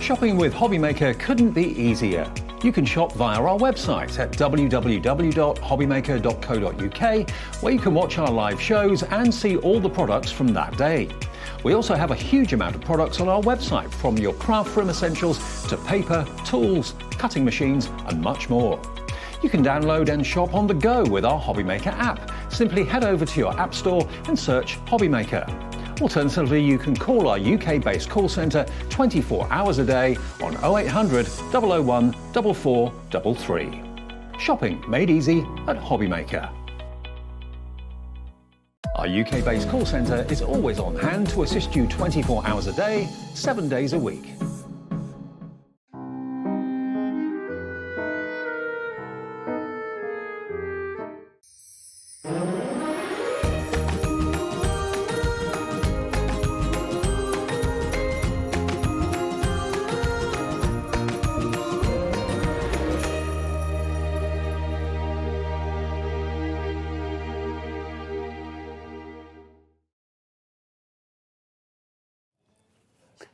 Shopping with Hobbymaker couldn't be easier. You can shop via our website at www.hobbymaker.co.uk, where you can watch our live shows and see all the products from that day. We also have a huge amount of products on our website, from your craft room essentials to paper, tools, cutting machines and much more. You can download and shop on the go with our Hobbymaker app. Simply head over to your app store and search Hobbymaker. Alternatively, you can call our UK-based call centre 24 hours a day on 0800 001 4433. Shopping made easy at Hobbymaker. Our UK-based call centre is always on hand to assist you 24 hours a day, 7 days a week.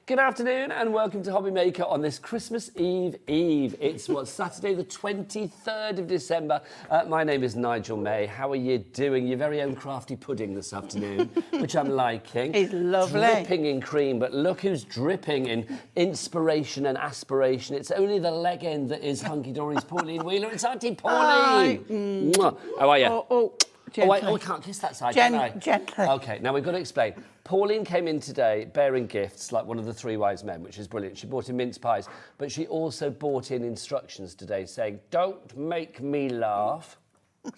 Good afternoon and welcome to Hobbymaker on this Christmas Eve. It's Saturday the 23rd of December. My name is Nigel May. How are you doing? Your very own crafty pudding this afternoon, which I'm liking. It's lovely. Dripping in cream, but look who's dripping in inspiration and aspiration. It's only the leg end that is Hunkydory's Pauline Wheeler. It's Auntie Pauline. Mwah. How are you? Gently. I can't kiss that side, can I? Gently. OK, now we've got to explain. Pauline came in today bearing gifts like one of the three wise men, which is brilliant. She brought in mince pies, but she also brought in instructions today saying, don't make me laugh.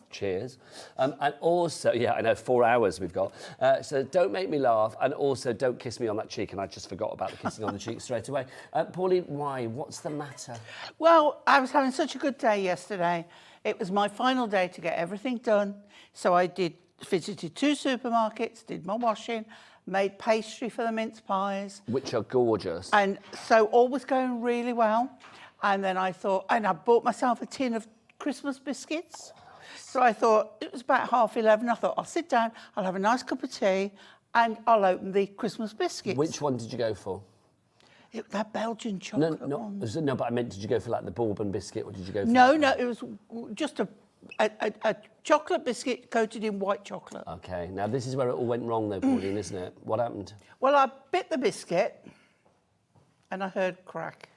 Cheers. And also, yeah, I know, 4 hours we've got. So don't make me laugh, and also don't kiss me on that cheek. And I just forgot about the kissing on the cheek straight away. Pauline, why? What's the matter? Well, I was having such a good day yesterday. It was my final day to get everything done. So I visited 2 supermarkets, did my washing, made pastry for the mince pies. Which are gorgeous. And so all was going really well. And then I thought, and I bought myself a tin of Christmas biscuits. So I thought, it was about 11:30. I thought, I'll sit down, I'll have a nice cup of tea, and I'll open the Christmas biscuits. Which one did you go for? That Belgian chocolate one. No, but I meant, did you go for like the bourbon biscuit, or did you go for... No, it was just a chocolate biscuit coated in white chocolate. OK, now this is where it all went wrong though, Pauline, isn't it? What happened? Well, I bit the biscuit and I heard crack.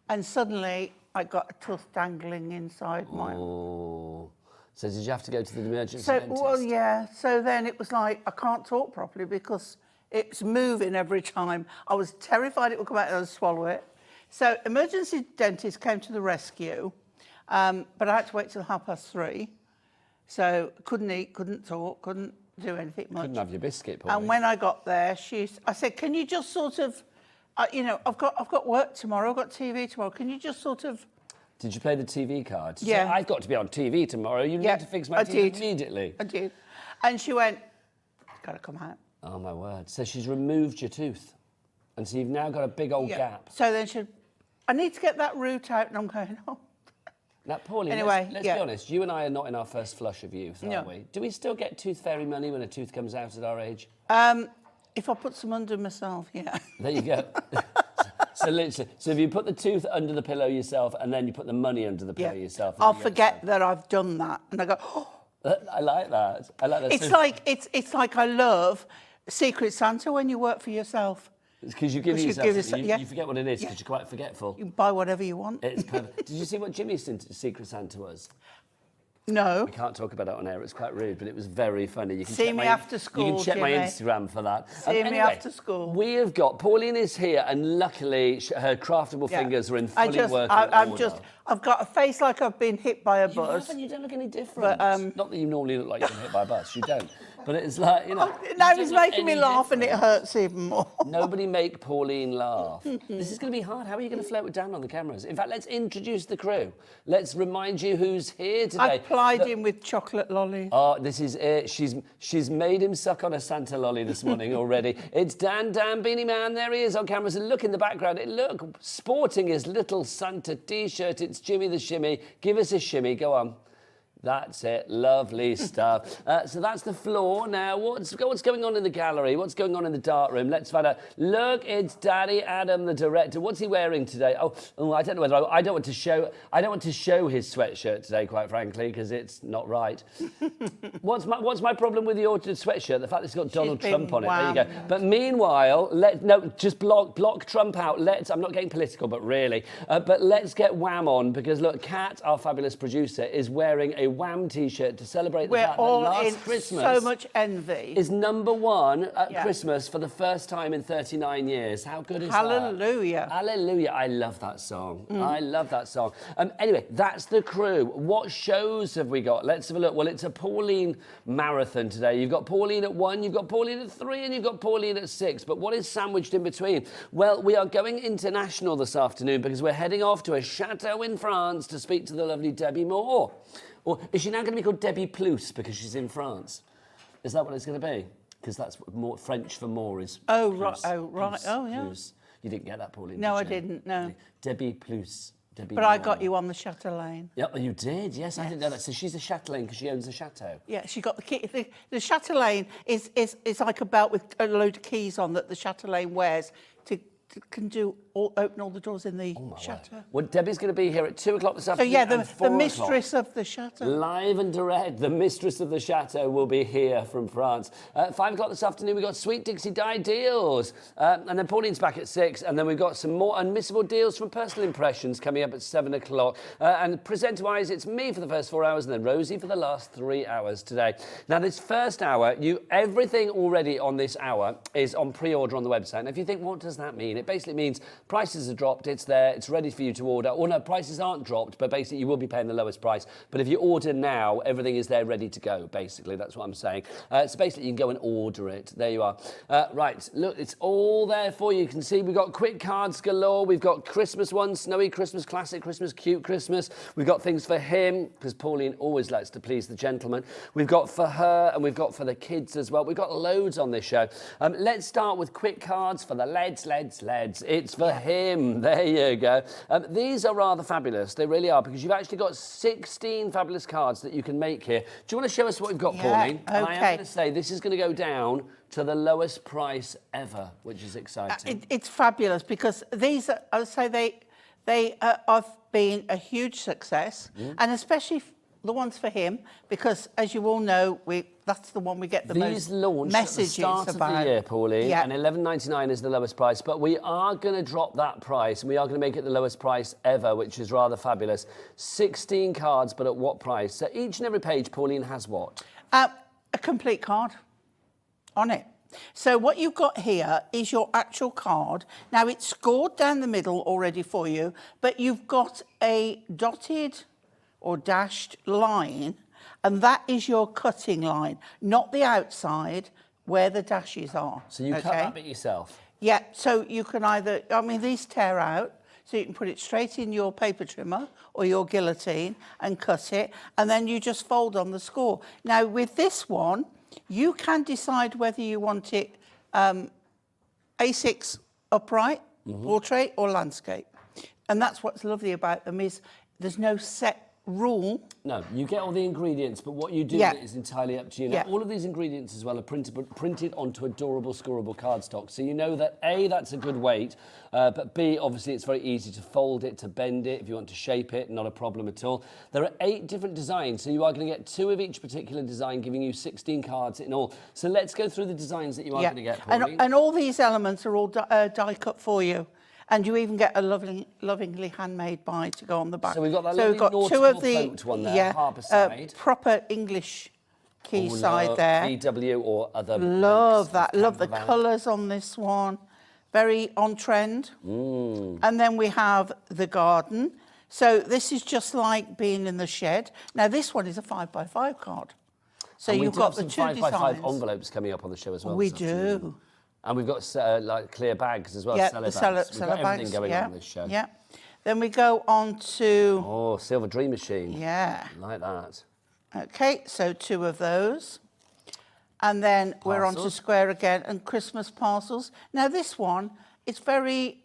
And suddenly I got a tooth dangling inside my... Oh. So did you have to go to the emergency dentist? Well, yeah. So then it was like, I can't talk properly because it's moving every time. I was terrified it would come out and I'd swallow it. So emergency dentist came to the rescue. But I had to wait till 3:30, so couldn't eat, couldn't talk, couldn't do anything much. Couldn't have your biscuit, Pauline. And when I got there, I said, "Can you just sort of, I've got work tomorrow, I've got TV tomorrow. Can you just sort of?" Did you play the TV card? Did Yeah. you say, I've got to be on TV tomorrow. You need to fix my teeth immediately. I did, and she went, "Got to come out." Oh my word! So she's removed your tooth, and so you've now got a big old gap. So then I need to get that root out, and I'm going, "Oh." Now, Pauline, anyway, let's be honest. You and I are not in our first flush of youth, are we? Do we still get tooth fairy money when a tooth comes out at our age? If I put some under myself, yeah. There you go. So literally, if you put the tooth under the pillow yourself and then you put the money under the pillow yourself. I'll forget that I've done that, and I go, "Oh." I like that. I like that. It's like I love Secret Santa when you work for yourself. Because you give yourself, you forget what it is because you're quite forgetful. You can buy whatever you want. It's perfect. Did you see what Jimmy's Secret Santa was? No. We can't talk about it on air. It's quite rude, but it was very funny. You can See me after school, You can check my Jimmy. Instagram for that. See me after school. We have got Pauline is here, and luckily her craftable fingers are in fully working order. I've got a face like I've been hit by a bus. You don't look any different. But, not that you normally look like you've been hit by a bus. You don't. But it's like, you know. Now he's making me laugh and it hurts even more. Nobody make Pauline laugh. This is going to be hard. How are you going to float it down on the cameras? In fact, let's introduce the crew. Let's remind you who's here today. I've plied him with chocolate lollies. Oh, this is it. She's made him suck on a Santa lolly this morning already. It's Dan Beanie Man. There he is on cameras. And look in the background. Look, sporting his little Santa T-shirt. It's Jimmy the Shimmy. Give us a shimmy. Go on. That's it. Lovely stuff. So that's the floor. Now, what's going on in the gallery? What's going on in the dark room? Let's find out. Look, it's Daddy Adam, the director. What's he wearing today? Oh, I don't know whether I don't want to show his sweatshirt today, quite frankly, because it's not right. What's my problem with your sweatshirt? The fact that it's got Donald Trump on it. There you go. But meanwhile, just block Trump out. I'm not getting political, but really. But let's get Wham on, because look, Kat, our fabulous producer, is wearing a Wham t-shirt to celebrate the fact that last Christmas so much envy is #1 at Christmas for the first time in 39 years. How good is Hallelujah. that? Hallelujah. I love that song. I love that song. Anyway, that's the crew. What shows have we got? Let's have a look. Well, it's a Pauline marathon today. You've got Pauline at 1, you've got Pauline at 3, and you've got Pauline at 6. But what is sandwiched in between? Well, we are going international this afternoon because we're heading off to a chateau in France to speak to the lovely Debbi Moore. Or is she now going to be called Debbi Plus because she's in France? Is that what it's going to be? Because that's more French for more is. Oh, plus, right. Oh, right. Plus, Oh, yeah. Plus. You didn't get that, Pauline? No, did I you? didn't. No. Debbi Plus. Debbi But I Moore. got you on the chatelaine. Yeah, you did. Yes, I didn't know that. So she's a chatelaine because she owns a chateau. Yeah, she got the key. The chatelaine is like a belt with a load of keys on that the chatelaine wears to open all the doors in the chateau. Well, Debbie's going to be here at 2 o'clock this So afternoon. yeah, and the 4 mistress o'clock. of the chateau. Live and direct, the mistress of the chateau will be here from France. 5 o'clock this afternoon, we've got Sweet Dixie Dies Deals. And then Pauline's back at 6. And then we've got some more unmissable deals from Personal Impressions coming up at 7 o'clock. And presenter-wise, it's me for the first 4 hours and then Rosie for the last 3 hours today. Now, this first hour, everything already on this hour is on pre-order on the website. And if you think, what does that mean? It basically means prices are dropped, it's there, it's ready for you to order. Or no, prices aren't dropped, but basically you will be paying the lowest price. But if you order now, everything is there ready to go, basically. That's what I'm saying. So basically you can go and order it. There you are. Right, look, it's all there for you. You can see we've got quick cards galore. We've got Christmas ones, Snowy Christmas, Classic Christmas, Cute Christmas. We've got things for him, because Pauline always likes to please the gentleman. We've got for her, and we've got for the kids as well. We've got loads on this show. Let's start with quick cards for the lads. It's for him. There you go. These are rather fabulous. They really are, because you've actually got 16 fabulous cards that you can make here. Do you want to show us what we've got, Pauline? Okay. I am going to say this is going to go down to the lowest price ever, which is exciting. It's fabulous because these, I would say, they have been a huge success, and especially the ones for him, because as you all know, that's the one we get the most messages at the start about. of the year, Pauline, yeah. And $11.99 is the lowest price, but we are going to drop that price, and we are going to make it the lowest price ever, which is rather fabulous. 16 cards, but at what price? So each and every page, Pauline, has what? A complete card on it. So what you've got here is your actual card. Now, it's scored down the middle already for you, but you've got a dotted or dashed line, and that is your cutting line, not the outside where the dashes are. So you cut that bit yourself? Yeah, so you can either, these tear out, so you can put it straight in your paper trimmer or your guillotine and cut it, and then you just fold on the score. Now, with this one, you can decide whether you want it A6 upright, portrait, or landscape. And that's what's lovely about them is there's no set rule. No, you get all the ingredients, but what you do with it is entirely up to you. Now, all of these ingredients as well are printed onto adorable scoreable cardstock. So you know that A, that's a good weight, but B, obviously it's very easy to fold it, to bend it, if you want to shape it, not a problem at all. There are 8 different designs, so you are going to get 2 of each particular design, giving you 16 cards in all. So let's go through the designs that you are going to get, Pauline. And all these elements are all die cut for you. And you even get a lovingly handmade die to go on the back. So we've got that so lovely nautical float one there, harbour side. Proper English key side there. VW or other. Love that. Love the colours on this one. Very on trend. And then we have the garden. So this is just like being in the shed. Now this one is a 5x5 card. So you've got the 2 designs. 5x5 envelopes coming up on the show as well. We do. And we've got like clear bags as well, yeah, cellar bags. We've got everything bags, going on this show. Yeah. Then we go on to... Oh, Silver Dream Machine. Yeah. Like that. Okay, so 2 of those. And then we're on to square again and Christmas parcels. Now this one, it's very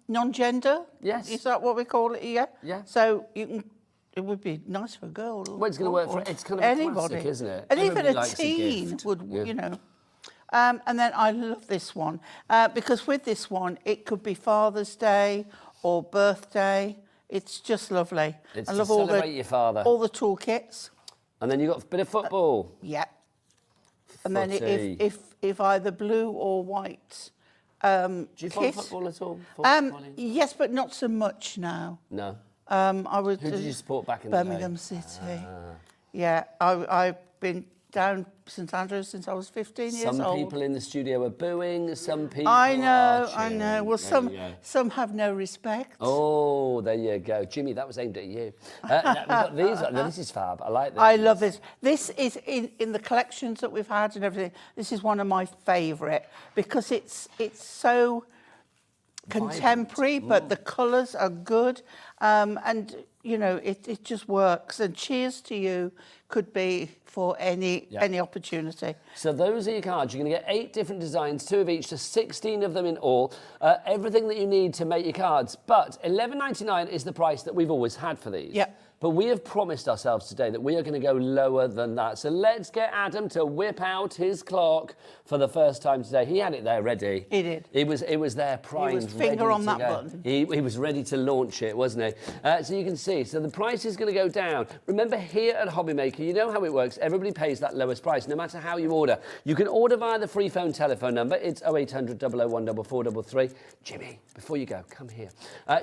non-gender. Yes. Is that what we call it here? Yeah. So you can it would be nice for a girl. Well, it's going to work for it's kind of anybody, a classic, isn't it? And Everybody even a likes teen gift. would, Yeah. you know. And then I love this one because with this one, it could be Father's Day or birthday. It's just lovely. It's I to love all celebrate your father. all the toolkits. And then you've got a bit of football. Yeah. And then Footy. if either blue or white. Do you follow kit. football at all? Yes, but not so much now. No. I was. Who did you support back in the day? Birmingham City. Yeah, I've been down St Andrews since I was 15 years old. Some people in the studio are booing, some people I are know. cheering. Well, There you go. some have no respect. Oh, there you go. Jimmy, that was aimed at you. Now, we've got these. Now, this is fab. I like this. I love this. This is in the collections that we've had and everything. This is one of my favourite because it's so contemporary, but the colours are good, and you know it just works. And cheers to you could be for any opportunity. So those are your cards. You're going to get 8 different designs, 2 of each, to 16 of them in all. Everything that you need to make your cards. But $11.99 is the price that we've always had for these. Yeah. But we have promised ourselves today that we are going to go lower than that. So let's get Adam to whip out his clock for the first time today. He had it there ready. He did. It was there primed. He was finger ready on to that go. button. He was ready to launch it, wasn't he? So you can see. So the price is going to go down. Remember, here at Hobbymaker, you know how it works. Everybody pays that lowest price, no matter how you order. You can order via the free phone telephone number. It's 0800 001 4433. Jimmy, before you go, come here.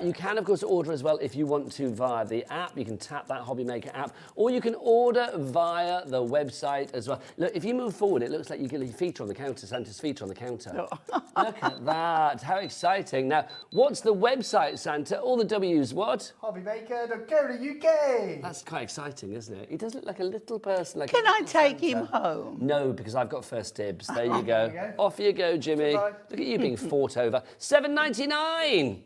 You can, of course, order as well if you want to via the app. You can tap that Hobbymaker app, or you can order via the website as well. Look, if you move forward, it looks like you get your feet on the counter, Santa's feet on the counter. Look at that. How exciting. Now, what's the website, Santa? All the W's, what? Hobbymaker.co.uk. That's quite exciting, isn't it? He does look like a little person. Like Can a I little take Santa. him home? No, because I've got first dibs. There you go. There you go. Off you go, Jimmy. Goodbye. Look at you being fought over. $7.99.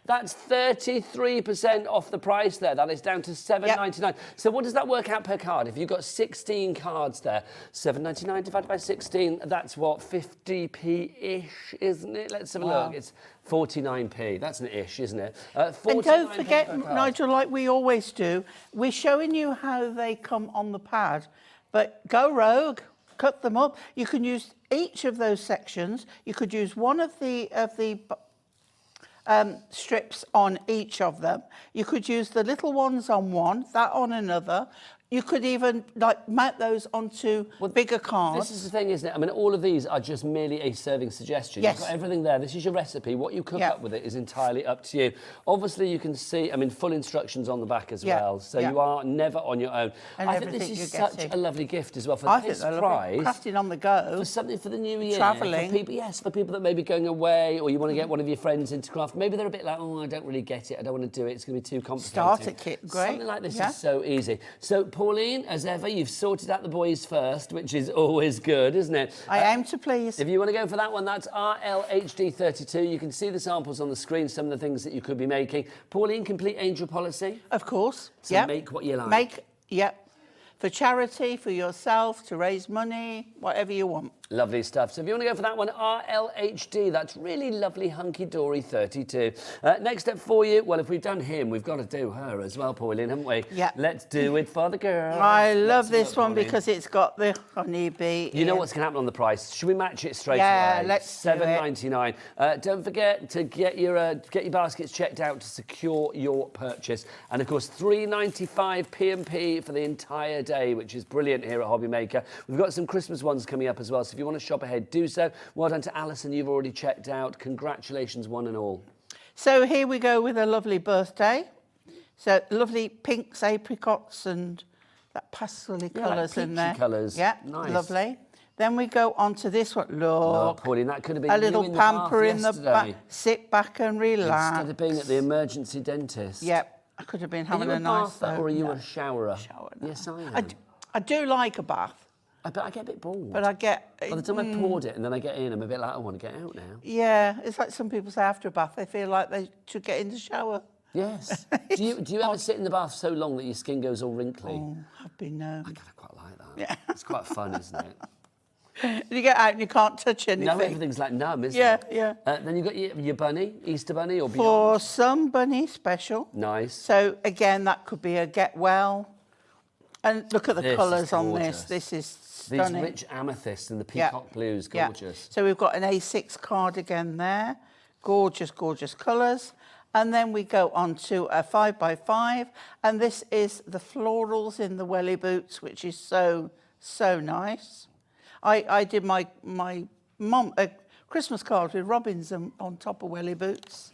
That's 33% off the price there. That is down to $7.99. So what does that work out per card? If you've got 16 cards there, $7.99 divided by 16, that's what, 50p-ish, isn't it? Let's have a look. It's 49p. That's an ish, isn't it? And 49p don't forget, per card. Nigel, like we always do, we're showing you how they come on the pad, but go rogue, cut them up. You can use each of those sections. You could use one of the strips on each of them. You could use the little ones on one, that on another. You could even like mount those onto bigger cards. This is the thing, isn't it? I mean, all of these are just merely a serving suggestion. Yes. You've got everything there. This is your recipe. What you cook up with it is entirely up to you. Obviously, you can see, I mean, full instructions on the back as well. So you are never on your own. And I think this everything is you're such getting. a lovely gift as well. For I think this they're price, lovely. Crafting on the go. for something for the new year. Travelling. For people, yes, for people that may be going away, or you want to get one of your friends into craft. Maybe they're a bit like, oh, I don't really get it. I don't want to do it. It's going to be too complicated. Starter kit, great. Something like this is so easy. So, Pauline, as ever, you've sorted out the boys first, which is always good, isn't it? I aim to please. If you want to go for that one, that's RLHD32. You can see the samples on the screen, some of the things that you could be making. Pauline, complete angel policy. Of course. So make what you like. For charity, for yourself, to raise money, whatever you want. Lovely stuff. So if you want to go for that one, RLHD, that's really lovely Hunkydory 32. Next up for you, well, if we've done him, we've got to do her as well, Pauline, haven't we? Yeah. Let's do it for the girl. I love this one because it's got the honeybee. You know what's going to happen on the price. Should we match it straight away? Yeah, let's do it. $7.99. Don't forget to get your baskets checked out to secure your purchase. And of course, $3.95 P&P for the entire day, which is brilliant here at Hobbymaker. We've got some Christmas ones coming up as well. So if you want to shop ahead, do so. Well done to Alison. You've already checked out. Congratulations, one and all. So here we go with a lovely birthday. So lovely pinks, apricots, and that pastel colours in there. Colours. Yeah, Nice. lovely. Then we go on to this one. Look, Oh, Pauline, that could have been a you little in the pamper bath in the yesterday. back. Sit back and relax. Instead of being at the emergency dentist. Yep, I could have been Are having you a a nice. bather or are you no, a showerer? shower, no. Yes, I am. I do like a bath, But I get a bit bored. but I get. By the time I poured it and then I get in, I'm a bit like, I want to get out now. Yeah, it's like some people say after a bath they feel like they should get in the shower. Yes. do you ever sit in the bath so long that your skin goes all wrinkly? Oh, I've been known. I kind of quite like that. Yeah. It's quite fun, isn't it? You get out and you can't touch anything. No, everything's like numb, isn't Yeah, it? yeah. Then you've got your bunny, Easter bunny or For beyond. some bunny special. Nice. So again, that could be a get well. And look at the This is colours on gorgeous. this. This is These stunning. rich amethyst and the peacock blues, gorgeous. So we've got an A6 cardigan there. Gorgeous, gorgeous colours. And then we go on to a 5x5. And this is the florals in the welly boots, which is so, so nice. I did my mum a Christmas card with robins on top of welly boots.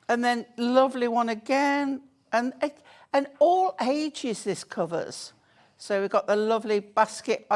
And then lovely one again. And all ages this covers. So we've got the lovely basket.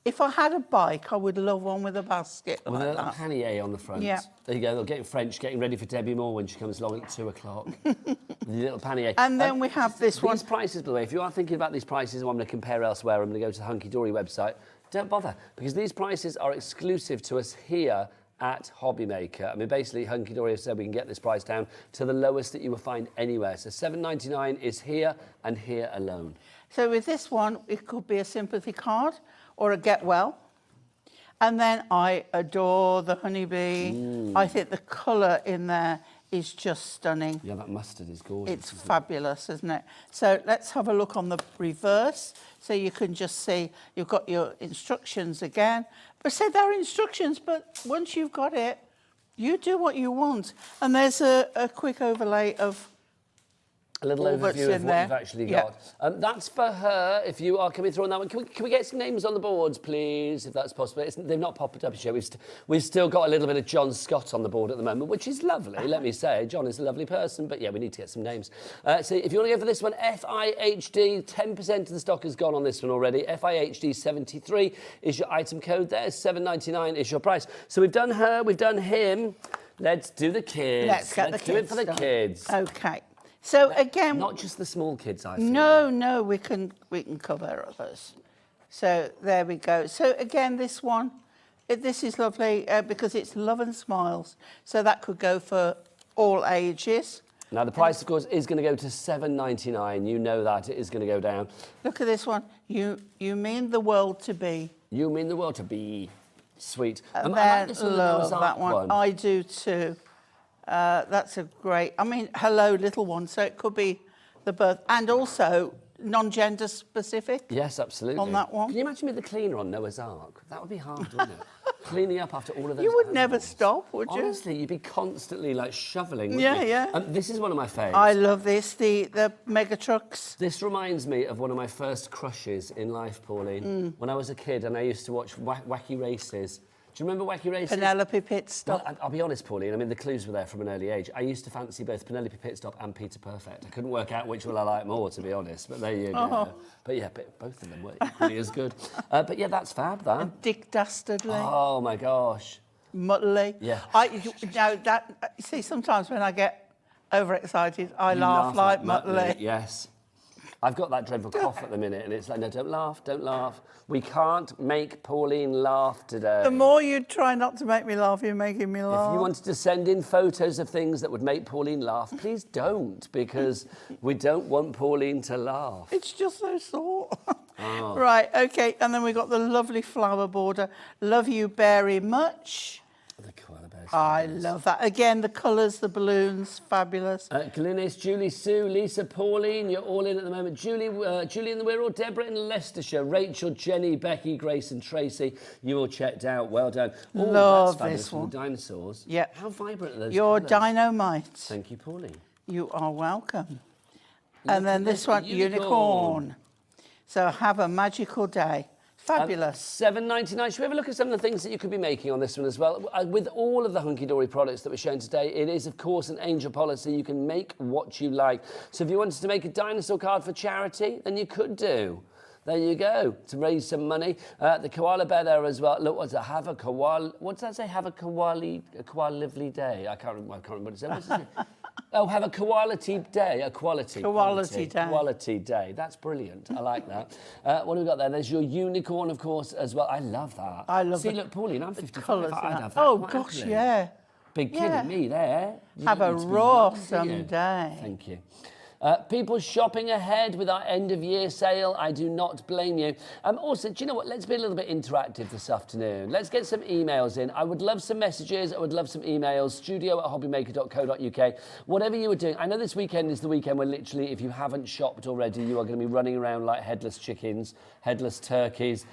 If I had a bike, I would love one with a basket With like a little that. panier on the front. Yeah. There you go, they're getting French, getting ready for Debbie Moore when she comes along at 2 o'clock. With the little panier. And then we have this one. These prices, by the way, if you are thinking about these prices and want to compare elsewhere, I'm going to go to the Hunkydory website. Don't bother, because these prices are exclusive to us here at Hobbymaker. I mean, basically, Hunkydory has said we can get this price down to the lowest that you will find anywhere. So $7.99 is here and here alone. So with this one, it could be a sympathy card or a get well. And then I adore the honeybee. I think the colour in there is just stunning. Yeah, that mustard is gorgeous. It's fabulous, isn't it? So let's have a look on the reverse. So you can just see you've got your instructions again. But say they're instructions, but once you've got it, you do what you want. And there's a quick overlay of A little all that's overview in of what there. you've actually Yeah. got. That's for her, if you are coming through on that one. Can we get some names on the boards, please, if that's possible? They've not popped up yet. We've still got a little bit of John Scott on the board at the moment, which is lovely, let me say. John is a lovely person, but yeah, we need to get some names. So if you want to go for this one, FIHD, 10% of the stock has gone on this one already. FIHD 73 is your item code there. $7.99 is your price. So we've done her, we've done him. Let's do the kids. Let's get the do it kids for the done. kids. Okay. So again, Not just the small kids, I feel. no, we can cover others. So there we go. So again, this one, this is lovely because it's Love and Smiles. So that could go for all ages. Now, the price, of course, is going to go to $7.99. You know that. It is going to go down. Look at this one. You mean the world to be. You mean the world to be sweet. And I like then this one, the love Noah's that Ark one. I do too. That's a great, I mean, hello, little one. So it could be the birth and also non-gender specific. Yes, absolutely. On that one. Can you imagine me the cleaner on Noah's Ark? That would be hard, wouldn't it? Cleaning up after all of those You would never animals. stop, would you? Honestly, you'd be constantly, like, shoveling, wouldn't Yeah, you? yeah. This is one of my faves. I love this, the mega trucks. This reminds me of one of my first crushes in life, Pauline. When I was a kid and I used to watch Wacky Races. Do you remember Wacky Races? Penelope Pitstop. Well, I'll be honest, Pauline, I mean, the clues were there from an early age. I used to fancy both Penelope Pitstop and Peter Perfect. I couldn't work out which one I liked more, to be honest, but there you go. But yeah, both of them were equally as good. But yeah, that's fab, that. Dick Dastardly. Oh, my gosh. Muttley. Yeah. You see, sometimes when I get overexcited, I You laugh like Muttley. Yes. I've got that dreadful cough at the minute, and it's like, no, don't laugh, don't laugh. We can't make Pauline laugh today. The more you try not to make me laugh, you're making me laugh. If you wanted to send in photos of things that would make Pauline laugh, please don't, because we don't want Pauline to laugh. It's just so sore. Right, okay, and then we've got the lovely flower border. Love you very much. The koala bears. I love that. Again, the colours, the balloons, fabulous. Glynis, Julie, Sue, Lisa, Pauline, you're all in at the moment. Julie in the Wirral, Deborah in Leicestershire, Rachel, Jenny, Becky, Grace and Tracy, you all checked out. Well done. Oh, Love that's fabulous this from one. the dinosaurs. Yeah. How vibrant are those Your colours? dynamite. Thank you, Pauline. You are welcome. Look And then at this one, unicorn. So have a magical day. Fabulous. $7.99. Should we have a look at some of the things that you could be making on this one as well? With all of the Hunkydory products that we're showing today, it is, of course, an angel policy. You can make what you like. So if you wanted to make a dinosaur card for charity, then you could do. There you go, to raise some money. The koala bear there as well. Look, what's that? Have a koala... What does that say? Have a koala-lively day. I can't remember what it said. What's it say? Oh, have a quality day. Quality day. Quality day. That's brilliant. I like that. What have we got there? There's your unicorn, of course, as well. I love that. I love See, the look, Pauline, I'm 55. colours. I'd have that Oh, quite gosh, happily. yeah. Big kid Yeah. in me there. You Have don't a need to be raw young, do you? some day. Thank you. People shopping ahead with our end of year sale. I do not blame you. Also, do you know what? Let's be a little bit interactive this afternoon. Let's get some emails in. I would love some messages. I would love some emails. studio@hobbymaker.co.uk. Whatever you were doing. I know this weekend is the weekend where literally, if you haven't shopped already, you are going to be running around like headless chickens, headless turkeys,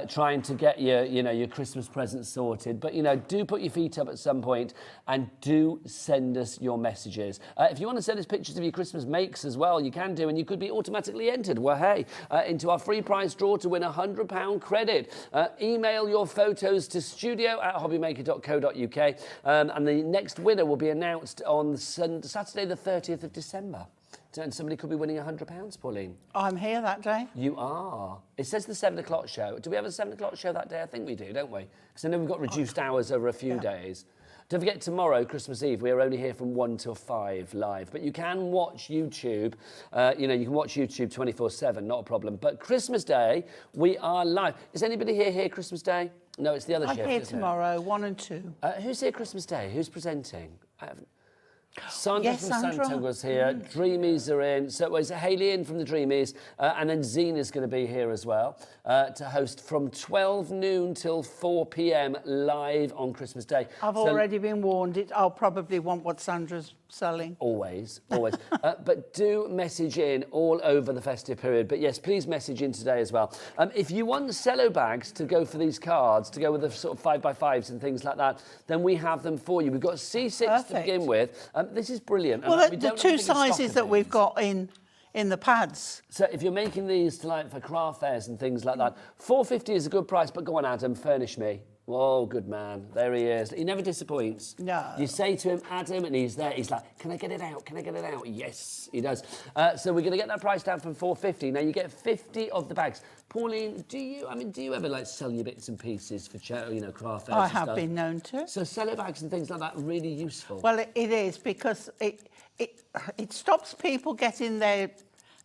trying to get your Christmas presents sorted. But, do put your feet up at some point and do send us your messages. If you want to send us pictures of your Christmas makes as well, you can do, and you could be automatically entered, into our free prize draw to win £100 credit. Email your photos to studio@hobbymaker.co.uk, and the next winner will be announced on Saturday the 30th of December. And somebody could be winning £100, Pauline. I'm here that day. You are. It says the 7 o'clock show. Do we have a 7 o'clock show that day? I think we do, don't we? Because I know we've got reduced hours over a few days. Don't forget, tomorrow, Christmas Eve, we are only here from 1 till 5 live. But you can watch YouTube. You can watch YouTube 24/7, not a problem. But Christmas Day, we are live. Is anybody here Christmas Day? No, it's the other shift, I'm here isn't tomorrow, 1 and 2. Who's here Christmas Day? Who's presenting? I haven't... Sandra Yes, from Sandra. Santa was here. Dreamies are in. So it was Hayley in from the Dreamies. And then Zena's going to be here as well to host from 12 noon till 4 p.m. live on Christmas Day. I've already been warned. I'll probably want what Sandra's selling. Always. But do message in all over the festive period. But yes, please message in today as well. If you want cello bags to go for these cards, to go with the sort of 5x5s and things like that, then we have them for you. We've got C6 to begin with. This is brilliant. Well, the two sizes that we've got in the pads. So if you're making these for craft fairs and things like that, £4.50 is a good price, but go on, Adam, furnish me. Oh, good man. There he is. He never disappoints. No. You say to him, Adam, and he's there. He's like, can I get it out? Can I get it out? Yes, he does. So we're going to get that price down from £4.50. Now, you get 50 of the bags. Pauline, do you ever sell your bits and pieces for craft fairs? I have been known to. So cello bags and things like that are really useful. Well, it is, because it stops people getting their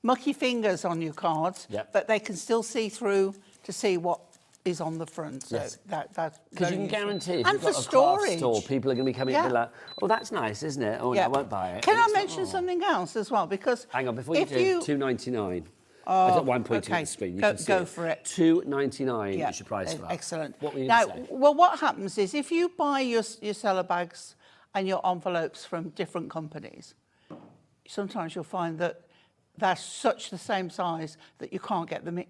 mucky fingers on your cards, but they can still see through to see what is on the front. So yes. That's because you can guarantee if and you've for got a storage. craft store, people are going to be coming and be like, oh, that's nice, isn't it? Oh, no, I won't buy it. Can I mention something else as well? Because hang on, before you do, £2.99. I don't mind pointing at the screen. You can see go for it. £2.99 is your price for that. Excellent. What were you now, going to say? well, what happens is if you buy your cello bags and your envelopes from different companies, sometimes you'll find that they're such the same size that you can't get the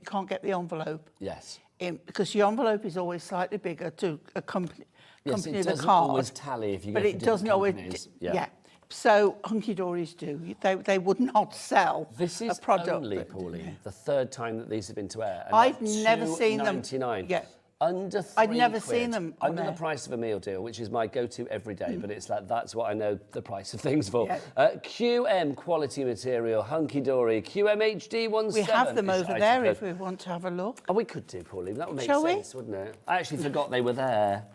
envelope. Yes. Because your envelope is always slightly bigger to accompany the card. It doesn't always tally if you go for different companies. Yeah. So Hunkydories do. They would not sell this is a product. Only, Pauline, the third time that these have been to air. And I've never seen them. £2.99. Yeah. Under £3. I'd never seen them on under there. the price of a meal deal, which is my go-to every day, but it's like that's what I know the price of things for. Yeah. QM quality material, Hunkydory, QM HD 17. We have them over there if we want to have a look. Oh, we could do, Pauline. That would make Shall sense, wouldn't it? I actually forgot they were there.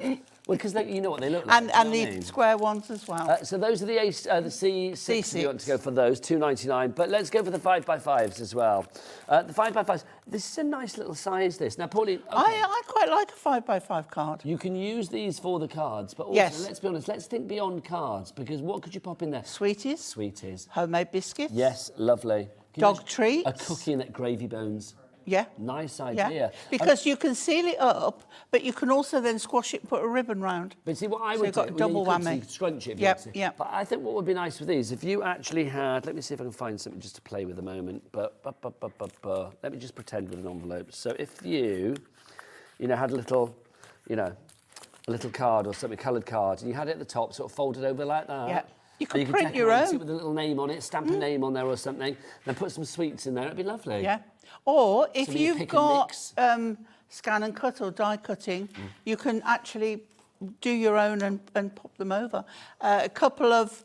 Well, because you know what they look like. And you know the what I mean? square ones as well. So those are the C6 if you want to go for those, £2.99. But let's go for the 5x5s as well. The 5x5s, this is a nice little size, this. Now, Pauline... Okay. I quite like a 5x5 card. You can use these for the cards, but also, let's be honest, let's think beyond cards, because what could you pop in there? Sweeties. Sweeties. Homemade biscuits. Yes, lovely. Dog treats. A cookie and gravy bones. Yeah. Nice idea. Yeah. Because you can seal it up, but you can also then squash it and put a ribbon round. But see, what I So would you've got do... double whammy. You could scrunch it if Yep, you want to. yep. But I think what would be nice with these, if you actually had... Let me see if I can find something just to play with a moment. Let me just pretend with an envelope. So if you had a little, a little card or something, coloured card, and you had it at the top, sort of folded over like that. Yeah. You could could print your decorate own. it with a little name on it, stamp a name on there or something, then put some sweets in there. It'd be lovely. Yeah. Or if So you you've pick and got mix. scan and cut or die cutting, you can actually do your own and pop them over. A couple of,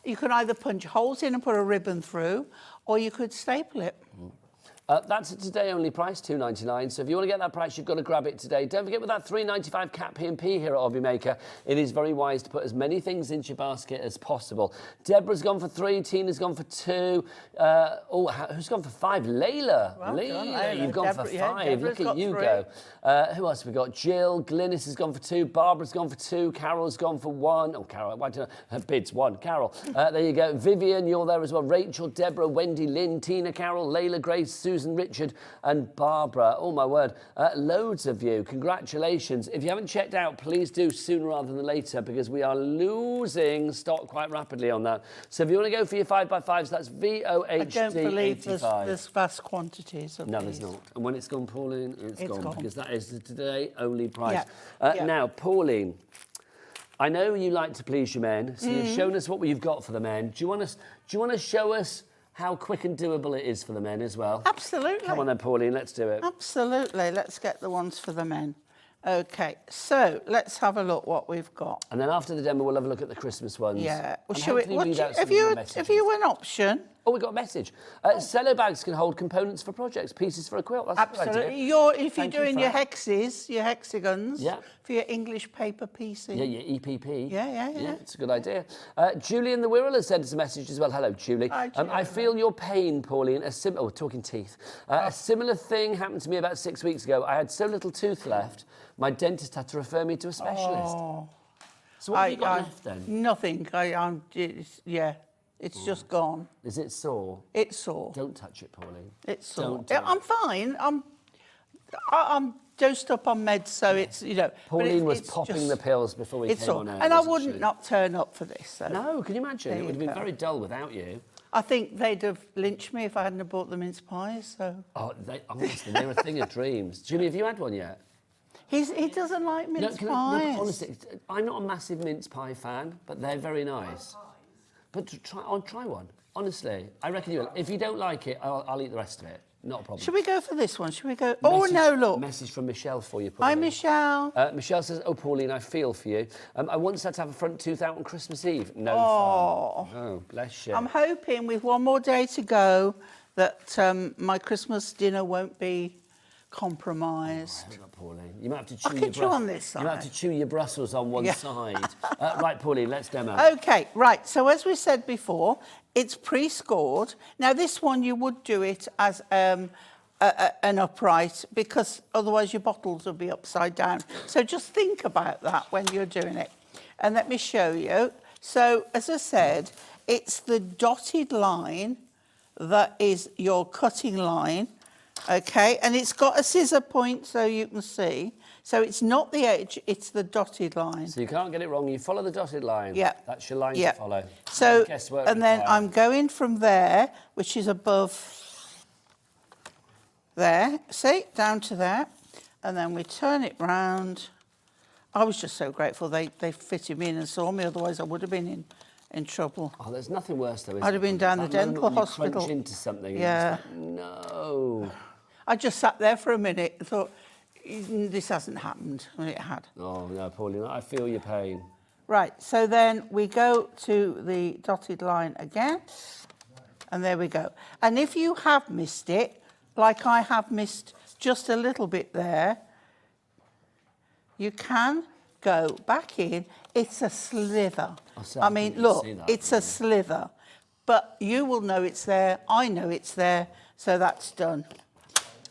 you can either punch holes in and put a ribbon through, or you could staple it. That's a today only price, £2.99. So if you want to get that price, you've got to grab it today. Don't forget with that £3.95 cat P&P here at Hobby Maker, it is very wise to put as many things into your basket as possible. Deborah's gone for 3, Tina's gone for 2. Who's gone for 5? Layla. Well done, Layla. You've gone for 5. Yeah, Look at you 3. go. Who else have we got? Jill, Glynis has gone for 2, Barbara's gone for 2, Carol's gone for 1. Oh, Carol, why don't I? Her bid's 1. Carol, there you go. Vivian, you're there as well. Rachel, Deborah, Wendy, Lynn, Tina, Carol, Layla, Grace, Susan, Richard and Barbara. Oh my word, loads of you. Congratulations. If you haven't checked out, please do sooner rather than later because we are losing stock quite rapidly on that. So if you want to go for your 5x5s, that's VOHD I don't believe 85. there's vast quantities of No, these. there's not. And when it's gone, Pauline, it's gone because that is the today only price. Yeah. Now, Pauline, I know you like to please your men, so you've shown us what you've got for the men. Do you want to show us how quick and doable it is for the men as well? Absolutely. Come on then, Pauline, let's do it. Absolutely. Let's get the ones for the men. Okay, so let's have a look what we've got. And then after the demo, we'll have a look at the Christmas ones. Yeah. Well, And shall we, hopefully what read do you- out some have of the you messages. an option? Oh, we got a message. Cello bags can hold components for projects, pieces for a quilt. That's a good Absolutely. idea. If you're Thank you doing for your that. hexes, your hexagons, Yeah. for your English paper piecing. Yeah, your EPP. Yeah. It's a good idea. Julie in the Wirral has sent us a message as well. Hello, Julie. Hi, I Julie. feel your pain, Pauline. We're talking teeth. A similar thing happened to me about 6 weeks ago. I had so little tooth left, my dentist had to refer me to a specialist. Oh. So what have you got left then? Nothing. It's just gone. Is it sore? It's sore. Don't touch it, Pauline. It's sore. Don't do it. I'm fine. I'm dosed up on meds, so it's, but Pauline was it's popping just- the pills before we It's came sore. on air. And I wasn't wouldn't she? not turn up for this. So. No, can you imagine? There It would have you been go. very dull without you. I think they'd have lynched me if I hadn't have bought the mince pies. So Oh, honestly, they're a thing of dreams. Jimmy, have you had one yet? he doesn't like mince pies. Honestly, I'm not a massive mince pie fan, but they're very nice. But I'll try one. Honestly, I reckon you will. If you don't like it, I'll eat the rest of it. Not a problem. Should we go for this one? Should we go? Oh no! Look. Message from Michelle for you, Pauline. Hi, Michelle. Michelle says, "Oh, Pauline, I feel for you. I once had to have a front tooth out on Christmas Eve. No fun. Oh, bless you. I'm hoping with one more day to go that my Christmas dinner won't be compromised. Hold up, Pauline. You might have to chew I'll your get you on this You might have side. to chew your Brussels on one Yeah. side. Right, Pauline, let's demo. Okay, right. So as we said before, it's pre-scored. Now this one you would do it as an upright because otherwise your bottles will be upside down. So just think about that when you're doing it. And let me show you. So as I said, it's the dotted line that is your cutting line. Okay, and it's got a scissor point so you can see. So it's not the edge, it's the dotted line. So you can't get it wrong. You follow the dotted line. Yeah. That's your line Yeah. to follow. So, Guesswork and then required. I'm going from there, which is above there, see, down to there. And then we turn it round. I was just so grateful they fitted me in and saw me, otherwise I would have been in trouble. Oh, there's nothing worse though, is I'd have been down the That moment dental when you hospital. crunch into something. And Yeah. you're just like, no. I just sat there for a minute and thought, this hasn't happened, when it had. Oh no, Pauline, I feel your pain. Right, so then we go to the dotted line again, and there we go. And if you have missed it, like I have missed just a little bit there, you can go back in. It's a slither. I mean, look, it's a slither. But you will know it's there, I know it's there, so that's done.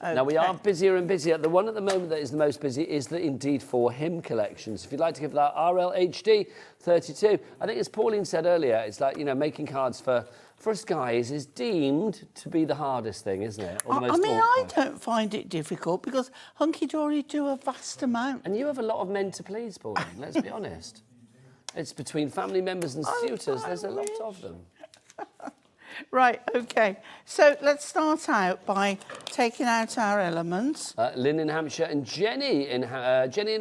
Now, we are Okay. busier and busier. The one at the moment that is the most busy is the Indeed for Him collections. If you'd like to give that RLHD 32, I think as Pauline said earlier, it's like, making cards for us guys is deemed to be the hardest thing, isn't it? Or the I most mean, I awkward. don't find it difficult because Hunkydory do a vast amount. And you have a lot of men to please, Pauline, let's be honest. It's between family members and suitors, there's a lot of them. Right, okay. So let's start out by taking out our elements. Lynn in Hampshire and Jenny in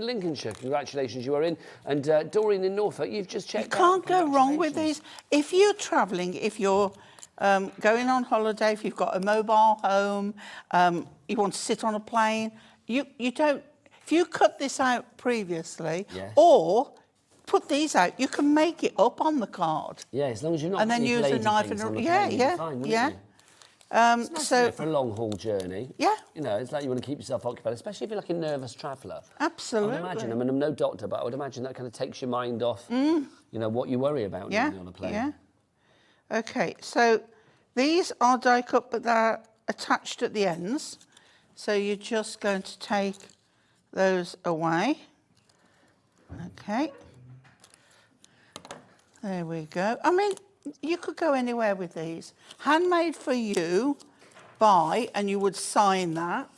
Lincolnshire. Congratulations, you are in. And Doreen in Norfolk, you've just checked You can't out. go wrong with Congratulations. these. If you're travelling, if you're going on holiday, if you've got a mobile home, you want to sit on a plane, you don't... If you cut this out previously, Yes. or put these out, you can make it up on the card. Yeah, as long as you're not And then putting use a bladey knife things and on a... the Yeah, plane, yeah, you're fine, wouldn't yeah. you? Nice, isn't So, it, for a long haul journey. Yeah. You know, it's like you want to keep yourself occupied, especially if you're like a nervous traveller. absolutely. I would imagine, I mean, I'm no doctor, but I would imagine that kind of takes your mind off, you know, what you worry about when Yeah, you're on a plane. yeah. Okay, so these are die cut, but they're attached at the ends. So you're just going to take those away. Okay. There we go. I mean, you could go anywhere with these. Handmade for you by, and you would sign that.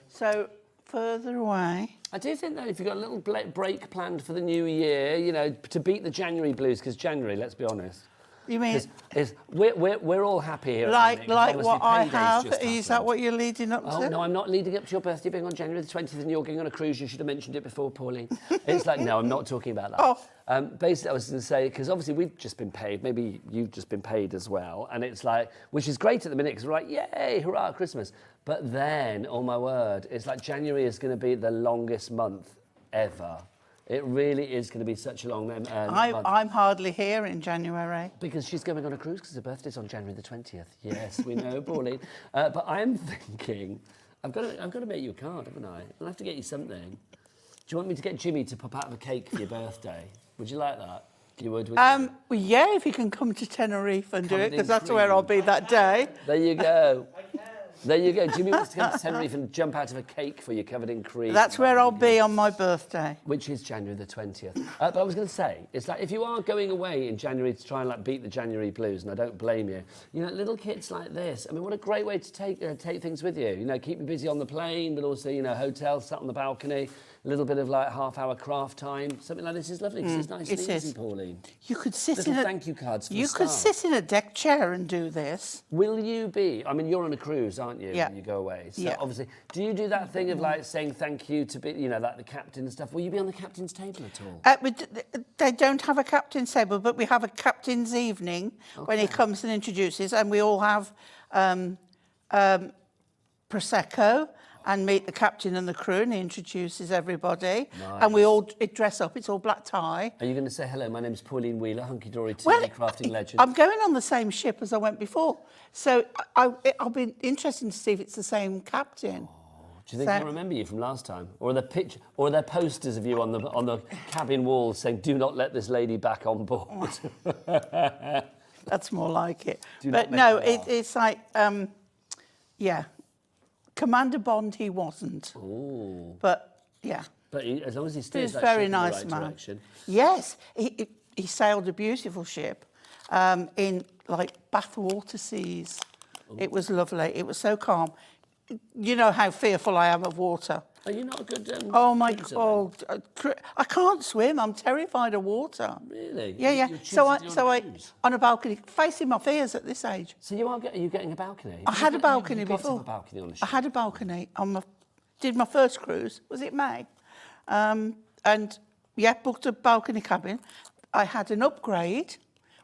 So further away. I do think, though, if you've got a little break planned for the new year, you know, to beat the January blues, because January, let's be honest, You mean we're all happy here. like what I have? Just Is that what you're leading up Oh, to? no, I'm not leading up to your birthday being on January the 20th and you're going on a cruise. You should have mentioned it before, Pauline. It's like, no, I'm not talking about that. Oh. Basically, I was going to say, because obviously we've just been paid. Maybe you've just been paid as well. And it's like, which is great at the minute because we're like, yay, hurrah, Christmas. But then, oh my word, it's like January is going to be the longest month ever. It really is going to be such a long month. I'm hardly here in January. Because she's going on a cruise because her birthday's on January the 20th. Yes, we know, Pauline. But I'm thinking, I've got to make you a card, haven't I? I'll have to get you something. Do you want me to get Jimmy to pop out of a cake for your birthday? Would you like that? You would, wouldn't you? Well, yeah, if you can come to Tenerife and do it, Covered in because that's cream. where I'll be that day. There you go. There you go. Jimmy wants to come to Tenerife and jump out of a cake for you covered in cream. That's where I'll be on my birthday. Which is January the 20th. But I was going to say, it's like if you are going away in January to try and like beat the January blues, and I don't blame you, you know, little kits like this, I mean, what a great way to take things with you. You know, keep you busy on the plane, but also, you know, hotel, sat on the balcony, a little bit of like half-hour craft time. Something like this is lovely because it's nice and easy, Pauline. You could sit Little in a thank you cards for You the could staff. sit in a deck chair and do this. Will you be? I mean, you're on a cruise, aren't you? Yeah. When you go away. So Yeah. obviously, do you do that thing of like saying thank you to be, you know, like the captain and stuff? Will you be on the captain's table at all? They don't have a captain's table, but we have a captain's evening when he comes and introduces, and we all have Prosecco and meet the captain and the crew, and he introduces everybody. Nice. And we all dress up, it's all black tie. Are you going to say hello? My name's Pauline Wheeler, Hunkydory TV crafting legend. I'm going on the same ship as I went before, so I'll be interested to see if it's the same captain. Do you think he'll remember you from last time? Or are there posters of you on the cabin wall saying, "Do not let this lady back on board"? That's more like it. Do But not no, make her laugh. it's like, yeah, Commander Bond he wasn't. Ooh. But yeah. But as long as he steers He's a that very ship nice in the right man. direction. Yes, he sailed a beautiful ship in like bathwater seas. It was lovely. It was so calm. You know how fearful I am of water. Are you not a good? Oh my cruiser God! I can't swim. I'm terrified of water. then? Really? Yeah, yeah. You're choosing So to do I cruise? on a balcony, facing my fears at this age. So are you getting a balcony? I had a balcony You've got to before. have a balcony on the I ship. had a balcony did my first cruise. Was it May? And yeah, booked a balcony cabin. I had an upgrade,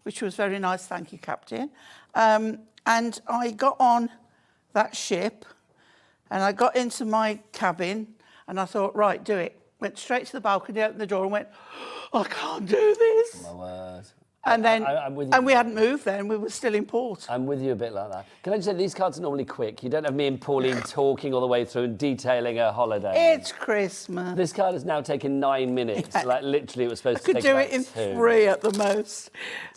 which was very nice. Thank you, Captain. And I got on that ship, and I got into my cabin, and I thought, right, do it. Went straight to the balcony, opened the door, and went, I can't do this. My word. And then, I'm with you. and we hadn't moved then. We were still in port. I'm with you a bit like that. Can I just say, these cards are normally quick. You don't have me and Pauline talking all the way through and detailing a holiday. It's Christmas. This card has now taken 9 minutes. Like, literally, it was supposed to Could take do about it in 2. 3 at the most.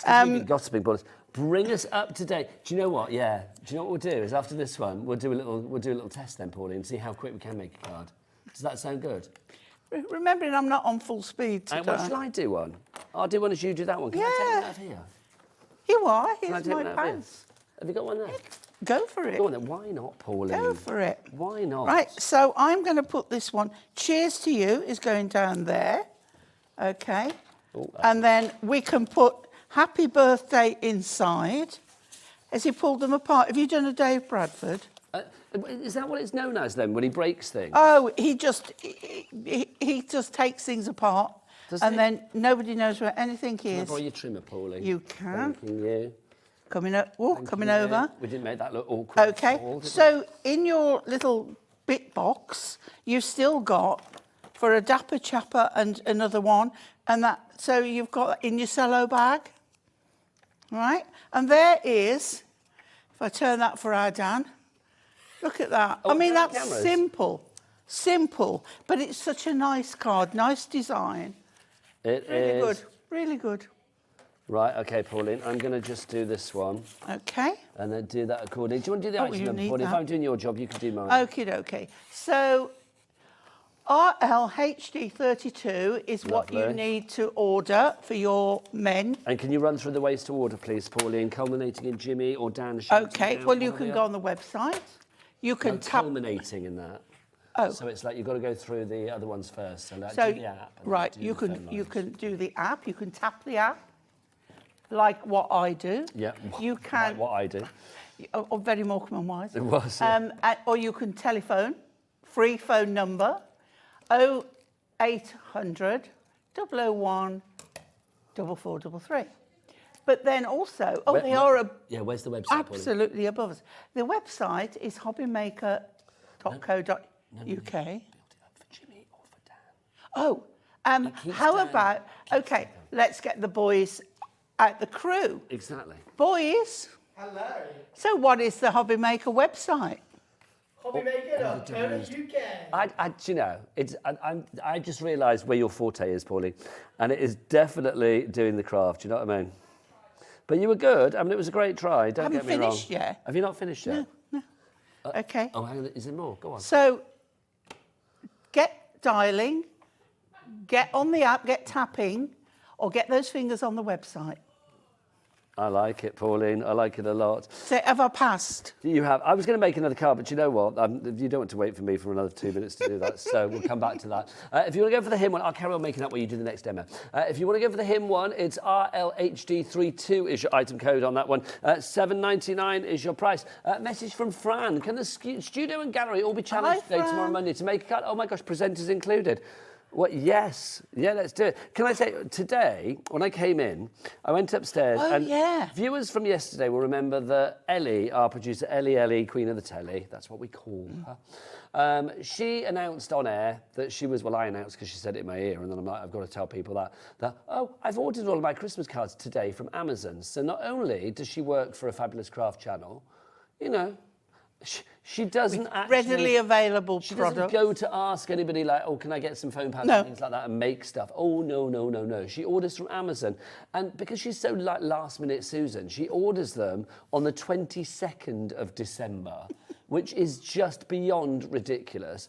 We've been gossiping, bonus. Bring us up to date. Do you know what? Yeah. Do you know what we'll do? Is after this one, we'll do a little test then, Pauline, see how quick we can make a card. Does that sound good? Remembering I'm not on full speed today. What shall I do one? I'll do one as you do that one. Can I take one out of here? You are. Can I Here's take my one out of here? pants. Have you got one there? Go for it. Go on then. Why not, Pauline? Go for it. Why not? Right, so I'm going to put this one. Cheers to you is going down there. Okay. Oh, And then we can put happy birthday inside. Has he pulled them apart? Have you done a Dave Bradford? Is that what it's known as then, when he breaks things? Oh, he just takes things apart. Does and he? then nobody knows where anything Can I is. borrow your trimmer, Pauline? You can. Thanking you. Coming Thanking over. you. We didn't make that look awkward at Okay, all, did we? so in your little bit box, you've still got for a Dapper Chapper and another one, and that. So you've got in your cello bag, right? And there is, if If I turn that for our Dan, look at that. Oh, I mean, that's cameras. simple, but it's such a nice card, nice design. It Really is. good, really good. Right, okay, Pauline, I'm going to just do this one Okay. and then do that accordingly. Do you want to do the Oh, item you number, need Pauline? If that. I'm doing your job, you can do mine. Okie dokie. So RLHD32 is what you Lovely. need to order for your men. And can you run through the ways to order, please, Pauline, culminating in Jimmy or Dan shouting Okay, out, well, you one or can the go other? on the website. You can No, tap. culminating in that. Oh. So it's like you've got to go through the other ones first. So, like, So, do the app. and then right, do you the can phone you lines. can do the app. You can tap the app, like what I do. Yeah. You can. Like what I do. Or very Morecambe and Wise. It was, yeah. Or you can telephone, free phone number, 0800 001 4433. But then also, they are Yeah, where's the website, Pauline? absolutely above us. The website is hobbymaker.co.uk. Build it up for Jimmy or for Dan. Oh, keeps how down. about, okay, let's get the boys out the crew. Exactly. Boys, Hello. so what is the Hobby Maker website? Hobbymaker.co.uk. Do you know, I just realised where your forte is, Pauline, and it is definitely doing the craft. Do you know what I mean? But you were good. I mean, it was a great try. Don't Haven't get me wrong. finished yet. Have you not finished yet? No. Okay. Oh, hang on. Is there more? Go on. So get dialing, get on the app, get tapping, or get those fingers on the website. I like it, Pauline. I like it a lot. So have I passed? You have. I was going to make another card, but you know what? You don't want to wait for me for another 2 minutes to do that, so we'll come back to that. If you want to go for the hymn one, I'll carry on making that while you do the next demo. If you want to go for the hymn one, it's RLHD32 is your item code on that one. $7.99 is your price. Message from Fran. Can the studio and gallery all be challenged Hi, today, Fran. tomorrow, Monday, to make a card? Oh my gosh, presenters included. What? Yes. Yeah, let's do it. Can I say, today, when I came in, I went upstairs Oh, and yeah. viewers from yesterday will remember that Ellie, our producer, Ellie, Queen of the Telly, that's what we call her, she announced on air that she was, well, I announced because she said it in my ear, and then I'm like, I've got to tell people that, I've ordered all of my Christmas cards today from Amazon. So not only does she work for a fabulous craft channel, you know, she doesn't actually... Readily available She product. doesn't go to ask anybody like, oh, can I get some foam pads No. and things like that and make stuff. Oh, no. She orders from Amazon. And because she's so like last minute Susan, she orders them on the 22nd of December, which is just beyond ridiculous.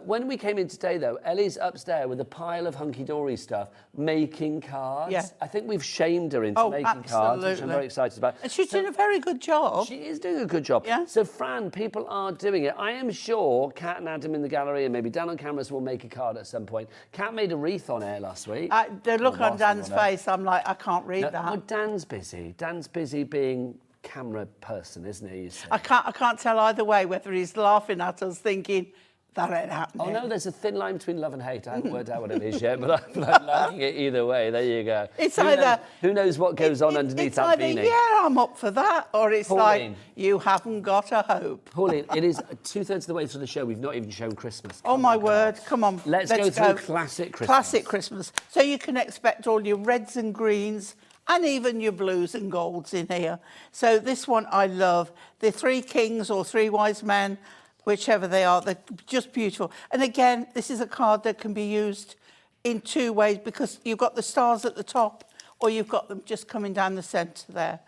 When we came in today, though, Ellie's upstairs with a pile of Hunkydory stuff, making cards. Yeah. I think we've shamed her into making cards, which I'm very excited about. And she's doing a very good job. She is doing a good job. Yeah. So, Fran, people are doing it. I am sure Kat and Adam in the gallery and maybe Dan on cameras will make a card at some point. Kat made a wreath on air last week. The look Or on Dan's last week, face, I'm like, I can't read No, that. well, Dan's busy. Dan's busy being camera person, isn't he? You say? I can't tell either way whether he's laughing at us thinking, that ain't happening. Oh, no, there's a thin line between love and hate. I haven't worked out what it is yet, but I'm liking it either way. There you go. It's who either... Who knows what goes on underneath it's that either, beanie? yeah, I'm up for that, or it's Pauline. like, you haven't got a hope. Pauline, it is 2/3 of the way through the show. We've not even shown Christmas. Oh, my word. Come on. Let's go through classic Christmas. Classic Christmas. So you can expect all your reds and greens and even your blues and golds in here. So this one I love. The Three Kings or Three Wise Men, whichever they are, they're just beautiful. And again, this is a card that can be used in two ways because you've got the stars at the top or you've got them just coming down the centre there.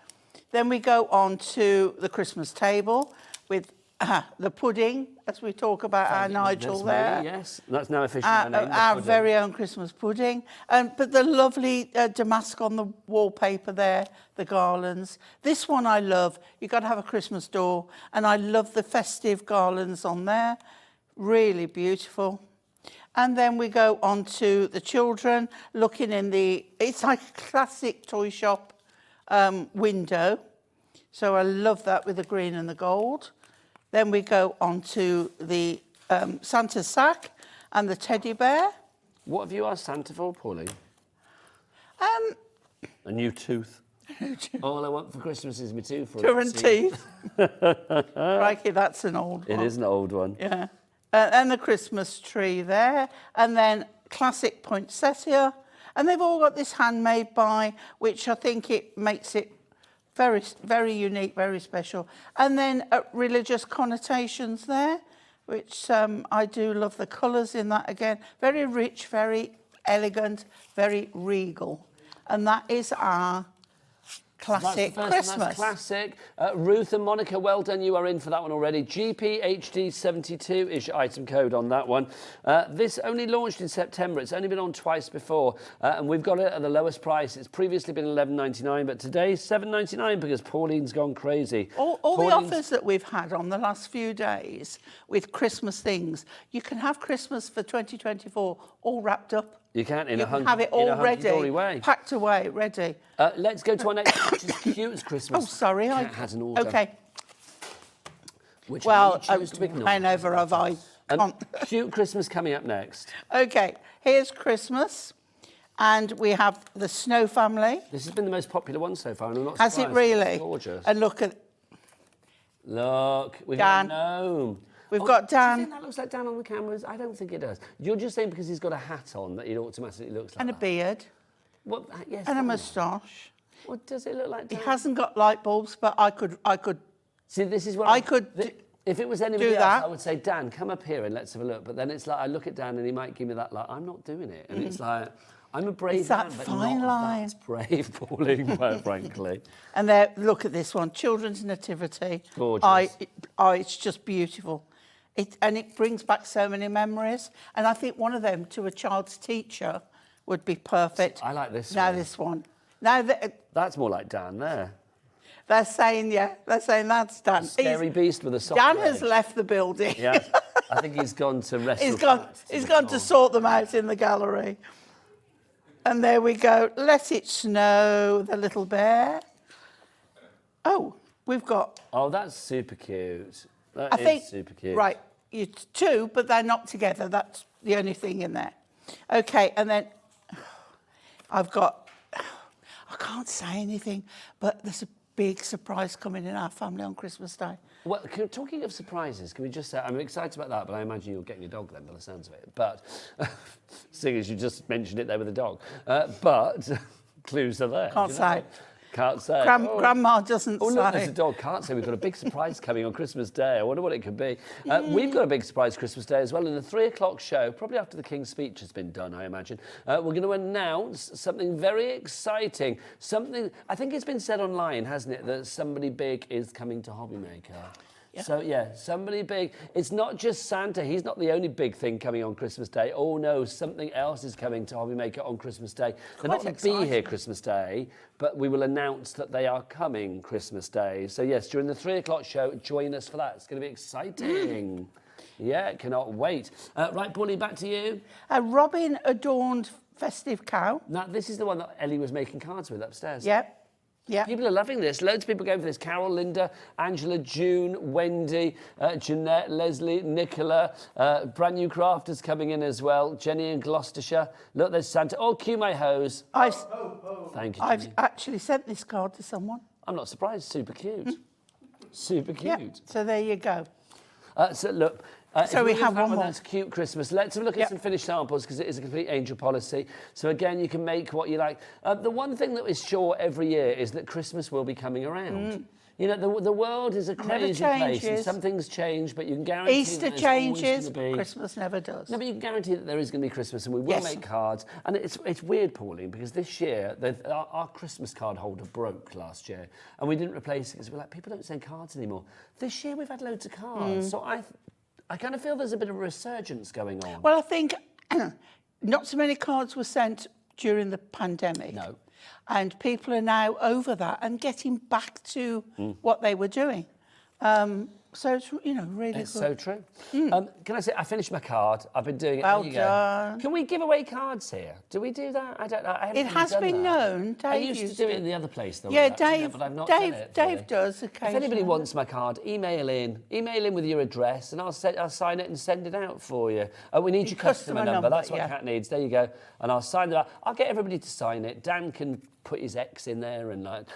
Then we go on to the Christmas table with the pudding, as we talk about our Nigel That's there. me, yes, that's now officially my name. the Our pudding. very own Christmas pudding. But the lovely damask on the wallpaper there, the garlands. This one I love. You've got to have a Christmas door. And I love the festive garlands on there. Really beautiful. And then we go on to the children looking in the... It's like a classic toy shop window. So I love that with the green and the gold. Then we go on to the Santa's sack and the teddy bear. What have you asked Santa for, Pauline? A new tooth. All I want for Christmas is my tooth. For Two and teeth. Crikey, that's an old one. It is an old one. Yeah. And the Christmas tree there. And then classic poinsettia. And they've all got this handmade by, which I think it makes it very unique, very special. And then religious connotations there, which I do love the colours in that again. Very rich, very elegant, very regal. And that is our classic Christmas. That's classic. Ruth and Monica, well done. You are in for that one already. GPHD72 is your item code on that one. This only launched in September. It's only been on twice before, and we've got it at the lowest price. It's previously been $11.99, but today $7.99 because Pauline's gone crazy. All the offers that we've had on the last few days with Christmas things, you can have Christmas for 2024 all wrapped up. You can have it all ready, way. packed away, ready. Let's go to our next, which is cute as Christmas. Oh, sorry, I has an order. Okay. Which well, choose to ignore. Whenever have I? Cute Christmas coming up next. Okay, here's Christmas, and we have the Snow Family. This has been the most popular one so far, and I'm not Has surprised. it really? It's gorgeous. And look, we've Dan. got a gnome. We've got Dan. Do you think that looks like Dan on the cameras? I don't think it does. You're just saying because he's got a hat on that it automatically looks like And a that. beard. What? Yes. And a moustache. What does it look like, Dan? He hasn't got light bulbs, but I could. See, this is what I could if it was anybody do else, that. I would say, Dan, come up here and let's have a look. But then it's like I look at Dan and he might give me that like, I'm not doing it, and it's like. I'm a brave It's that man, but fine not line. that brave, Pauline, quite frankly. And there, look at this one, Children's Nativity. Gorgeous. It's just beautiful. And it brings back so many memories. And I think one of them to a child's teacher would be perfect. I like this now one. This one. Now That's more like Dan there. they're saying that's Dan. Scary beast with a soft Dan leg. has left the building. Yeah, I think he's gone to wrestle. He's gone to sort them out in the gallery. And there we go. Let it snow, the little bear. Oh, we've got. Oh, that's super cute. I think super cute. Right, it's two, but they're not together. That's the only thing in there. Okay, and then I've got. I can't say anything, but there's a big surprise coming in our family on Christmas Day. Well, talking of surprises, can we just say, I'm excited about that, but I imagine you're getting a dog then, by the sounds of it. But, seeing as you just mentioned it there with a dog. But, clues are there. Can't say. Can't say. Grandma doesn't say. Oh, look, there's a dog. Can't say. We've got a big surprise coming on Christmas Day. I wonder what it could be. We've got a big surprise Christmas Day as well in the 3 o'clock show, probably after the King's speech has been done, I imagine. We're going to announce something very exciting. Something, I think it's been said online, hasn't it, that somebody big is coming to Hobbymaker. Yeah. So, yeah, somebody big. It's not just Santa. He's not the only big thing coming on Christmas Day. Oh, no, something else is coming to Hobbymaker on Christmas Day. They're not going to be here Christmas Day, but we will announce that they are coming Christmas Day. So, yes, during the 3 o'clock show, join us for that. It's going to be exciting. Yeah, cannot wait. Right, Pauline, back to you. A robin-adorned festive cow. Now, this is the one that Ellie was making cards with upstairs. Yep. Yeah. People are loving this. Loads of people going for this. Carol, Linda, Angela, June, Wendy, Jeanette, Leslie, Nicola, brand new crafters coming in as well. Jenny in Gloucestershire. Look, there's Santa. Oh, cue my hose. Thank you, I've Jenny. actually sent this card to someone. I'm not surprised. Super cute. Super cute. Yeah. So there you go. So look. So we have one more. That's cute Christmas. Let's have a look at some finished samples because it is a complete angel policy. So again, you can make what you like. The one thing that is sure every year is that Christmas will be coming around. You know, the world is a crazy place and some things change, but you can guarantee Easter that changes, be. Christmas never does. No, but you can guarantee that there is going to be Christmas and we will make cards. And it's weird, Pauline, because this year, our Christmas card holder broke last year and we didn't replace it because we're like, people don't send cards anymore. This year we've had loads of cards. So I kind of feel there's a bit of a resurgence going on. Well, I think not so many cards were sent during the pandemic. No. And people are now over that and getting back to what they were doing. So it's, really It's good. so true. Can I say, I finished my card. I've been doing it. Well There you done. go. Can we give away cards here? Do we do that? I don't know. I haven't It really has done been that. known. I Dave used to do it in the other place, though. Yeah, actually, but I've not done it. Dave does occasionally. If anybody wants my card, email in with your address, and I'll sign it and send it out for you. We need your customer number. That's what Kat needs. There you go. And I'll sign it out. I'll get everybody to sign it. Dan can put his X in there and like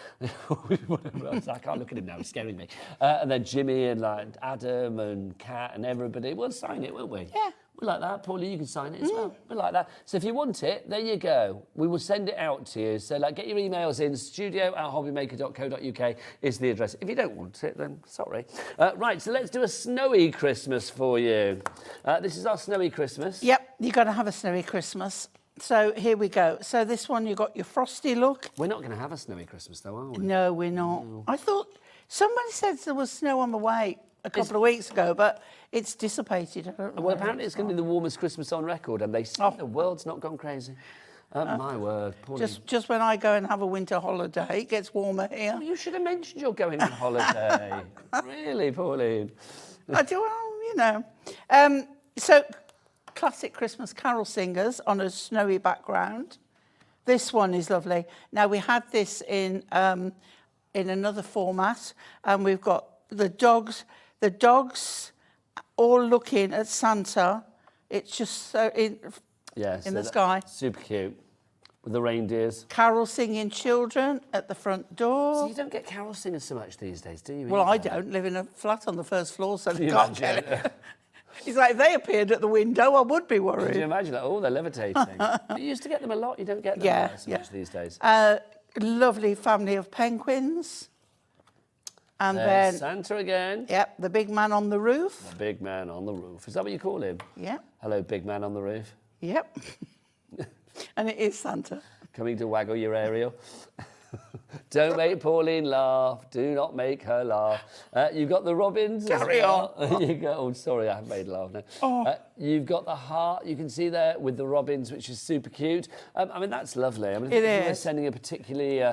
whatever else. I can't look at him now, he's scaring me. And then Jimmy and like Adam and Kat and everybody. We'll sign it, won't we? Yeah. We like that. Pauline, you can sign it as well. We like that. So if you want it, there you go. We will send it out to you. So like, get your emails in. studio@hobbymaker.co.uk is the address. If you don't want it, then sorry. Right, so let's do a snowy Christmas for you. This is our snowy Christmas. Yep, you've got to have a snowy Christmas. So here we go. So this one, you've got your frosty look. We're not going to have a snowy Christmas, though, are we? No, we're not. No. I thought somebody said there was snow on the way a couple of weeks ago, but it's dissipated. I don't know. Well, apparently it's going to be the warmest Christmas on record, and they say the world's not gone crazy. My word, Pauline. Just when I go and have a winter holiday, it gets warmer here. Oh, you should have mentioned you're going on holiday. Really, Pauline? I do, well, you know. So, classic Christmas carol singers on a snowy background. This one is lovely. Now, we had this in another format, and we've got the dogs all looking at Santa. It's just so in the sky. Super cute. With the reindeers. Carol singing children at the front door. So you don't get carol singers so much these days, do you? Well, I don't. Live in a flat on the first floor, so they can't get it. It's like if they appeared at the window, I would be worried. Can you imagine that? Oh, they're levitating. You used to get them a lot. You don't get them so much these days. Lovely family of penguins. And There's then Santa again. Yep, the big man on the roof. The big man on the roof. Is that what you call him? Yep. Hello, big man on the roof. Yep. And it is Santa. Coming to waggle your aerial. Don't make Pauline laugh. Do not make her laugh. You've got the robins. Carry on. You go, oh, sorry, I haven't made her laugh now. Oh. You've got the heart, you can see there, with the robins, which is super cute. I mean, that's lovely. I mean, it if you're is. sending a particularly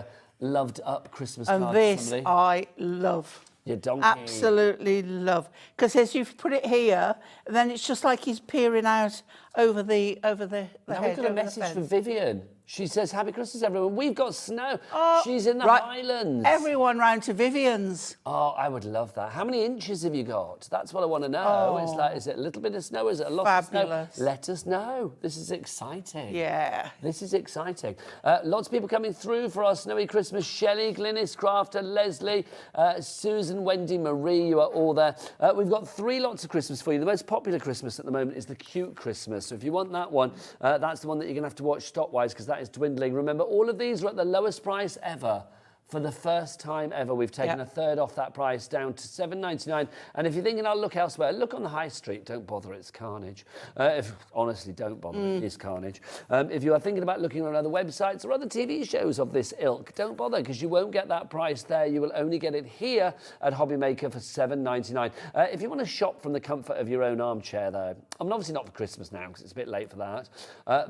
loved up Christmas card And to this somebody. I love. Your donkey. Absolutely love. Because as you've put it here, then it's just like he's peering out over the Now head. we've got a message from Vivian. She says, Happy Christmas, everyone. We've got snow. Oh, She's in the right. Highlands. Everyone round to Vivian's. Oh, I would love that. How many inches have you got? That's what I want to know. It's like, is it a little bit of snow? Is it a lot Fabulous. of snow? Let us know. This is exciting. Yeah. This is exciting. Lots of people coming through for our snowy Christmas. Shelley, Glynis, Crafter, Leslie, Susan, Wendy, Marie, you are all there. We've got 3 lots of Christmas for you. The most popular Christmas at the moment is the cute Christmas. So if you want that one, that's the one that you're going to have to watch stop-wise because that is dwindling. Remember, all of these are at the lowest price ever. For the first time ever, we've taken a third off that price down to $7.99. And if you're thinking, I'll look elsewhere, look on the high street. Don't bother, it's carnage. Honestly, don't bother, it is carnage. If you are thinking about looking on other websites or other TV shows of this ilk, don't bother, because you won't get that price there. You will only get it here at Hobbymaker for $7.99. If you want to shop from the comfort of your own armchair, though, I mean, obviously not for Christmas now, because it's a bit late for that.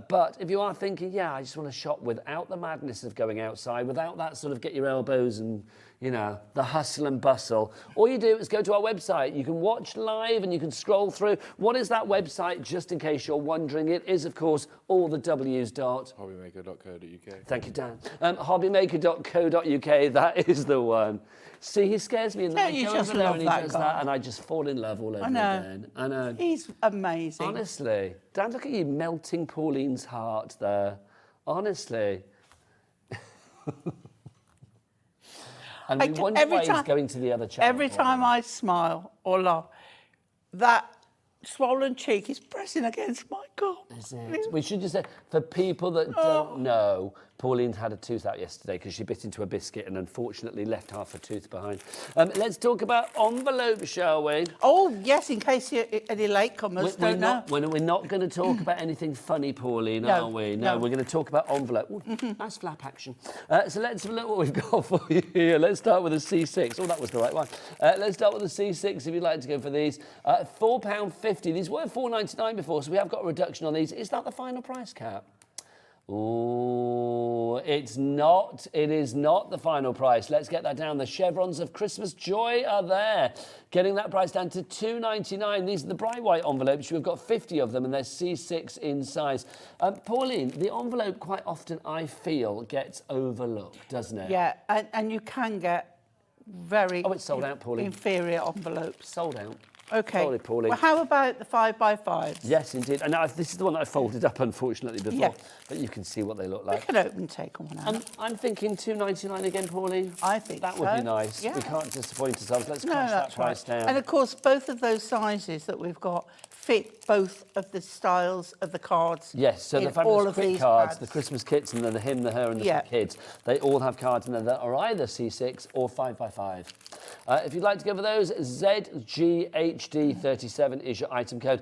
But if you are thinking, yeah, I just want to shop without the madness of going outside, without that sort of get your elbows and, you know, the hustle and bustle. All you do is go to our website. You can watch live and you can scroll through. What is that website, just in case you're wondering? It is, of course, all the W's. Hobbymaker.co.uk. Thank you, Dan. Hobbymaker.co.uk, that is the one. See, he scares me, and then I You go just over there love and he that does guy. that, and I just fall in love all over again. I know. He's amazing. Honestly. Dan, look at you melting Pauline's heart there. Honestly. And we wonder why he's going to the other channel. Every time I smile or laugh, that swollen cheek is pressing against my gum. Is it? We should just say, for people that don't know, Pauline had a tooth out yesterday because she bit into a biscuit and unfortunately left half her tooth behind. Let's talk about envelopes, shall we? Oh, yes, in case any latecomers don't know. We're not going to talk about anything funny, Pauline, are we? No, we're going to talk about envelope. Ooh, nice flap action. So let's have a look what we've got for you here. Let's start with a C6. Oh, that was the right one. Let's start with a C6 if you'd like to go for these. £4.50. These were $4.99 before, so we have got a reduction on these. Is that the final price cap? Oh, it's not. It is not the final price. Let's get that down. The chevrons of Christmas joy are there. Getting that price down to $2.99. These are the bright white envelopes. We've got 50 of them and they're C6 in size. Pauline, the envelope quite often, I feel, gets overlooked, doesn't it? Yeah, and you can get very it's sold out, Pauline. inferior envelopes. Sold out. Okay. Sorry, Pauline. Well, how about the 5x5s? Yes, indeed. And this is the one that I folded up, unfortunately, before. Yeah. But you can see what they look We like. can open and take one out. I'm thinking $2.99 again, Pauline. I think that would be so. nice. Yeah. We can't disappoint ourselves. Let's crash that that's price right. down. And of course, both of those sizes that we've got fit both of the styles of the cards. Yes, so in the all fabulous of quick these cards, pads. the Christmas kits, and then the him, the her, and the Yeah. kids, they all have cards in there that are either C6 or 5x5. If you'd like to go for those, ZGHD37 is your item code.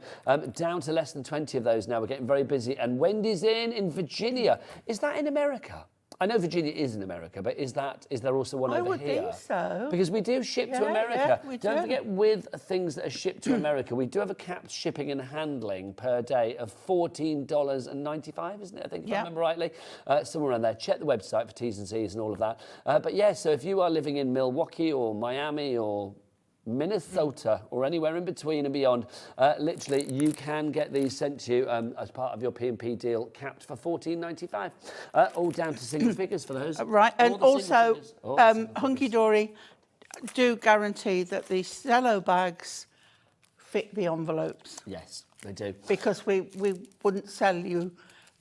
Down to less than 20 of those now. We're getting very busy. And Wendy's in Virginia. Is that in America? I know Virginia is in America, but is there also one over here? I would think so. Because we do ship to Yeah, America. yeah, we Don't do. forget, with things that are shipped to America, we do have a capped shipping and handling per day of $14.95, isn't it? I think, if I Yeah. remember rightly. Somewhere around there. Check the website for T's and C's and all of that. But yeah, so if you are living in Milwaukee or Miami or Minnesota or anywhere in between and beyond, literally you can get these sent to you as part of your P&P deal, capped for $14.95. All down to single figures for those. Right, All and the single also figures. All the single figures. Hunkydory do guarantee that the cello bags fit the envelopes, Yes, they do. because we wouldn't sell you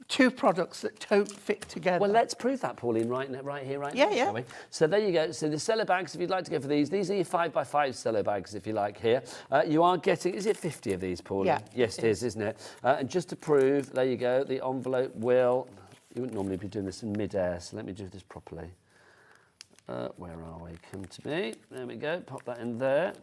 two products that don't fit together. Well, let's prove that, Pauline, right here, right Yeah, now, yeah. shall we? So there you go. So the cello bags, if you'd like to go for these are your 5x5 cello bags, if you like, here. You are getting, is it 50 of these, Pauline? Yeah. Yes, it is, isn't it? And just to prove, there you go, the envelope will, you wouldn't normally be doing this in mid-air, so let me do this properly. Where are we? Come to me. There we go. Pop that in there.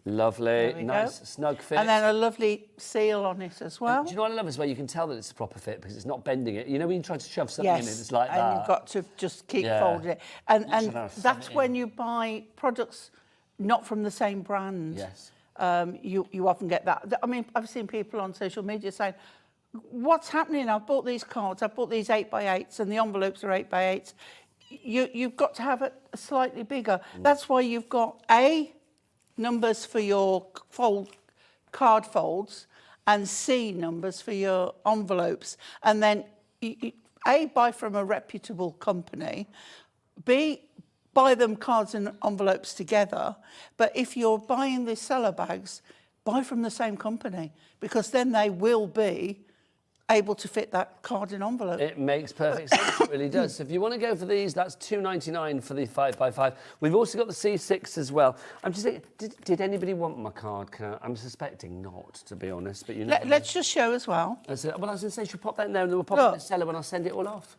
Lovely, There we nice, go. snug fit. And then a lovely seal on it as well. Do you know what I love as well? You can tell that it's a proper fit because it's not bending it. You know when you try to shove something in it, Yes, it's like and that. you've got to just keep Yeah. folding it. And Literally how to that's fit it when in. you buy products not from the same brand. Yes. You often get that. I mean, I've seen people on social media saying, what's happening? I've bought these cards, I've bought these 8x8s and the envelopes are 8x8s. You've got to have it slightly bigger. That's why you've got numbers for your card folds and C numbers for your envelopes. And then A, buy from a reputable company, B, buy them cards and envelopes together. But if you're buying the cello bags, buy from the same company, because then they will be able to fit that card and envelope. It makes perfect sense, it really does. So if you want to go for these, that's $2.99 for the 5x5. We've also got the C6 as well. I'm just thinking, did anybody want my card? I'm suspecting not, to be honest, but you know. Let's just show as well. Well, I was going to say, should we pop that in there and then we'll pop Look. it in the cellar when I send it all off?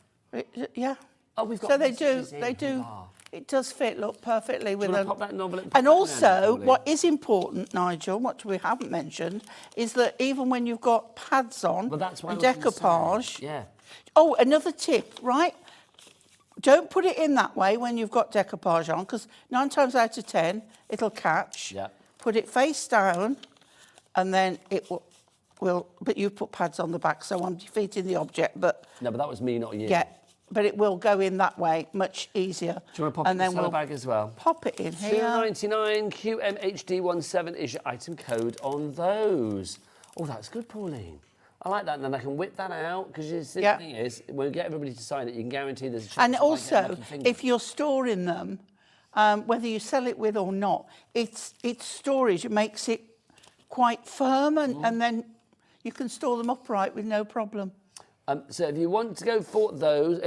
Yeah. Oh, we've got So they messages do. in. They do. Ah. It does fit. Look perfectly with wanna a. pop that in an envelope and pop And that in there, also, Pauline? what is important, Nigel, what we haven't mentioned, is that even when you've got pads on Well, that's what and I was gonna say. decoupage. Yeah. Oh, another tip, right? Don't put it in that way when you've got decoupage on, because 9 times out of 10 it'll catch. Yeah. Put it face down, and then it will. But you put pads on the back, so I'm defeating the object. But No, but that was me, not you. yeah, but it will go in that way much easier. Do you want to pop it and in the then cellar we'll bag as well? Pop it in here. $2.99 QMHD17 is your item code on those. Oh, that's good, Pauline. I like that, and then I can whip that out, because the Yeah. thing is, when we get everybody to sign it, you can guarantee there's a chance And you might get a also, lucky finger. if you're storing them, whether you sell it with or not, it's storage. It makes it quite firm, and then you can store them upright with no problem. So if you want to go for those,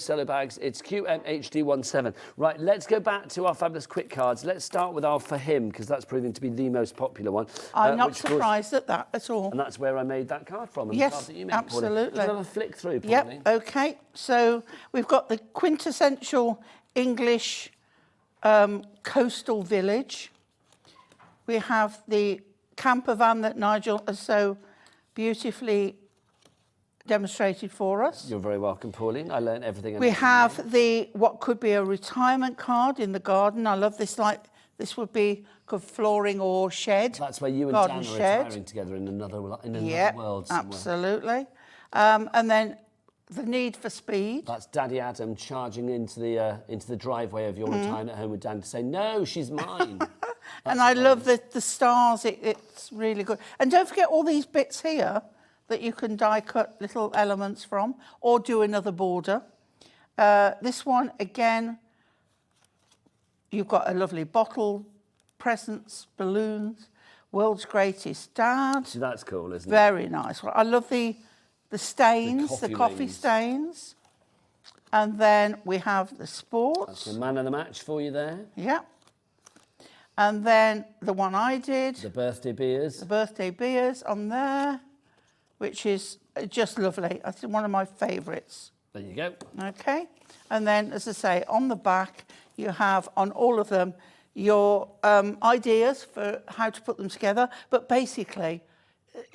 cello bags, it's QMHD17. Right, let's go back to our fabulous quick cards. Let's start with our For Him, because that's proving to be the most popular one. I'm not which, of course- surprised at that at all. And that's where I made that card from. And the Yes, card that you made, Pauline. absolutely. Do you have a flick through, Pauline? Yep, okay. So we've got the quintessential English coastal village. We have the camper van that Nigel has so beautifully demonstrated for us. You're very welcome, Pauline. I learned everything. I We know from have what could be a retirement card in the garden. I love this, this would be flooring or shed. That's where you and garden Dan are shed. retiring together in another Yep, world somewhere. absolutely. And then the need for speed. That's Daddy Adam charging into the driveway of your retirement home with Dan to say, "No, she's mine." And I love the stars. It's really good. And don't forget all these bits here that you can die cut little elements from, or do another border. This one, again, you've got a lovely bottle, presents, balloons, world's greatest dad. See, that's cool, isn't it? Very nice. I love the stains, the coffee rings. stains. And then we have the sports. That's the man of the match for you there. Yeah. And then the one I did, The birthday beers. the birthday beers on there, which is just lovely. I think one of my favourites. There you go. Okay. And then, as I say, on the back, you have on all of them your ideas for how to put them together. But basically,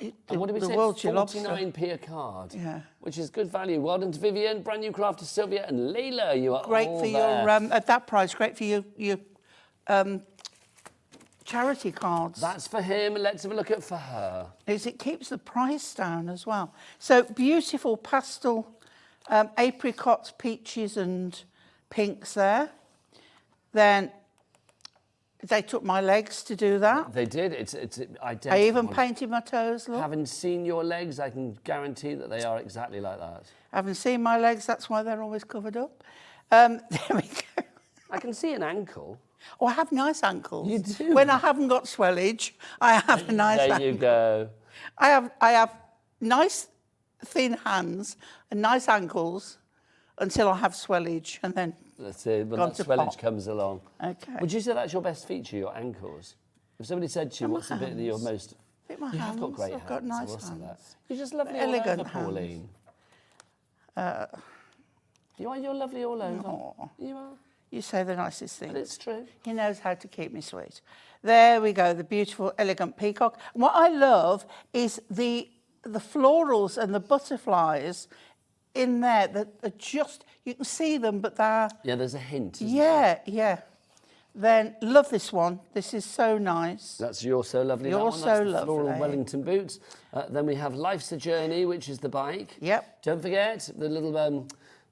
And what did we the say? world's your lobster. 49p a card. Yeah. Which is good value. Well done to Vivian, brand new craft to Sylvia and Layla. You are Great all for there. your, at that price, great for your charity cards. That's for him. Let's have a look at for her. It keeps the price down as well. So beautiful pastel apricots, peaches and pinks there. Then they took my legs to do that. They did. It's identical. I even painted my toes, look. Having seen your legs, I can guarantee that they are exactly like that. Haven't seen my legs, that's why they're always covered up. There we go. I can see an ankle. Oh, I have nice ankles. You do? When I haven't got swellage, I have a nice There ankle. you go. I have nice thin hands and nice ankles until I have swellage, and then That's it. When Gone that to swellage pot. comes along. Okay. Would you say that's your best feature, your ankles? If somebody said to you, my what's the bit that you're hands. most... Look at my You have got hands, great I've hands. got nice I will say that. hands. You're just lovely Elegant all over, hands. Pauline. You're lovely all over. Aw. You are. You say the nicest But things. it's true. He knows how to keep me sweet. There we go, the beautiful, elegant peacock. And what I love is the florals and the butterflies in there that are just, you can see them, but they're, Yeah, there's a hint. Isn't yeah, yeah. Then love this one. This is so nice. That's You're So Lovely. You're that one. So That's the floral Lovely. Wellington boots. Then we have Life's a Journey, which is the bike. Yep. Don't forget the little...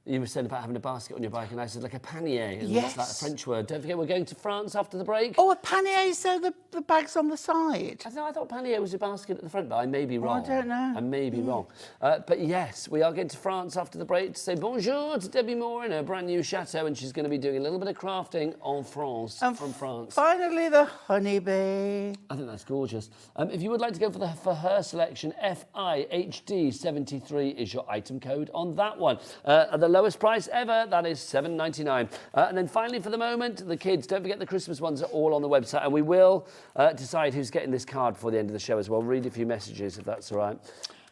you were saying about having a basket on your bike, and I said like a panier. And Yes. That's that French word. Don't forget, we're going to France after the break. Oh, a panier, so the bag's on the side. I thought panier was a basket at the front, but I may be wrong. I don't know. I may be wrong. But yes, we are going to France after the break to say bonjour to Debbie Moore in her brand new chateau, and she's going to be doing a little bit of crafting en France, from France. Finally, the honeybee. I think that's gorgeous. If you would like to go for her selection, FIHD73 is your item code on that one. At the lowest price ever, that is $7.99. And then finally, for the moment, the kids, don't forget the Christmas ones are all on the website, and we will decide who's getting this card before the end of the show as well. Read a few messages, if that's all right.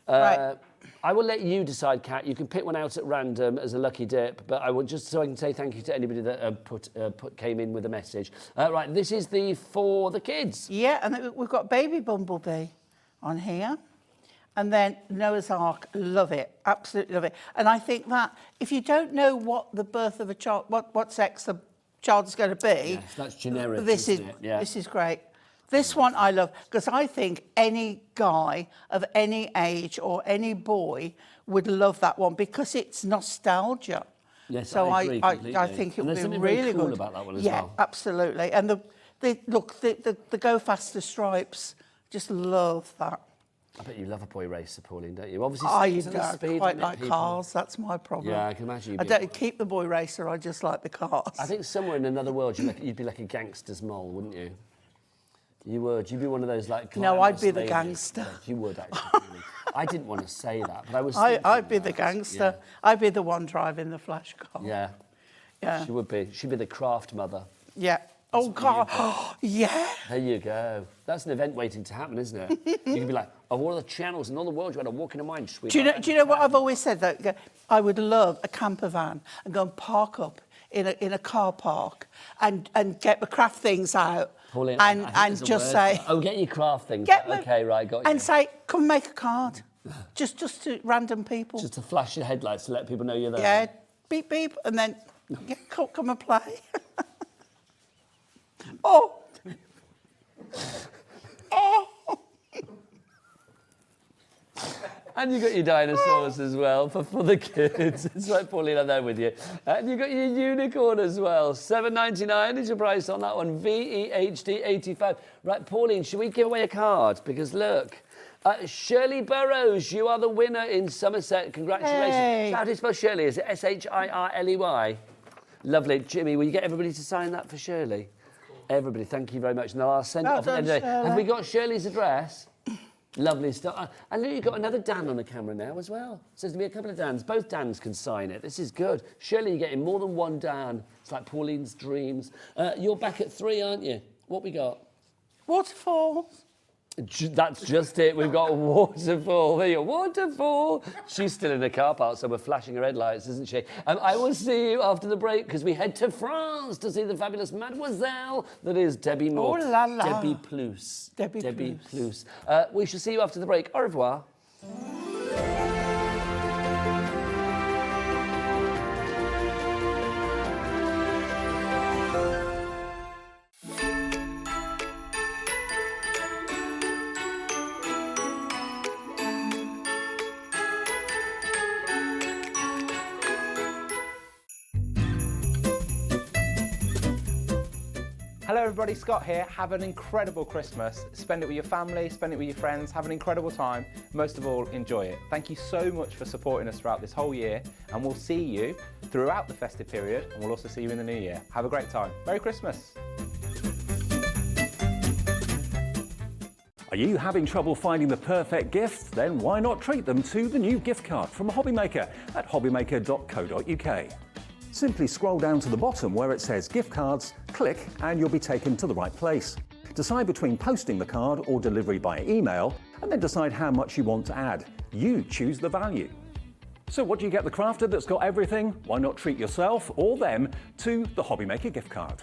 Right. I will let you decide, Kat. You can pick one out at random as a lucky dip, but I will just so I can say thank you to anybody that came in with a message. Right, this is for the kids. Yeah, and then we've got Baby Bumblebee on here. And then Noah's Ark, love it, absolutely love it. And I think that if you don't know what the birth of a child, what sex the child is going to be, Yes, that's generic, This isn't it? Yeah. This is great. This one I love because I think any guy of any age or any boy would love that one because it's nostalgia. Yes, so I agree I completely. think it And would there's be something very really cool good about that one as yeah, well. absolutely. And the Go Faster stripes, just love that. I bet you love a boy racer, Pauline, don't you? Obviously, I stick to the speed quite limit, like people. cars. That's my problem. Yeah, I can imagine you'd I be don't keep the boy racer. I just like the cars. I think somewhere in another world you'd be like a gangster's mole, wouldn't you? You would. You'd be one of those like. No, I'd be the ladies. gangster. Yeah, you would actually. I didn't want to say that, but I was. I'd be thinking the that. gangster. I'd be the one driving the flash car. Yeah. Yeah. She would be. She'd be the craft mother. Yeah. Oh God. Yeah. There you go. That's an event waiting to happen, isn't it? You could be like, of all the channels in all the world, you had to walk into mine, sweetheart. Do you know what I've always said though? I would love a camper van and go and park up in a car park and get the craft things out. Pauline, I think and there's a just word say, for- oh, get your craft things. get me- Okay, right, got you. and say, come make a card, just to random people. Just to flash your headlights to let people know you're there. Yeah, beep beep, and then yeah, come and play. Oh. Oh. And you got your dinosaurs as well for the kids. It's like Pauline, I'm there with you. And you got your unicorn as well. $7.99 is your price on that one. VEHD 85. Right, Pauline, should we give away a card? Because look, Shirley Burrows, you are the winner in Somerset. Congratulations. Hey. How do you spell Shirley? Is it SHIRLEY? Lovely. Jimmy, will you get everybody to sign that for Shirley? Everybody, thank you very much. And I'll send it Well off at the end done, of the day. Have Shirley. we got Shirley's address? Lovely stuff. I know you've got another Dan on the camera now as well. Says to me a couple of Dans. Both Dans can sign it. This is good. Surely you're getting more than one Dan. It's like Pauline's dreams. You're back at 3, aren't you? What we got? Waterfalls. That's just it. We've got a waterfall. There you go. Waterfall. She's still in the car park, so we're flashing her headlights, isn't she? I will see you after the break because we head to France to see the fabulous mademoiselle that is Debbi Moore. Oh la la. Debbi Plus. Debbi Plus. We shall see you after the break. Au revoir. Hello everybody, Scott here. Have an incredible Christmas. Spend it with your family, spend it with your friends, have an incredible time. Most of all, enjoy it. Thank you so much for supporting us throughout this whole year, and we'll see you throughout the festive period, and we'll also see you in the new year. Have a great time. Merry Christmas. Are you having trouble finding the perfect gift? Then why not treat them to the new gift card from Hobbymaker at hobbymaker.co.uk. Simply scroll down to the bottom where it says gift cards, click and you'll be taken to the right place. Decide between posting the card or delivery by email and then decide how much you want to add. You choose the value. So what do you get the crafter that's got everything? Why not treat yourself or them to the Hobbymaker gift card?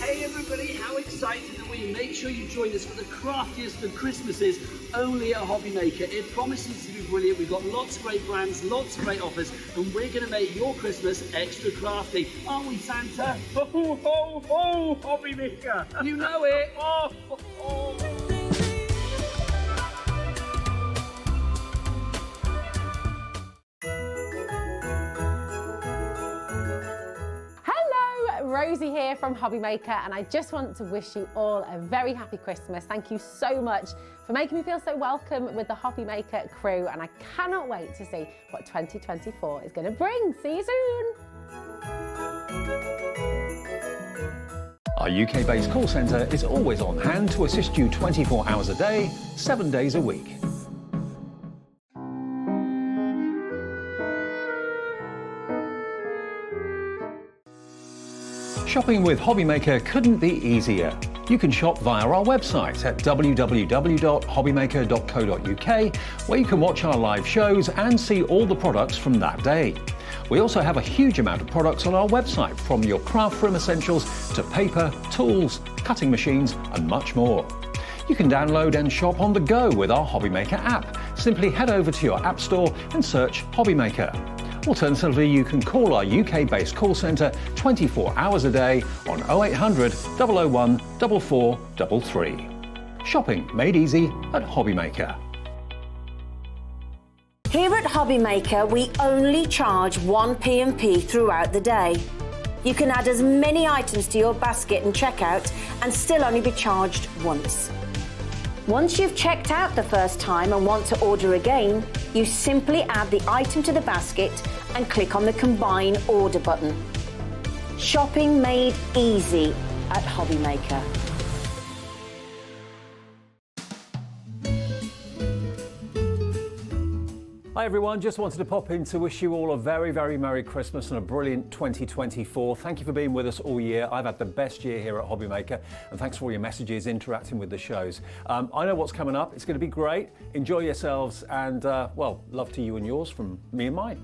Hey everybody, how excited are we? Make sure you join us for the craftiest of Christmases only at Hobbymaker. It promises to be brilliant. We've got lots of great brands, lots of great offers, and we're going to make your Christmas extra crafty. Aren't we, Santa? Ho, ho, ho, Hobbymaker! You know it. Oh, ho, ho. Rosie here from Hobbymaker, and I just want to wish you all a very happy Christmas. Thank you so much for making me feel so welcome with the Hobbymaker crew, and I cannot wait to see what 2024 is going to bring. See you soon. Our UK-based call centre is always on hand to assist you 24 hours a day, 7 days a week. Shopping with Hobbymaker couldn't be easier. You can shop via our website at www.hobbymaker.co.uk, where you can watch our live shows and see all the products from that day. We also have a huge amount of products on our website, from your craft room essentials to paper, tools, cutting machines and much more. You can download and shop on the go with our Hobbymaker app. Simply head over to your app store and search Hobbymaker. Alternatively, you can call our UK-based call centre 24 hours a day on 0800 001 4433. Shopping made easy at Hobbymaker. Here at Hobbymaker, we only charge 1 P&P throughout the day. You can add as many items to your basket and checkout and still only be charged once. Once you've checked out the first time and want to order again, you simply add the item to the basket and click on the Combine Order button. Shopping made easy at Hobbymaker. Hi everyone, just wanted to pop in to wish you all a very, very Merry Christmas and a brilliant 2024. Thank you for being with us all year. I've had the best year here at Hobbymaker, and thanks for all your messages, interacting with the shows. I know what's coming up. It's going to be great. Enjoy yourselves, and well, love to you and yours from me and mine.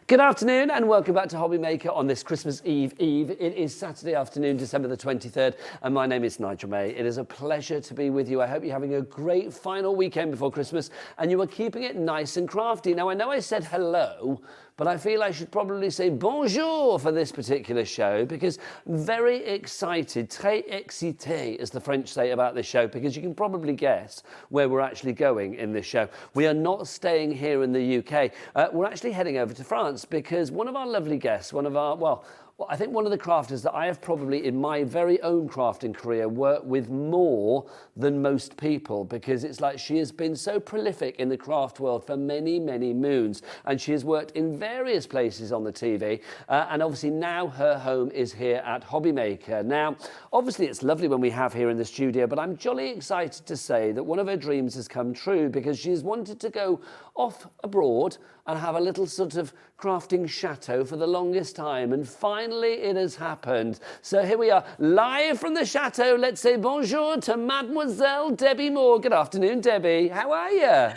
Good afternoon and welcome back to Hobbymaker on this Christmas Eve. It is Saturday afternoon, December the 23rd, and my name is Nigel May. It is a pleasure to be with you. I hope you're having a great final weekend before Christmas and you are keeping it nice and crafty. Now, I know I said hello, but I feel I should probably say bonjour for this particular show, because very excited, très excité, as the French say about this show, because you can probably guess where we're actually going in this show. We are not staying here in the UK. We're actually heading over to France, because one of our lovely guests, one of our, well, Well, I think one of the crafters that I have probably in my very own crafting career worked with more than most people, because it's like she has been so prolific in the craft world for many, many moons, and she has worked in various places on the TV, and obviously now her home is here at Hobbymaker. Now, obviously it's lovely when we have here in the studio, but I'm jolly excited to say that one of her dreams has come true, because she's wanted to go off abroad and have a little sort of crafting chateau for the longest time, and finally it has happened. So here we are, live from the chateau. Let's say bonjour to Mademoiselle Debbi Moore. Good afternoon, Debbi. How are you?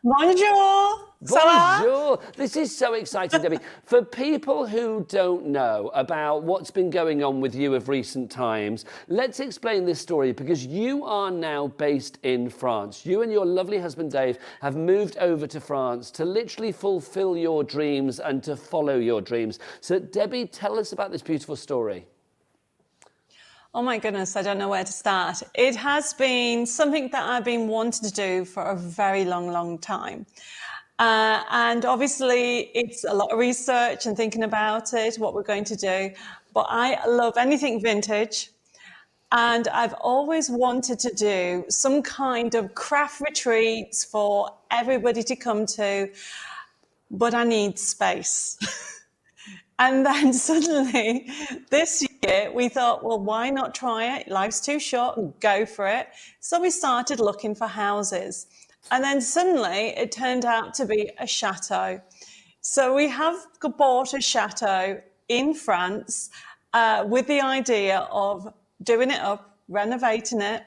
Bonjour. Bonjour. This is so exciting, Debbi. For people who don't know about what's been going on with you of recent times, let's explain this story, because you are now based in France. You and your lovely husband, Dave, have moved over to France to literally fulfill your dreams and to follow your dreams. So, Debbi, tell us about this beautiful story. Oh my goodness, I don't know where to start. It has been something that I've been wanting to do for a very long time. And obviously it's a lot of research and thinking about it, what we're going to do. But I love anything vintage. And I've always wanted to do some kind of craft retreats for everybody to come to, but I need space. And then suddenly this year we thought, well, why not try it? Life's too short, go for it. So we started looking for houses. And then suddenly it turned out to be a chateau. So we have bought a chateau in France with the idea of doing it up, renovating it,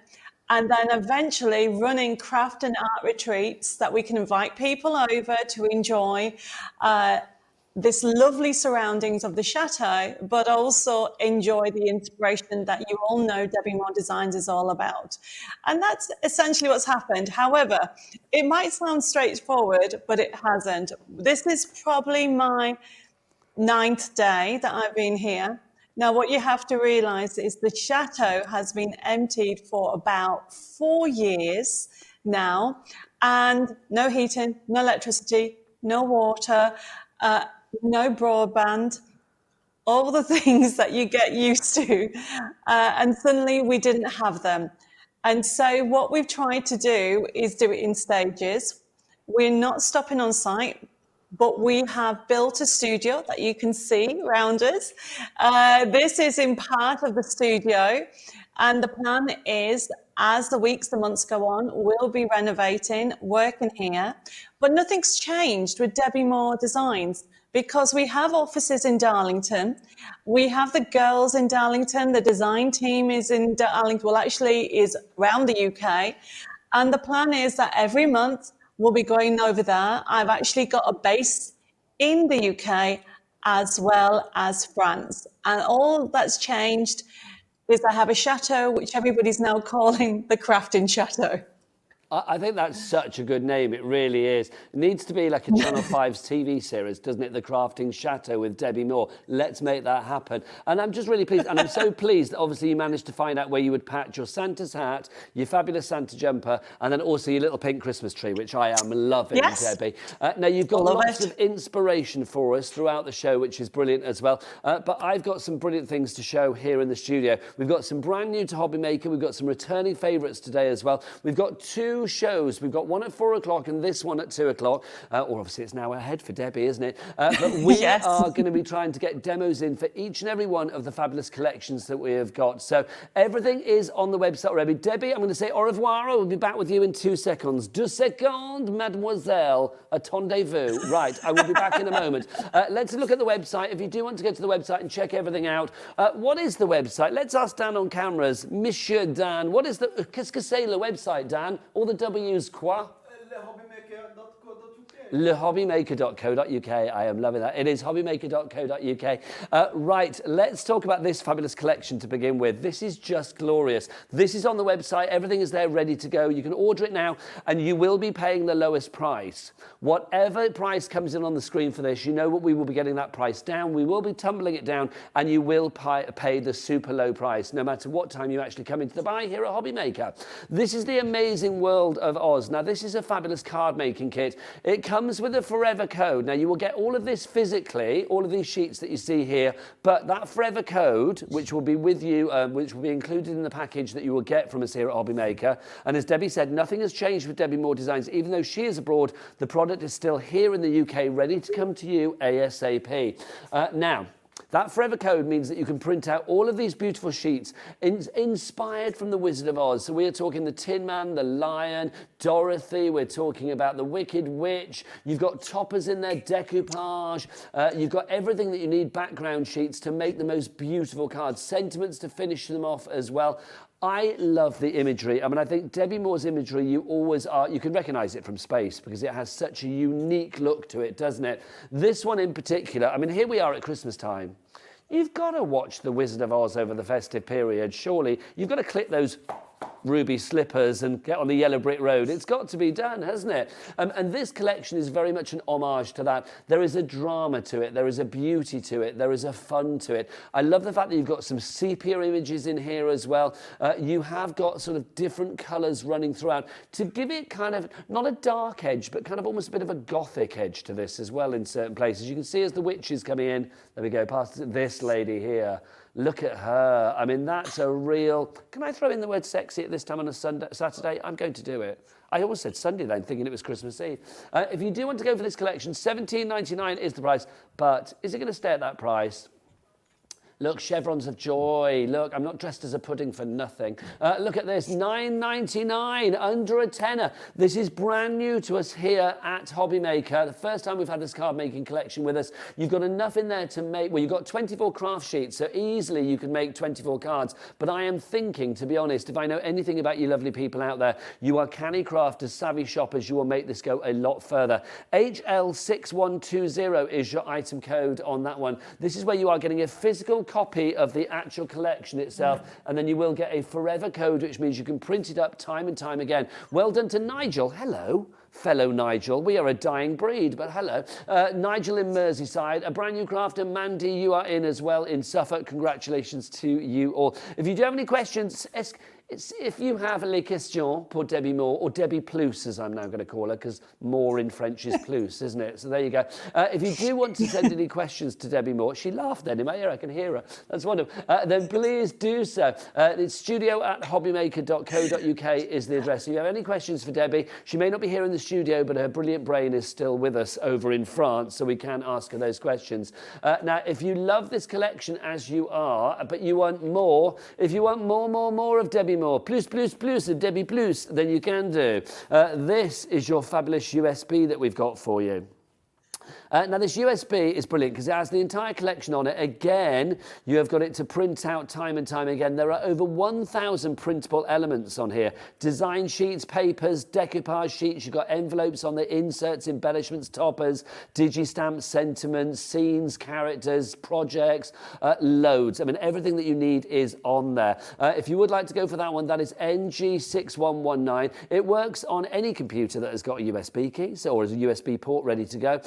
and then eventually running craft and art retreats that we can invite people over to enjoy this lovely surroundings of the chateau, but also enjoy the inspiration that you all know Debbi Moore Designs is all about. And that's essentially what's happened. However, it might sound straightforward, but it hasn't. This is probably my 9th day that I've been here. Now, what you have to realize is the chateau has been emptied for about 4 years now, and no heating, no electricity, no water, no broadband, all the things that you get used to. And suddenly we didn't have them. And so what we've tried to do is do it in stages. We're not stopping on site, but we have built a studio that you can see around us. This is in part of the studio. And the plan is, as the weeks, the months go on, we'll be renovating, working here. But nothing's changed with Debbi Moore Designs, because we have offices in Darlington. We have the girls in Darlington. The design team is in Darlington, well, actually is around the UK. And the plan is that every month we'll be going over there. I've actually got a base in the UK as well as France. And all that's changed is I have a chateau, which everybody's now calling the Crafting Chateau. I think that's such a good name. It really is. It needs to be like a Channel 5's TV series, doesn't it? The Crafting Chateau with Debbi Moore. Let's make that happen. And I'm just really pleased. And I'm so pleased that obviously you managed to find out where you would patch your Santa's hat, your fabulous Santa jumper, and then also your little pink Christmas tree, which I am loving, yes. Debbi. Now, you've got lots of inspiration for us throughout the show, which is brilliant as well. But I've got some brilliant things to show here in the studio. We've got some brand new to Hobbymaker. We've got some returning favourites today as well. We've got 2 shows. We've got one at 4 o'clock and this one at 2 o'clock. Or obviously it's now ahead for Debbi, isn't it? But we yes. are going to be trying to get demos in for each and every one of the fabulous collections that we have got. So everything is on the website already. Debbi, I'm going to say au revoir. I will be back with you in 2 seconds. 2 secondes, mademoiselle. Attendez-vous. Right, I will be back in a moment. Let's look at the website. If you do want to go to the website and check everything out, what is the website? Let's ask Dan on cameras. Monsieur Dan, what is the... Qu'est-ce que c'est le website, Dan? All the W's, quoi? lehobbymaker.co.uk. I am loving that. It is hobbymaker.co.uk. Right, let's talk about this fabulous collection to begin with. This is just glorious. This is on the website. Everything is there ready to go. You can order it now and you will be paying the lowest price. Whatever price comes in on the screen for this, you know what we will be getting that price down. We will be tumbling it down and you will pay the super low price no matter what time you actually come into the buy here at Hobbymaker. This is the amazing world of Oz. Now, this is a fabulous card making kit. It comes comes with a forever code. Now, you will get all of this physically, all of these sheets that you see here, but that forever code, which will be with you, which will be included in the package that you will get from us here at Hobbymaker. And as Debbie said, nothing has changed with Debbie Moore Designs. Even though she is abroad, the product is still here in the UK, ready to come to you ASAP. Now, that forever code means that you can print out all of these beautiful sheets inspired from the Wizard of Oz. So we are talking the Tin Man, the Lion, Dorothy, we're talking about the Wicked Witch, you've got toppers in there, decoupage, you've got everything that you need, background sheets to make the most beautiful cards, sentiments to finish them off as well. I love the imagery. I mean, I think Debbie Moore's imagery, you can recognize it from space because it has such a unique look to it, doesn't it? This one in particular, I mean, here we are at Christmas time. You've got to watch The Wizard of Oz over the festive period, surely. You've got to clip those ruby slippers and get on the yellow brick road. It's got to be done, hasn't it? And this collection is very much an homage to that. There is a drama to it. There is a beauty to it. There is a fun to it. I love the fact that you've got some sepia images in here as well. You have got sort of different colours running throughout to give it kind of, not a dark edge, but kind of almost a bit of a gothic edge to this as well in certain places. You can see as the witch is coming in, there we go, past this lady here. Look at her. I mean, that's a real... Can I throw in the word sexy at this time on a Saturday? I'm going to do it. I always said Sunday then, thinking it was Christmas Eve. If you do want to go for this collection, $17.99 is the price. But is it going to stay at that price? Look, chevrons of joy. Look, I'm not dressed as a pudding for nothing. Look at this, $9.99, under a tenner. This is brand new to us here at Hobbymaker. The first time we've had this card making collection with us. You've got enough in there to make, well, you've got 24 craft sheets, so easily you can make 24 cards. But I am thinking, to be honest, if I know anything about you lovely people out there, you are canny crafters, savvy shoppers, you will make this go a lot further. HL6120 is your item code on that one. This is where you are getting a physical copy of the actual collection itself, and then you will get a forever code, which means you can print it up time and time again. Well done to Nigel. Hello, fellow Nigel. We are a dying breed, but hello. Nigel in Merseyside, a brand new crafter. Mandy, you are in as well in Suffolk. Congratulations to you all. If you do have any questions, if you have les questions pour Debbie Moore, or Debbie Plus, as I'm now going to call her, because Moore in French is plus, isn't it? So there you go. If you do want to send any questions to Debbie Moore, she laughed then in my ear, I can hear her. That's wonderful. Then please do so. It's studio@hobbymaker.co.uk is the address. If you have any questions for Debbie, she may not be here in the studio, but her brilliant brain is still with us over in France, so we can ask her those questions. Now, if you love this collection as you are, but you want more, if you want more of Debbie Moore, plus of Debbie Plus, then you can do. This is your fabulous USB that we've got for you. Now, this USB is brilliant because it has the entire collection on it. Again, you have got it to print out time and time again. There are over 1,000 printable elements on here. Design sheets, papers, decoupage sheets. You've got envelopes on the inserts, embellishments, toppers, digistamps, sentiments, scenes, characters, projects, loads. I mean, everything that you need is on there. If you would like to go for that one, that is NG6119. It works on any computer that has got a USB key, or as a USB port ready to go.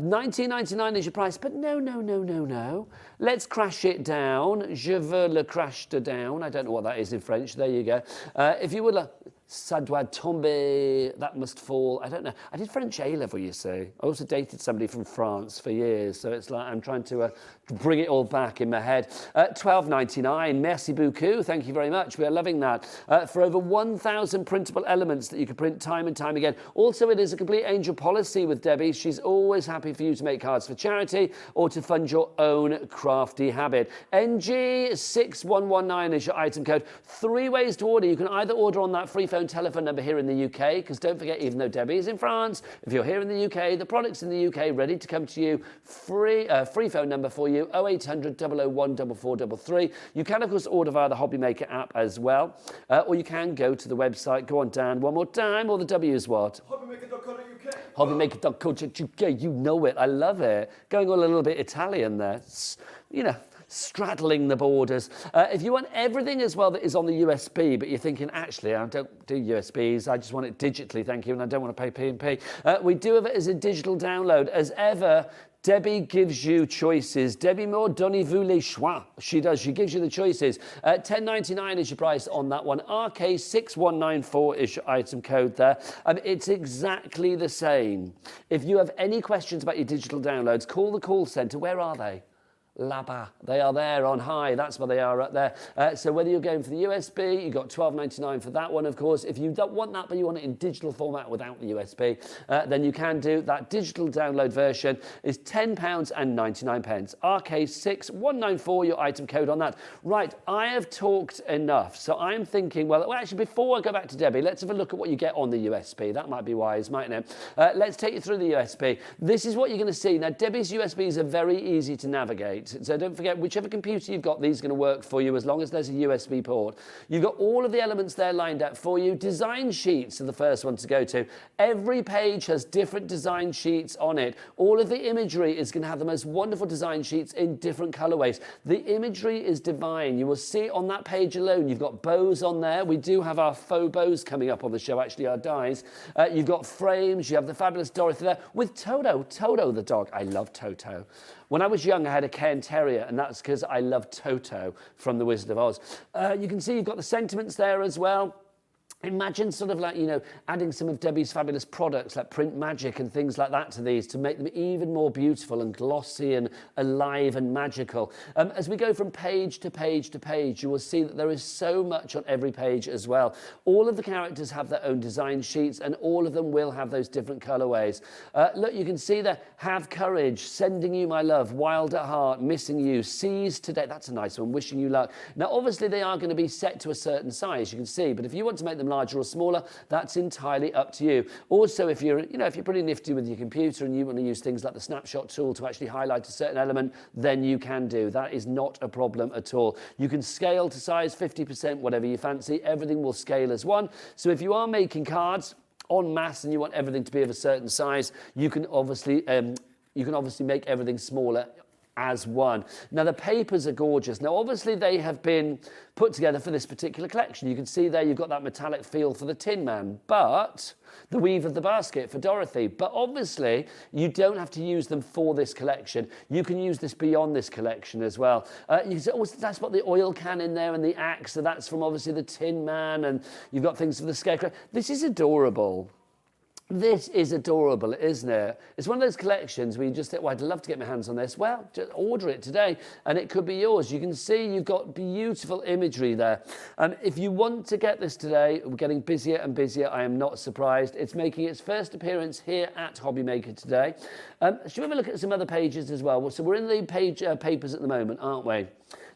$19.99 is your price, but no. Let's crash it down. Je veux le crash de down. I don't know what that is in French. There you go. If you would like... Ça doit tomber, that must fall. I don't know. I did French A-level, you see. I also dated somebody from France for years, so it's like I'm trying to bring it all back in my head. $12.99, merci beaucoup, thank you very much. We are loving that. For over 1,000 printable elements that you can print time and time again. Also, it is a complete angel policy with Debbie. She's always happy for you to make cards for charity or to fund your own crafty habit. NG6119 is your item code. 3 ways to order. You can either order on that free phone telephone number here in the UK, because don't forget, even though Debbie is in France, if you're here in the UK, the product's in the UK, ready to come to you. Free phone number for you, 0800 001 4433. You can, of course, order via the Hobbymaker app as well, or you can go to the website. Go on, Dan, one more time, or the W is what? Hobbymaker.co.uk. Hobbymaker.co.uk, you know it, I love it. Going on a little bit Italian there, you know, straddling the borders. If you want everything as well that is on the USB, but you're thinking, actually, I don't do USBs, I just want it digitally, thank you, and I don't want to pay P&P. We do have it as a digital download. As ever, Debbie gives you choices. Debbie Moore, donnez-vous les choix. She does. She gives you the choices. $10.99 is your price on that one. RK6194 is your item code there. It's exactly the same. If you have any questions about your digital downloads, call the call centre. Where are they? Là-bas. They are there on high. That's where they are up there. So whether you're going for the USB, you've got $12.99 for that one, of course. If you don't want that, but you want it in digital format without the USB, then you can do that. Digital download version is £10.99. RK6194, your item code on that. Right, I have talked enough. So I'm thinking, well, actually, before I go back to Debbie, let's have a look at what you get on the USB. That might be wise, mightn't it? Let's take you through the USB. This is what you're going to see. Now, Debbie's USBs are very easy to navigate. So don't forget, whichever computer you've got, these are going to work for you as long as there's a USB port. You've got all of the elements there lined up for you. Design sheets are the first one to go to. Every page has different design sheets on it. All of the imagery is going to have the most wonderful design sheets in different colorways. The imagery is divine. You will see on that page alone, you've got bows on there. We do have our faux bows coming up on the show, actually, our dies. You've got frames. You have the fabulous Dorothy there with Toto. Toto the dog. I love Toto. When I was young, I had a Cairn Terrier, and that's because I love Toto from The Wizard of Oz. You can see you've got the sentiments there as well. Imagine sort of like, you know, adding some of Debbie's fabulous products like print magic and things like that to these to make them even more beautiful and glossy and alive and magical. As we go from page to page to page, you will see that there is so much on every page as well. All of the characters have their own design sheets and all of them will have those different colorways. Look, you can see there, have courage, sending you my love, wild at heart, missing you, seize today. That's a nice one, wishing you luck. Now, obviously they are going to be set to a certain size, you can see, but if you want to make them larger or smaller, that's entirely up to you. Also, if you're pretty nifty with your computer and you want to use things like the snapshot tool to actually highlight a certain element, then you can do. That is not a problem at all. You can scale to size 50%, whatever you fancy. Everything will scale as one. So if you are making cards en masse and you want everything to be of a certain size, you can obviously make everything smaller as one. Now the papers are gorgeous. Now obviously they have been put together for this particular collection. You can see there you've got that metallic feel for the Tin Man, but the weave of the basket for Dorothy. But obviously you don't have to use them for this collection. You can use this beyond this collection as well. You can say, oh, that's got the oil can in there and the axe, so that's from obviously the Tin Man, and you've got things for the Scarecrow. This is adorable. This is adorable, isn't it? It's one of those collections where you just think, well, I'd love to get my hands on this. Well, just order it today and it could be yours. You can see you've got beautiful imagery there. If you want to get this today, we're getting busier and busier. I am not surprised. It's making its first appearance here at Hobby Maker today. Should we have a look at some other pages as well? So we're in the page papers at the moment, aren't we?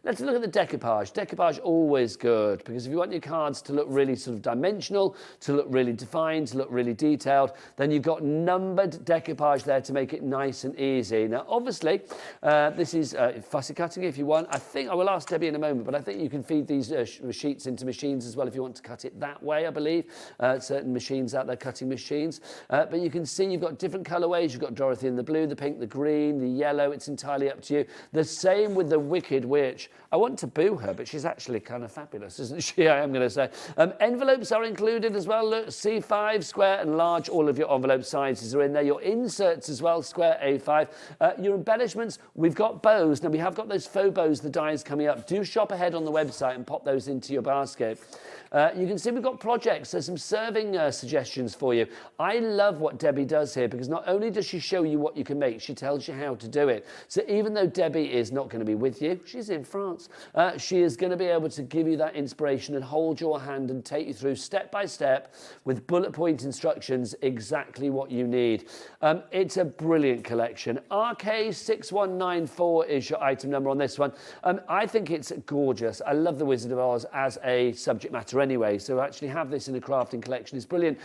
Let's look at the decoupage. Decoupage, always good, because if you want your cards to look really sort of dimensional, to look really defined, to look really detailed, then you've got numbered decoupage there to make it nice and easy. Now, obviously, this is fussy cutting if you want. I think I will ask Debbie in a moment, but I think you can feed these sheets into machines as well if you want to cut it that way, I believe. Certain machines out there, cutting machines. But you can see you've got different colorways. You've got Dorothy in the blue, the pink, the green, the yellow. It's entirely up to you. The same with the Wicked Witch. I want to boo her, but she's actually kind of fabulous, isn't she? I am going to say. Envelopes are included as well. Look, C5, square and large. All of your envelope sizes are in there. Your inserts as well, square, A5. Your embellishments, we've got bows. Now, we have got those faux bows, the dies coming up. Do shop ahead on the website and pop those into your basket. You can see we've got projects. There's some serving suggestions for you. I love what Debbie does here because not only does she show you what you can make, she tells you how to do it. So even though Debbie is not going to be with you, she's in France, she is going to be able to give you that inspiration and hold your hand and take you through step by step with bullet point instructions exactly what you need. It's a brilliant collection. RK6194 is your item number on this one. I think it's gorgeous. I love The Wizard of Oz as a subject matter anyway, so actually have this in a crafting collection is brilliant.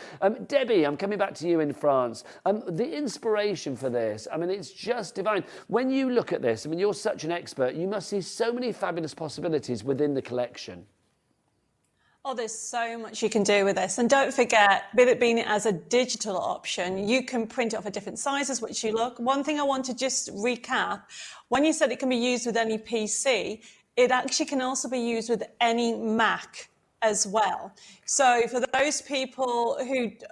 Debbie, I'm coming back to you in France. The inspiration for this, I mean, it's just divine. When you look at this, I mean, you're such an expert, you must see so many fabulous possibilities within the collection. Oh, there's so much you can do with this. And don't forget, with it being as a digital option, you can print it off at different sizes, which you look. One thing I want to just recap, when you said it can be used with any PC, it actually can also be used with any Mac as well. So for those people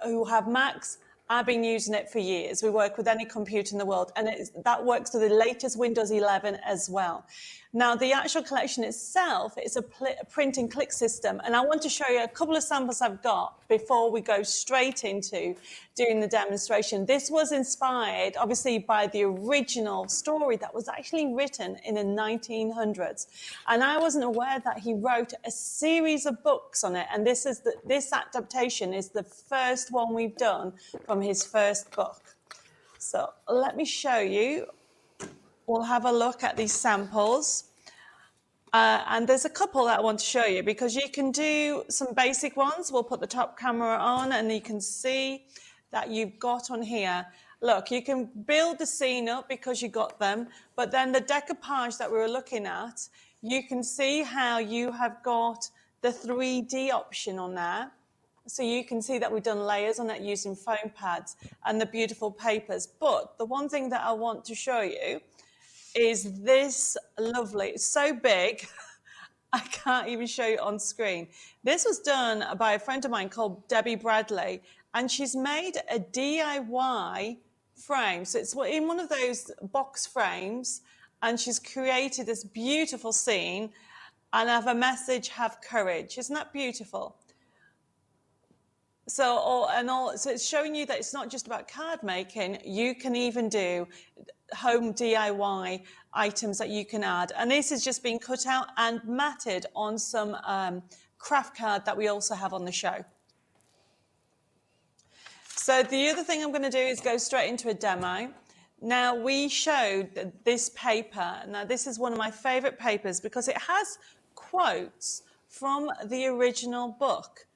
who have Macs, I've been using it for years. We work with any computer in the world, and that works with the latest Windows 11 as well. Now, the actual collection itself is a print and click system, and I want to show you a couple of samples I've got before we go straight into doing the demonstration. This was inspired, obviously, by the original story that was actually written in the 1900s, and I wasn't aware that he wrote a series of books on it, and this adaptation is the first one we've done from his first book. So let me show you. We'll have a look at these samples. And there's a couple that I want to show you because you can do some basic ones. We'll put the top camera on and you can see that you've got on here. Look, you can build the scene up because you got them, but then the decoupage that we were looking at, you can see how you have got the 3D option on there. So you can see that we've done layers on that using foam pads and the beautiful papers. But the one thing that I want to show you is this lovely, it's so big, I can't even show you on screen. This was done by a friend of mine called Debbi Bradley, and she's made a DIY frame. So it's in one of those box frames, and she's created this beautiful scene, and I have a message, have courage. Isn't that beautiful? So it's showing you that it's not just about card making. You can even do home DIY items that you can add. And this is just being cut out and matted on some craft card that we also have on the show. So the other thing I'm going to do is go straight into a demo. Now, we showed this paper. Now, this is one of my favorite papers because it has quotes from the original book.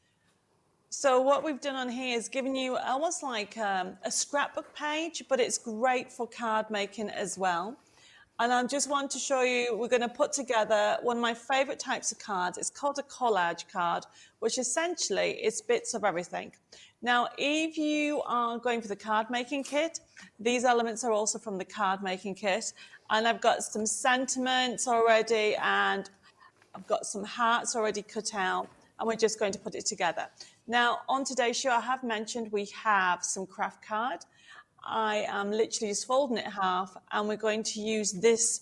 So what we've done on here is given you almost like a scrapbook page, but it's great for card making as well. And I just want to show you, we're going to put together one of my favorite types of cards. It's called a collage card, which essentially is bits of everything. Now, if you are going for the card making kit, these elements are also from the card making kit. And I've got some sentiments already, and I've got some hearts already cut out, and we're just going to put it together. Now, on today's show, I have mentioned we have some craft card. I am literally just folding it in half, and we're going to use this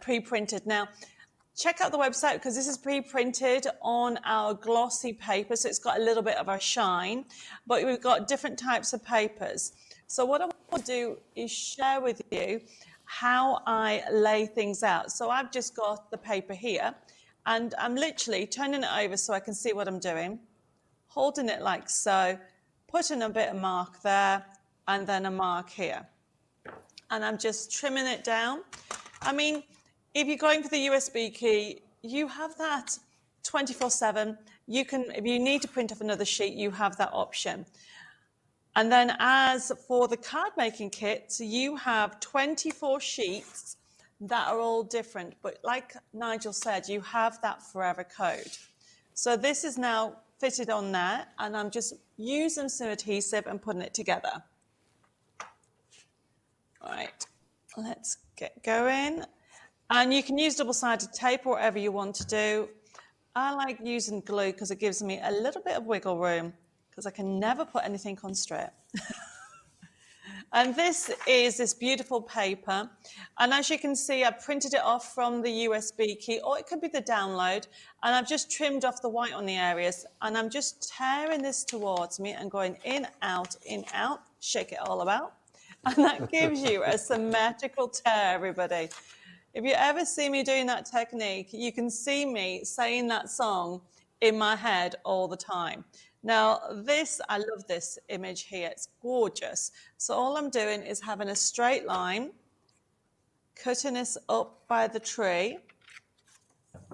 pre-printed. Now, check out the website because this is pre-printed on our glossy paper, so it's got a little bit of a shine, but we've got different types of papers. So what I want to do is share with you how I lay things out. So I've just got the paper here, and I'm literally turning it over so I can see what I'm doing, holding it like so, putting a bit of mark there, and then a mark here. And I'm just trimming it down. I mean, if you're going for the USB key, you have that 24/7. You can, if you need to print off another sheet, you have that option. And then as for the card making kit, you have 24 sheets that are all different. But like Nigel said, you have that forever code. So this is now fitted on there, and I'm just using some adhesive and putting it together. All right, let's get going. And you can use double-sided tape or whatever you want to do. I like using glue because it gives me a little bit of wiggle room because I can never put anything on straight. And this is this beautiful paper. And as you can see, I printed it off from the USB key, or it could be the download. And I've just trimmed off the white on the areas. And I'm just tearing this towards me and going in, out, shake it all about. And that gives you a symmetrical tear, everybody. If you ever see me doing that technique, you can see me saying that song in my head all the time. Now, I love this image here. It's gorgeous. So all I'm doing is having a straight line, cutting this up by the tree,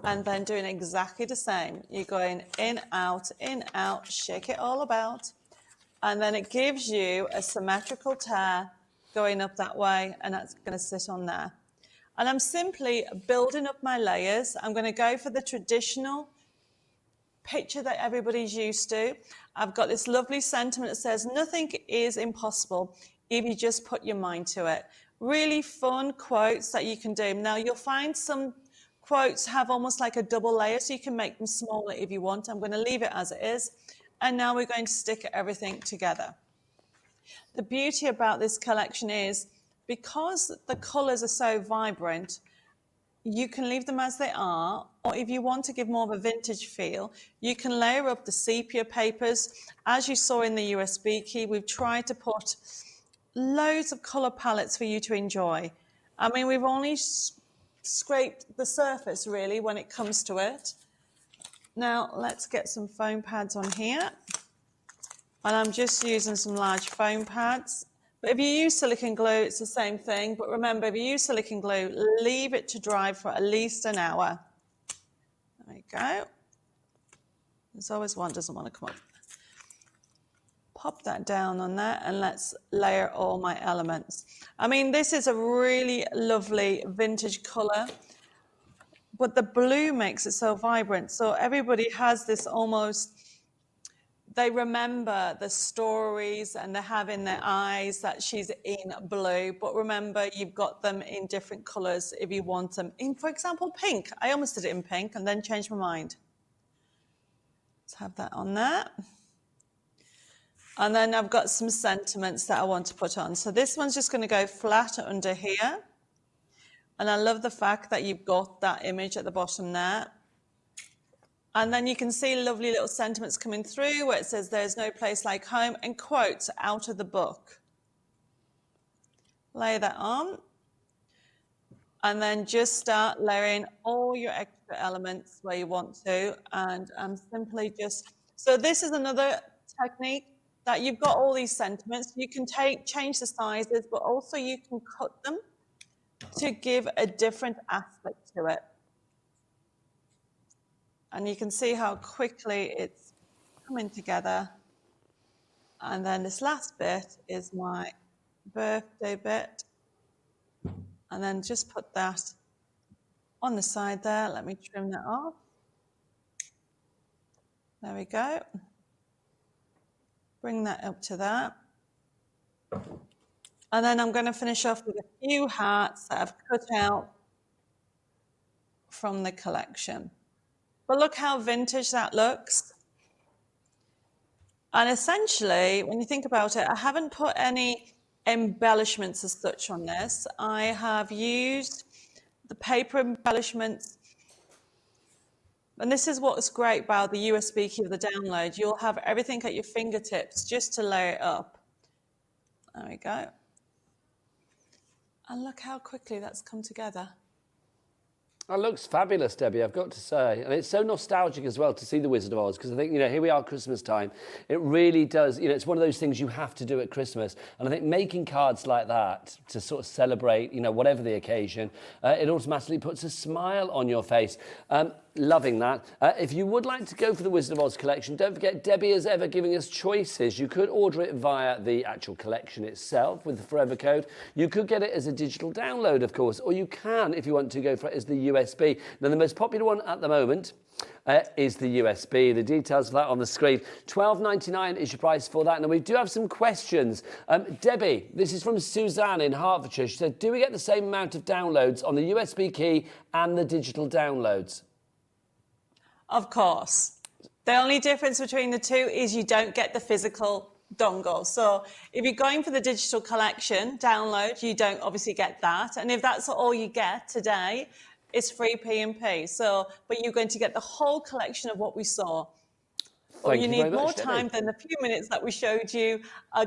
and then doing exactly the same. You're going in, out, shake it all about. And then it gives you a symmetrical tear going up that way, and that's going to sit on there. And I'm simply building up my layers. I'm going to go for the traditional picture that everybody's used to. I've got this lovely sentiment that says nothing is impossible if you just put your mind to it. Really fun quotes that you can do. Now, you'll find some quotes have almost like a double layer, so you can make them smaller if you want. I'm going to leave it as it is. And now we're going to stick everything together. The beauty about this collection is because the colours are so vibrant, you can leave them as they are, or if you want to give more of a vintage feel, you can layer up the sepia papers. As you saw in the USB key, we've tried to put loads of colour palettes for you to enjoy. I mean, we've only scraped the surface, really, when it comes to it. Now, let's get some foam pads on here. And I'm just using some large foam pads. But if you use silicone glue, it's the same thing. But remember, if you use silicone glue, leave it to dry for at least an hour. There we go. There's always one doesn't want to come up. Pop that down on there and let's layer all my elements. I mean, this is a really lovely vintage colour, but the blue makes it so vibrant. So everybody has this almost, they remember the stories and they have in their eyes that she's in blue, but remember you've got them in different colours if you want them in, for example, pink. I almost did it in pink and then changed my mind. Let's have that on there. And then I've got some sentiments that I want to put on. So this one's just going to go flat under here. And I love the fact that you've got that image at the bottom there. And then you can see lovely little sentiments coming through where it says there's no place like home and quotes out of the book. Lay that on. And then just start layering all your extra elements where you want to. And I'm simply just, so this is another technique that you've got all these sentiments. You can change the sizes, but also you can cut them to give a different aspect to it. And you can see how quickly it's coming together. And then this last bit is my birthday bit. And then just put that on the side there. Let me trim that off. There we go. Bring that up to that. And then I'm going to finish off with a few hearts that I've cut out from the collection. But look how vintage that looks. And essentially, when you think about it, I haven't put any embellishments as such on this. I have used the paper embellishments. And this is what's great about the USB key of the download. You'll have everything at your fingertips just to layer it up. There we go. And look how quickly that's come together. That looks fabulous, Debbie, I've got to say. And it's so nostalgic as well to see The Wizard of Oz, because I think, you know, here we are Christmas time. It really does, you know, it's one of those things you have to do at Christmas. And I think making cards like that to sort of celebrate, you know, whatever the occasion, it automatically puts a smile on your face. Loving that. If you would like to go for the Wizard of Oz collection, don't forget Debbie is ever giving us choices. You could order it via the actual collection itself with the Forever code. You could get it as a digital download, of course, or you can, if you want to, go for it as the USB. Now, the most popular one at the moment is the USB. The details of that on the screen. $12.99 is your price for that. Now, we do have some questions. Debbie, this is from Suzanne in Hertfordshire. She said, do we get the same amount of downloads on the USB key and the digital downloads? Of course. The only difference between the two is you don't get the physical dongle. So if you're going for the digital collection download, you don't obviously get that. And if that's all you get today, it's free P&P. So, but you're going to get the whole collection of what we saw. Or you need more time than the few minutes that we showed you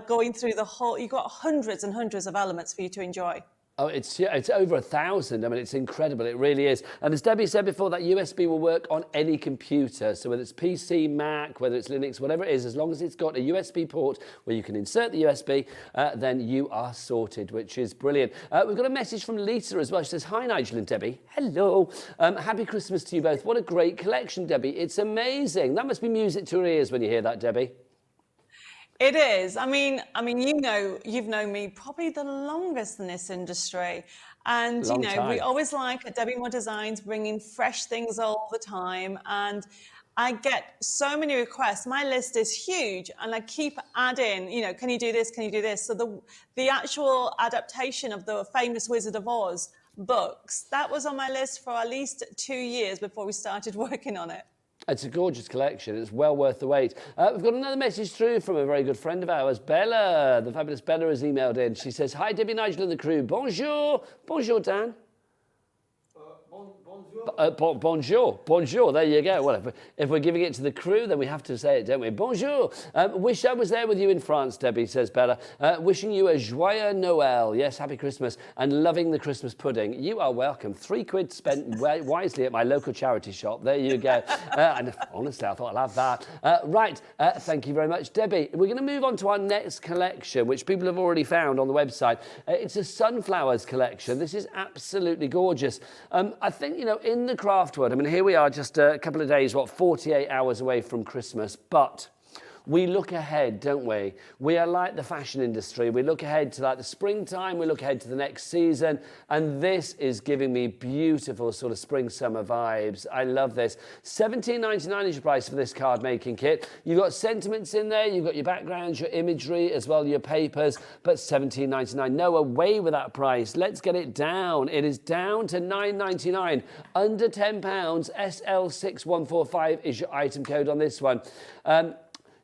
going through the whole. You've got hundreds and hundreds of elements for you to enjoy. Oh, it's over 1,000. I mean, it's incredible. It really is. And as Debbie said before, that USB will work on any computer. So whether it's PC, Mac, whether it's Linux, whatever it is, as long as it's got a USB port where you can insert the USB, then you are sorted, which is brilliant. We've got a message from Lisa as well. She says, hi, Nigel and Debbie. Hello. Happy Christmas to you both. What a great collection, Debbie. It's amazing. That must be music to your ears when you hear that, Debbie. It is. I mean, you've known me probably the longest in this industry. And, Long time. we always like at Debbie Moore Designs bringing fresh things all the time. And I get so many requests. My list is huge. And I keep adding, can you do this? Can you do this? So the actual adaptation of the famous Wizard of Oz books, that was on my list for at least 2 years before we started working on it. It's a gorgeous collection. It's well worth the wait. We've got another message through from a very good friend of ours, Bella. The fabulous Bella has emailed in. She says, "Hi, Debbie, Nigel and the crew. Bonjour. Bonjour, Dan. Bonjour, there you go. Well, if we're giving it to the crew, then we have to say it, don't we? Bonjour. Wish I was there with you in France, Debbie, says Bella. Wishing you a joyeux Noël. Yes, happy Christmas. And loving the Christmas pudding. You are welcome. £3 spent wisely at my local charity shop. There you go. And honestly, I thought I'll have that. Right, thank you very much, Debbie. We're going to move on to our next collection, which people have already found on the website. It's a sunflowers collection. This is absolutely gorgeous. I think, you know, in the craft world, I mean, here we are just a couple of days, 48 hours away from Christmas, but we look ahead, don't we? We are like the fashion industry. We look ahead to like the springtime, we look ahead to the next season, and this is giving me beautiful sort of spring-summer vibes. I love this. £17.99 is your price for this card making kit. You've got sentiments in there, you've got your backgrounds, your imagery, as well your papers, but £17.99. No, away with that price. Let's get it down. It is down to £9.99. Under £10, SL6145 is your item code on this one.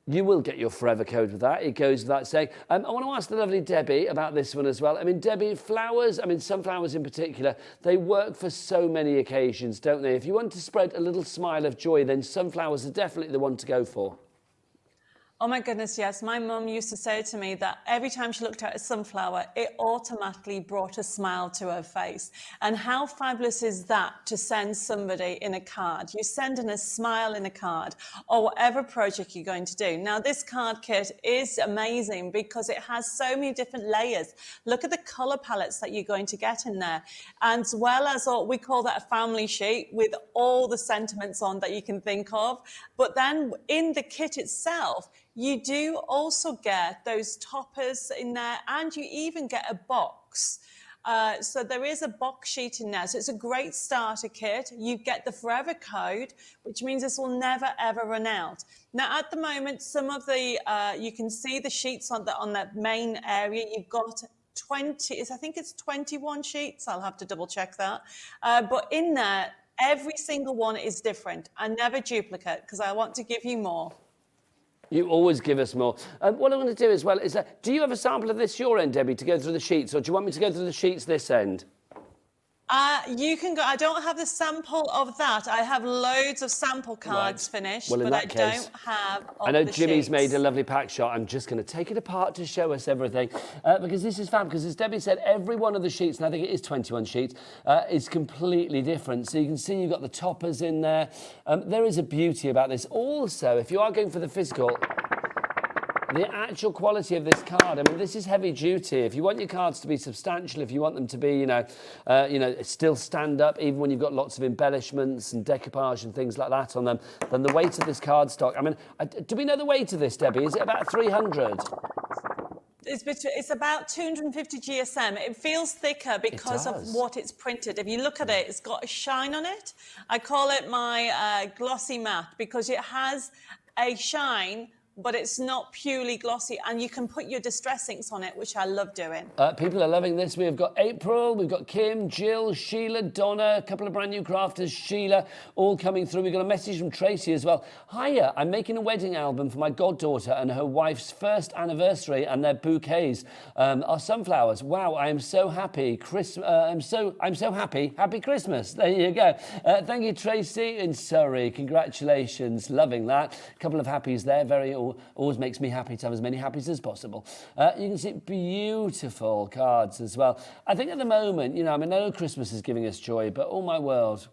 You will get your forever code with that. It goes without saying. I want to ask the lovely Debbie about this one as well. I mean, Debbie, flowers, I mean, sunflowers in particular, they work for so many occasions, don't they? If you want to spread a little smile of joy, then sunflowers are definitely the one to go for. Oh my goodness, yes. My mum used to say to me that every time she looked at a sunflower, it automatically brought a smile to her face. And how fabulous is that to send somebody in a card? You send in a smile in a card or whatever project you're going to do. Now, this card kit is amazing because it has so many different layers. Look at the colour palettes that you're going to get in there. And as well as, we call that a family sheet with all the sentiments on that you can think of. But then in the kit itself, you do also get those toppers in there, and you even get a box. So there is a box sheet in there. So it's a great starter kit. You get the forever code, which means this will never, ever run out. Now, at the moment, some of the, you can see the sheets on the main area. You've got 20, I think it's 21 sheets. I'll have to double check that. But in there, every single one is different and never duplicate because I want to give you more. You always give us more. What I'm going to do as well is, do you have a sample of this your end, Debbie, to go through the sheets, or do you want me to go through the sheets this end? You can go. I don't have the sample of that. I have loads of sample cards finished, well, in but that case, don't have all I know the Jimmy's sheets. made a lovely pack shot. I'm just going to take it apart to show us everything because this is fab. Because as Debbie said, every one of the sheets, and I think it is 21 sheets, is completely different. So you can see you've got the toppers in there. There is a beauty about this. Also, if you are going for the physical, the actual quality of this card, I mean, this is heavy duty. If you want your cards to be substantial, if you want them to be, still stand up, even when you've got lots of embellishments and decoupage and things like that on them, then the weight of this cardstock, I mean, do we know the weight of this, Debbie? Is it about 300? It's about 250 GSM. It feels thicker because of what it's printed. If you look at it, it's got a shine on it. I call it my glossy matte because it has a shine, but it's not purely glossy, and you can put your distress inks on it, which I love doing. People are loving this. We've got April, we've got Kim, Jill, Sheila, Donna, a couple of brand new crafters, Sheila, all coming through. We've got a message from Tracy as well. Hiya, I'm making a wedding album for my goddaughter and her wife's first anniversary, and their bouquets are sunflowers. Wow, I am so happy. I'm so happy. Happy Christmas. There you go. Thank you, Tracy in Surrey. Congratulations. Loving that. A couple of happies there. Always makes me happy to have as many happies as possible. You can see beautiful cards as well. I think at the moment, I know Christmas is giving us joy, but oh my world,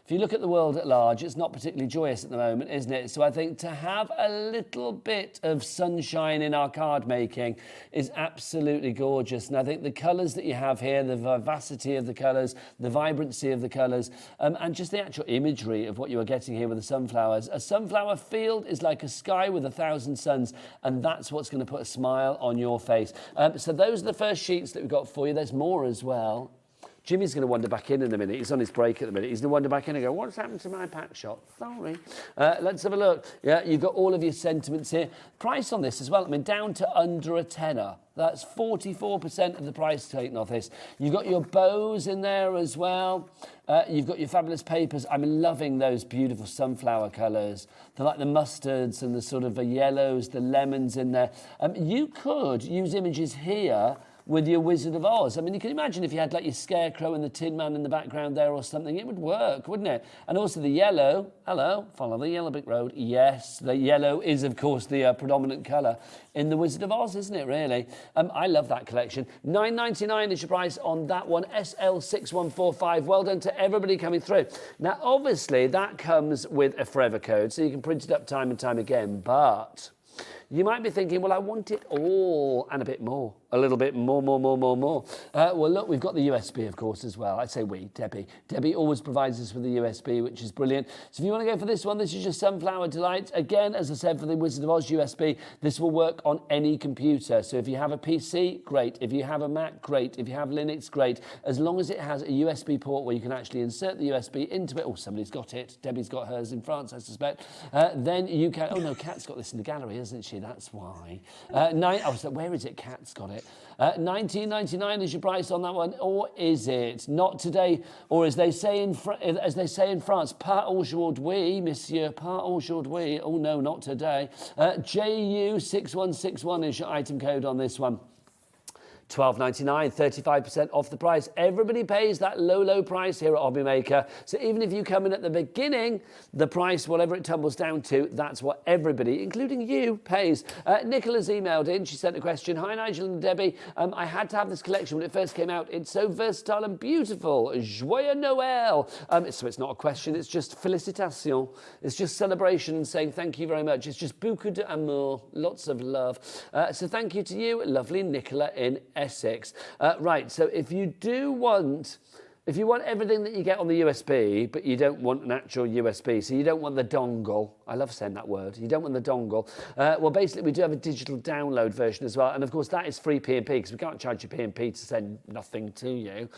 if you look at the world at large, it's not particularly joyous at the moment, isn't it? So I think to have a little bit of sunshine in our card making is absolutely gorgeous. And I think the colours that you have here, the vivacity of the colours, the vibrancy of the colours, and just the actual imagery of what you are getting here with the sunflowers. A sunflower field is like a sky with 1,000 suns, and that's what's going to put a smile on your face. So those are the first sheets that we've got for you. There's more as well. Jimmy's going to wander back in a minute. He's on his break at the minute. He's going to wander back in and go, what's happened to my pack shot? Sorry. Let's have a look. Yeah, you've got all of your sentiments here. Price on this as well. I mean, down to under a tenner. That's 44% of the price taken off this. You've got your bows in there as well. You've got your fabulous papers. I'm loving those beautiful sunflower colours. They're like the mustards and the sort of yellows, the lemons in there. You could use images here with your Wizard of Oz. I mean, you can imagine if you had like your Scarecrow and the Tin Man in the background there or something, it would work, wouldn't it? And also the yellow, hello, follow the yellow brick road. Yes, the yellow is, of course, the predominant colour in the Wizard of Oz, isn't it, really? I love that collection. $9.99 is your price on that one, SL6145. Well done to everybody coming through. Now, obviously, that comes with a forever code, so you can print it up time and time again, but you might be thinking, well, I want it all and a bit more. A little bit more. Well, look, we've got the USB, of course, as well. I say we, Debbie. Debbie always provides us with the USB, which is brilliant. So if you want to go for this one, this is your Sunflower Delight. Again, as I said, for the Wizard of Oz USB, this will work on any computer. So if you have a PC, great. If you have a Mac, great. If you have Linux, great. As long as it has a USB port where you can actually insert the USB into it. Oh, somebody's got it. Debbie's got hers in France, I suspect. Then you can... Oh, no, Kat's got this in the gallery, hasn't she? That's why. Where is it? Kat's got it. $19.99 is your price on that one, or is it? Not today, or as they say in France, pas aujourd'hui, monsieur, pas aujourd'hui. Oh no, not today. JU6161 is your item code on this one. $12.99, 35% off the price. Everybody pays that low price here at Hobby Maker. So even if you come in at the beginning, the price, whatever it tumbles down to, that's what everybody, including you, pays. Nicola's emailed in. She sent a question. Hi, Nigel and Debbie. I had to have this collection when it first came out. It's so versatile and beautiful. Joyeux Noël. So it's not a question. It's just félicitation. It's just celebration and saying thank you very much. It's just beaucoup d'amour. Lots of love. So thank you to you, lovely Nicola in Essex. Right, so if you want everything that you get on the USB, but you don't want an actual USB, so you don't want the dongle. I love saying that word. You don't want the dongle. Well, basically, we do have a digital download version as well. And, of course, that is free P&P because we can't charge you P&P to send nothing to you,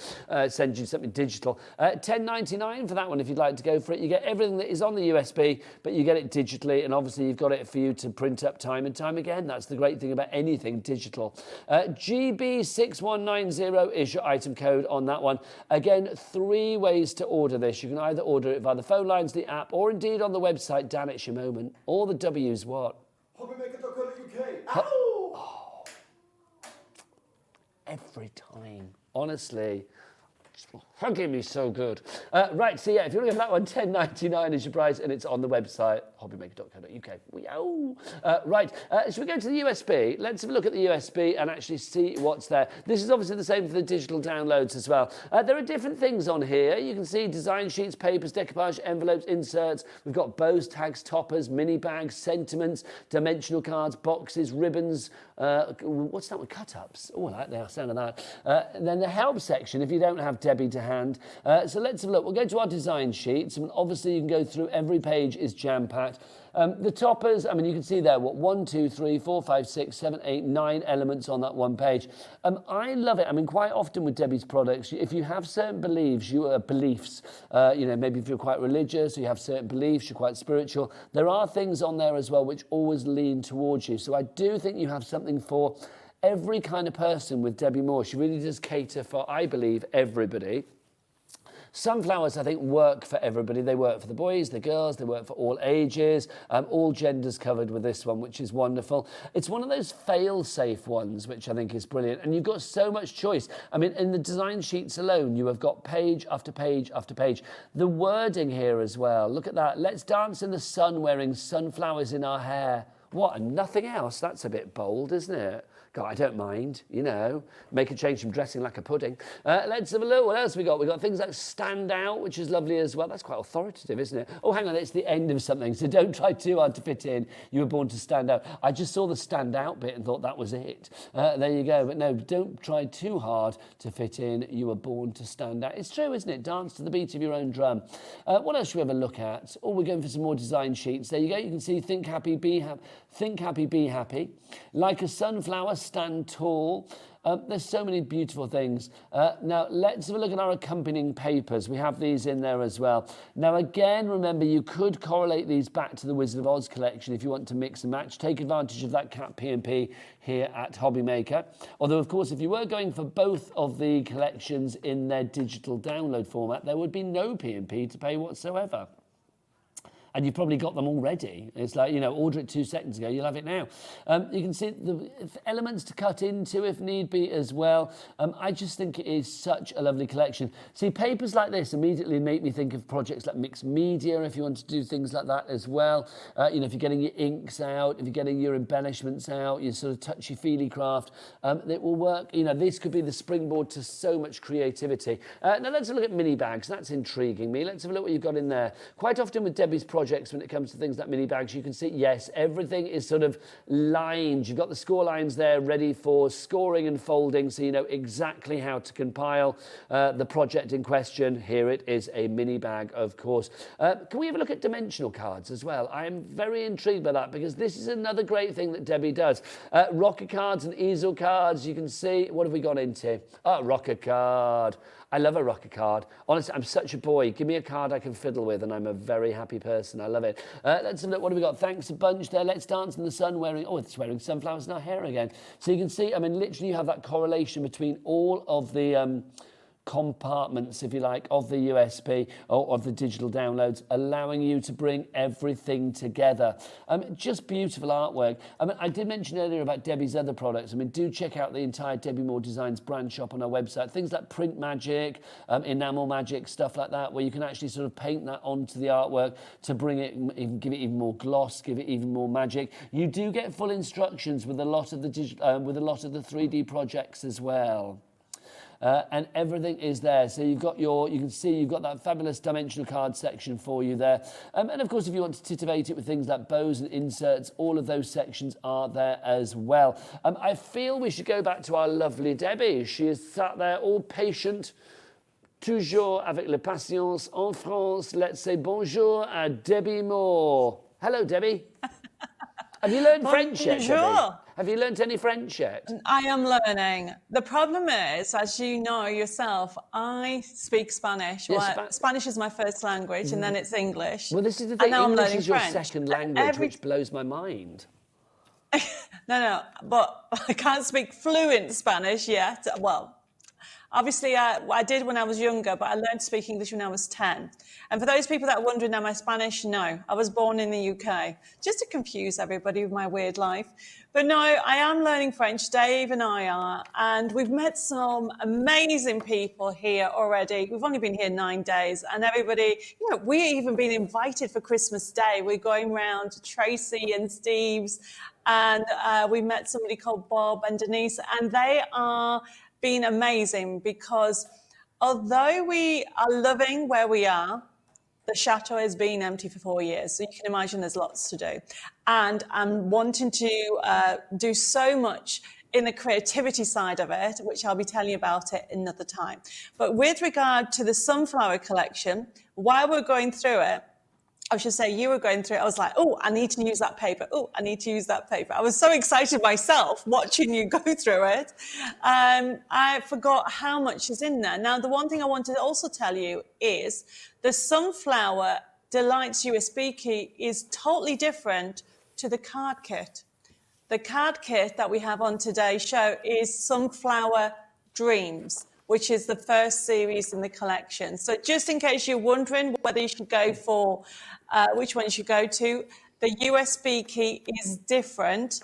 send you something digital. $10.99 for that one if you'd like to go for it. You get everything that is on the USB, but you get it digitally. And, obviously, you've got it for you to print up time and time again. That's the great thing about anything digital. GB6190 is your item code on that one. Again, 3 ways to order this. You can either order it via the phone lines, the app, or indeed on the website. Dan, it's your moment. All the W's what? hobbymaker.co.uk. Oh. Every time. Honestly. Hugging me so good. Right, so yeah, if you want to get that one, $10.99 is your price, and it's on the website, hobbymaker.co.uk. Right, should we go to the USB? Let's have a look at the USB and actually see what's there. This is obviously the same for the digital downloads as well. There are different things on here. You can see design sheets, papers, decoupage, envelopes, inserts. We've got bows, tags, toppers, mini bags, sentiments, dimensional cards, boxes, ribbons. What's that one? Cut-ups. Oh, I like the sound of that. Then the help section, if you don't have Debbie to hand. So let's have a look. We'll go to our design sheets. And obviously, you can go through. Every page is jam-packed. The toppers, I mean, you can see there, 1, 2, 3, 4, 5, 6, 7, 8, 9 elements on that one page. I love it. I mean, quite often with Debbie's products, if you have certain beliefs, maybe if you're quite religious, or you have certain beliefs, you're quite spiritual, there are things on there as well which always lean towards you. So I do think you have something for every kind of person with Debbie Moore. She really does cater for, I believe, everybody. Sunflowers, I think, work for everybody. They work for the boys, the girls, they work for all ages, all genders covered with this one, which is wonderful. It's one of those fail-safe ones, which I think is brilliant. And you've got so much choice. I mean, in the design sheets alone, you have got page after page after page. The wording here as well. Look at that. Let's dance in the sun wearing sunflowers in our hair. What, and nothing else? That's a bit bold, isn't it? God, I don't mind, make a change from dressing like a pudding. Let's have a look. What else we got? We got things like stand out, which is lovely as well. That's quite authoritative, isn't it? Oh, hang on, it's the end of something, so don't try too hard to fit in. You were born to stand out. I just saw the stand out bit and thought that was it. There you go. But no, don't try too hard to fit in. You were born to stand out. It's true, isn't it? Dance to the beat of your own drum. What else should we have a look at? Oh, we're going for some more design sheets. There you go. You can see think happy, be happy. Think happy, be happy. Like a sunflower, stand tall. There's so many beautiful things. Now, let's have a look at our accompanying papers. We have these in there as well. Now, again, remember, you could correlate these back to the Wizard of Oz collection if you want to mix and match. Take advantage of that cat P&P here at Hobby Maker. Although, of course, if you were going for both of the collections in their digital download format, there would be no P&P to pay whatsoever. And you've probably got them already. It's like, you know, order it 2 seconds ago, you'll have it now. You can see the elements to cut into if need be as well. I just think it is such a lovely collection. See, papers like this immediately make me think of projects like mixed media, if you want to do things like that as well. You know, if you're getting your inks out, if you're getting your embellishments out, your sort of touchy-feely craft, it will work. You know, this could be the springboard to so much creativity. Now, let's have a look at mini bags. That's intriguing me. Let's have a look what you've got in there. Quite often with Debbie's projects, when it comes to things like mini bags, you can see, yes, everything is sort of lined. You've got the score lines there ready for scoring and folding, so you know exactly how to compile the project in question. Here it is, a mini bag, of course. Can we have a look at dimensional cards as well? I'm very intrigued by that because this is another great thing that Debbie does. Rocker cards and easel cards, you can see, what have we gone into? Oh, rocker card. I love a rocker card. Honestly, I'm such a boy. Give me a card I can fiddle with and I'm a very happy person. I love it. Let's have a look. What have we got? Thanks a bunch there. Let's Dance in the Sun wearing, oh, it's wearing sunflowers in our hair again. So you can see, I mean, literally you have that correlation between all of the compartments, if you like, of the USB or of the digital downloads, allowing you to bring everything together. Just beautiful artwork. I mean, I did mention earlier about Debbie's other products. I mean, do check out the entire Debbie Moore Designs brand shop on our website. Things like print magic, enamel magic, stuff like that, where you can actually sort of paint that onto the artwork to bring it, give it even more gloss, give it even more magic. You do get full instructions with a lot of the with a lot of the 3D projects as well. And everything is there. So you've got you can see you've got that fabulous dimensional card section for you there. And of course, if you want to titivate it with things like bows and inserts, all of those sections are there as well. I feel we should go back to our lovely Debbie. She is sat there all patient, toujours avec la patience en France. Let's say bonjour à Debbie Moore. Hello, Debbie. Have you learned French yet, Debbie? Have you learnt any French yet? I am learning. The problem is, as you know yourself, I speak Spanish. Yes, Well, Spanish is my first language, and then it's English. Well, this is the thing. And now English I'm learning is your French. second language, which blows my mind. No, but I can't speak fluent Spanish yet. Well, obviously, I did when I was younger, but I learned to speak English when I was 10. And for those people that are wondering, am I Spanish? No, I was born in the UK, just to confuse everybody with my weird life. But no, I am learning French. Dave and I are, and we've met some amazing people here already. We've only been here 9 days, and everybody, you know, we've even been invited for Christmas Day. We're going round to Tracy and Steve's, and we met somebody called Bob and Denise, and they are been amazing because although we are loving where we are, the chateau has been empty for 4 years. So you can imagine there's lots to do. And I'm wanting to do so much in the creativity side of it, which I'll be telling you about it another time. But with regard to the sunflower collection, while we're going through it, I should say you were going through it, I was like, oh, I need to use that paper. Oh, I need to use that paper. I was so excited myself watching you go through it. I forgot how much is in there. Now, the one thing I wanted to also tell you is the Sunflower Delights USB key is totally different to the card kit. The card kit that we have on today's show is Sunflower Dreams, which is the first series in the collection. So just in case you're wondering whether you should go for which one you should go to, the USB key is different,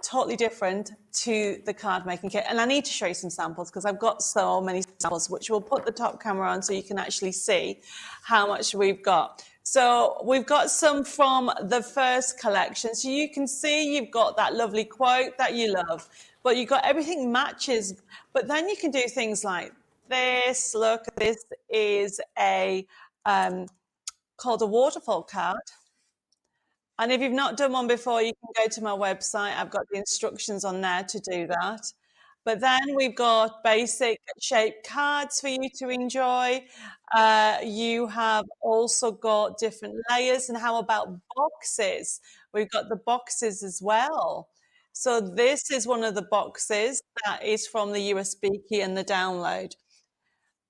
totally different to the card making kit. And I need to show you some samples because I've got so many samples, which we'll put the top camera on so you can actually see how much we've got. So we've got some from the first collection. So you can see you've got that lovely quote that you love, but you've got everything matches. But then you can do things like this. Look, this is a called a waterfall card. And if you've not done one before, you can go to my website. I've got the instructions on there to do that. But then we've got basic shaped cards for you to enjoy. You have also got different layers. And how about boxes? We've got the boxes as well. So this is one of the boxes that is from the USB key and the download.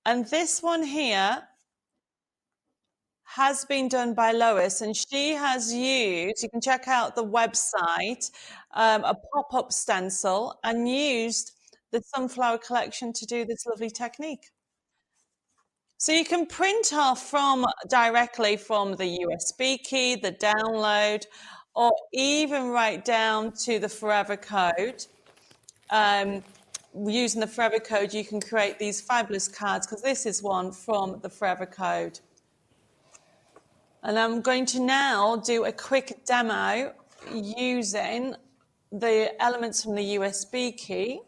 And this one here has been done by Lois, and she has used, you can check out the website, a pop-up stencil, and used the Sunflower Collection to do this lovely technique. So you can print off directly from the USB key, the download, or even right down to the Forever Code. Using the Forever Code, you can create these fabulous cards, because this is one from the Forever Code. And I'm going to now do a quick demo using the elements from the USB key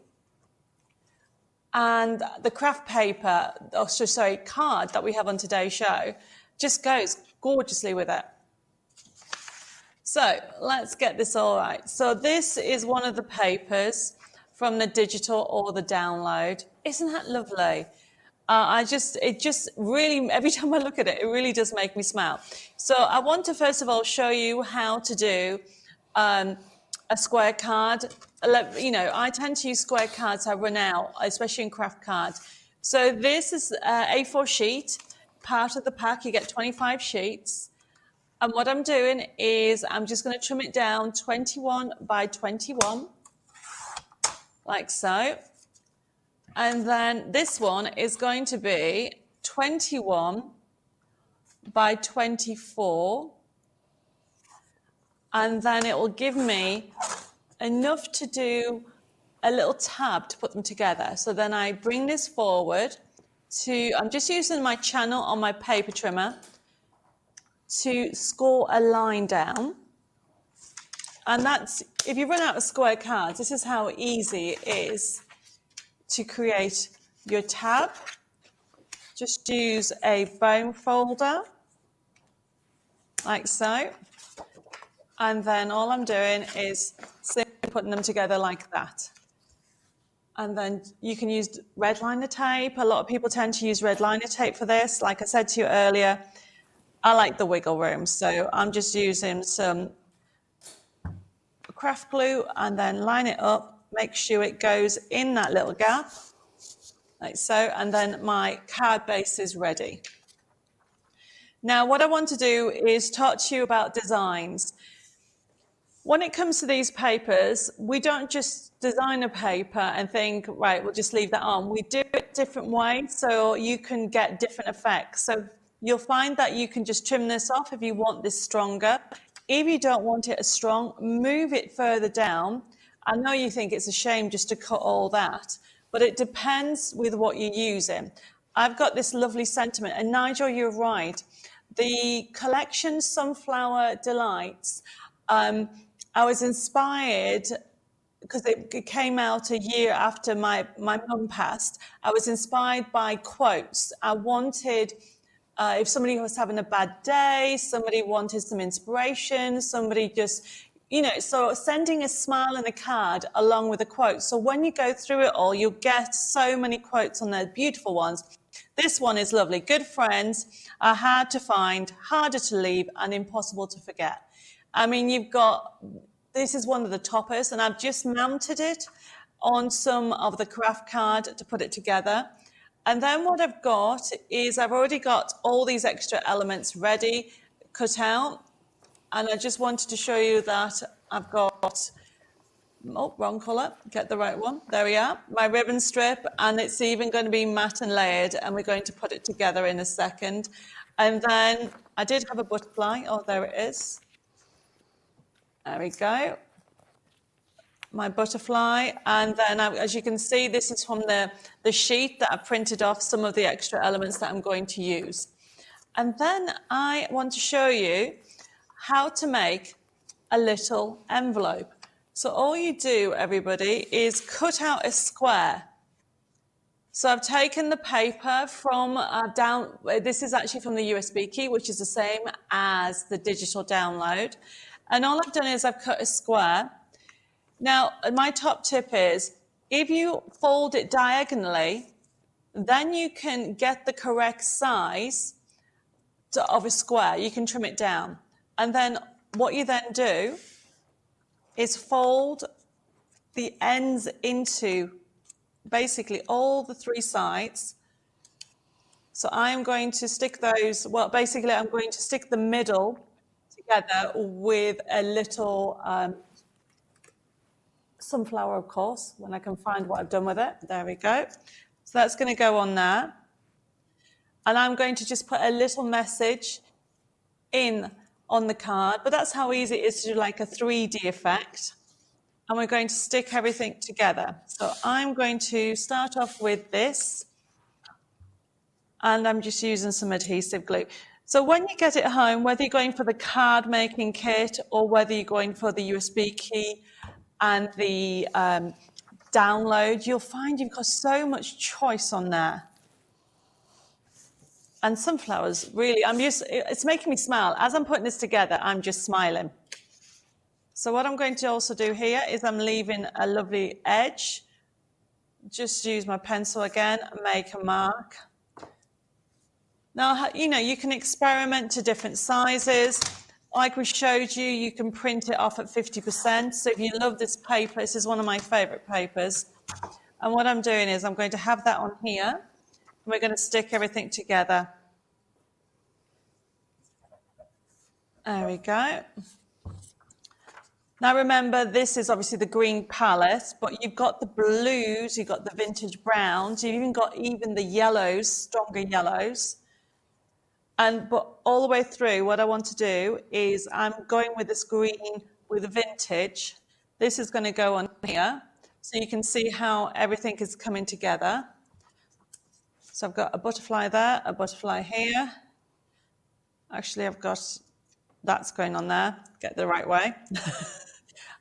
and the craft paper, card that we have on today's show. Just goes gorgeously with it. So let's get this all right. So this is one of the papers from the digital or the download. Isn't that lovely? It just really, every time I look at it, it really does make me smile. So I want to first of all show you how to do a square card. You know, I tend to use square cards. I run out, especially in craft cards. So this is A4 sheet, part of the pack. You get 25 sheets. And what I'm doing is I'm just going to trim it down 21 by 21, like so. And then this one is going to be 21 by 24. And then it will give me enough to do a little tab to put them together. So then I bring this forward I'm just using my channel on my paper trimmer to score a line down. And that's, if you run out of square cards, this is how easy it is to create your tab. Just use a bone folder, like so. And then all I'm doing is simply putting them together like that. And then you can use red liner tape. A lot of people tend to use red liner tape for this. Like I said to you earlier, I like the wiggle room. So I'm just using some craft glue and then line it up, make sure it goes in that little gap, like so, and then my card base is ready. Now, what I want to do is talk to you about designs. When it comes to these papers, we don't just design a paper and think, right, we'll just leave that on. We do it different ways, so you can get different effects. So you'll find that you can just trim this off if you want this stronger. If you don't want it as strong, move it further down. I know you think it's a shame just to cut all that, but it depends with what you're using. I've got this lovely sentiment, and Nigel, you're right. The collection Sunflower Delights, I was inspired because it came out a year after my mum passed. I was inspired by quotes. I wanted, if somebody was having a bad day, somebody wanted some inspiration, somebody just, you know, so sending a smile and a card along with a quote. So when you go through it all, you'll get so many quotes on there, beautiful ones. This one is lovely. Good friends are hard to find, harder to leave, and impossible to forget. I mean, you've got, this is one of the toppers, and I've just mounted it on some of the craft card to put it together. And then what I've got is I've already got all these extra elements ready, cut out. And I just wanted to show you that I've got, oh, wrong colour, get the right one. There we are, my ribbon strip, and it's even going to be matte and layered, and we're going to put it together in a second. And then I did have a butterfly. Oh, there it is. There we go. My butterfly. And then, as you can see, this is from the sheet that I printed off some of the extra elements that I'm going to use. And then I want to show you how to make a little envelope. So all you do, everybody, is cut out a square. So I've taken the paper from this is actually from the USB key, which is the same as the digital download. And all I've done is I've cut a square. Now, my top tip is If you fold it diagonally, then you can get the correct size of a square. You can trim it down. And then what you then do is fold the ends into basically all the three sides. So I'm going to stick those, well, basically I'm going to stick the middle together with a little sunflower, of course, when I can find what I've done with it. There we go. So that's going to go on there. And I'm going to just put a little message in on the card, but that's how easy it is to do like a 3D effect. And we're going to stick everything together. So I'm going to start off with this, and I'm just using some adhesive glue. So when you get it home, whether you're going for the card making kit or whether you're going for the USB key and the download, you'll find you've got so much choice on there. And sunflowers, really, it's making me smile. As I'm putting this together, I'm just smiling. So what I'm going to also do here is I'm leaving a lovely edge. Just use my pencil again, make a mark. Now, you know, you can experiment to different sizes. Like we showed you, you can print it off at 50%. So if you love this paper, this is one of my favorite papers. And what I'm doing is I'm going to have that on here. And we're going to stick everything together. There we go. Now remember, this is obviously the green palette, but you've got the blues, you've got the vintage browns, you've even got the yellows, stronger yellows. But all the way through, what I want to do is I'm going with this green with the vintage. This is going to go on here, so you can see how everything is coming together. So I've got a butterfly there, a butterfly here. Actually, I've got that's going on there. Get the right way.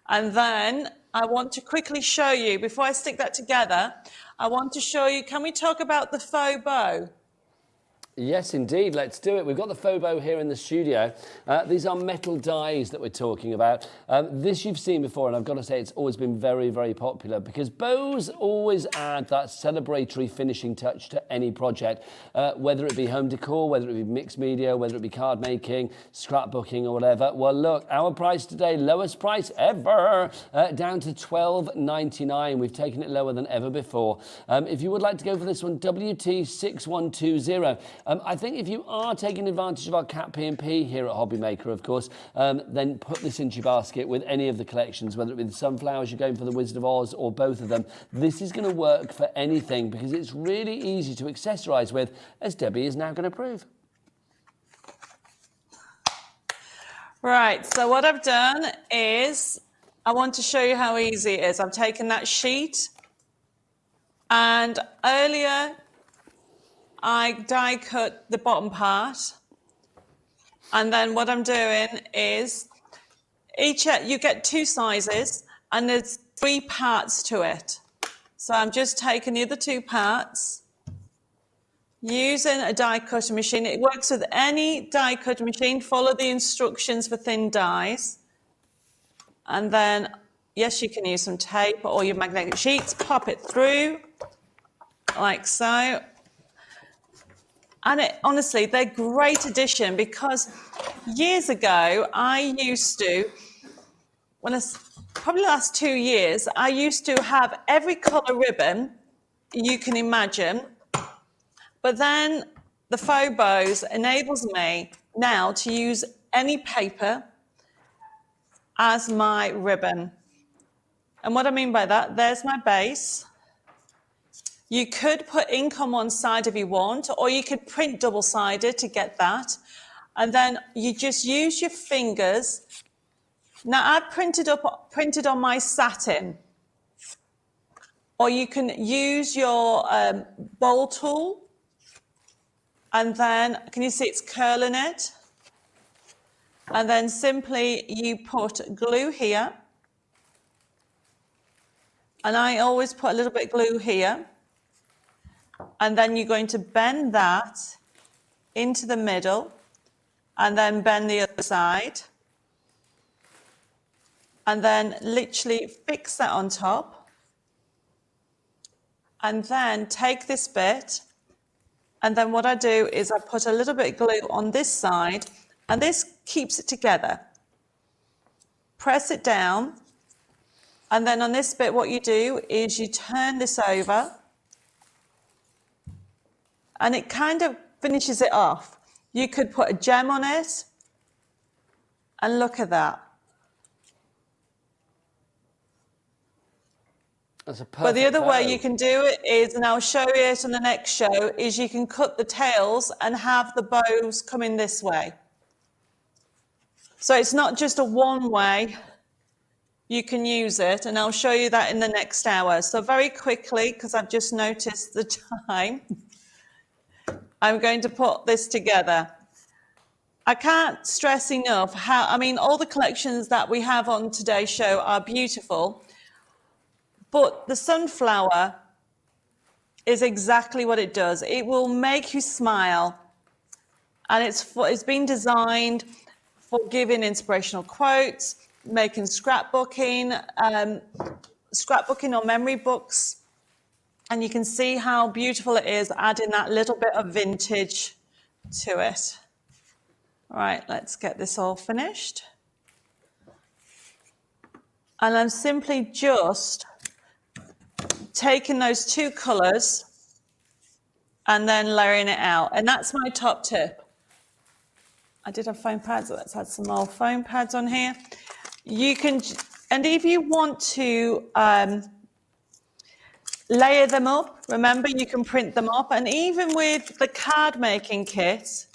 And then I want to quickly show you, before I stick that together, I want to show you, can we talk about the faux bow? Yes, indeed. Let's do it. We've got the faux bow here in the studio. These are metal dies that we're talking about. This you've seen before, and I've got to say it's always been very, very popular because bows always add that celebratory finishing touch to any project, whether it be home decor, whether it be mixed media, whether it be card making, scrapbooking or whatever. Well, look, our price today, lowest price ever, down to $12.99. We've taken it lower than ever before. If you would like to go for this one, WT6120. I think if you are taking advantage of our Cat P&P here at Hobbymaker, of course, then put this into your basket with any of the collections, whether it be the sunflowers, you're going for the Wizard of Oz, or both of them. This is going to work for anything because it's really easy to accessorise with, as Debbie is now going to prove. Right, so what I've done is I want to show you how easy it is. I've taken that sheet, and earlier I die cut the bottom part, and then what I'm doing is you get two sizes and there's 3 parts to it. So I'm just taking the other 2 parts, using a die cutter machine. It works with any die cutter machine. Follow the instructions for thin dies, and then yes, you can use some tape or your magnetic sheets. Pop it through like so. And honestly, they're great addition because years ago, I used to, probably the last 2 years, I used to have every colour ribbon you can imagine. But then the faux bows enables me now to use any paper as my ribbon. And what I mean by that, there's my base. You could put ink on one side if you want, or you could print double-sided to get that. And then you just use your fingers. Now, I've printed on my satin. Or you can use your bowl tool. And then, can you see it's curling it? And then simply you put glue here. And I always put a little bit of glue here. And then you're going to bend that into the middle and then bend the other side. And then literally fix that on top. and then take this bit, and then what I do is I put a little bit of glue on this side, and this keeps it together. Press it down, and then on this bit what you do is you turn this over, and it kind of finishes it off. You could put a gem on it, and look at that. That's a perfect But the other way bow. you can do it is, and I'll show you it on the next show, is you can cut the tails and have the bows coming this way. So it's not just a one way, you can use it, and I'll show you that in the next hour. So very quickly, because I've just noticed the time, I'm going to put this together. I can't stress enough how, I mean, all the collections that we have on today's show are beautiful, but the sunflower is exactly what it does. It will make you smile, and it's been designed for giving inspirational quotes, making scrapbooking or memory books, and you can see how beautiful it is, adding that little bit of vintage to it. All right, let's get this all finished. And I'm simply just taking those two colours and then layering it out. And that's my top tip. I did have foam pads. Let's add some more foam pads on here. You can, and if you want to layer them up, remember you can print them up. And even with the card making kit,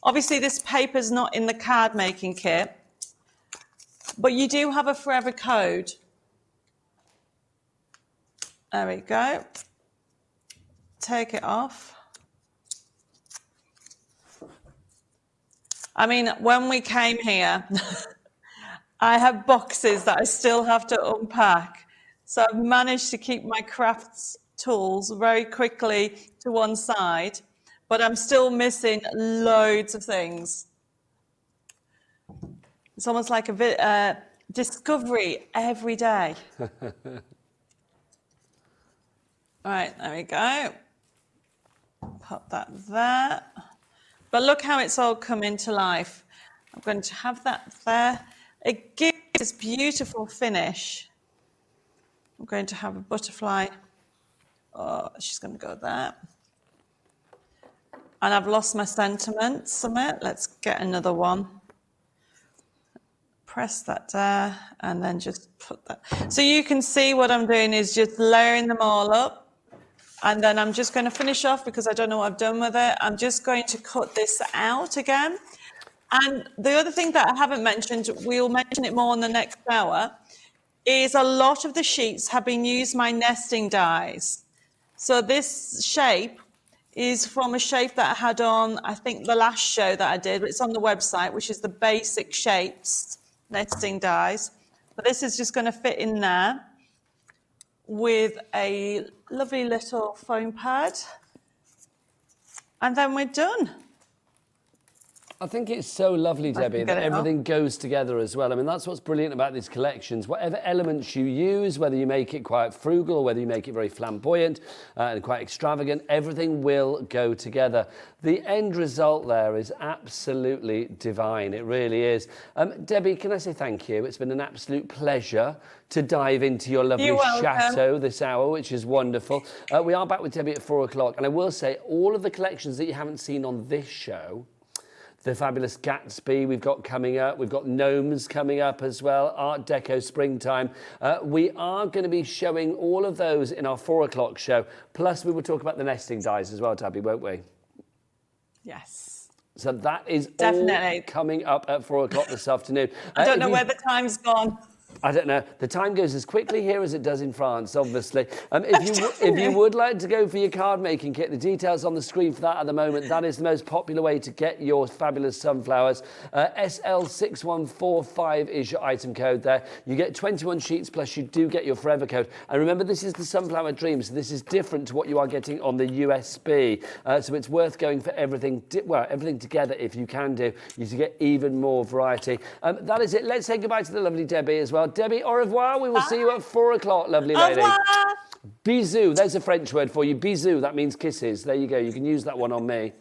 obviously this paper's not in the card making kit, but you do have a forever code. There we go. Take it off. I mean, when we came here, I have boxes that I still have to unpack. So I've managed to keep my crafts tools very quickly to one side, but I'm still missing loads of things. It's almost like a discovery every day. All right, there we go. Pop that there. But look how it's all come into life. I'm going to have that there. It gives this beautiful finish. I'm going to have a butterfly. Oh, she's going to go there. And I've lost my sentiment summit. Let's get another one. Press that there and then just put that. So you can see what I'm doing is just layering them all up. And then I'm just going to finish off because I don't know what I've done with it. I'm just going to cut this out again. And the other thing that I haven't mentioned, we'll mention it more in the next hour, is a lot of the sheets have been used my nesting dies. So this shape is from a shape that I had on, I think, the last show that I did. It's on the website, which is the basic shapes nesting dies. But this is just going to fit in there with a lovely little foam pad, and then we're done. I think it's so lovely, Debbie, that everything goes together as well. I mean, that's what's brilliant about these collections. Whatever elements you use, whether you make it quite frugal or whether you make it very flamboyant and quite extravagant, everything will go together. The end result there is absolutely divine. It really is. Debbie, can I say thank you? It's been an absolute pleasure to dive into your lovely chateau this hour, which is wonderful. We are back with Debbie at 4 o'clock. And I will say, all of the collections that you haven't seen on this show, the fabulous Gatsby we've got coming up. We've got gnomes coming up as well. Art Deco springtime. We are going to be showing all of those in our 4 o'clock show. Plus, we will talk about the nesting dies as well, Debbie, won't we? Yes. So that is definitely all coming up at 4 o'clock this afternoon. I don't know where the time's gone. I don't know. The time goes as quickly here as it does in France, obviously. If you would like to go for your card making kit, the details on the screen for that at the moment. That is the most popular way to get your fabulous sunflowers. SL6145 is your item code there. You get 21 sheets plus you do get your forever code. And remember, this is the Sunflower Dream, so this is different to what you are getting on the USB. So it's worth going for everything, everything together if you can do. You to get even more variety. That is it. Let's say goodbye to the lovely Debbie as well. Debbie, au revoir. We will see you at 4 o'clock, lovely lady. Au revoir. Bisous, there's a French word for you. Bisous, that means kisses. There you go, you can use that one on me.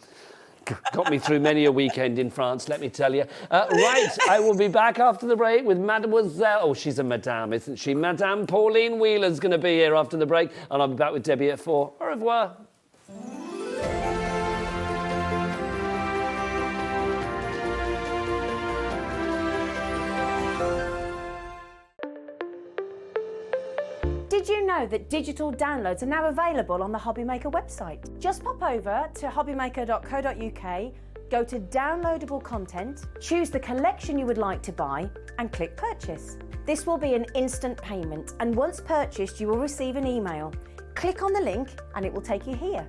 Got me through many a weekend in France, let me tell you. Right, I will be back after the break with Mademoiselle... Oh, she's a madame, isn't she? Madame Pauline Wheeler's going to be here after the break, and I'll be back with Debbie at 4. Au revoir. Did you know that digital downloads are now available on the Hobbymaker website? Just pop over to hobbymaker.co.uk, go to downloadable content, choose the collection you would like to buy and click purchase. This will be an instant payment, and once purchased you will receive an email. Click on the link and it will take you here.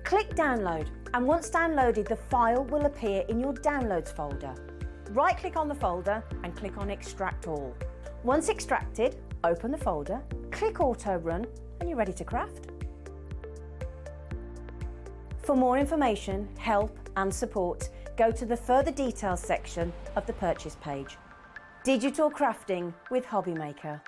Click download, and once downloaded the file will appear in your downloads folder. Right click on the folder and click on extract all. Once extracted, open the folder, click auto run and you're ready to craft. For more information, help and support, go to the further details section of the purchase page. Digital crafting with Hobbymaker.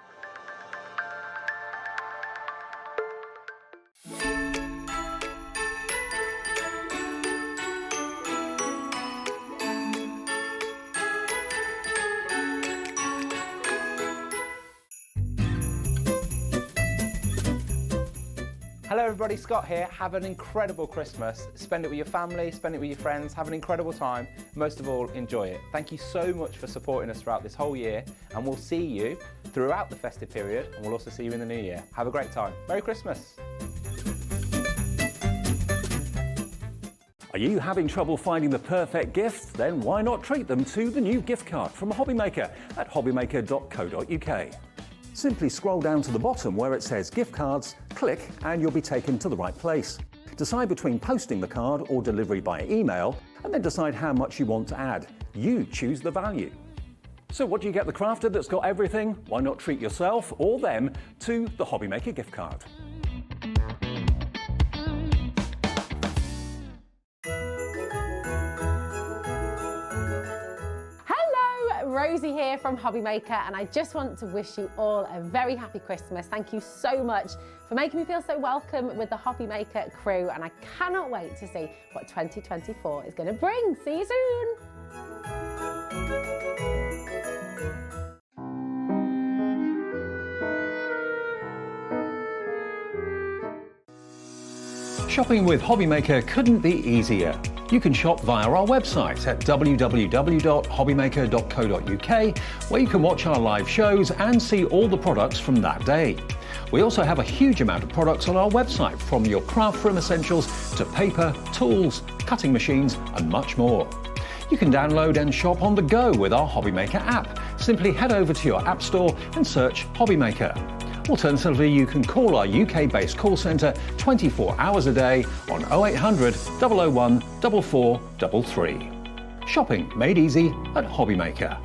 Hello everybody, Scott here. Have an incredible Christmas. Spend it with your family, spend it with your friends, have an incredible time. Most of all, enjoy it. Thank you so much for supporting us throughout this whole year, and we'll see you throughout the festive period, and we'll also see you in the new year. Have a great time. Merry Christmas. Are you having trouble finding the perfect gift? Then why not treat them to the new gift card from Hobbymaker at hobbymaker.co.uk. Simply scroll down to the bottom where it says gift cards, click and you'll be taken to the right place. Decide between posting the card or delivery by email, and then decide how much you want to add. You choose the value. So what do you get the crafter that's got everything? Why not treat yourself or them to the Hobbymaker gift card? Rosie here from Hobbymaker, and I just want to wish you all a very happy Christmas. Thank you so much for making me feel so welcome with the Hobbymaker crew, and I cannot wait to see what 2024 is going to bring. See you soon. Shopping with Hobbymaker couldn't be easier. You can shop via our website at www.hobbymaker.co.uk, where you can watch our live shows and see all the products from that day. We also have a huge amount of products on our website, from your craft room essentials to paper, tools, cutting machines and much more. You can download and shop on the go with our Hobbymaker app. Simply head over to your app store and search Hobbymaker. Alternatively, you can call our UK-based call centre 24 hours a day on 0800 001 4433. Shopping made easy at Hobbymaker.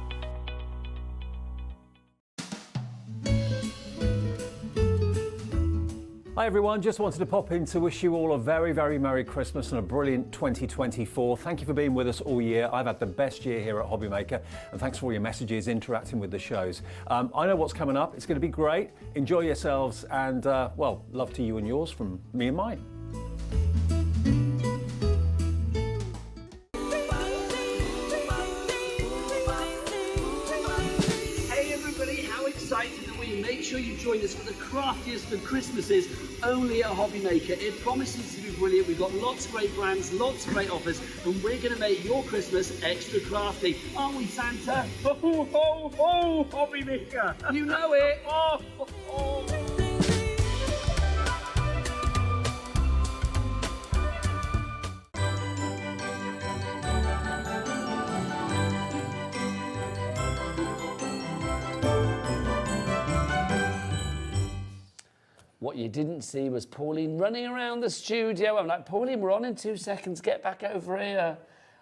Hi everyone, just wanted to pop in to wish you all a very, very Merry Christmas and a brilliant 2024. Thank you for being with us all year. I've had the best year here at Hobbymaker, and thanks for all your messages, interacting with the shows. I know what's coming up. It's going to be great. Enjoy yourselves, and well, love to you and yours from me and mine. Hey everybody, how excited are we? Make sure you join us for the craftiest of Christmases only at Hobbymaker. It promises to be brilliant. We've got lots of great brands, lots of great offers, and we're going to make your Christmas extra crafty. Aren't we, Santa? Ho, ho, ho, Hobbymaker! You know it! Oh, ho, ho. What you didn't see was Pauline running around the studio. I'm like, Pauline, we're on in 2 seconds. Get back over here.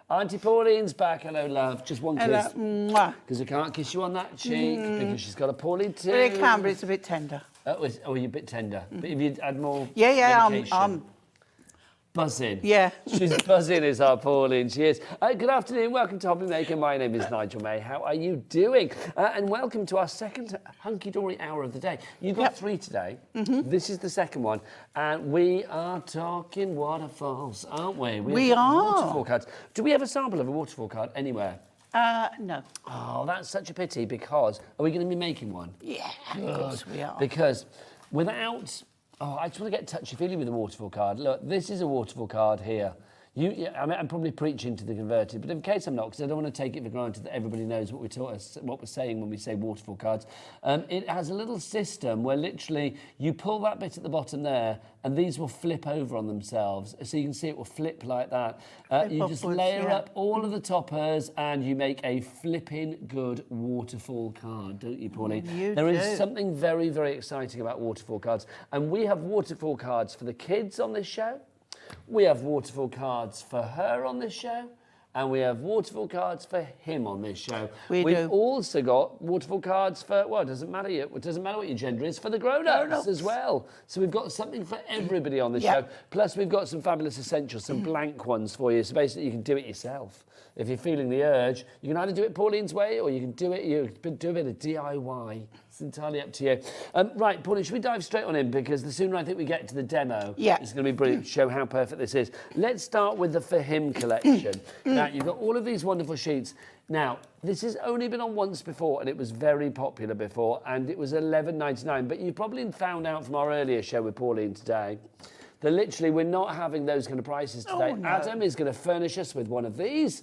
Auntie Pauline's back. Hello, love. Just one Hello. kiss. Mwah. Because I can't kiss you on that cheek because she's got a Pauline too. Well, it can, but it's a bit tender. Oh, you're a bit tender. But if you'd add more Yeah, medication. buzzing. Yeah. She's buzzing, is our Pauline. She is. Good afternoon. Welcome to Hobby Maker. My name is Nigel May. How are you doing? And welcome to our second Hunkydory hour of the day. You've got 3 today. This is the second one. And we are talking waterfalls, aren't we? We are. Waterfall cards. Do we have a sample of a waterfall card anywhere? No. Oh, that's such a pity because... Are we going to be making one? Yeah, of course we are. Because without... Oh, I just want to get touchy-feely with the waterfall card. Look, this is a waterfall card here. I mean, I'm probably preaching to the converted, but in case I'm not, because I don't want to take it for granted that everybody knows what we're saying when we say waterfall cards. It has a little system where literally you pull that bit at the bottom there, and these will flip over on themselves. So you can see it will flip like that. You just layer up all of the toppers, and you make a flipping good waterfall card, don't you, Pauline? There is something very, very exciting about waterfall cards, and we have waterfall cards for the kids on this show. We have waterfall cards for her on this show, and we have waterfall cards for him on this show. We've also got waterfall cards for, well, it doesn't matter what your gender is, for the grown-ups as well. So we've got something for everybody on the show. Plus we've got some fabulous essentials, some blank ones for you. So basically you can do it yourself. If you're feeling the urge, you can either do it Pauline's way or you can do a bit of DIY. It's entirely up to you. Right, Pauline, should we dive straight on in? Because the sooner I think we get to the demo, it's going to be brilliant to show how perfect this is. Let's start with the For Him collection. Now, you've got all of these wonderful sheets. Now, this has only been on once before, and it was very popular before, and it was $11.99. But you probably found out from our earlier show with Pauline today that literally we're not having those kind of prices today. Adam is going to furnish us with one of these.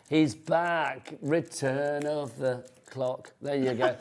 He's back. Return of the clock. There you go.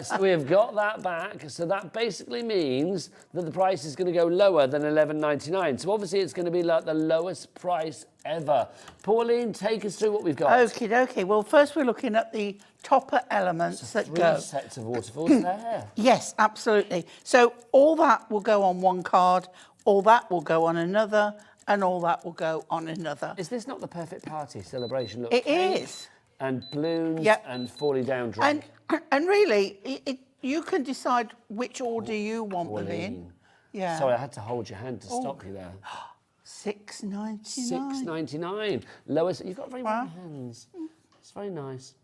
So we've got that back. So that basically means that the price is going to go lower than $11.99. So obviously it's going to be like the lowest price ever. Pauline, take us through what we've got. Okie dokie. Well, first we're looking at the topper elements that go. 3 sets of waterfalls there. Yes, absolutely. So all that will go on one card, all that will go on another, and all that will go on another. Is this not the perfect party celebration? Look, it is. And balloons and falling down drink. And really, you can decide which order you want them in. Yeah. Sorry, I had to hold your hand to stop you there. $6.99. $6.99. Lowest. You've got very warm hands. It's very nice.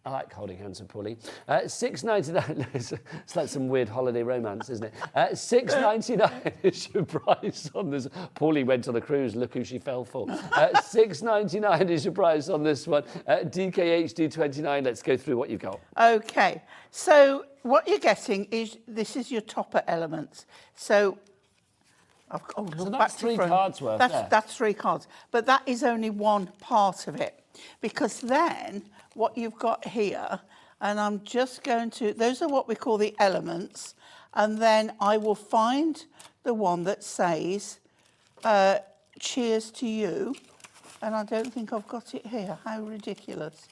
I like holding hands with Pauline. $6.99. It's like some weird holiday romance, isn't it? $6.99 is your price on this. Pauline went on a cruise. Look who she fell for. $6.99 is your price on this one. DKHD29. Let's go through what you've got. Okay. So what you're getting is this is your topper elements. So. So that's 3 cards worth. That's 3 cards, but that is only one part of it, because then what you've got here, and I'm just going to, those are what we call the elements, and then I will find the one that says cheers to you, and I don't think I've got it here. How ridiculous.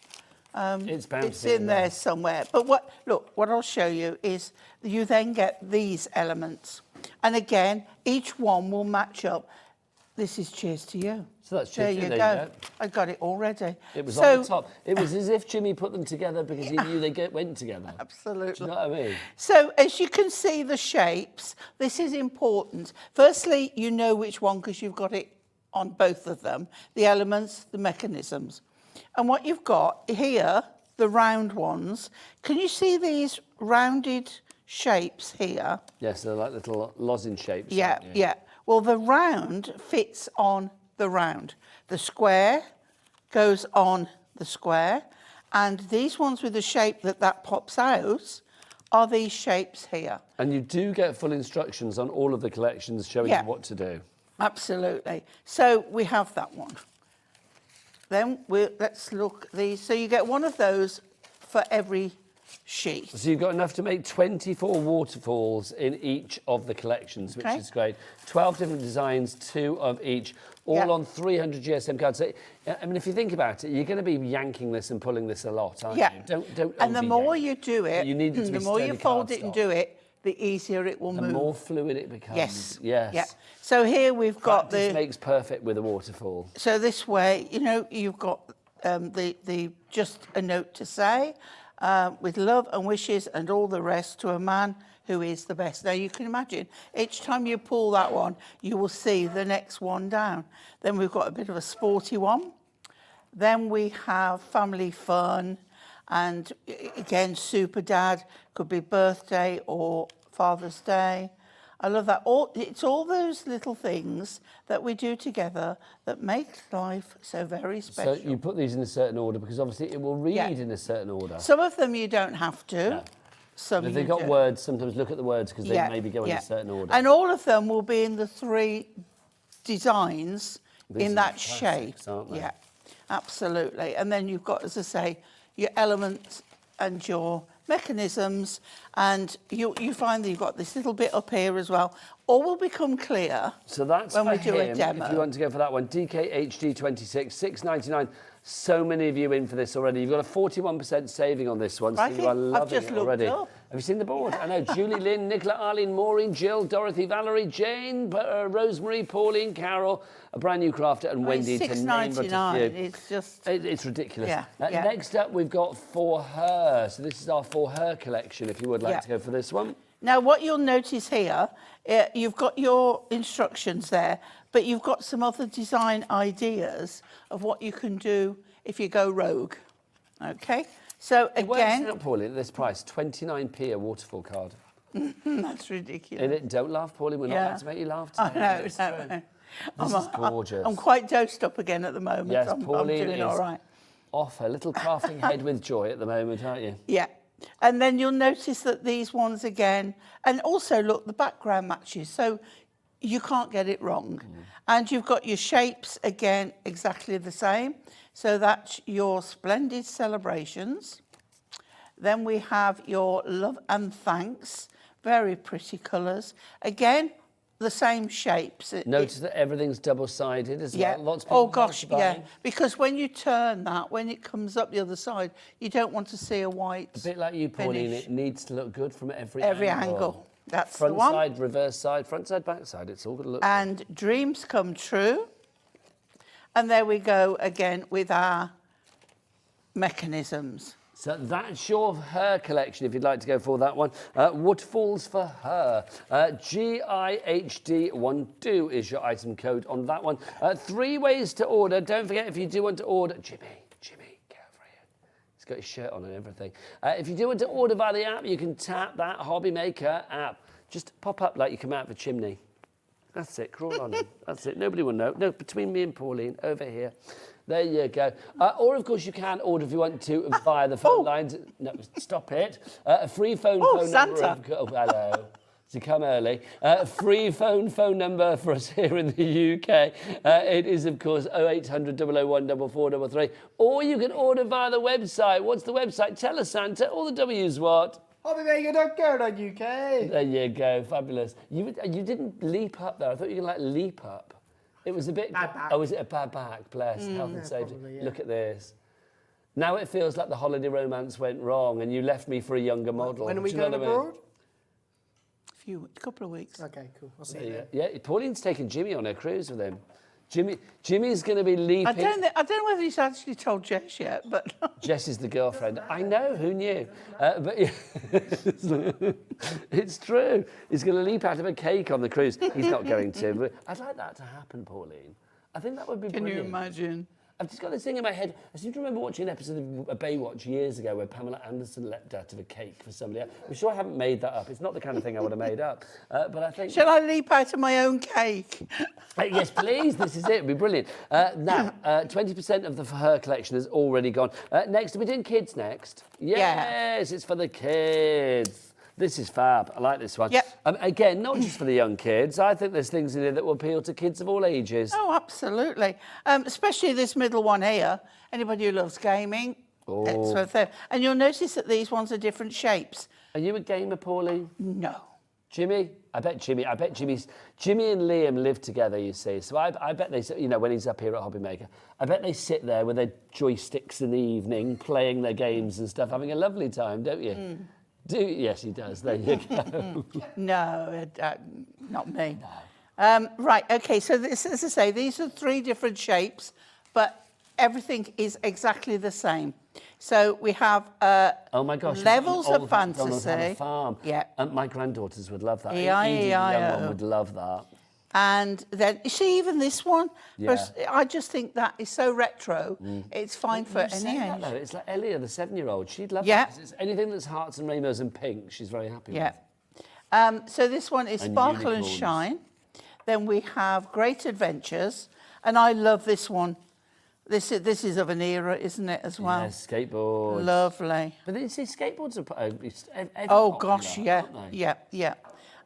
It's in there somewhere. But what I'll show you is you then get these elements. And again, each one will match up. This is cheers to you. So that's cheers to you. There you go. I got it already. It was on the top. It was as if Jimmy put them together because he knew they went together. Absolutely. Do you know what I mean? So as you can see the shapes, this is important. Firstly, you know which one because you've got it on both of them. The elements, the mechanisms. And what you've got here, the round ones, can you see these rounded shapes here? Yes, they're like little lozenge shapes. Yeah. Well, the round fits on the round. The square goes on the square. And these ones with the shape that pops out are these shapes here. And you do get full instructions on all of the collections showing you what to do. Absolutely. So we have that one. Then let's look at these. So you get one of those for every sheet. So you've got enough to make 24 waterfalls in each of the collections, which is great. 12 different designs, 2 of each, all on 300 GSM cards. So, I mean, if you think about it, you're going to be yanking this and pulling this a lot, aren't you? Don't and the more you do it, the more you fold it and do it, the easier it will move. The more fluid it becomes. Yes. Yeah. So here we've got Practice makes perfect with a waterfall. So this way, you've got the just a note to say, with love and wishes and all the rest to a man who is the best. Now, you can imagine, each time you pull that one, you will see the next one down. Then we've got a bit of a sporty one. Then we have family fun. And again, Super Dad, could be birthday or Father's Day. I love that. It's all those little things that we do together that make life so very special. So you put these in a certain order because obviously it will read in a certain order. Some of them you don't have to. No. Some if they've got words, sometimes look at the words because they maybe go in a certain order. And all of them will be in the 3 designs in that shape. Aren't they? Yeah, absolutely. And then you've got, as I say, your elements and your mechanisms, and you find that you've got this little bit up here as well. All will become clear. So that's when for we do him, a demo. if you want to go for that one. DKHD26, $6.99. So many of you in for this already. You've got a 41% saving on this one. So you are loving it already. Have you seen the board? I know. Julie, Lynn, Nicola, Arlene, Maureen, Jill, Dorothy, Valerie, Jane, Rosemary, Pauline, Carol, a brand new crafter, and Wendy, to name but a few. It's just... It's ridiculous. Yeah, Next up, we've got For Her. So this is our For Her collection, if you would like to go for this one. Now, what you'll notice here, you've got your instructions there, but you've got some other design ideas of what you can do if you go rogue. Okay? So, It again... works out, Pauline, at this price, 29p a waterfall card. That's ridiculous. Don't laugh, Pauline. We're not allowed to make you laugh today. I know. This is gorgeous. I'm quite dosed up again at the moment. Yes, I'm Pauline doing is all right. off her little crafting head with joy at the moment, aren't you? Yeah. And then you'll notice that these ones again, and also look, the background matches, so you can't get it wrong. And you've got your shapes again exactly the same. So that's your Splendid Celebrations. Then we have your Love and Thanks, very pretty colours. Again, the same shapes. Notice that everything's double-sided as well. Lots of Oh people gosh, yeah. Because when you turn that, when it comes up the other side, you don't want to see a white. A bit like you, Pauline. finish. It needs to look good from every angle. That's front the one. side, reverse side, front side, back side. It's all going to look. And Dreams Come True. And there we go again with our mechanisms. So that's your Her collection, if you'd like to go for that one. Waterfalls for Her. GIHD12 is your item code on that one. 3 ways to order. Don't forget, if you do want to order... Jimmy, get over here. He's got his shirt on and everything. If you do want to order via the app, you can tap that Hobby Maker app. Just pop up like you come out of a chimney. That's it, crawl on in. That's it, nobody will know. No, between me and Pauline, over here. There you go. Or, of course, you can order if you want to via the phone lines. No, stop it. A free phone Santa. number. Oh, hello. To come early. Free phone number for us here in the UK. It is, of course, 0800 001 4433. Or you can order via the website. What's the website? Tell us, Santa. All the W's what? Hobbymaker.co.uk. There you go. Fabulous. You didn't leap up there. I thought you were going to leap up. It was a bit... Bad back. Oh, was it a bad back? Bless. Health and safety. Probably, yeah. Look at this. Now it feels like the holiday romance went wrong and you left me for a younger model. When are we Do you know going what I mean? abroad? A couple of weeks. Okay, cool. I'll see you there. Yeah, Pauline's taking Jimmy on her cruise with him. Jimmy's going to be leaping... I don't know whether he's actually told Jess yet, but... Jess is the girlfriend. I know, who knew? But yeah, it's true. He's going to leap out of a cake on the cruise. He's not going to, but I'd like that to happen, Pauline. I think that would be brilliant. Can you imagine? I've just got this thing in my head. I seem to remember watching an episode of Baywatch years ago where Pamela Anderson leapt out of a cake for somebody else. I'm sure I haven't made that up. It's not the kind of thing I would have made up. But I think... Shall I leap out of my own cake? Yes, please. This is it. It'd be brilliant. Now, 20% of the For Her collection has already gone. Next, are we doing kids next? Yes, it's for the kids. This is fab. I like this one. Yep. Again, not just for the young kids. I think there's things in here that will appeal to kids of all ages. Oh, absolutely. Especially this middle one here. Anybody who loves gaming. Oh. And you'll notice that these ones are different shapes. Are you a gamer, Pauline? No. Jimmy? Jimmy and Liam live together, you see. So I bet they, you know, when he's up here at Hobby Maker, I bet they sit there with their joysticks in the evening, playing their games and stuff, having a lovely time, don't you? Yes, he does. There you go. No, not me. No. Right, okay, so this, as I say, these are 3 different shapes, but everything is exactly the same. So we have Oh my gosh! levels old of McDonald's had a fantasy. farm. Yeah. And my granddaughters would love that. Edie, the E-I-E-I-O. young one, would love that. And then, you see, even this one, Yeah. I just think that is so retro. It's fine for You say any that, age. though. It's like Elia, the 7-year-old. She'd love Yeah. that. 'Cause it's anything that's hearts and rainbows and pink, she's very happy Yeah. with. So this one is And Sparkle and unicorns. Shine. Then we have Great Adventures. And I love this one. This is of an era, isn't it, as well? Yes, skateboards. Lovely. But then you see, skateboards are Oh, popular, gosh, yeah, aren't they? yeah.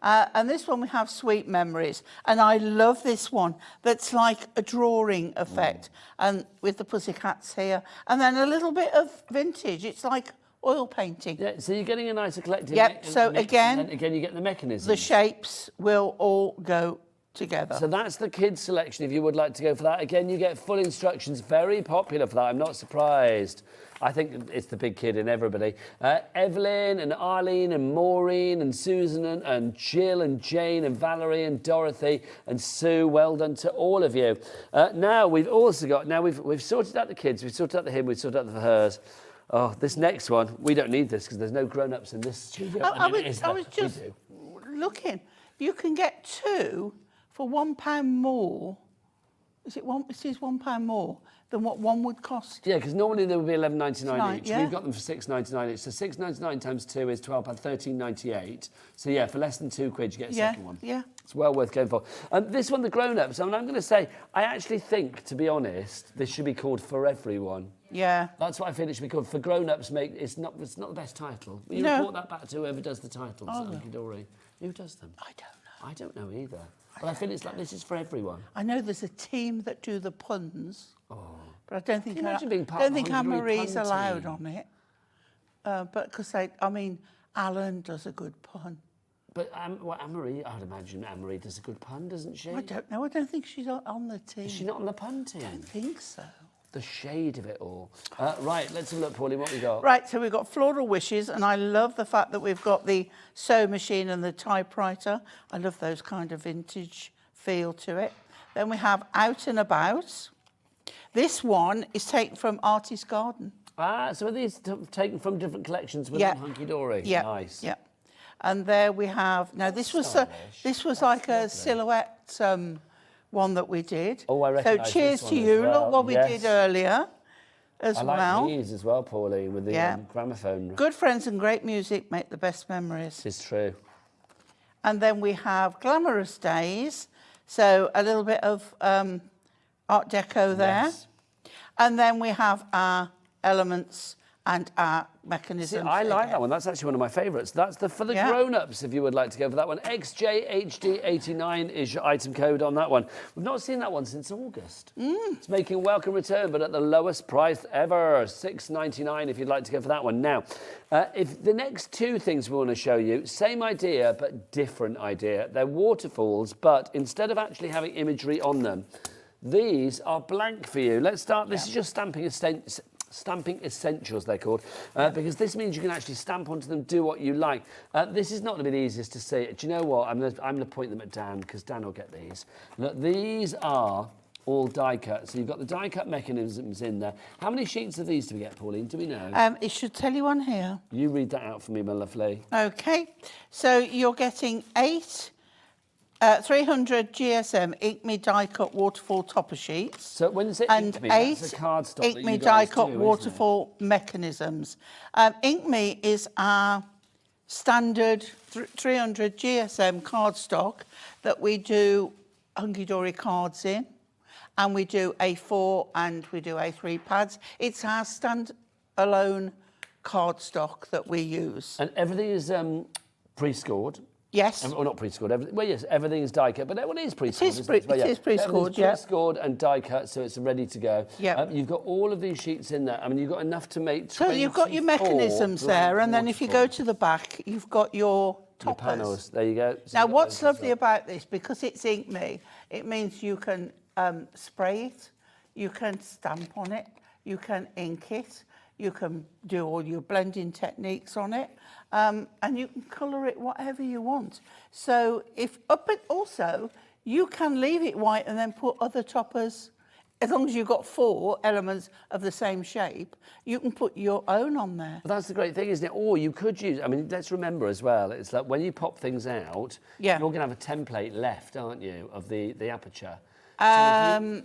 And this one we have Sweet Memories. And I love this one. That's like a drawing effect. And with the pussycats here. And then a little bit of vintage. It's like oil painting. Yeah, so you're getting a nicer collective. Yep, so mix, again, and then again you get the mechanism. The shapes will all go together. So that's the kids' selection if you would like to go for that. Again, you get full instructions, very popular for that, I'm not surprised. I think it's the big kid in everybody. Evelyn and Arlene and Maureen and Susan and Jill and Jane and Valerie and Dorothy and Sue, well done to all of you. Now we've also got, we've sorted out the kids, we've sorted out the him, we've sorted out the hers. Oh, this next one, we don't need this because there's no grown-ups in this studio. I was just looking. You can get 2 for £1 more. Is it one? It is £1 more than what one would cost. Yeah, because normally they would be $11.99 each. Yeah. We've got them for $6.99 each. So £6.99 times 2 is £12, £13.98. So yeah, for less than £2 you get a second one. Yeah. It's well worth going for. This one, the grown-ups. I mean, I'm going to say, I actually think, to be honest, this should be called For Everyone. Yeah. That's what I feel it should be called. For grown-ups, it's not the best title. Will you No. report that back to whoever does the titles at Hunkydory? Who does them? I don't know. I don't know either. But I feel it's like this is for everyone. I know there's a team that do the puns. Oh. But I don't think Can you imagine being part of the Hunkydory Anne-Marie's pun allowed team? on it. But because Alan does a good pun. But Anne-Marie, I'd imagine Anne-Marie does a good pun, doesn't she? I don't know. I don't think she's on the team. Is she not on the pun team? I don't think so. The shade of it all. Right, let's have a look, Pauline, what we got? Right, so we've got Floral Wishes, and I love the fact that we've got the sew machine and the typewriter. I love those kind of vintage feel to it. Then we have Out and About. This one is taken from Artist Garden. So are these taken from different collections within Hunkydory? Yeah. Nice. Yeah. And there we have, now this was like a silhouette one that we did. Oh, I recognise So cheers this to one as you. well. Look what we Yes. did earlier as I well. like these as well, Pauline, with the gramophone. Good friends and great music make the best memories. It's true. And then we have Glamorous Days. So a little bit of Art Deco there. Yes. And then we have our elements and our mechanisms. See, I like again. that one. That's actually one of my favourites. That's for the Yeah. grown-ups, if you would like to go for that one. XJHD89 is your item code on that one. We've not seen that one since August. It's making a welcome return, but at the lowest price ever, $6.99 if you'd like to go for that one. Now, if the next 2 things we want to show you, same idea, but different idea. They're waterfalls, but instead of actually having imagery on them, these are blank for you. Let's start. This is your stamping essentials, they're called, because this means you can actually stamp onto them, do what you like. This is not going to be the easiest to see. Do you know what? I'm going to point them at Dan, because Dan will get these. Look, these are all die cut. So you've got the die cut mechanisms in there. How many sheets of these do we get, Pauline? Do we know? It should tell you on here. You read that out for me, my lovely. Okay, so you're getting 8 300 GSM Inkme die cut waterfall topper sheets. So when you say and Inkme, 8 that's a cardstock that you Inkme guys die cut do, isn't waterfall mechanisms. Inkme is our standard 300 GSM cardstock that we do Hunkydory cards in, and we do A4 and we do A3 pads. It's our stand-alone cardstock that we use. And everything is pre-scored. Yes. Or not pre-scored. Well, yes, everything is die cut, but everything is pre-scored. It is pre-scored, yeah. Pre-scored and die cut, so it's ready to go. Yeah. You've got all of these sheets in there. I mean, you've got enough to make. So you've got your mechanisms there, and then if you go to the back, you've got your toppers. Your panels. There you go. So Now, you've got what's those as lovely well. about this, because it's Inkme, it means you can spray it, you can stamp on it, you can ink it, you can do all your blending techniques on it, and you can colour it whatever you want. So but also, you can leave it white and then put other toppers as long as you've got 4 elements of the same shape, you can put your own on there. But that's the great thing, isn't it? Or you could use, I mean, let's remember as well, it's like when you pop things out, Yeah. you're going to have a template left, aren't you, of the aperture. No,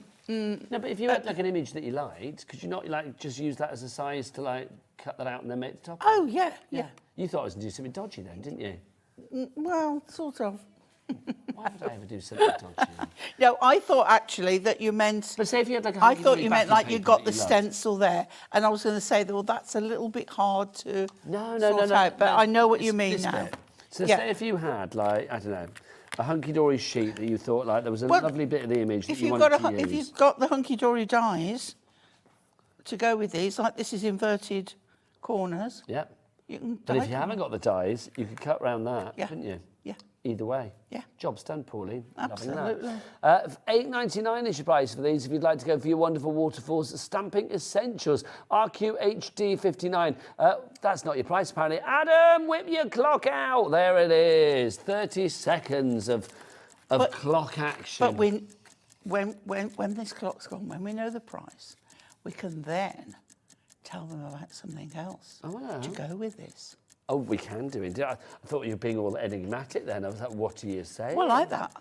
but if you had like an image that you liked, could you not like just use that as a size to like cut that out and then make the top? Oh, yeah, yeah. You thought I was going to do something dodgy then, didn't you? Well, sort of. Why would I ever do something dodgy? No, I thought actually that you meant... But say if you had like a I thought you meant like you paper got that the you loved. stencil there, and I was going to say, well, that's a little bit hard to No, sort out, but I know what you mean this now. bit. So Yeah. say if you had like, I don't know, a hunky-dory sheet that you thought like there was a Well, lovely bit of the image that If you you've wanted got to use. if you've got the Hunkydory dies to go with these, like this is inverted corners, Yeah. you can But die if you haven't got the dies, you could cut round that, Yeah. couldn't you? Yeah. Either way. Yeah. Job's done, Pauline. Loving Absolutely. that. $8.99 is your price for these if you'd like to go for your Wonderful Waterfalls Stamping Essentials. RQHD59. That's not your price, apparently. Adam, whip your clock out. There it is. 30 seconds of clock action. But when this clock's gone, when we know the price, we can then tell them about something else to go with this. Oh, we can do it. I thought you were being all enigmatic then. I was like, what do you say? Well, I like that.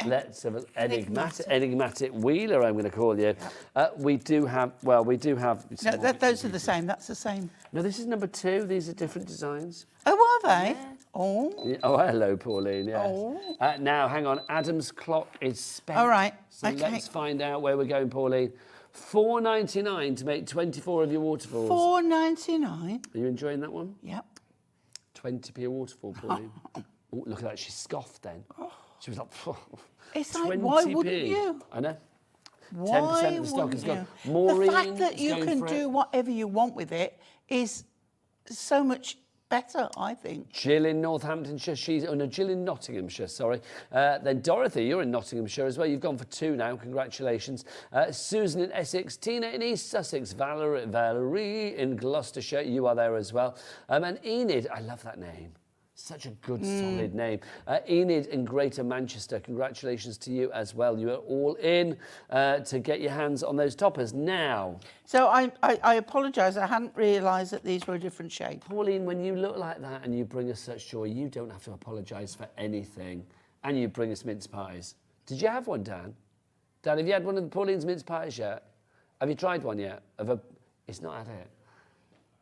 Let's have an enigmatic wheeler, I'm going to call you. We do have. No, some those are the same. That's the same. No, this is number 2. These are different designs. Oh, are they? Oh. Yeah. Oh, hello, Pauline. Yes. Oh. Now, hang on. Adam's clock is spent. All right. So Okay. let's find out where we're going, Pauline. $4.99 to make 24 of your waterfalls. $4.99. Are you enjoying that one? Yep. 20p a waterfall, Pauline. Oh, look at that. She scoffed then. She was like, It's like, why 20p. wouldn't you? I know. Why 10% of the stock wouldn't has gone. you? Maureen The fact that is you going can for it. do whatever you want with it is so much better, I think. Jill in Northamptonshire, Jill in Nottinghamshire, sorry. Then Dorothy, you're in Nottinghamshire as well. You've gone for 2 now, congratulations. Susan in Essex, Tina in East Sussex, Valerie in Gloucestershire, you are there as well. And Enid, I love that name. Such a good, solid name. Enid in Greater Manchester, congratulations to you as well. You are all in to get your hands on those toppers now. So I apologise, I hadn't realised that these were a different shape. Pauline, when you look like that and you bring us such joy, you don't have to apologise for anything. And you bring us mince pies. Did you have one, Dan? Dan, have you had one of Pauline's mince pies yet? Have you tried one yet? It's not had it.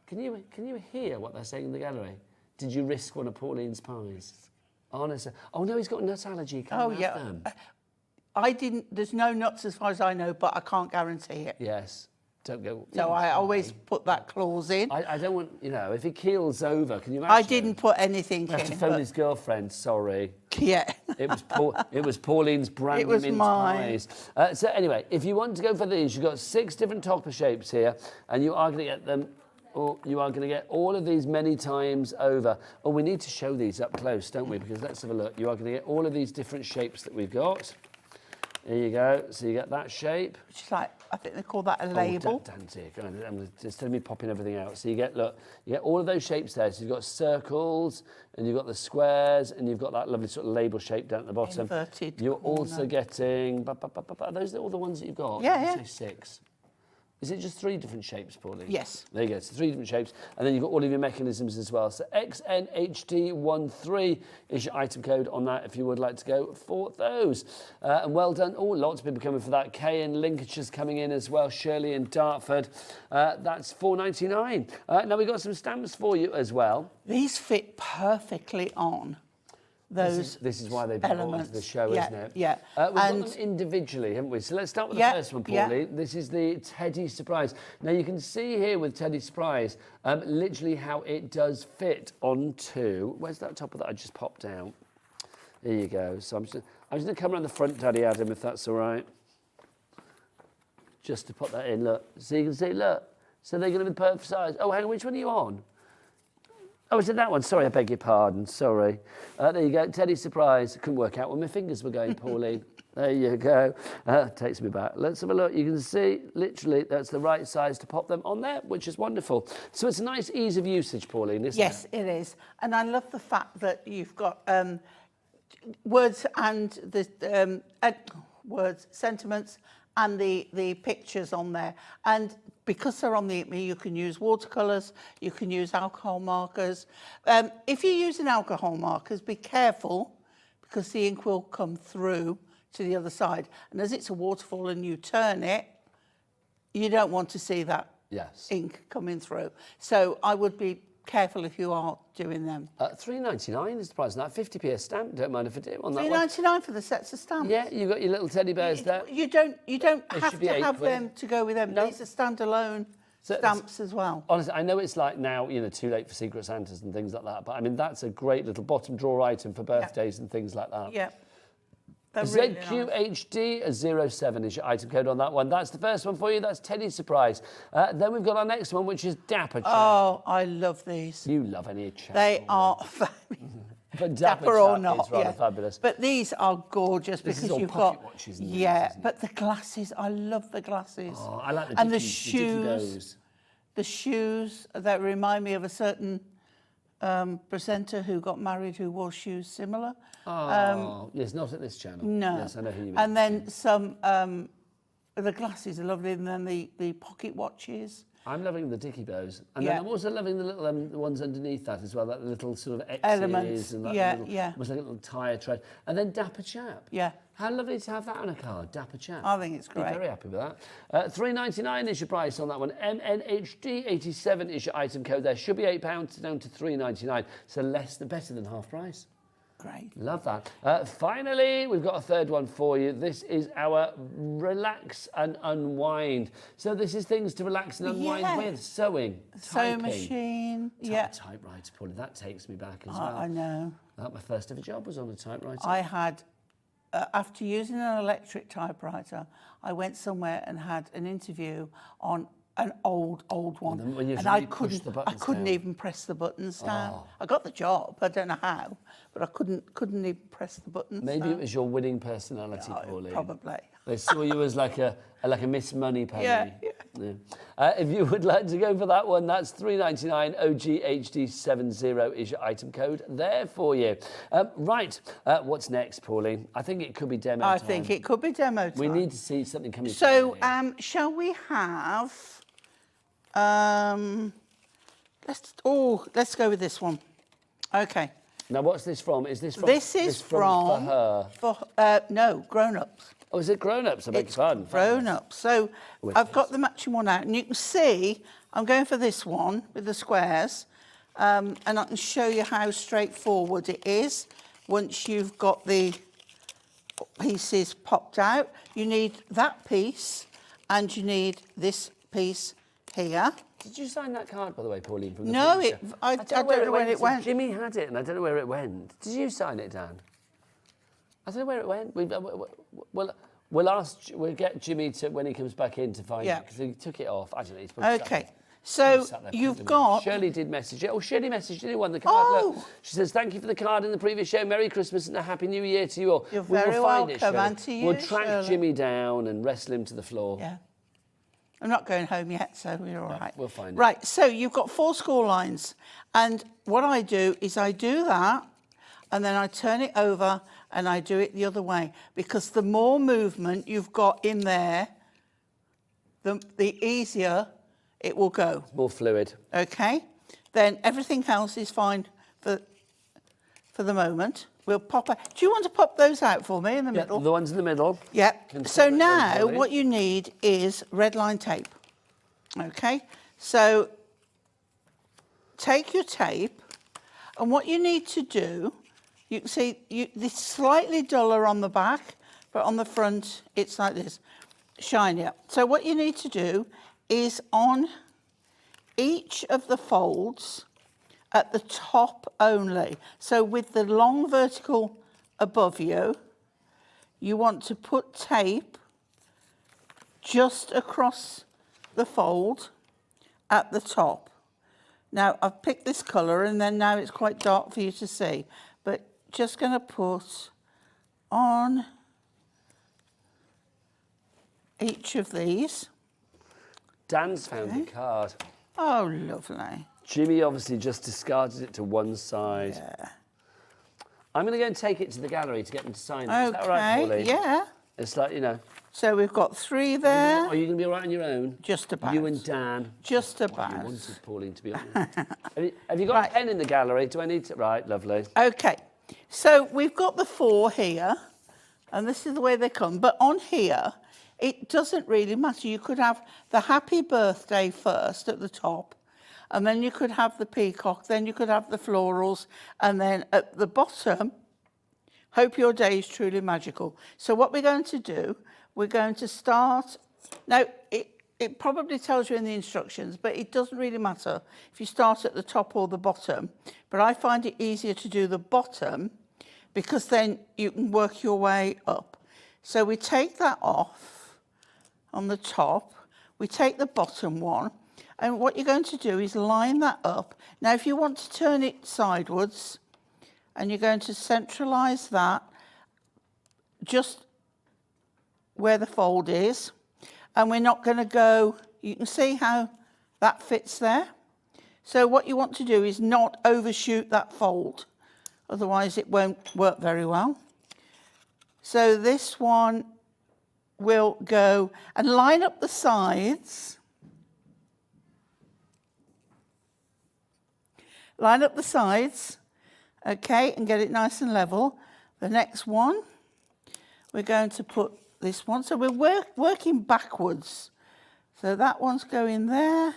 Can you hear what they're saying in the gallery? Did you risk one of Pauline's pies? Honestly. Oh, no, he's got a nut allergy. Can't have them. I didn't, there's no nuts as far as I know, but I can't guarantee it. Yes. Don't go. So I always put that clause in. I don't want, if he keels over, can you imagine? I didn't put anything I have in. to phone but- his girlfriend, sorry. Yeah. It was Pauline's brand It was mince mine. pies. So anyway, if you want to go for these, you've got 6 different topper shapes here, and you are going to get them. Or you are going to get all of these many times over. Oh, we need to show these up close, don't we? Because let's have a look. You are going to get all of these different shapes that we've got. There you go. So you get that shape. Which is like, I think they call that a label. Oh, Dan's here. Instead of me popping everything out. So you get all of those shapes there. So you've got circles, and you've got the squares, and you've got that lovely sort of label shape down at the bottom. Inverted You're corner. also getting... Are those all the ones that you've got? Yeah, Say 6. Is it just 3 different shapes, Pauline? Yes. There you go, so 3 different shapes. And then you've got all of your mechanisms as well. So XNHD13 is your item code on that if you would like to go for those. And well done. Oh, lots of people coming for that. Kay in Lincolnshire's coming in as well. Shirley in Dartford. That's $4.99. Now we've got some stamps for you as well. These fit perfectly on those This is why they've been brought into the show, isn't it? Yeah. We've got them individually, haven't we? So let's start with the first one, Pauline. This is the Teddy Surprise. Now you can see here with Teddy Surprise, literally how it does fit onto. Where's that topper that I just popped out? There you go. So I'm just going to come around the front, Daddy Adam, if that's all right. Just to put that in. Look, so you can see. Look, so they're going to be the perfect size. Oh, hang on, which one are you on? Oh, is it that one? Sorry, I beg your pardon. Sorry. There you go. Teddy Surprise. Couldn't work out where my fingers were going, Pauline. There you go. Takes me back. Let's have a look. You can see, literally, that's the right size to pop them on there, which is wonderful. So it's a nice ease of usage, Pauline, isn't it? Yes, it is. And I love the fact that you've got words and the words, sentiments, and the pictures on there. And because they're on the Eat Me, you can use watercolours, you can use alcohol markers. If you're using alcohol markers, be careful because the ink will come through to the other side. And as it's a waterfall and you turn it, you don't want to see that ink coming through. So I would be careful if you are doing them. $3.99 is the price of that. 50p a stamp. Don't mind if I do on that one. $3.99 for the sets of stamps. Yeah, you got your little teddy bears there. You don't have to have £8. them to go with them. No. These are standalone stamps as well. Honestly, I know it's like now, you know, too late for Secret Santas and things like that, but I mean, that's a great little bottom drawer item for birthdays and things like that. Yeah. ZQHD 07 is your item code on that one. That's the first one for you. That's Teddy's surprise. Then we've got our next one, which is Dapper Chap. Oh, I love these. You love any chap. They are but dapper or not, is rather fabulous. But these are gorgeous This because is all you've pocket got watches and but the glasses. I love the glasses. Oh, I like the and the Dickies, shoes. The shoes that remind me of a certain presenter who got married who wore shoes similar. Oh, yes, not at this channel. No. Yes, I know who you mean. And then some, the glasses are lovely, and then the pocket watches. I'm loving the Dickie bows. And then I'm also loving the little the ones underneath that as well, that little sort of X's Elements. and that little, almost like a little tyre tread. And then Dapper Chap. Yeah. How lovely to have that on a card, Dapper Chap. I think it's great. I'm very happy with that. $3.99 is your price on that one. MNHD87 is your item code there. Should be £8 down to $3.99, so better than half price. Great. Love that. Finally, we've got a third one for you. This is our Relax and Unwind. So this is things to relax and unwind with. Sewing, Sewing typing. machine, Typewriter, Paulie. That takes me back as well. I know. My first ever job was on a typewriter. I had, after using an electric typewriter, I went somewhere and had an interview on an old one, and I couldn't even press the buttons down. I got the job. I don't know how, but I couldn't even press the buttons. Maybe it was your winning personality, Pauline. Probably. They saw you as like a Miss Moneypenny. Yeah. If you would like to go for that one, that's $3.99. OGHD70 is your item code there for you. Right, what's next, Pauline? I think it could be demo time. I think it could be demo time. We need to see something coming. So, shall we have? Let's go with this one. Okay. Now, what's this from? Is this from? This is from for her. No, grown-ups. Oh, is it grown-ups? I beg your pardon. Grown-ups. So I've got the matching one out, and you can see I'm going for this one with the squares, and I can show you how straightforward it is once you've got the pieces popped out. You need that piece, and you need this piece here. Did you sign that card, by the way, Pauline? From the No, I don't know where it went. Jimmy had it, and I don't know where it went. Did you sign it, Dan? I don't know where it went. We'll get Jimmy to when he comes back in to find it because he took it off. I don't know. He's probably okay. So you've got. Shirley did message it. Oh, Shirley messaged you. Won the card. Oh. Look, she says thank you for the card in the previous show. Merry Christmas and a Happy New Year to you all. You're very welcome, and to you, We'll track Shirley. Jimmy down and wrestle him to the floor. Yeah. I'm not going home yet, so we're all right. We'll find it. Right, so you've got 4 score lines. And what I do is I do that, and then I turn it over, and I do it the other way. Because the more movement you've got in there, the easier it will go. It's more fluid. Okay? Then everything else is fine for the moment. We'll pop out. Do you want to pop those out for me in the middle? The ones in the middle. Yeah. So now what you need is red line tape. Okay? So take your tape, and what you need to do, you can see this slightly duller on the back, but on the front it's like this, shinier. So what you need to do is on each of the folds at the top only. So with the long vertical above you, you want to put tape just across the fold at the top. Now, I've picked this colour, and then now it's quite dark for you to see, but just going to put on each of these. Dan's found the card. Oh, lovely. Jimmy obviously just discarded it to one side. Yeah. I'm going to go and take it to the gallery to get them to sign it. Okay, Is that all right, Pauline? yeah. It's like, you know. So we've got 3 there. Are you going to be all right on your own? Just about. You and Dan. Just You about. wanted Pauline to be honest. have you got a pen in the gallery? Do I need to? Right, lovely. Okay, so we've got the 4 here, and this is the way they come. But on here, it doesn't really matter. You could have the happy birthday first at the top, and then you could have the peacock, then you could have the florals, and then at the bottom, hope your day is truly magical. So what we're going to do, we're going to start. Now, it probably tells you in the instructions, but it doesn't really matter if you start at the top or the bottom. But I find it easier to do the bottom because then you can work your way up. So we take that off on the top, we take the bottom one, and what you're going to do is line that up. Now, if you want to turn it sideways, and you're going to centralise that just where the fold is, and we're not going to go, you can see how that fits there. So what you want to do is not overshoot that fold, otherwise it won't work very well. So this one will go and line up the sides. Line up the sides, okay, and get it nice and level. The next one, we're going to put this one. So we're working backwards. So that one's going there.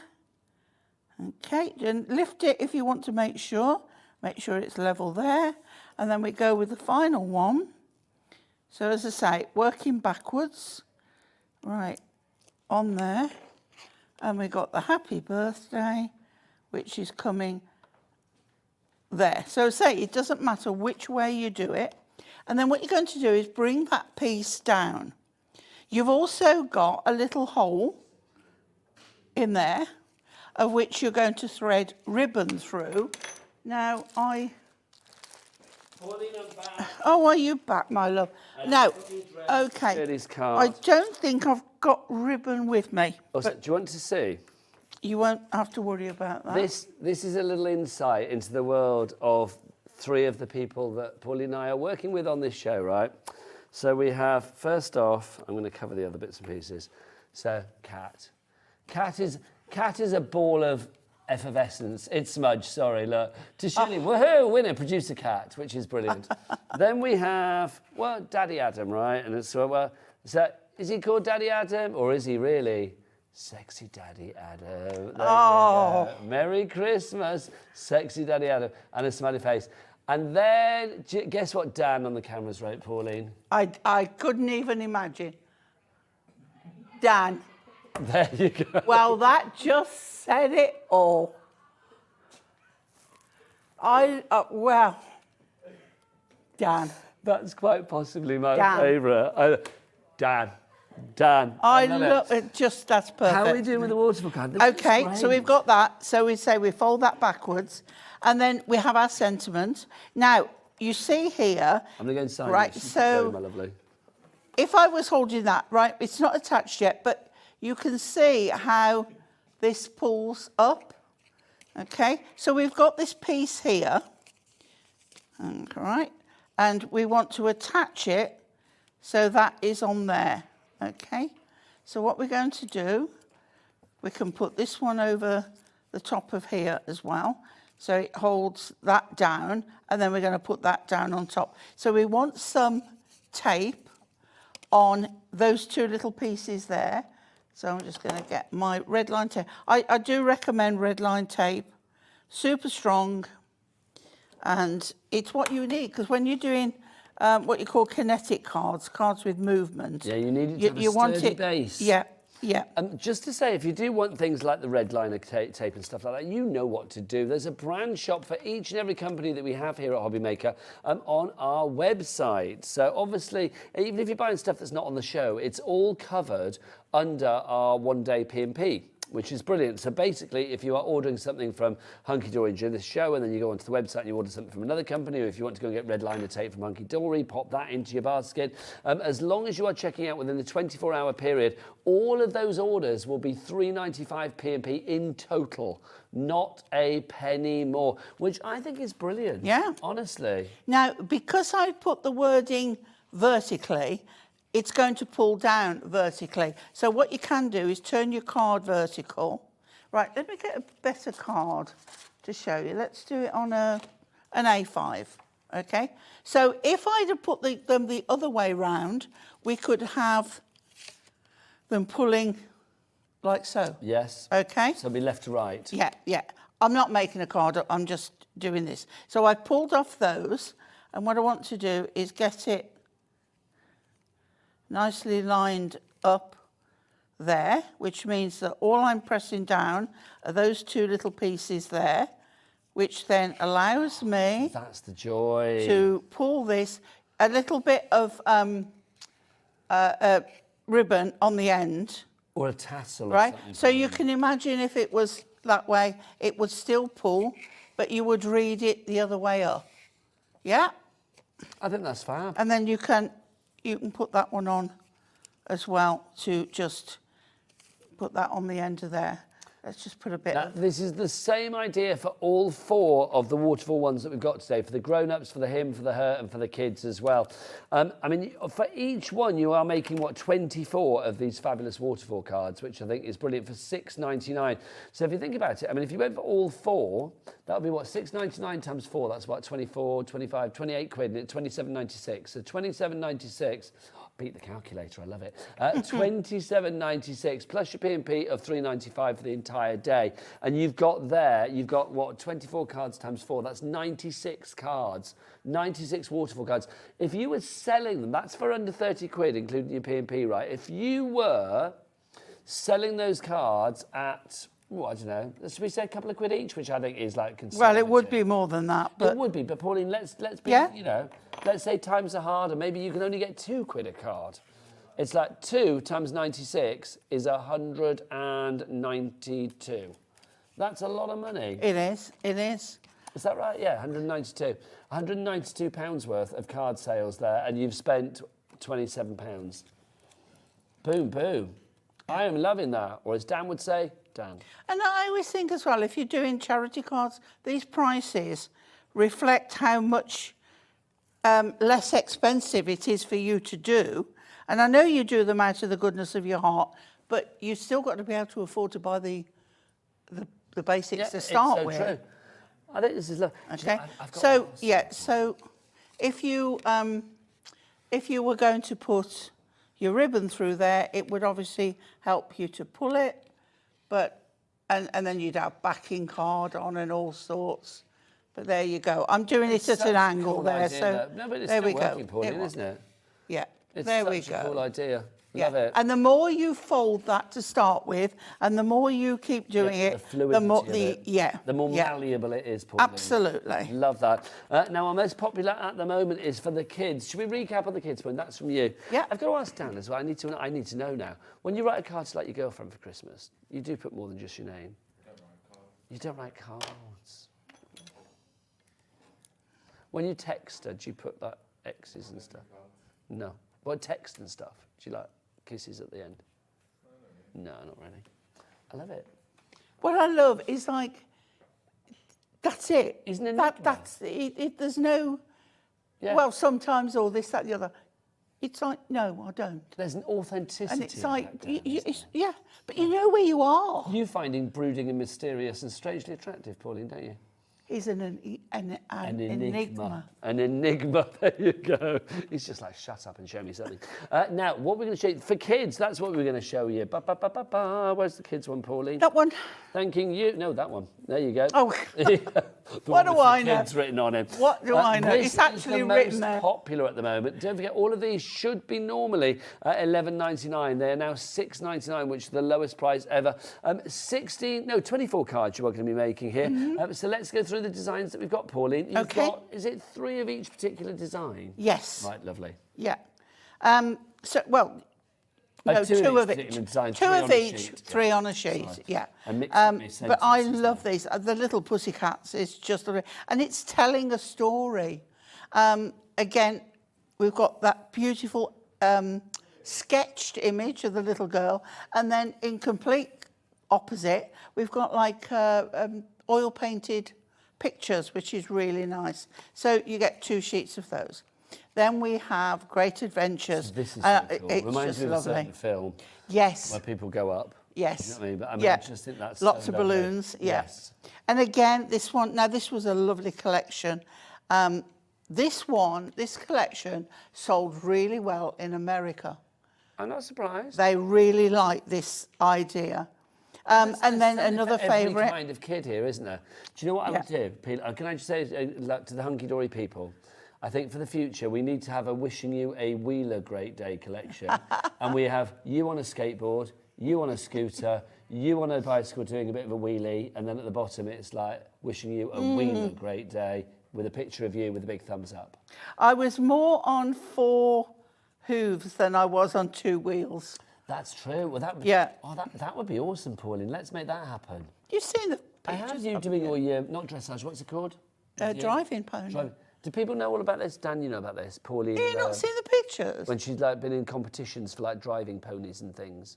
Okay, and lift it if you want to make sure. Make sure it's level there. And then we go with the final one. So as I say, working backwards. Right, on there. And we've got the happy birthday, which is coming there. So say it doesn't matter which way you do it. And then what you're going to do is bring that piece down. You've also got a little hole in there of which you're going to thread ribbon through. Now Pauline, I'm back. Oh, are you back, my love? No, okay. I don't think I've got ribbon with me. Also, do you want to see? You won't have to worry about that. This is a little insight into the world of 3 of the people that Pauline and I are working with on this show, right? So we have, first off, I'm going to cover the other bits and pieces. So, Cat. Cat is a ball of effervescence. It's smudge, sorry, look. To Shirley, woohoo, winner, producer Cat, which is brilliant. Then we have, well, Daddy Adam, right? And it's, well, so is he called Daddy Adam, or is he really Sexy Daddy Adam? Oh. Merry Christmas, Sexy Daddy Adam. And a smiley face. And then, guess what Dan on the cameras wrote, Pauline? I couldn't even imagine. Dan. There you go. Well, that just said it all. Well, Dan. That's quite possibly my favourite. Dan. I love it. Just, that's perfect. How are we doing with the waterfall card? Okay, so we've got that. So we say we fold that backwards, and then we have our sentiment. Now, you see here. I'm going to go inside. Right, so my lovely. If I was holding that, right, it's not attached yet, but you can see how this pulls up. Okay, so we've got this piece here. All right, and we want to attach it so that is on there. Okay, so what we're going to do, we can put this one over the top of here as well. So it holds that down, and then we're going to put that down on top. So we want some tape on those 2 little pieces there. So I'm just going to get my red line tape. I do recommend red line tape, super strong, and it's what you need, because when you're doing what you call kinetic cards with movement. Yeah, you need it to have a sturdy base. Yeah. Just to say, if you do want things like the red liner tape and stuff like that, you know what to do. There's a brand shop for each and every company that we have here at Hobbymaker on our website. So obviously, even if you're buying stuff that's not on the show, it's all covered under our one-day P&P, which is brilliant. So basically, if you are ordering something from Hunkydory during this show, and then you go onto the website and you order something from another company, or if you want to go and get red liner tape from Hunkydory, pop that into your basket. As long as you are checking out within the 24-hour period, all of those orders will be $3.95 P&P in total, not a penny more, which I think is brilliant. Yeah. Honestly. Now, because I put the wording vertically, it's going to pull down vertically. So what you can do is turn your card vertical. Right, let me get a better card to show you. Let's do it on an A5, okay? So if I'd have put them the other way round, we could have them pulling like so. Yes. Okay? So be left to right. Yeah, yeah. I'm not making a card up, I'm just doing this. So I've pulled off those, and what I want to do is get it nicely lined up there, which means that all I'm pressing down are those two little pieces there, which then allows me That's the joy. to pull this, a little bit of ribbon on the end, Or a tassel or right? something. So you can imagine if it was that way, it would still pull, but you would read it the other way up. Yeah? I think that's fab. And then you can put that one on as well, to just put that on the end of there. Let's just put a bit Now, of... this is the same idea for all 4 of the waterfall ones that we've got today, for the grown-ups, for the him, for the her, and for the kids as well. I mean, for each one, you are making, 24 of these fabulous waterfall cards, which I think is brilliant, for $6.99. So if you think about it, I mean, if you went for all 4, that would be $6.99 times 4, that's 24, 25, 28 quid, and it's $27.96. So $27.96... beat the calculator, I love it. $27.96 plus your P&P of $3.95 for the entire day. And you've got 24 cards times 4, that's 96 cards, 96 waterfall cards. If you were selling them, that's for under 30 quid, including your P&P, right? If you were selling those cards at, I don't know, should we say a couple of quid each, which I think is like conservative. Well, it would be more than that, but... It would be, but Pauline, let's be, let's say times are hard and maybe you can only get 2 quid a card. It's like 2 times 96 is 192. That's a lot of money. It is, it is. Is that right? Yeah, 192. 192 pounds worth of card sales there, and you've spent 27 pounds. Boom, boom. I am loving that, or as Dan would say, Dan. And I always think as well, if you're doing charity cards, these prices reflect how much less expensive it is for you to do. And I know you do them out of the goodness of your heart, but you've still got to be able to afford to buy the basics to start with. It's so true. I think this is lovely. Okay. So if you were going to put your ribbon through there, it would obviously help you to pull it, but and then you'd have backing card on and all sorts. But there you go. I'm doing it at an angle there, so there we go. Pauline, isn't it? Yeah, It's there we such a go. cool idea. Yeah. Love it. And the more you fold that to start with, and the more you keep doing The it, fluidity the more of it. The more malleable it is, Pauline. Absolutely. Love that. Now, our most popular at the moment is for the kids. Should we recap on the kids one? That's from you. Yeah. I've got to ask Dan as well. I need to know now. When you write a card to like your girlfriend for Christmas, you do put more than just your name. You don't write cards. When you text her, do you put like X's and stuff? No. Well, text and stuff. Do you like kisses at the end? No, not really. I love it. What I love is like, that's it. Isn't it? That's it. There's no, well, sometimes all this, that, the other. It's like, no, I don't. There's an authenticity. And it's like, yeah, but you know where you are. You finding brooding and mysterious and strangely attractive, Pauline, don't you? Is an enigma. An enigma, there you go. He's just like, shut up and show me something. Now, what we're going to show you, for kids, that's what we're going to show you. Where's the kids one, Pauline? That one. Thanking you. No, that one. There you go. Oh, what do I know? Kids written on him. What do I know? This It's actually is the written most there. popular at the moment. Don't forget, all of these should be normally $11.99. They are now $6.99, which is the lowest price ever. 24 cards you are going to be making here. So let's go through the designs that we've got, Pauline. You've got, is it 3 of each particular design? Yes. Right, lovely. Yeah. No, 2 of each. Design, 2 of each, 3 on a sheet. Sorry. Yeah. And mix but I love these. The little pussycats is just, and it's telling a story. Again, we've got that beautiful sketched image of the little girl, and then in complete opposite, we've got like oil painted pictures, which is really nice. So you get 2 sheets of those. Then we have Great Adventures. This is so cool. It's Reminds just me of a lovely. certain film Yes. where people go up. Yes. You know what I mean? But I mean, Yeah. I just think that's Lots so of lovely. balloons. Yeah. Yes. And again, this one. Now, this was a lovely collection. This collection sold really well in America. I'm not surprised. They really like this idea. And then another Every favourite. kind of kid here, isn't there? Do you know what I would do, Peter? Can I just say to the Hunkydory people, I think for the future we need to have a wishing you a Wheeler Great Day collection. And we have you on a skateboard, you on a scooter, you on a bicycle doing a bit of a wheelie, and then at the bottom it's like wishing you a Wheeler Great Day with a picture of you with a big thumbs up. I was more on 4 hooves than I was on 2 wheels. That's true. Well, that would, Yeah. Oh, that would be awesome, Pauline. Let's make that happen. You've seen the I have pictures. you doing your not dressage. What's it called? Driving pony. Driving. Do people know all about this? Dan, you know about this? Pauline. Have you not seen the pictures? When she's like been in competitions for like driving ponies and things.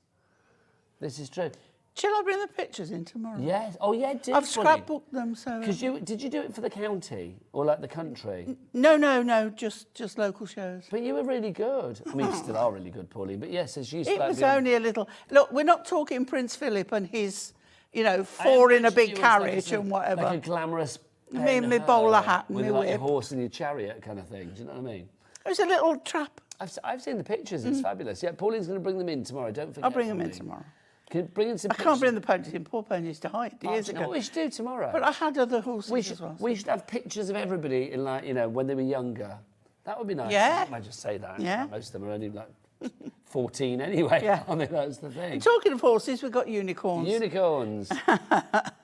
This is true. Shall I bring the pictures in tomorrow? Yes. Oh yeah, do. I've scrapbooked them, so... Because did you do it for the county or like the country? No, just local shows. But you were really good. I mean, you still are really good, Pauline. But yes, as you. It was only a little... Look, we're not talking Prince Philip and his, 4 in a big carriage and whatever. Like a glamorous. Me and my bowler hat and with my like your whip. horse and your chariot kind of thing. Do you know what I mean? It was a little trap. I've seen the pictures. It's fabulous. Yeah, Pauline's going to bring them in tomorrow. Don't forget. I'll bring them for in me. tomorrow. Can you bring in some I pictures? can't bring the ponies in. Poor ponies died years Do you know ago. what we should do tomorrow? But I had other horses as well. We should have pictures of everybody in like, when they were younger. That would be nice. Yeah. I might just say that. Yeah. Most of them are only like 14 anyway. Yeah. I mean, that's the thing. And talking of horses, we've got unicorns. Unicorns.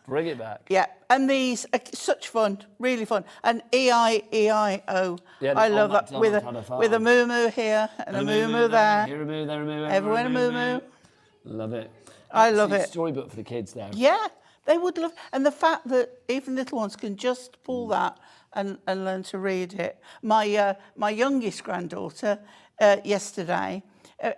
Bring it back. Yeah, and these are such fun, really fun. And E-I-E-I-O. Yeah, I the love old that McDonald's had a farm. with a moo-moo here and a moo-moo there. Here a moo, there a moo. Everywhere a moo-moo. Love it. I love Absolute it. Storybook for the kids there. Yeah, they would love. And the fact that even little ones can just pull that and learn to read it. My youngest granddaughter, yesterday,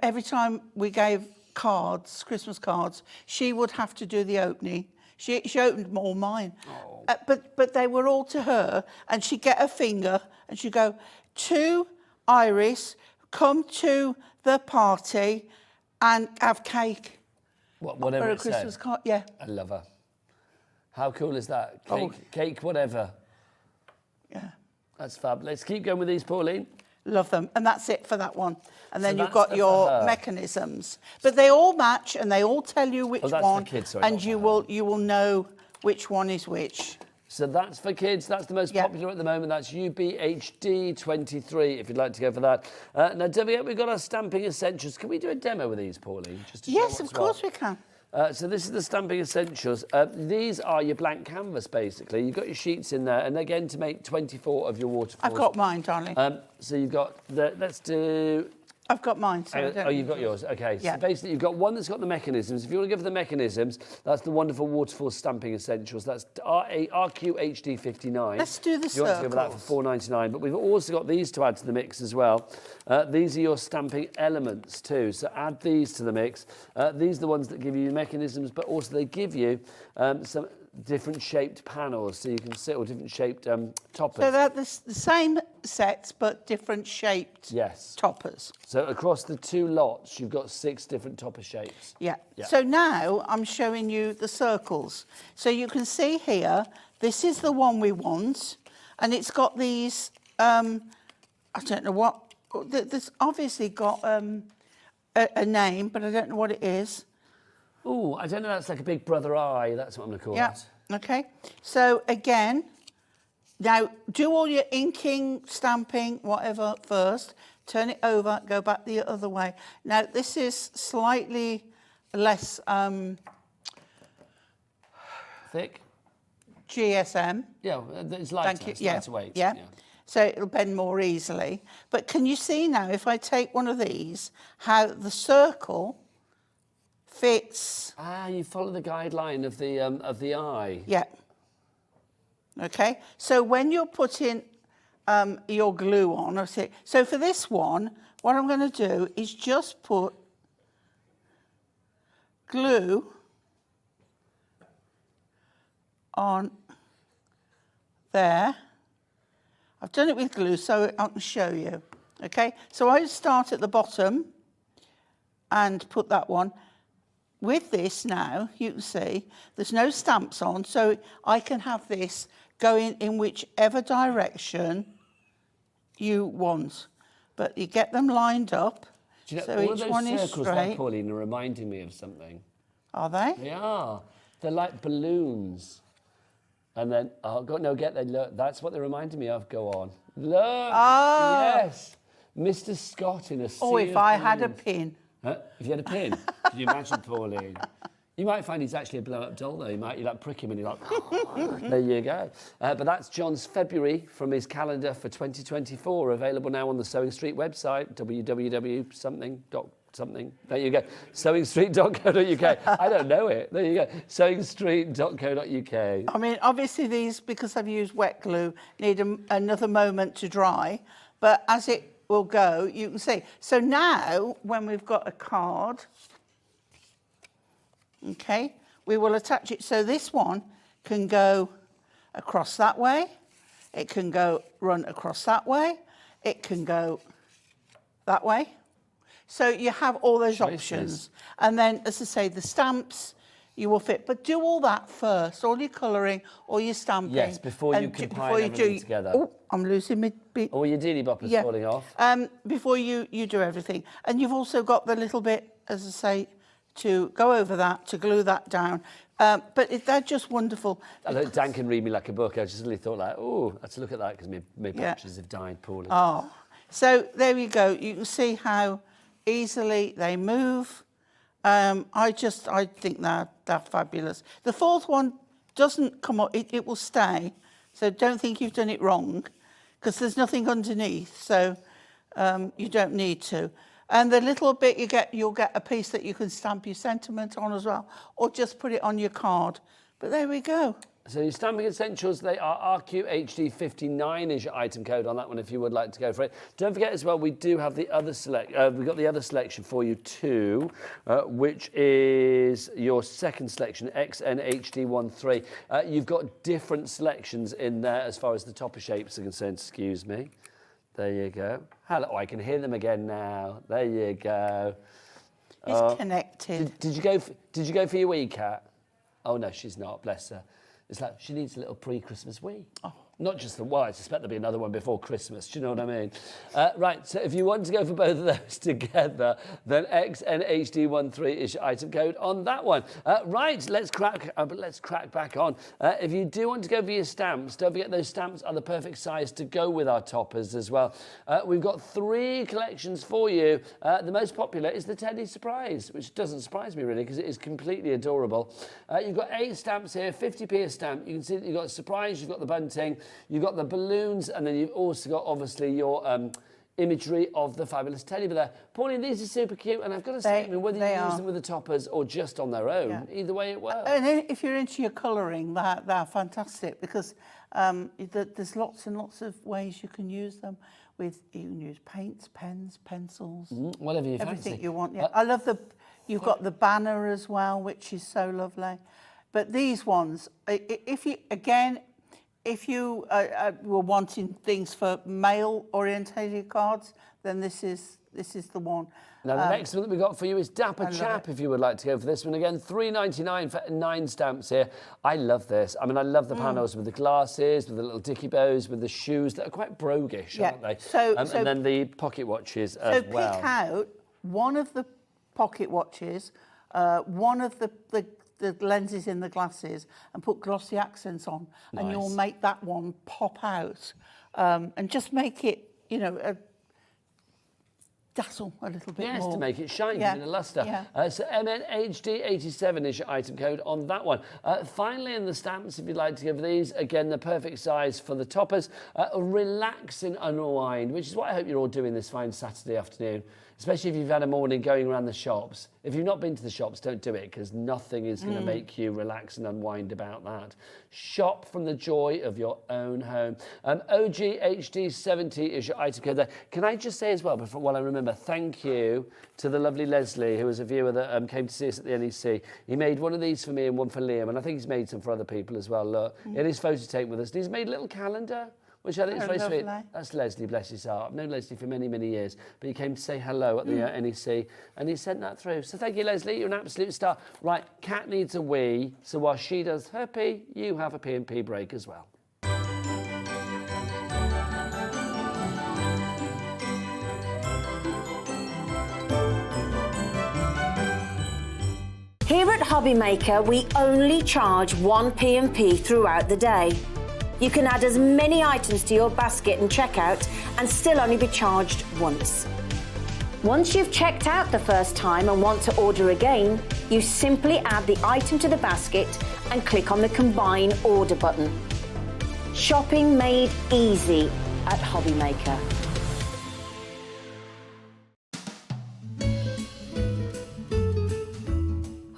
every time we gave cards, Christmas cards, she would have to do the opening. She opened all mine. Oh. But they were all to her, and she'd get her finger and she'd go, "To Iris, come to the party and have cake." Whatever For a it said. Christmas card, yeah. I love her. How cool is that? Cake, Oh. cake, whatever. Yeah. That's fab. Let's keep going with these, Pauline. Love them. And that's it for that one. And then So you've that's got your for her. mechanisms. But they all match and they all tell you which Oh, that's for one. kids, sorry, and not you for her. will know which one is which. So that's for kids. That's the most Yeah. popular at the moment. That's UBHD 23, if you'd like to go for that. Now, Debbie, we've got our stamping essentials. Can we do a demo with these, Pauline? Just to show Yes, what's of course what? we can. So this is the stamping essentials. These are your blank canvas, basically. You've got your sheets in there, and again, to make 24 of your waterfalls. I've got mine, darling. So you've got let's do. I've got mine. So I don't You've got yours. Okay. Yeah. So basically, you've got one that's got the mechanisms. If you want to go for the mechanisms, that's the Wonderful Waterfalls stamping essentials. That's RQHD 59. Let's do the You want to go for that circles. for £4.99. But we've also got these to add to the mix as well. These are your stamping elements too. So add these to the mix. These are the ones that give you mechanisms, but also they give you some different shaped panels, so you can sit or different shaped toppers. So they're the same sets, but different shaped Yes. toppers. So across the 2 lots, you've got 6 different topper shapes. Yeah. Yeah. So now I'm showing you the circles. So you can see here, this is the one we want, and it's got these, I don't know what, this obviously got a name, but I don't know what it is. Oh, I don't know, that's like a big brother eye. That's what I'm going to call Yeah, it. okay. So again, now do all your inking, stamping, whatever first, turn it over, go back the other way. Now this is slightly less Thick? GSM. Yeah, it's lighter. Thank you. It's Yeah. lighter weight. Yeah. So it'll bend more easily. But can you see now, if I take one of these, how the circle fits? Ah, you follow the guideline of the eye. Yeah. Okay. So when you're putting your glue on, I see. So for this one, what I'm going to do is just put glue on there. I've done it with glue so I can show you. Okay, so I start at the bottom and put that one. With this now, you can see there's no stamps on, so I can have this going in whichever direction you want. But you get them lined up. Do you know, so all each of those one is circles, straight. like Pauline, are reminding me of something. Are they? They are. They're like balloons. And then, oh, God, no, get there. Look, that's what they're reminding me of. Go on. Look. Ah. Yes. Mr. Scott in a sea Oh, if of I had a balloons. pin. Huh? If you had a pin, could you imagine, Pauline? You might find he's actually a blow-up doll, though. You like prick him and you're like, there you go. But that's John's February from his calendar for 2024, available now on the Sewing Street website, www.something.something. There you go. sewingstreet.co.uk. I don't know it. There you go. sewingstreet.co.uk. I mean, obviously these, because I've used wet glue, need another moment to dry. But as it will go, you can see. So now, when we've got a card, okay, we will attach it. So this one can go across that way. It can run across that way. It can go that way. So you have all those options. And then, as I say, the stamps, you will fit. But do all that first, all your colouring, all your stamping. Yes, before you compile everything together. Oh, I'm losing my bit. Oh, your dealy boppers falling off. Before you do everything. And you've also got the little bit, as I say, to go over that, to glue that down. But they're just wonderful. I know Dan can read me like a book. I just suddenly thought like, oh, let's look at that because my patches have died poorly. Oh, so there we go. You can see how easily they move. I think they're fabulous. The fourth one doesn't come up, it will stay. So don't think you've done it wrong because there's nothing underneath. So you don't need to. And the little bit you'll get a piece that you can stamp your sentiment on as well, or just put it on your card. But there we go. So your stamping essentials, they are RQHD59 is your item code on that one if you would like to go for it. Don't forget as well, we do have the other we've got the other selection for you too, which is your second selection, XNHD13. You've got different selections in there as far as the topper shapes are concerned. Excuse me. There you go. Hello, I can hear them again now. There you go. It's connected. Did you go for your wee cat? Oh no, she's not. Bless her. It's like she needs a little pre-Christmas wee. Oh. Not just the one. I suspect there'll be another one before Christmas. Do you know what I mean? Right. So if you want to go for both of those together, then XNHD13 is your item code on that one. Right. Let's crack back on. If you do want to go for your stamps, don't forget those stamps are the perfect size to go with our toppers as well. We've got 3 collections for you. The most popular is the Teddy Surprise, which doesn't surprise me really because it is completely adorable. You've got 8 stamps here, 50p a stamp. You can see that you've got Surprise, you've got the bunting, you've got the balloons, and then you've also got, obviously, your imagery of the fabulous teddy bear there. Pauline, these are super cute, and I've got to say, whether you use them with the toppers or just on their own, either way it works. And if you're into your colouring, they're fantastic because there's lots and lots of ways you can use them. You can use paints, pens, pencils, whatever you fancy. Everything you want. Yeah, I love you've got the banner as well, which is so lovely. But these ones, if you were wanting things for male-orientated cards, then this is the one. Now, the next one that we got for you is Dapper Chap, if you would like to go for this one. Again, $3.99 for 9 stamps here. I love this. I mean, I love the panels with the glasses, with the little dicky bows, with the shoes that are quite broguish, aren't they? And then the pocket watches as well. So pick out one of the pocket watches, one of the lenses in the glasses, and put glossy accents on, and you'll make that one pop out, and just make it, dazzle a little bit more. Yes, to make it shine, give it a lustre. Yeah. So MNHD87 is your item code on that one. Finally, in the stamps, if you'd like to give these, again, the perfect size for the toppers. Relax and unwind, which is what I hope you're all doing this fine Saturday afternoon, especially if you've had a morning going around the shops. If you've not been to the shops, don't do it, because nothing is going to make you relax and unwind about that. Shop from the joy of your own home. OGHD70 is your item code there. Can I just say as well, while I remember, thank you to the lovely Leslie, who was a viewer that came to see us at the NEC. He made one of these for me and one for Liam, and I think he's made some for other people as well. Look, he had his photo taken with us. And he's made a little calendar which I think is very sweet. Lovely. That's Leslie, bless his heart. I've known Leslie for many, many years, but he came to say hello at the NEC, and he sent that through. So thank you, Leslie. You're an absolute star. Right, Kat needs a wee, so while she does her pee, you have a P&P break as well. Here at Hobbymaker, we only charge one P&P throughout the day. You can add as many items to your basket and checkout and still only be charged once. Once you've checked out the first time and want to order again, you simply add the item to the basket and click on the Combine Order button. Shopping made easy at Hobbymaker.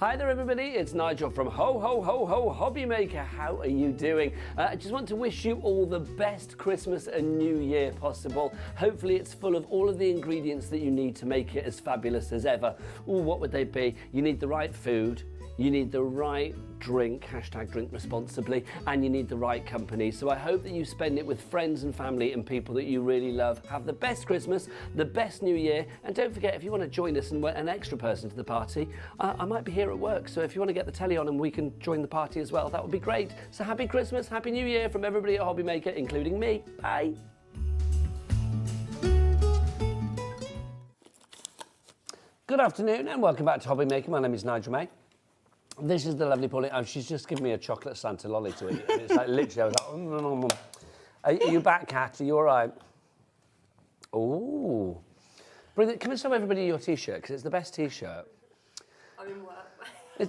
Hi there everybody, it's Nigel from Ho Ho Ho Ho Hobbymaker. How are you doing? I just want to wish you all the best Christmas and New Year possible. Hopefully it's full of all of the ingredients that you need to make it as fabulous as ever. Ooh, what would they be? You need the right food, you need the right drink, hashtag drink responsibly, and you need the right company. So I hope that you spend it with friends and family and people that you really love. Have the best Christmas, the best New Year, and don't forget, if you want to join us and we're an extra person to the party, I might be here at work, so if you want to get the telly on and we can join the party as well, that would be great. So happy Christmas, happy New Year from everybody at Hobbymaker, including me. Bye. Good afternoon and welcome back to Hobbymaker. My name is Nigel May. This is the lovely Pauline. Oh, she's just given me a chocolate Santa lolly to eat. And it's like literally, I was like, Are you back, Kat? Are you all right? Ooh. Come and show everybody your T-shirt, because it's the best T-shirt. I'm in work.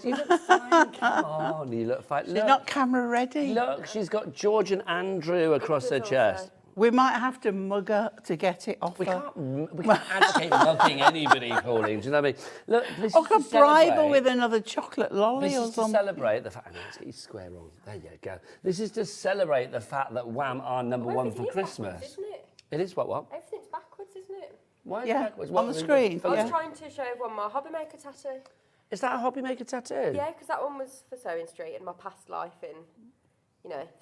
You look fine, come on, you look fine. She's not camera ready. Look, she's got George and Andrew across her chest. We might have to mug her to get it off her. We can't advocate mugging anybody, Pauline, do you know what I mean? Look, this I is could to bribe her celebrate- with another chocolate lolly This or is to something. celebrate the fact. No, it's square on. There you go. This is to celebrate the fact that Wham are number one for Christmas. Isn't it? It is what? Everything's backwards, isn't it? Why is it Yeah, backwards? on the screen. I was Yeah. trying to show everyone my Hobbymaker tattoo. Is that a Hobbymaker tattoo? Yeah, because that one was for Sewing Street and my past life in,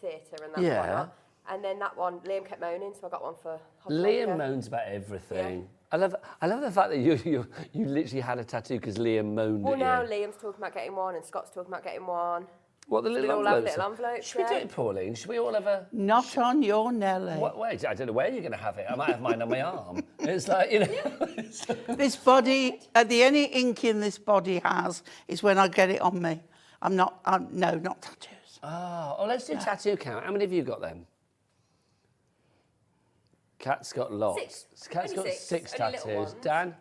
theatre and that Yeah. whatnot. And then that one, Liam kept moaning, so I got one for Hobbymaker. Liam moans about everything. Yeah. I love the fact that you literally had a tattoo because Liam moaned Well, at you. now Liam's talking about getting one and Scott's talking about getting one. What, the We little all have envelopes? little envelopes. Should we do it, Pauline? Should we all have a... Not on your Nelly. Wait, I don't know where you're going to have it. I might have mine on my arm. It's like, This body, the only ink in this body has is when I get it on me. No, not tattoos. Oh, let's do tattoo count. How many have you got then? Kat's got lots. Kat's got six Only little tattoos. ones. Dan?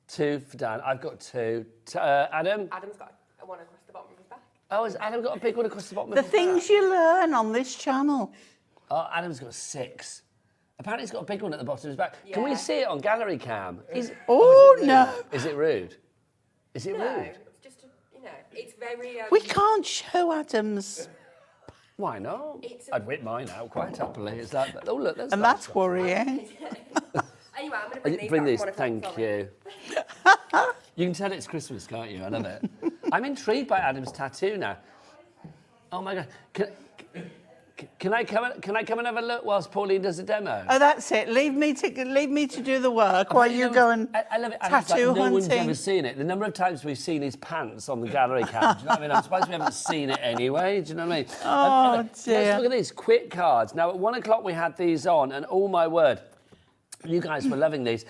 2 for Dan. I've got 2. Adam? Adam's got one across the bottom of his back. Oh, has Adam got a big one across the bottom The of his things back? you learn on this channel. Oh, Adam's got 6. Apparently he's got a big one at the bottom of his back. Can we Yeah. see it on gallery cam? Oh, no. Is it rude? Is it No, rude? it's just, it's very... We can't show Adam's. Why not? It's I'd whip mine out quite happily. It's like, oh, look, there's And that that's stuff. worrying. Anyway, I'm going to Bring these these, back. thank you. You can tell it's Christmas, can't you? I love it. I'm intrigued by Adam's tattoo now. Oh my God. Can I come and have a look whilst Pauline does a demo? Oh, that's it. Leave me to do the work while you go and I love it. Adam's tattoo like, no one's hunting. ever seen it. The number of times we've seen his pants on the gallery cam, do you know what I mean? I'm surprised we haven't seen it anyway, do you know what I mean? Oh, dear. Let's look at these quick cards. Now, at 1 o'clock we had these on, and oh my word, you guys were loving these.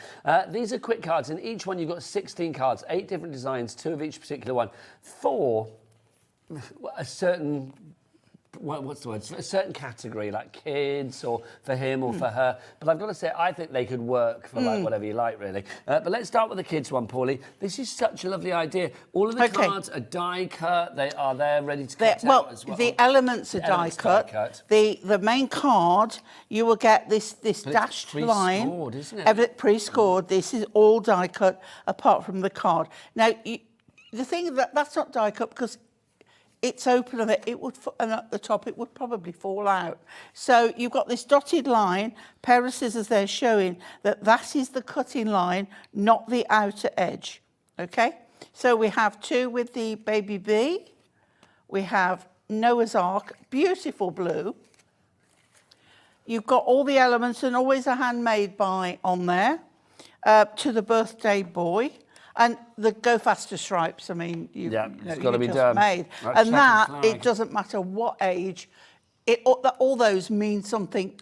These are quick cards. In each one, you've got 16 cards, 8 different designs, 2 of each particular one, for a certain... what's the word? A certain category, like kids or for him or for her. But I've got to say, I think they could work for like whatever you like, really. But let's start with the kids one, Paulie. This is such a lovely idea. All of the cards are die cut. They are there ready to cut out as well. The elements are die cut. The main card, you will get this dashed line. Pre-scored, isn't it? Pre-scored. This is all die cut apart from the card. Now, the thing that's not die cut because it's open and and at the top it would probably fall out. So you've got this dotted line, pair of scissors there showing that is the cutting line, not the outer edge. Okay? So we have 2 with the baby bee. We have Noah's Ark, beautiful blue. you've got all the elements and always a handmade by on there to the birthday boy. And the Go Faster stripes, I mean, it's got to be just done. made. That's And that, checkered flag. it doesn't matter what age, all those mean something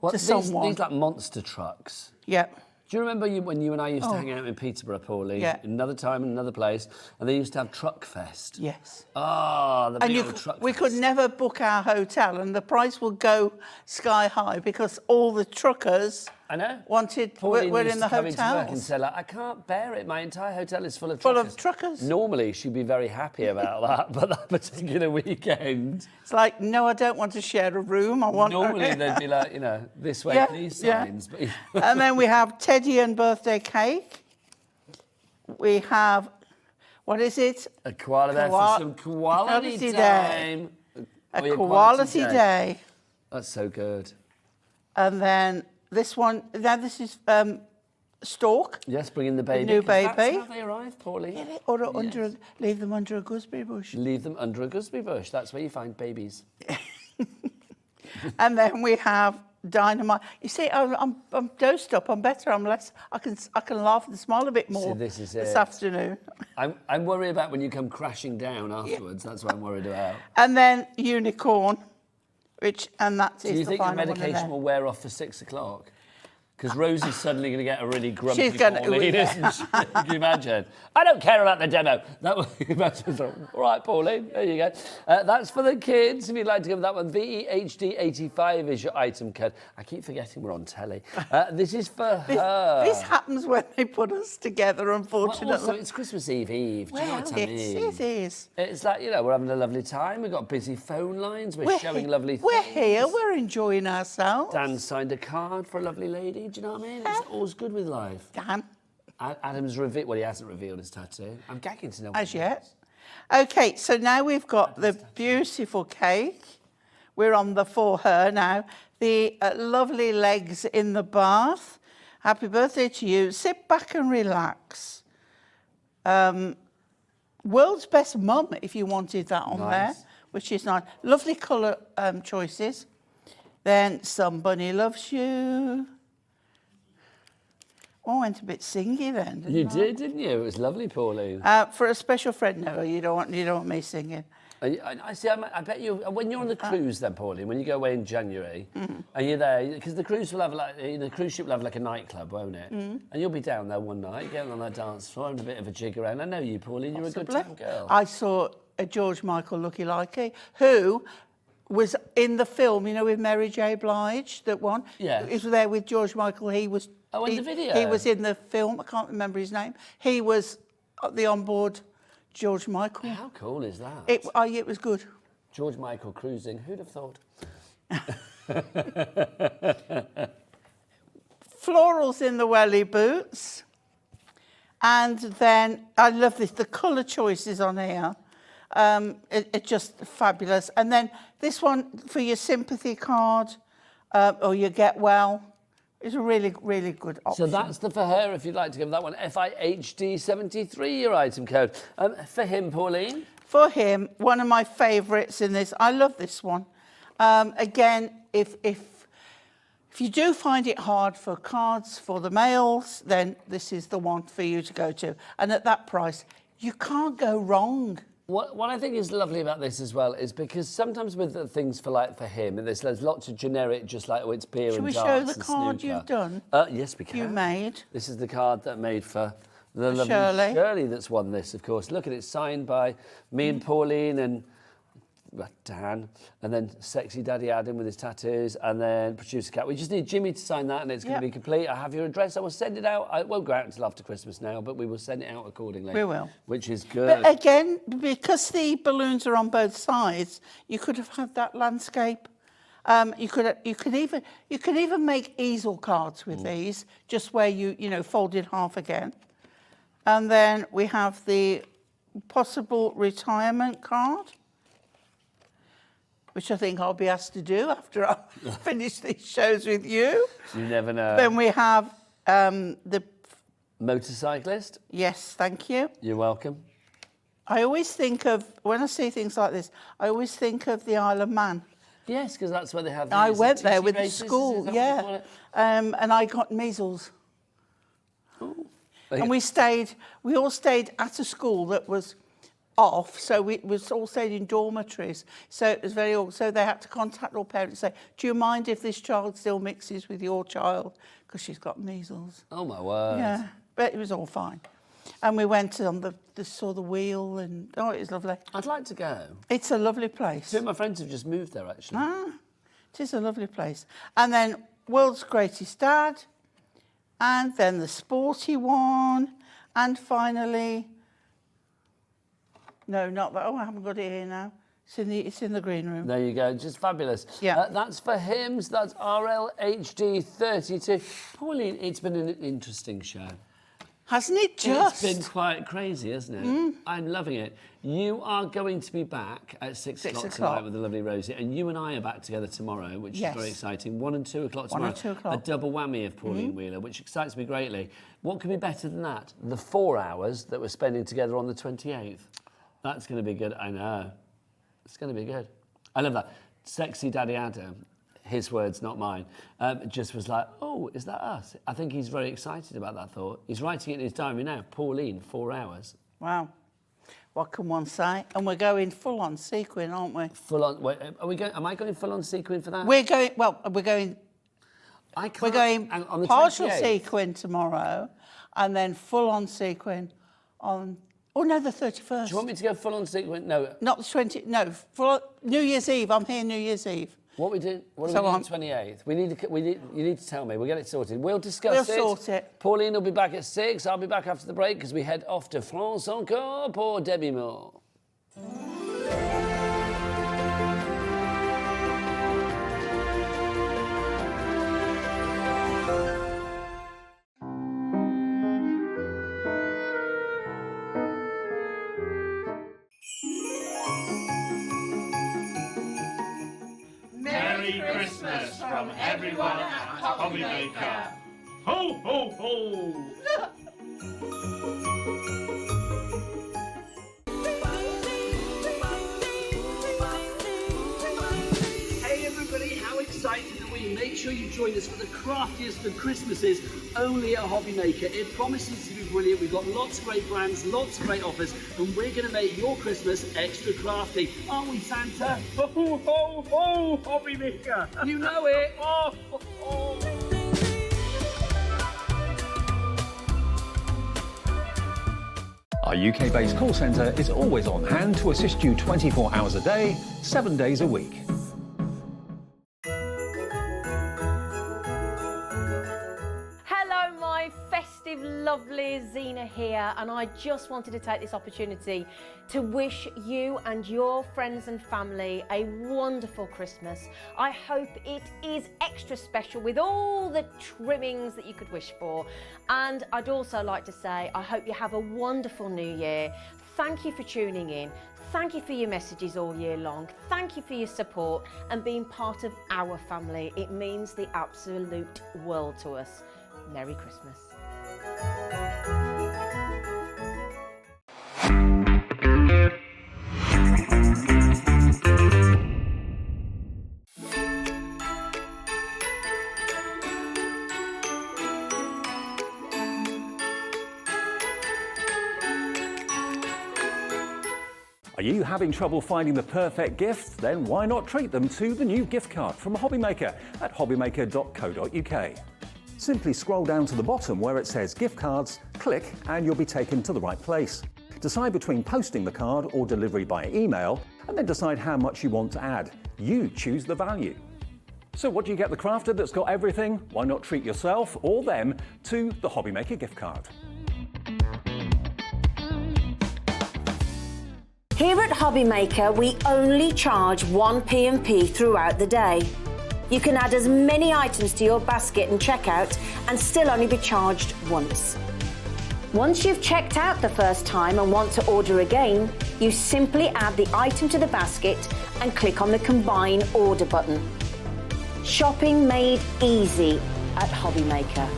to someone. These like monster trucks. Yeah. Do you remember when you and I used to hang out in Peterborough, Pauline? Yeah. Another time, in another place, and they used to have Truck Fest. Yes. Ah, the big And old Truck we Fest. could never book our hotel, and the price will go sky high because all the truckers I know. wanted Pauline were used in the to come into work and hotels. say, like, I can't bear it. My entire hotel is full of Full truckers. of truckers. Normally, she'd be very happy about that, but that particular weekend, It's like, no, I don't want to share a room. I want. normally they'd be like, this way, Yeah, please, yeah. signs. But And then we have Teddy and birthday cake. We have, what is it? a koala bear for some quality Quality time. A Oh, yeah, quality day. That's so good. And then this one, now this is Stork. Yes, bring in the baby. new 'cause That's baby. how they arrive, Pauline. Or leave them under a gooseberry bush. Leave them under a gooseberry bush. That's where you find babies. And then we have Dynamite. You see, I'm dosed up. I'm better. I'm less. I can laugh and smile a bit more. this is this it. afternoon. I'm worried about when you come crashing down afterwards. That's what I'm worried about. And then Unicorn, and that Do is you the think the final one. medication will wear off for 6 o'clock? Because Rosie's suddenly going to get a really grumpy She's gonna- Pauline, yeah. isn't she? Can you imagine? I don't care about the demo. That was, all right, Pauline, there you go. That's for the kids. If you'd like to give that one, VEHD85 is your item code. I keep forgetting we're on telly. This is for her. This happens when they put us together, Well, unfortunately. also, it's Christmas Eve. Do you know what I mean? It is. It's like, we're having a lovely time. We've got busy phone lines. We're showing lovely things. We're here. We're enjoying ourselves. Dan signed a card for a lovely lady. Do you know what I mean? It's all's good with life. Dan, Adam's revealed. Well, he hasn't revealed his tattoo. I'm gagging to know. as yet. Okay, so now we've got the beautiful cake. We're on the for her now. The lovely legs in the bath. Happy birthday to you. Sit back and relax. World's best mum, if you wanted that on there, which is nice. Lovely colour choices. Then Somebody Loves You. Oh, I went a bit singy then. You did, didn't you? It was lovely, Pauline. For a special friend, no, you don't want me singing. I see. I bet you when you're on the cruise, then, Pauline, when you go away in January, and you're there, because the cruise will have the cruise ship will have like a nightclub, won't it? And you'll be down there one night, getting on that dance floor, having a bit of a jig around. I know you, Pauline. You're a good time girl. I saw a George Michael looky-likey who was in the film, with Mary J. Blige, that one. Yeah. He was there with George Michael. He was. Oh, in the video? He was in the film. I can't remember his name. He was the onboard George Michael. How cool is that? It was good. George Michael cruising. Who'd have thought? Florals in the welly boots. And then, I love this, the colour choices on here. It's just fabulous. And then this one for your sympathy card or your get well is a really, really good option. So that's the for her, if you'd like to give that one. FIHD73, your item code. For him, Pauline? For him, one of my favourites in this. I love this one. Again, if you do find it hard for cards for the males, then this is the one for you to go to. And at that price, you can't go wrong. What I think is lovely about this as well is because sometimes with the things for him, and there's lots of generic, just like, it's beer Shall and we darts show the and card snooker. you've done? Yes, we can. You made. This is the card that I made for the lovely Shirley. Shirley that's won this, of course. Look at it, signed by me and Pauline and Dan, and then sexy Daddy Adam with his tattoos, and then producer Cat. We just need Jimmy to sign that, and it's going to be complete. I have your address. I will send it out. It won't go out until after Christmas now, but we will send it out accordingly. We will. Which is good. But again, because the balloons are on both sides, you could have had that landscape. You could even make easel cards with these, just where you fold it half again. And then we have the possible retirement card, which I think I'll be asked to do after I finish these shows with you. You never know. Then we have the... Motorcyclist? Yes, thank you. You're welcome. I always think of, when I see things like this, I always think of the Isle of Man Yes, because that's where they have. I these went there tissue with the races, is school, that what they call yeah, it? and I got measles. They- And we all stayed at a school that was off, so we all stayed in dormitories. So it was very awkward. So they had to contact all parents and say, do you mind if this child still mixes with your child? Because she's got measles. Oh, my word. Yeah, but it was all fine. And we went on saw the wheel, and oh, it was lovely. I'd like to go. It's a lovely place. Two of my friends have just moved there, actually. It is a lovely place. And then World's Greatest Dad, and then the sporty one, and finally, no, not that. Oh, I haven't got it here now. It's in the green room. There you go, just fabulous. Yeah. That's for hymns, that's RLHD32. Pauline, it's been an interesting show. Hasn't it just? It's been quite crazy, hasn't it? I'm loving it. You are going to be back at 6 o'clock tonight with the lovely Rosie, and you and I are back together tomorrow, which is very exciting. 1 and 2 o'clock tomorrow. 1 and 2 o'clock. A double whammy of Pauline Wheeler, which excites me greatly. What could be better than that? The 4 hours that we're spending together on the 28th. That's going to be good, I know. It's going to be good. I love that. Sexy Daddy Adam, his words, not mine, just was like, oh, is that us? I think he's very excited about that thought. He's writing it in his diary now. Pauline, 4 hours. Wow. What can one say? And we're going full on sequin, aren't we? Full on. Wait, are we going? Am I going full on sequin for that? We're going. Well, we're going. We're going on the partial 28th? sequin tomorrow, and then full on sequin on. Oh no, the 31st. Do you want me to go full on sequin? No. Not the 20. No, full New Year's Eve. I'm here New Year's Eve. What we do? What are we doing on the 28th? You need to tell me. We'll get it sorted. We'll discuss it. We'll sort it. Pauline will be back at 6. I'll be back after the break because we head off to France encore pour Debbi Moore. Merry Christmas from everyone at Hobbymaker. Ho, ho, ho! Hey everybody, how excited are we? Make sure you join us for the craftiest of Christmases only at Hobbymaker. It promises to be brilliant. We've got lots of great brands, lots of great offers, and we're going to make your Christmas extra crafty. Aren't we, Santa? Ho, ho, ho, ho, Hobbymaker! You know it. Oh, ho, ho. Our UK-based call centre is always on hand to assist you 24 hours a day, 7 days a week. Hello, my festive, lovely Zena here, and I just wanted to take this opportunity to wish you and your friends and family a wonderful Christmas. I hope it is extra special with all the trimmings that you could wish for. And I'd also like to say I hope you have a wonderful new year. Thank you for tuning in. Thank you for your messages all year long. Thank you for your support and being part of our family. It means the absolute world to us. Merry Christmas. Are you having trouble finding the perfect gift? Then why not treat them to the new gift card from Hobbymaker at hobbymaker.co.uk. Simply scroll down to the bottom where it says gift cards, click and you'll be taken to the right place. Decide between posting the card or delivery by email and then decide how much you want to add. You choose the value. So what do you get the crafter that's got everything? Why not treat yourself or them to the Hobbymaker gift card? Here at Hobbymaker, we only charge 1 P&P throughout the day. You can add as many items to your basket and checkout and still only be charged once. Once you've checked out the first time and want to order again, you simply add the item to the basket and click on the Combine Order button. Shopping made easy at Hobbymaker.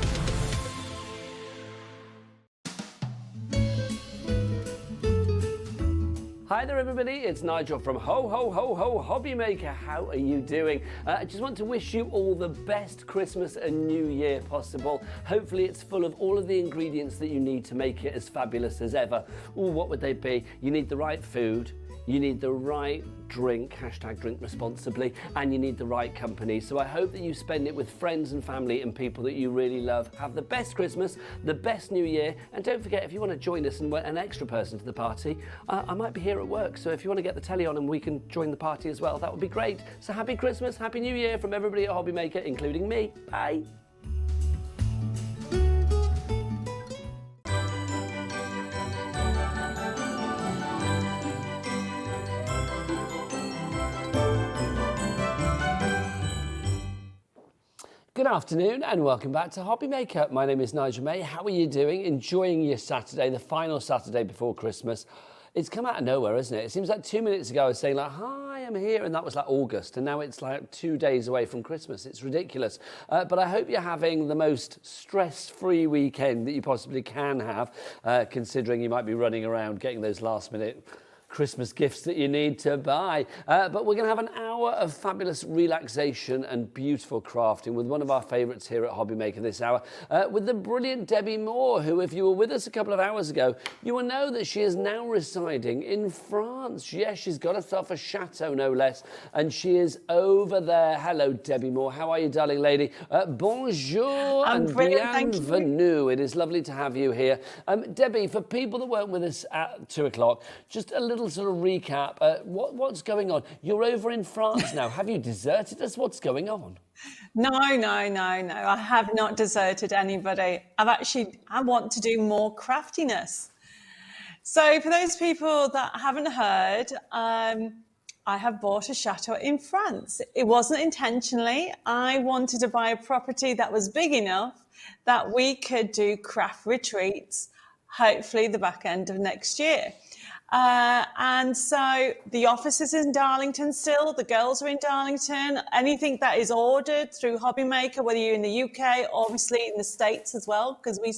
Hi there everybody, it's Nigel from Ho Ho Ho Ho Hobby Maker. How are you doing? I just want to wish you all the best Christmas and New Year possible. Hopefully it's full of all of the ingredients that you need to make it as fabulous as ever. Ooh, what would they be? You need the right food, you need the right drink, hashtag drink responsibly, and you need the right company. So I hope that you spend it with friends and family and people that you really love. Have the best Christmas, the best New Year, and don't forget, if you want to join us and an extra person to the party, I might be here at work, so if you want to get the telly on and we can join the party as well, that would be great. So happy Christmas, happy New Year from everybody at Hobby Maker, including me. Bye. Good afternoon and welcome back to Hobby Maker. My name is Nigel May. How are you doing? Enjoying your Saturday, the final Saturday before Christmas. It's come out of nowhere, isn't it? It seems like 2 minutes ago I was saying like, hi, I'm here, and that was like August, and now it's like 2 days away from Christmas. It's ridiculous. But I hope you're having the most stress-free weekend that you possibly can have, considering you might be running around getting those last-minute Christmas gifts that you need to buy. But we're going to have an hour of fabulous relaxation and beautiful crafting with one of our favourites here at Hobby Maker this hour, with the brilliant Debbi Moore, who, if you were with us a couple of hours ago, you will know that she is now residing in France. Yes, she's got herself a chateau, no less, and she is over there. Hello, Debbi Moore. How are you, darling lady? Bonjour and bienvenue. It is lovely to have you here. Debbi, for people that weren't with us at 2 o'clock, just a little sort of recap. What's going on? You're over in France now. Have you deserted us? What's going on? No. I have not deserted anybody. I want to do more craftiness. So for those people that haven't heard, I have bought a chateau in France. It wasn't intentionally. I wanted to buy a property that was big enough that we could do craft retreats, hopefully the back end of next year. And so the office is in Darlington still. The girls are in Darlington. Anything that is ordered through Hobby Maker, whether you're in the UK, obviously in the States as well, because we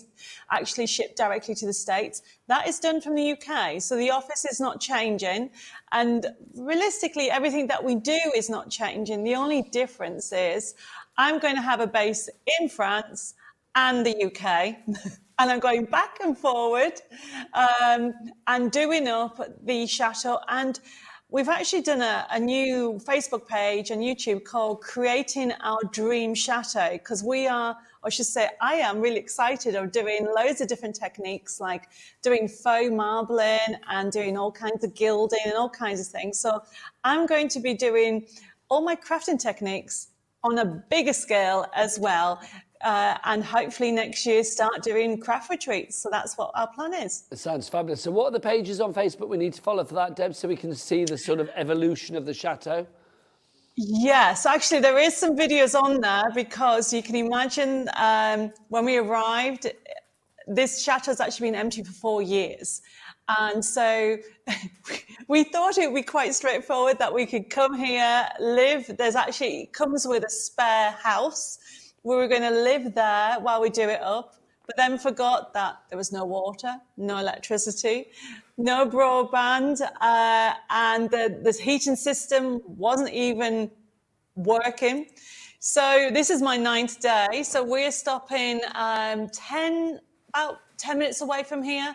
actually ship directly to the States, that is done from the UK. So the office is not changing. And realistically, everything that we do is not changing. The only difference is I'm going to have a base in France and the UK. And I'm going back and forward and doing up the chateau. And we've actually done a new Facebook page and YouTube called Creating Our Dream Chateau, because I am really excited of doing loads of different techniques, like doing faux marbling and doing all kinds of gilding and all kinds of things. So I'm going to be doing all my crafting techniques on a bigger scale as well. And hopefully next year start doing craft retreats. So that's what our plan is. It sounds fabulous. So what are the pages on Facebook we need to follow for that, Deb, so we can see the sort of evolution of the chateau? Yes, actually there is some videos on there, because you can imagine when we arrived, this chateau's actually been empty for 4 years. And so we thought it would be quite straightforward that we could come here, live. It comes with a spare house. We were going to live there while we do it up, but then forgot that there was no water, no electricity, no broadband, and the heating system wasn't even working. So this is my 9th day. So we're stopping about 10 minutes away from here.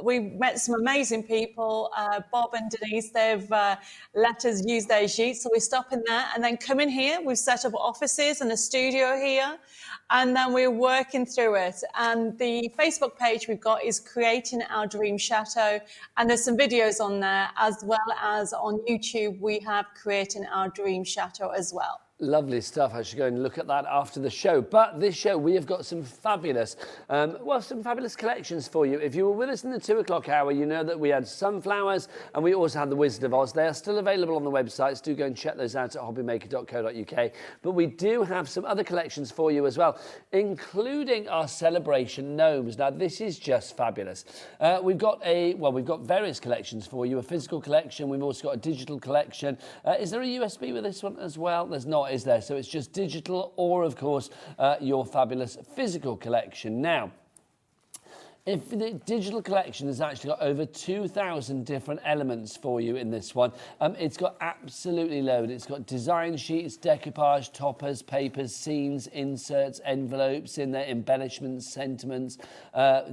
We met some amazing people, Bob and Denise. They've let us use their gîte, so we're stopping there and then coming here. We've set up offices and a studio here, and then we're working through it. And the Facebook page we've got is Creating Our Dream Chateau, and there's some videos on there, as well as on YouTube we have Creating Our Dream Chateau as well. Lovely stuff. I should go and look at that after the show. But this show, we have got some fabulous, some fabulous collections for you. If you were with us in the 2 o'clock hour, you know that we had sunflowers and we also had the Wizard of Oz. They are still available on the websites. Do go and check those out at hobbymaker.co.uk. But we do have some other collections for you as well, including our celebration gnomes. Now, this is just fabulous. We've got various collections for you, a physical collection. We've also got a digital collection. Is there a USB with this one as well? There's not, is there? So it's just digital or, of course, your fabulous physical collection. Now, If the digital collection has actually got over 2,000 different elements for you in this one. It's got absolutely loads. It's got design sheets, decoupage, toppers, papers, scenes, inserts, envelopes in there, embellishments, sentiments,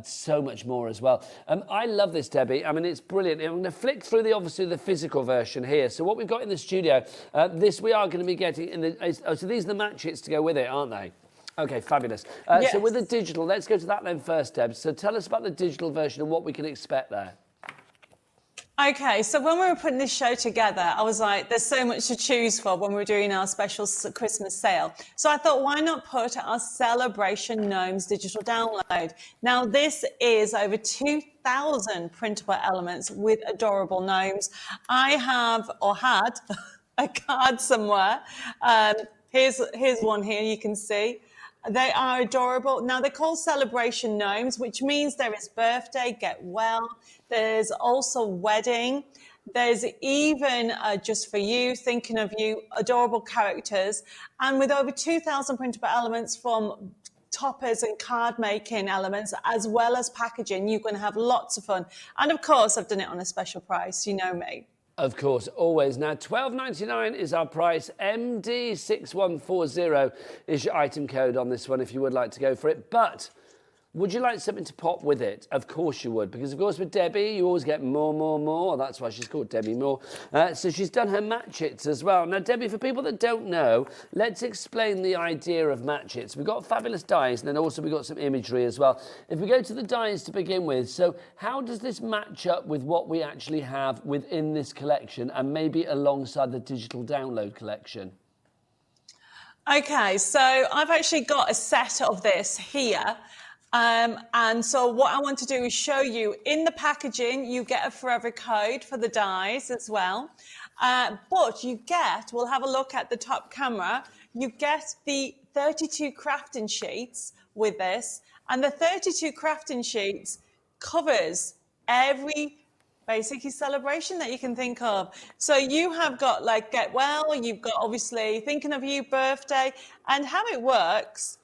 so much more as well. I love this, Debbie. I mean, it's brilliant. I'm going to flick through obviously the physical version here. So what we've got in the studio, this we are going to be getting in the. So these are the match hits to go with it, aren't they? Okay, fabulous. Yes. So with the digital, let's go to that then first, Deb. So tell us about the digital version and what we can expect there. Okay, so when we were putting this show together, I was like, there's so much to choose for when we were doing our special Christmas sale. So I thought, why not put our Celebration Gnomes digital download? Now, this is over 2,000 printable elements with adorable gnomes. I have, or had, a card somewhere. Here's one here, you can see. They are adorable. Now, they're called Celebration Gnomes, which means there is birthday, get well. There's also wedding. There's even just for you, thinking of you, adorable characters. And with over 2,000 printable elements from toppers and card making elements, as well as packaging, you're going to have lots of fun. And of course, I've done it on a special price. You know me. Of course, always. Now, $12.99 is our price. MD6140 is your item code on this one if you would like to go for it. But would you like something to pop with it? Of course you would, because of course with Debbie, you always get more. That's why she's called Debbie Moore. So she's done her match hits as well. Now, Debbie, for people that don't know, let's explain the idea of match hits. We've got fabulous dies, and then also we've got some imagery as well. If we go to the dies to begin with, so how does this match up with what we actually have within this collection and maybe alongside the digital download collection? Okay, so I've actually got a set of this here. And so what I want to do is show you in the packaging, you get a forever code for the dies as well. But you get, we'll have a look at the top camera, you get the 32 crafting sheets with this. And the 32 crafting sheets covers every basically celebration that you can think of. So you have got like get well, you've got obviously thinking of you, birthday, and how it works.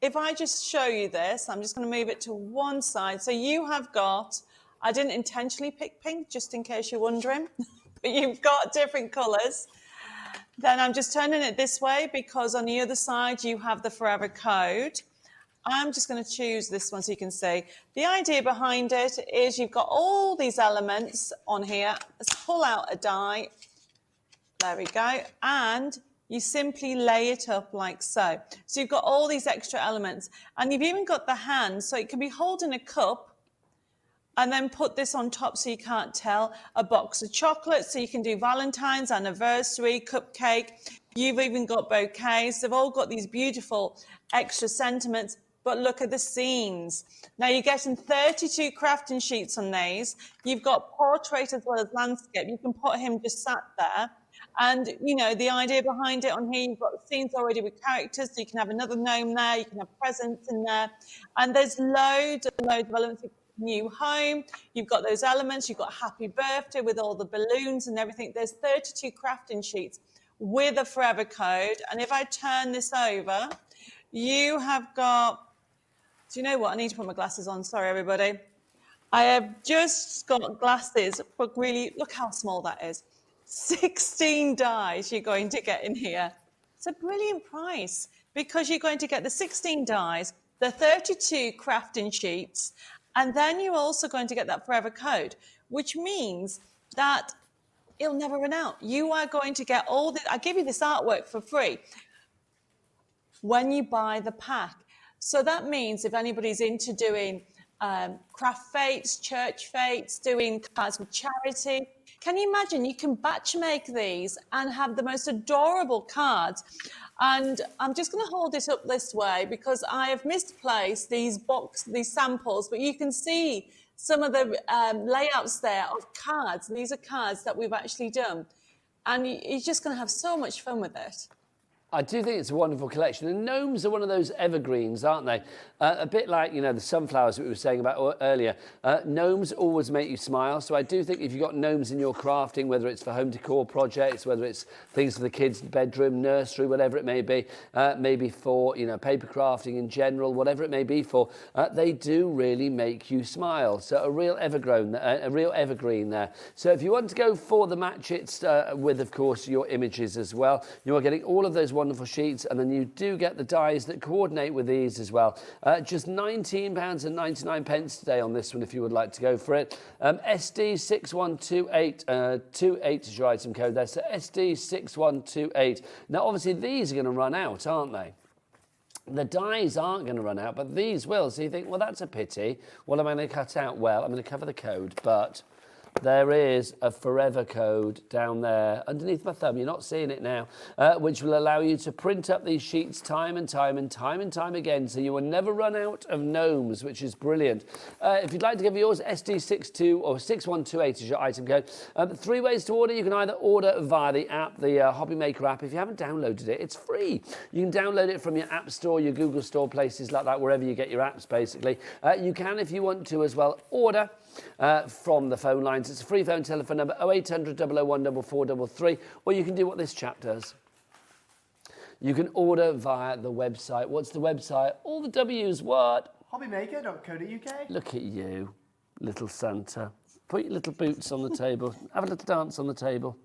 If I just show you this, I'm just going to move it to one side. So you have got, I didn't intentionally pick pink, just in case you're wondering, but you've got different colours. Then I'm just turning it this way because on the other side you have the forever code. I'm just going to choose this one so you can see. The idea behind it is you've got all these elements on here. Let's pull out a die. There we go. And you simply lay it up like so. So you've got all these extra elements. And you've even got the hand, so it can be holding a cup and then put this on top so you can't tell. A box of chocolates, so you can do Valentine's, anniversary, cupcake. You've even got bouquets. They've all got these beautiful extra sentiments. But look at the scenes. Now you're getting 32 crafting sheets on these. You've got portrait as well as landscape. You can put him just sat there. And, you know, the idea behind it on here, you've got scenes already with characters, so you can have another gnome there, you can have presents in there. And there's loads of elements. New home, you've got those elements, you've got happy birthday with all the balloons and everything. There's 32 crafting sheets with a forever code. And if I turn this over, you have got, do you know what? I need to put my glasses on. Sorry, everybody. I have just got glasses, but really, look how small that is. 16 dies you're going to get in here. It's a brilliant price because you're going to get the 16 dies, the 32 crafting sheets, and then you're also going to get that forever code, which means that it'll never run out. You are going to get all this. I give you this artwork for free when you buy the pack. So that means if anybody's into doing craft fates, church fates, doing cards with charity, can you imagine you can batch make these and have the most adorable cards? And I'm just going to hold it up this way because I have misplaced these samples, but you can see some of the layouts there of cards. These are cards that we've actually done. And you're just going to have so much fun with it. I do think it's a wonderful collection. And gnomes are one of those evergreens, aren't they? A bit like, you know, the sunflowers that we were saying about earlier. Gnomes always make you smile. So I do think if you've got gnomes in your crafting, whether it's for home decor projects, whether it's things for the kids' bedroom, nursery, whatever it may be, maybe for, you know, paper crafting in general, whatever it may be for, they do really make you smile. So a real evergreen there. So if you want to go for the match it's with, of course, your images as well, you are getting all of those wonderful sheets, and then you do get the dies that coordinate with these as well. Just £19.99 today on this one if you would like to go for it. SD6128 is your item code there, so SD6128. Now obviously these are going to run out, aren't they? The dies aren't going to run out, but these will. So you think, well, that's a pity. What am I going to cut out? Well, I'm going to cover the code, but there is a forever code down there underneath my thumb. You're not seeing it now, which will allow you to print up these sheets time and time again, so you will never run out of gnomes, which is brilliant. If you'd like to give yours, SD62 or 6128 is your item code. 3 ways to order. You can either order via the app, the Hobby Maker app. If you haven't downloaded it, it's free. You can download it from your App Store, your Google Store, places like that, wherever you get your apps, basically. You can, if you want to as well, order from the phone lines. It's a free phone telephone number 0800 001 4433, or you can do what this chap does. You can order via the website. What's the website? All the W's, what? Hobbymaker.co.uk. Look at you, little Santa. Put your little boots on the table. Have a little dance on the table.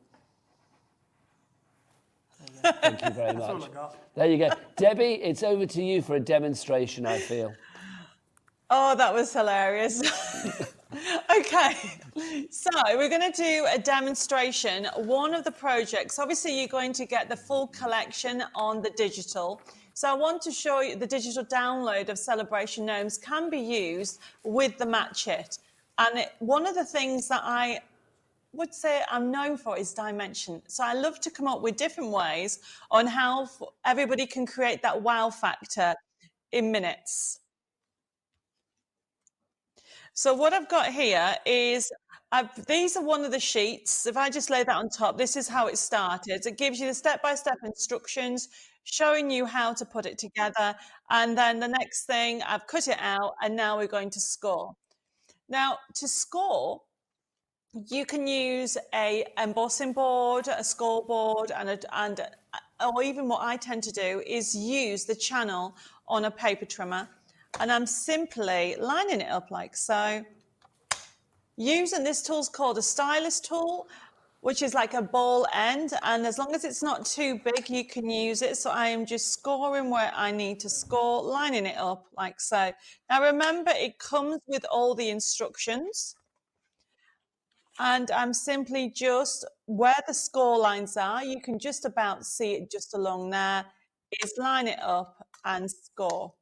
Thank you very much. That's all I got. There you go. Debbie, it's over to you for a demonstration, I feel. Oh, that was hilarious. Okay, so we're going to do a demonstration. One of the projects, obviously you're going to get the full collection on the digital. So I want to show you the digital download of Celebration Gnomes can be used with the Match It. And one of the things that I would say I'm known for is dimension. So I love to come up with different ways on how everybody can create that wow factor in minutes. So what I've got here is, these are one of the sheets. If I just lay that on top, this is how it started. It gives you the step-by-step instructions, showing you how to put it together. And then the next thing, I've cut it out, and now we're going to score. Now, to score, you can use a embossing board, a scoreboard, or even what I tend to do is use the channel on a paper trimmer. And I'm simply lining it up like so. Using this tool's called a stylus tool, which is like a ball end. And as long as it's not too big, you can use it. So I am just scoring where I need to score, lining it up like so. Now remember, it comes with all the instructions. And I'm simply just where the score lines are, you can just about see it just along there, is line it up and score.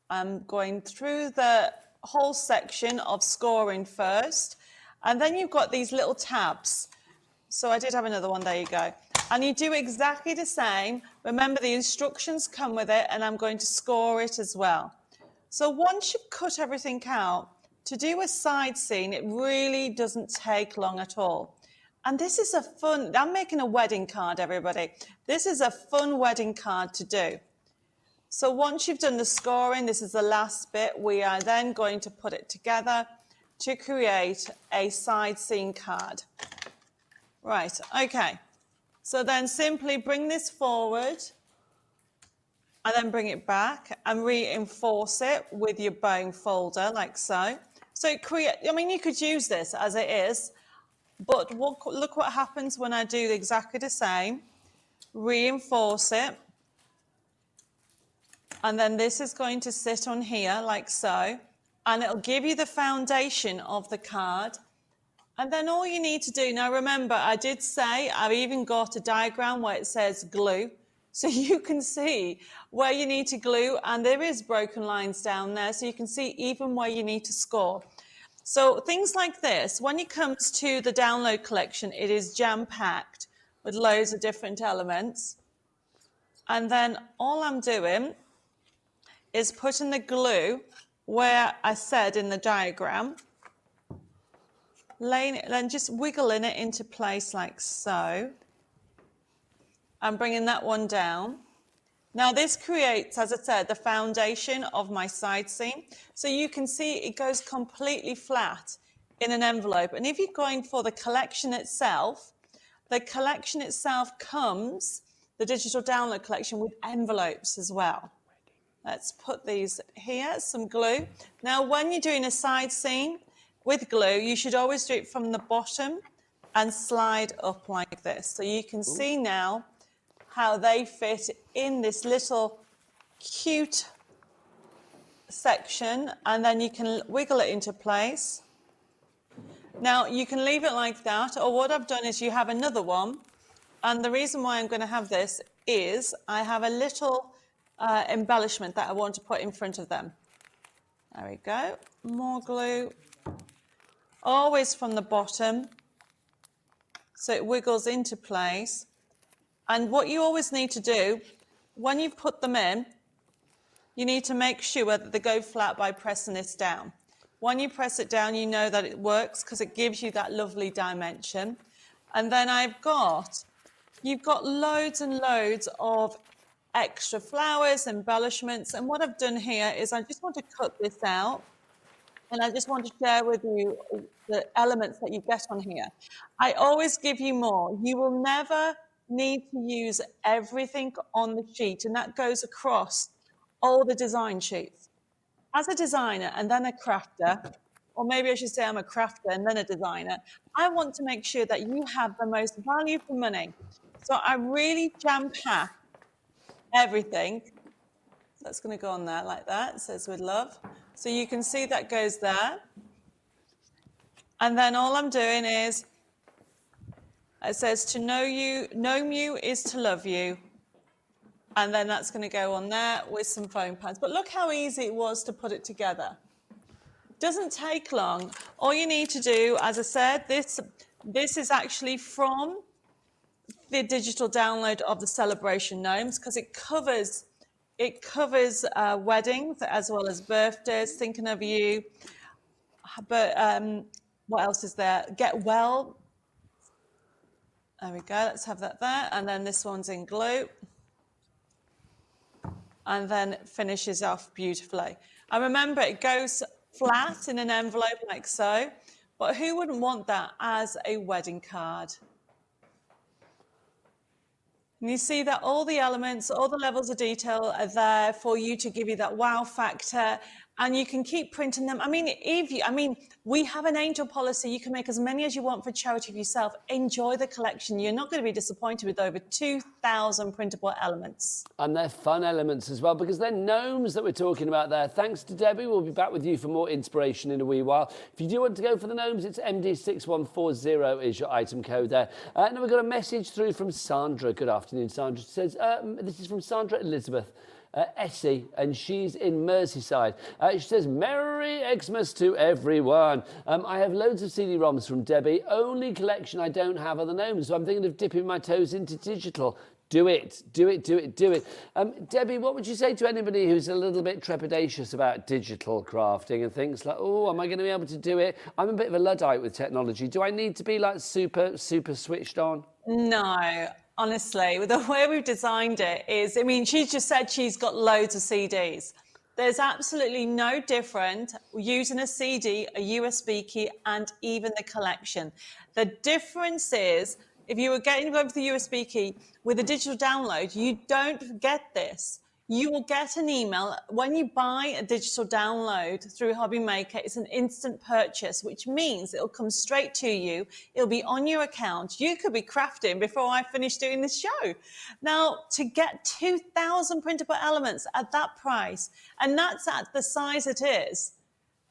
I'm going through the whole section of scoring first, and then you've got these little tabs. So I did have another one, there you go. And you do exactly the same. Remember, the instructions come with it, and I'm going to score it as well. So once you've cut everything out, to do a side scene, it really doesn't take long at all. And this is a fun, I'm making a wedding card, everybody. This is a fun wedding card to do. So once you've done the scoring, this is the last bit, we are then going to put it together to create a side scene card. Right, okay. So then simply bring this forward and then bring it back and reinforce it with your bone folder like so. So I mean, you could use this as it is, but look what happens when I do exactly the same. Reinforce it. And then this is going to sit on here like so, and it'll give you the foundation of the card. And then all you need to do, now remember, I did say I've even got a diagram where it says glue, so you can see where you need to glue, and there is broken lines down there, so you can see even where you need to score. So things like this, when it comes to the download collection, it is jam-packed with loads of different elements. And then all I'm doing is putting the glue where I said in the diagram, laying it, then just wiggling it into place like so. and bringing that one down. Now this creates, as I said, the foundation of my side seam. So you can see it goes completely flat in an envelope. And if you're going for the collection itself comes, the digital download collection, with envelopes as well. Let's put these here, some glue. Now, when you're doing a side seam with glue, you should always do it from the bottom and slide up like this. So you can see now how they fit in this little cute section, and then you can wiggle it into place. Now, you can leave it like that, or what I've done is you have another one, and the reason why I'm going to have this is I have a little embellishment that I want to put in front of them. There we go, more glue, always from the bottom, so it wiggles into place. And what you always need to do, when you've put them in, you need to make sure that they go flat by pressing this down. When you press it down, you know that it works because it gives you that lovely dimension. And then you've got loads and loads of extra flowers, embellishments. And what I've done here is I just want to cut this out. And I just want to share with you the elements that you get on here. I always give you more. You will never need to use everything on the sheet, and that goes across all the design sheets. As a designer and then a crafter, or maybe I should say I'm a crafter and then a designer, I want to make sure that you have the most value for money. So I really jam-pack everything. So that's going to go on there like that. It says with love. So you can see that goes there. And then all I'm doing is, it says to know you is to love you. And then that's going to go on there with some foam pads. But look how easy it was to put it together. Doesn't take long. All you need to do, as I said, this is actually from the digital download of the Celebration Gnomes, because it covers weddings as well as birthdays, thinking of you. But what else is there? Get well. There we go, let's have that there. And then this one's in glue. And then it finishes off beautifully. And remember, it goes flat in an envelope like so. But who wouldn't want that as a wedding card? And you see that all the elements, all the levels of detail are there for you to give you that wow factor. And you can keep printing them. I mean, we have an angel policy. You can make as many as you want for charity for yourself. Enjoy the collection. You're not going to be disappointed with over 2,000 printable elements. And they're fun elements as well, because they're gnomes that we're talking about there. Thanks to Debbie. We'll be back with you for more inspiration in a wee while. If you do want to go for the gnomes, it's MD6140 is your item code there. And then we've got a message through from Sandra. Good afternoon, Sandra. She says, this is from Sandra Elizabeth. Essie, and she's in Merseyside. She says, Merry Xmas to everyone. I have loads of CD-ROMs from Debbie. Only collection I don't have are the gnomes, so I'm thinking of dipping my toes into digital. Do it, do it, do it, do it. Debbie, what would you say to anybody who's a little bit trepidatious about digital crafting and thinks like, oh, am I going to be able to do it? I'm a bit of a Luddite with technology. Do I need to be like super switched on? No. Honestly, the way we've designed it is, she's just said she's got loads of CDs. There's absolutely no different using a CD, a USB key, and even the collection. The difference is, if you were going for the USB key with a digital download, you don't get this. You will get an email when you buy a digital download through Hobby Maker. It's an instant purchase, which means it'll come straight to you. It'll be on your account. You could be crafting before I finish doing this show. Now, to get 2,000 printable elements at that price, and that's at the size it is.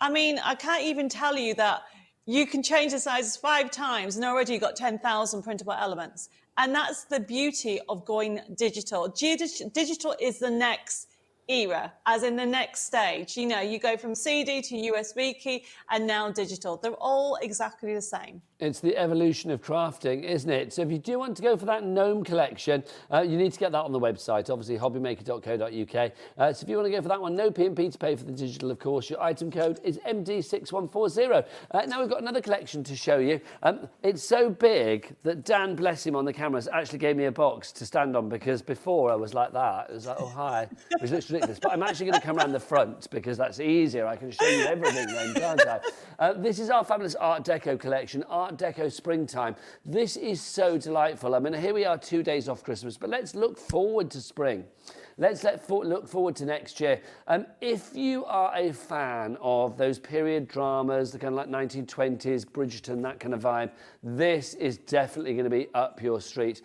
I can't even tell you that you can change the sizes 5 times and already you've got 10,000 printable elements. And that's the beauty of going digital. Digital is the next era, as in the next stage. You go from CD to USB key and now digital. They're all exactly the same. It's the evolution of crafting, isn't it? So if you do want to go for that gnome collection, you need to get that on the website, obviously, hobbymaker.co.uk. So if you want to go for that one, no P&P to pay for the digital, of course. Your item code is MD6140. Now we've got another collection to show you. It's so big that Dan, bless him on the cameras, actually gave me a box to stand on, because before I was like that. It was like, oh, hi, which looks ridiculous. But I'm actually going to come around the front because that's easier. I can show you everything then, can't I? This is our fabulous Art Deco collection, Art Deco Springtime. This is so delightful. I mean, here we are 2 days off Christmas, but let's look forward to spring. Let's look forward to next year. If you are a fan of those period dramas, the kind of like 1920s, Bridgerton, that kind of vibe, this is definitely going to be up your street.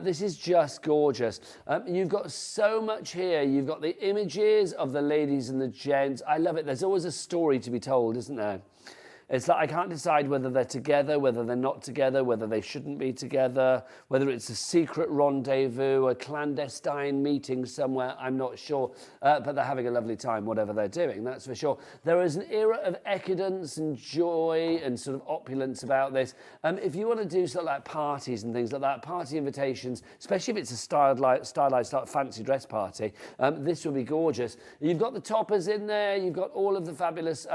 This is just gorgeous. You've got so much here. You've got the images of the ladies and the gents. I love it. There's always a story to be told, isn't there? It's like I can't decide whether they're together, whether they're not together, whether they shouldn't be together, whether it's a secret rendezvous, a clandestine meeting somewhere, I'm not sure. But they're having a lovely time, whatever they're doing, that's for sure. There is an era of decadence and joy and sort of opulence about this. If you want to do sort of like parties and things like that, party invitations, especially if it's a stylized fancy dress party, this will be gorgeous. You've got the toppers in there, you've got all of the fabulous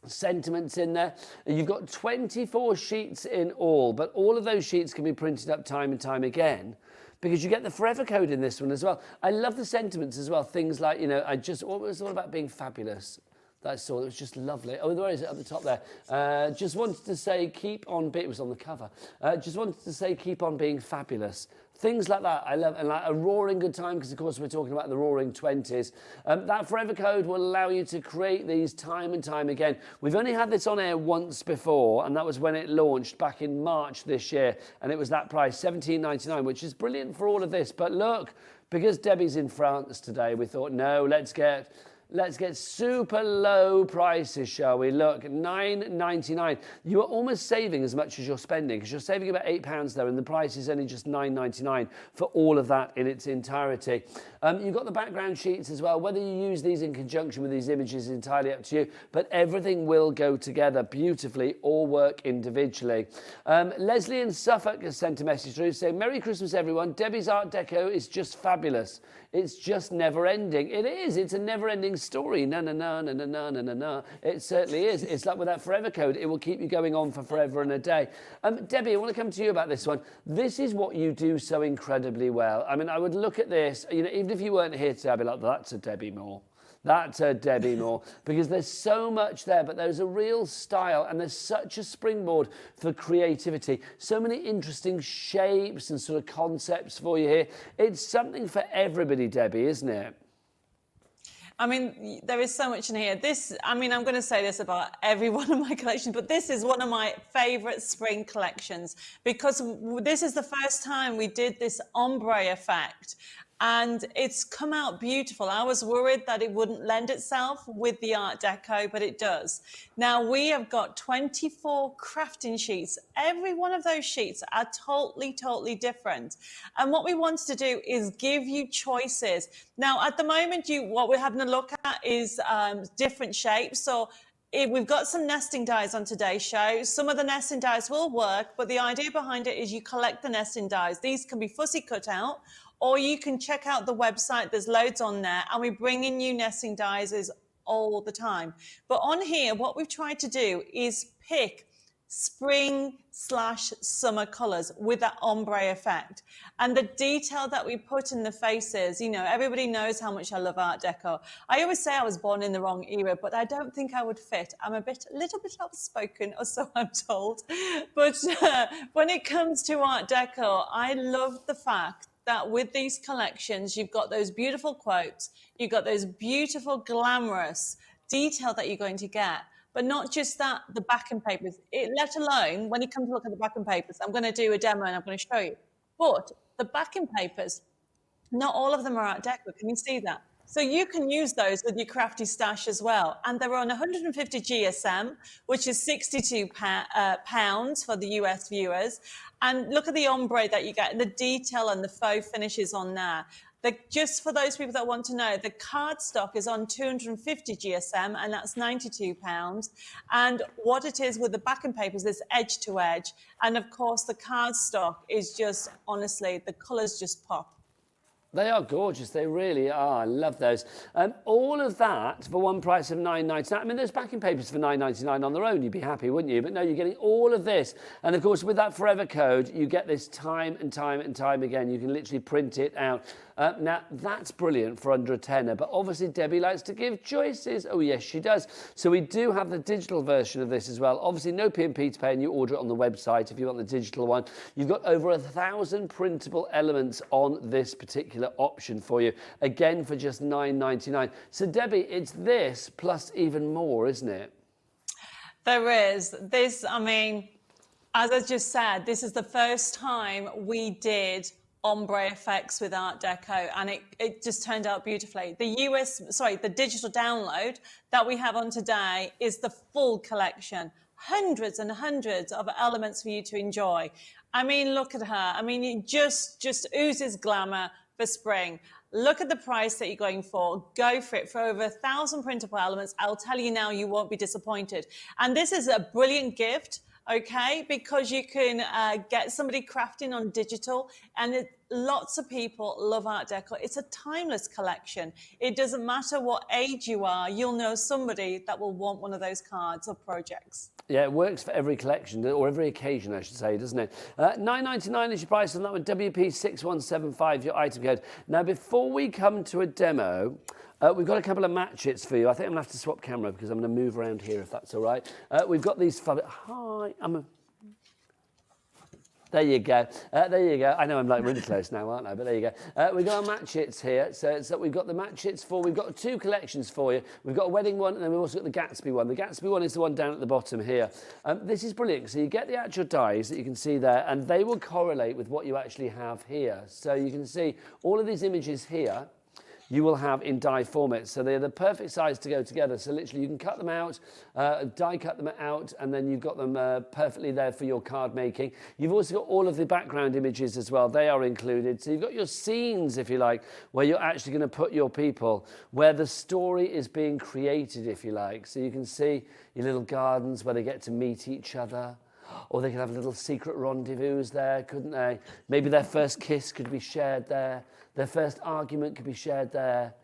sentiments in there. You've got 24 sheets in all, but all of those sheets can be printed up time and time again, because you get the forever code in this one as well. I love the sentiments as well. Things like, you know, what was it all about being fabulous? That I saw, it was just lovely. Oh, where is it? Up the top there. Just wanted to say, keep on, it was on the cover. Just wanted to say, keep on being fabulous. Things like that, I love, and like a roaring good time, because of course we're talking about the roaring 20s. That forever code will allow you to create these time and time again. We've only had this on air once before, and that was when it launched back in March this year, and it was that price, $17.99, which is brilliant for all of this. But look, because Debbie's in France today, we thought, no, let's get super low prices, shall we? Look, $9.99. You are almost saving as much as you're spending, because you're saving about £8 there, and the price is only just $9.99 for all of that in its entirety. You've got the background sheets as well. Whether you use these in conjunction with these images is entirely up to you, but everything will go together beautifully or work individually. Leslie in Suffolk has sent a message through saying, Merry Christmas, everyone. Debbie's Art Deco is just fabulous. It's just never ending. It is. It's a never ending story. No. It certainly is. It's like with that forever code. It will keep you going on for forever and a day. Debbie, I want to come to you about this one. This is what you do so incredibly well. I mean, I would look at this, you know, even if you weren't here today, I'd be like, that's a Debbie Moore. That's a Debbie Moore, because there's so much there, but there's a real style, and there's such a springboard for creativity. So many interesting shapes and sort of concepts for you here. It's something for everybody, Debbie, isn't it? I mean, there is so much in here. This, I mean, I'm going to say this about every one of my collections, but this is one of my favorite spring collections, because this is the first time we did this ombre effect. And it's come out beautiful. I was worried that it wouldn't lend itself with the Art Deco, but it does. Now we have got 24 crafting sheets. Every one of those sheets are totally different. And what we wanted to do is give you choices. Now, at the moment, what we're having a look at is different shapes. So we've got some nesting dies on today's show. Some of the nesting dies will work, but the idea behind it is you collect the nesting dies. These can be fussy cut out, or you can check out the website. There's loads on there, and we bring in new nesting dies all the time. But on here, what we've tried to do is pick spring/summer colors with that ombre effect. And the detail that we put in the faces, you know, everybody knows how much I love Art Deco. I always say I was born in the wrong era, but I don't think I would fit. I'm a little bit outspoken, or so I'm told. But when it comes to Art Deco, I love the fact that with these collections, you've got those beautiful quotes, you've got those beautiful, glamorous detail that you're going to get. But not just that, the backing papers, let alone when you come to look at the backing papers, I'm going to do a demo and I'm going to show you. But the backing papers, not all of them are Art Deco. Can you see that? So you can use those with your crafty stash as well. And they're on 150 GSM, which is £62 for the US viewers. And look at the ombre that you get, and the detail and the faux finishes on there. Just for those people that want to know, the card stock is on 250 GSM, and that's £92. And what it is with the backing papers is edge to edge. And of course, the card stock is just, honestly, the colours just pop. They are gorgeous, they really are. I love those. All of that for one price of £9.99. I mean, there's backing papers for £9.99 on their own, you'd be happy, wouldn't you? But no, you're getting all of this. And of course, with that forever code, you get this time and time and time again. You can literally print it out. Now, that's brilliant for under a tenner, but obviously Debbie likes to give choices. Oh, yes, she does. So we do have the digital version of this as well. Obviously, no P&P to pay, and you order it on the website if you want the digital one. You've got over 1,000 printable elements on this particular option for you, again for just £9.99. So, Debbie, it's this plus even more, isn't it? There is. This, I mean, as I just said, this is the first time we did ombre effects with Art Deco, and it just turned out beautifully. The digital download that we have on today is the full collection. Hundreds and hundreds of elements for you to enjoy. I mean, look at her. I mean, it just oozes glamour for spring. Look at the price that you're going for. Go for it. For over 1,000 printable elements, I'll tell you now, you won't be disappointed. And this is a brilliant gift, okay, because you can get somebody crafting on digital, and lots of people love Art Deco. It's a timeless collection. It doesn't matter what age you are, you'll know somebody that will want one of those cards or projects. Yeah, it works for every collection, or every occasion, I should say, doesn't it? £9.99 is your price on that one, WP6175, your item code. Now, before we come to a demo, we've got a couple of match hits for you. I think I'm going to have to swap camera because I'm going to move around here, if that's all right. We've got these... Hi, there you go. There you go. I know I'm like really close now, aren't I? But there you go. We've got our match hits here. So we've got the match hits for... We've got two collections for you. We've got a wedding one, and then we've also got the Gatsby one. The Gatsby one is the one down at the bottom here. This is brilliant. So you get the actual dies that you can see there, and they will correlate with what you actually have here. So you can see all of these images here you will have in die format. So they're the perfect size to go together. So literally you can cut them out, die cut them out, and then you've got them perfectly there for your card making. You've also got all of the background images as well. They are included. So you've got your scenes, if you like, where you're actually going to put your people, where the story is being created, if you like. So you can see your little gardens where they get to meet each other. Or they could have little secret rendezvous there, couldn't they? Maybe their first kiss could be shared there. Their first argument could be shared there.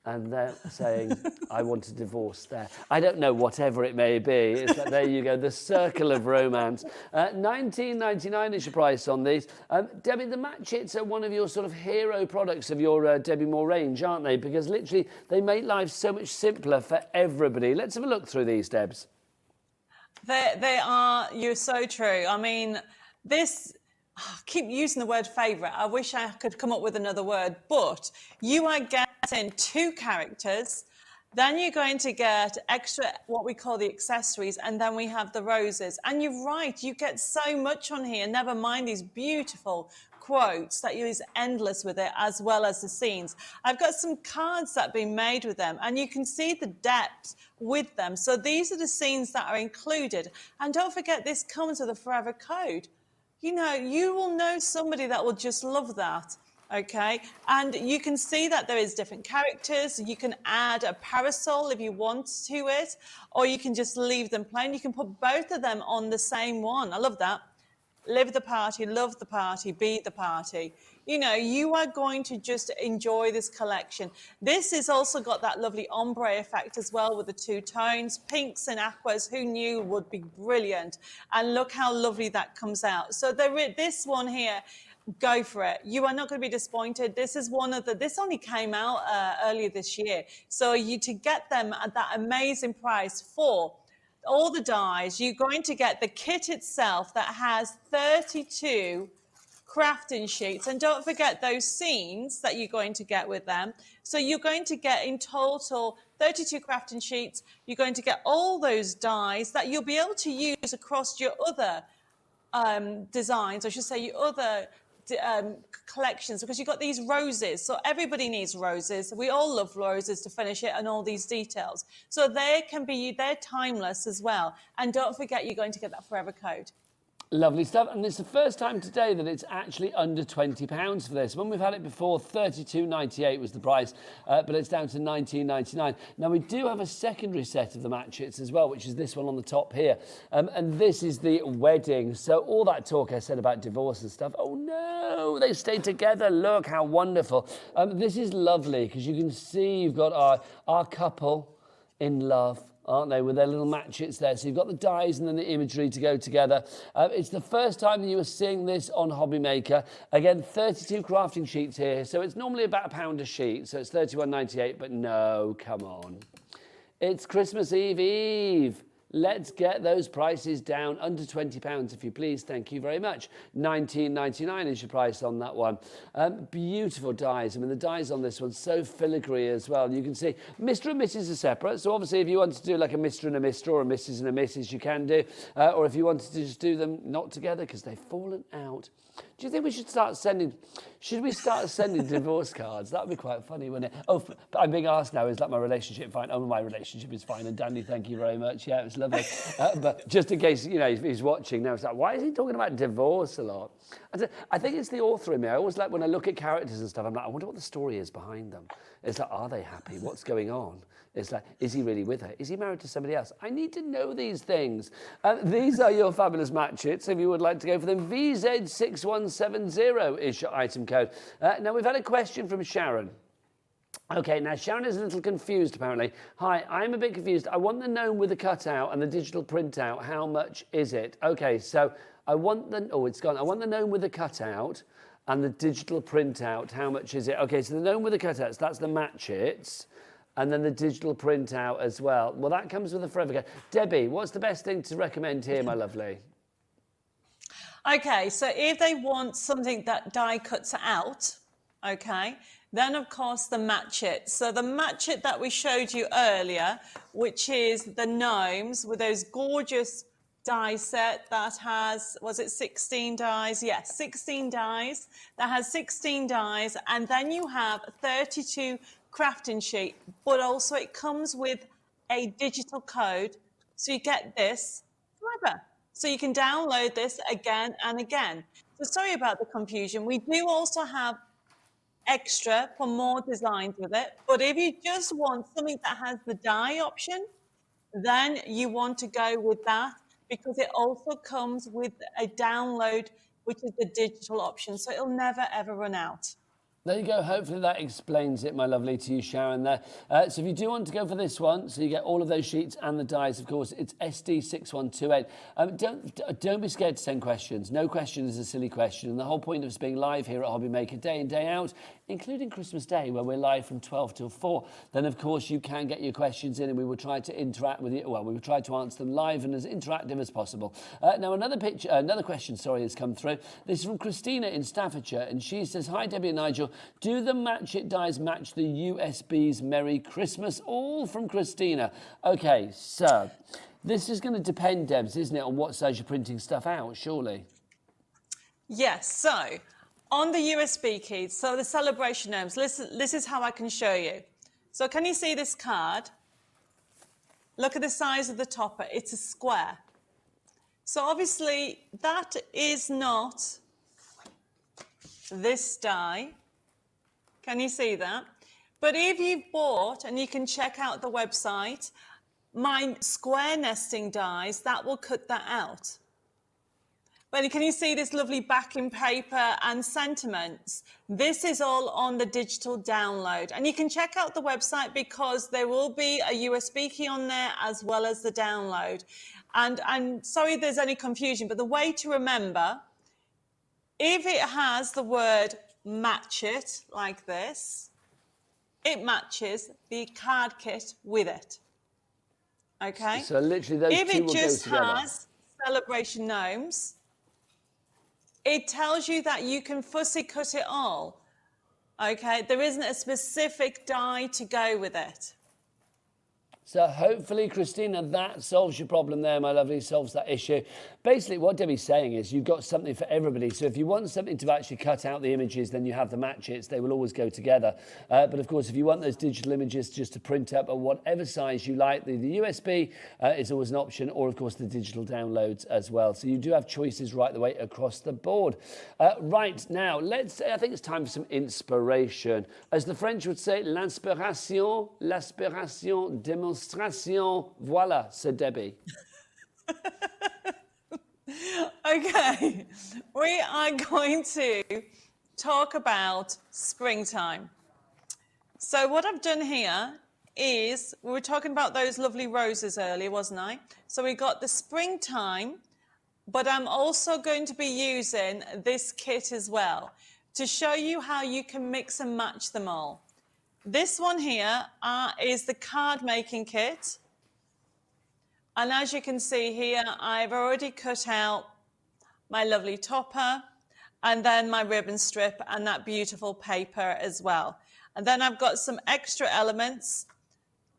And they're saying, I want a divorce there. I don't know, whatever it may be. It's like, there you go, the circle of romance. £19.99 is your price on these. Debbie, the match hits are one of your sort of hero products of your Debbie Moore range, aren't they? Because literally, they make life so much simpler for everybody. Let's have a look through these, Debs. They are, you're so true. I mean, this, I keep using the word favourite. I wish I could come up with another word, but you are getting two characters, then you're going to get extra, what we call the accessories, and then we have the roses. And you're right, you get so much on here, never mind these beautiful quotes that use endless with it, as well as the scenes. I've got some cards that have been made with them, and you can see the depth with them. So these are the scenes that are included. And don't forget, this comes with a forever code. You know, you will know somebody that will just love that. Okay, and you can see that there is different characters. You can add a parasol if you want to it, or you can just leave them plain. You can put both of them on the same one. I love that. Live the party, love the party, be the party. You know, you are going to just enjoy this collection. This has also got that lovely ombre effect as well with the two tones, pinks and aquas, who knew would be brilliant. And look how lovely that comes out. So this one here, go for it. You are not going to be disappointed. This is one of the, this only came out earlier this year. So to get them at that amazing price for all the dies, you're going to get the kit itself that has 32 crafting sheets. And don't forget those scenes that you're going to get with them. So you're going to get in total 32 crafting sheets. You're going to get all those dies that you'll be able to use across your other designs, I should say your other collections, because you've got these roses. So everybody needs roses. We all love roses to finish it and all these details. So they're timeless as well. And don't forget, you're going to get that forever code. Lovely stuff, and it's the first time today that it's actually under £20 for this. When we've had it before, $32.98 was the price, but it's down to $19.99. Now, we do have a secondary set of the match hits as well, which is this one on the top here, and this is the wedding. So all that talk I said about divorce and stuff, oh no, they stay together. Look how wonderful. This is lovely because you can see you've got our couple in love, aren't they, with their little matchets there. So you've got the dies and then the imagery to go together. It's the first time that you are seeing this on Hobby Maker. Again, 32 crafting sheets here. So it's normally about £1 a sheet. So it's $31.98, but no, come on. It's Christmas Eve. Let's get those prices down under £20, if you please. Thank you very much. $19.99 is your price on that one. Beautiful dies. I mean, the dies on this one, so filigree as well. You can see Mr. and Mrs. are separate. So obviously, if you want to do like a Mr. and a Mr. or a Mrs. and a Mrs., you can do. Or if you wanted to just do them not together because they've fallen out. Do you think we should start sending... Should we start sending divorce cards? That would be quite funny, wouldn't it? Oh, I'm being asked now, is that my relationship fine? Oh, my relationship is fine. And Danny, thank you very much. Yeah, it was lovely. But just in case, you know, if he's watching now, it's like, why is he talking about divorce a lot? I think it's the author in me. I always like, when I look at characters and stuff, I'm like, I wonder what the story is behind them. It's like, are they happy? What's going on? It's like, is he really with her? Is he married to somebody else? I need to know these things. These are your fabulous match hits. If you would like to go for them, VZ6170 is your item code. Now, we've had a question from Sharon. Okay, now Sharon is a little confused, apparently. Hi, I'm a bit confused. I want the gnome with the cutout and the digital printout. How much is it? Okay, so I want the... Oh, it's gone. I want the gnome with the cutout and the digital printout. How much is it? Okay, so the gnome with the cutouts, that's the match hits. And then the digital printout as well. Well, that comes with a forever code. Debbie, what's the best thing to recommend here, my lovely? Okay, so if they want something that die cuts out, okay, then of course the match it. So the match it that we showed you earlier, which is the gnomes with those gorgeous die set that has, was it 16 dies? Yes, 16 dies. That has 16 dies, and then you have 32 crafting sheet, but also it comes with a digital code, so you get this forever. So you can download this again and again. So sorry about the confusion. We do also have extra for more designs with it, but if you just want something that has the die option, then you want to go with that, because it also comes with a download, which is the digital option, so it'll never ever run out. There you go. Hopefully that explains it, my lovely, to you, Sharon, there. So if you do want to go for this one, so you get all of those sheets and the dies, of course, it's SD6128. Don't be scared to send questions. No question is a silly question. And the whole point of us being live here at Hobby Maker day in, day out, including Christmas Day, where we're live from 12 till 4, then, of course, you can get your questions in and we will try to interact with you. Well, we will try to answer them live and as interactive as possible. Now, another question, has come through. This is from Christina in Staffordshire, and she says, hi, Debbie and Nigel. Do the match it dies match the USB's Merry Christmas? All from Christina. Okay, so this is going to depend, Debs, isn't it, on what size you're printing stuff out, surely? Yes, so on the USB keys, so the celebration gnomes, this is how I can show you. So can you see this card? Look at the size of the topper. It's a square. So obviously that is not this die. Can you see that? But if you've bought, and you can check out the website, my square nesting dies, that will cut that out. But can you see this lovely backing paper and sentiments? This is all on the digital download. And you can check out the website because there will be a USB key on there as well as the download. And I'm sorry if there's any confusion, but the way to remember, if it has the word match it like this, it matches the card kit with it. Okay? So literally those if two it will just go together. has celebration gnomes, it tells you that you can fussy cut it all. Okay? There isn't a specific die to go with it. So hopefully, Christina, that solves your problem there, my lovely, solves that issue. Basically, what Debbie's saying is you've got something for everybody. So if you want something to actually cut out the images, then you have the matches. They will always go together. But of course, if you want those digital images just to print up at whatever size you like, the USB is always an option, or of course the digital downloads as well. So you do have choices right the way across the board. Right, now, I think it's time for some inspiration. As the French would say, l'inspiration démonstration. Voilà, said Debbie. Okay, we are going to talk about springtime. So what I've done here is, we were talking about those lovely roses earlier, wasn't I? So we got the springtime, but I'm also going to be using this kit as well to show you how you can mix and match them all. This one here is the card making kit. And as you can see here, I've already cut out my lovely topper and then my ribbon strip and that beautiful paper as well. And then I've got some extra elements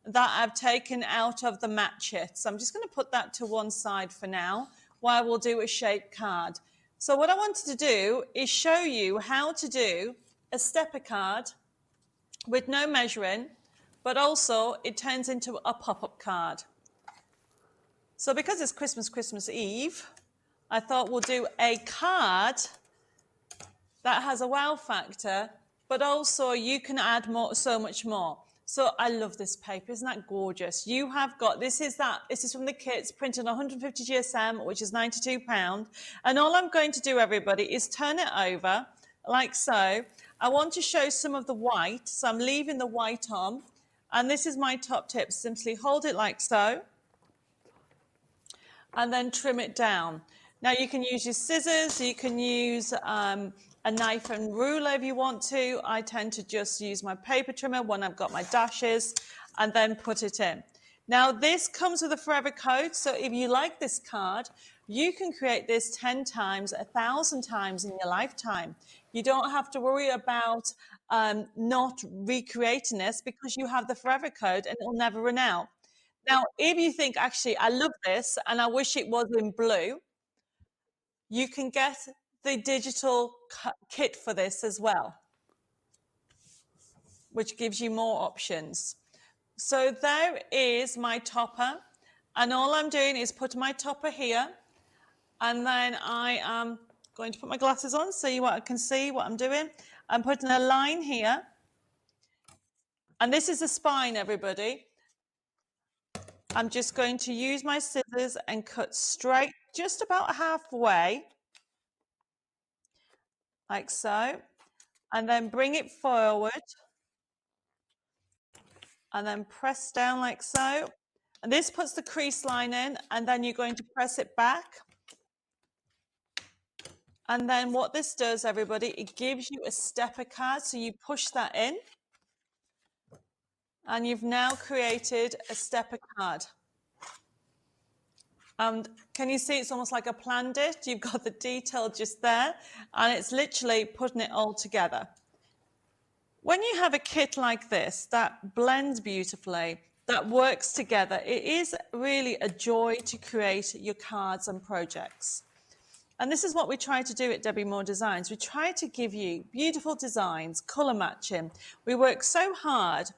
that I've taken out of the match it. So I'm just going to put that to one side for now while we'll do a shaped card. So what I wanted to do is show you how to do a stepper card with no measuring, but also it turns into a pop-up card. So because it's Christmas Eve, I thought we'll do a card that has a wow factor, but also you can add so much more. So I love this paper, isn't that gorgeous? You have got, this is from the kits, printed on 150 GSM, which is £92. And all I'm going to do, everybody, is turn it over like so. I want to show some of the white, so I'm leaving the white on. And this is my top tip. Simply hold it like so. And then trim it down. Now you can use your scissors, you can use a knife and ruler if you want to. I tend to just use my paper trimmer when I've got my dashes and then put it in. Now this comes with a forever code, so if you like this card, you can create this 10 times, 1,000 times in your lifetime. You don't have to worry about not recreating this because you have the forever code and it'll never run out. Now, if you think, actually, I love this and I wish it was in blue, you can get the digital kit for this as well, which gives you more options. So there is my topper. And all I'm doing is put my topper here. And then I am going to put my glasses on so you can see what I'm doing. I'm putting a line here. And this is the spine, everybody. I'm just going to use my scissors and cut straight, just about halfway, like so, and then bring it forward, and then press down like so. And this puts the crease line in, and then you're going to press it back. And then what this does, everybody, it gives you a stepper card, so you push that in, and you've now created a stepper card. And can you see it's almost like a planned it? You've got the detail just there, and it's literally putting it all together. When you have a kit like this that blends beautifully, that works together, it is really a joy to create your cards and projects. And this is what we try to do at Debbie Moore Designs. We try to give you beautiful designs, colour matching. We work so hard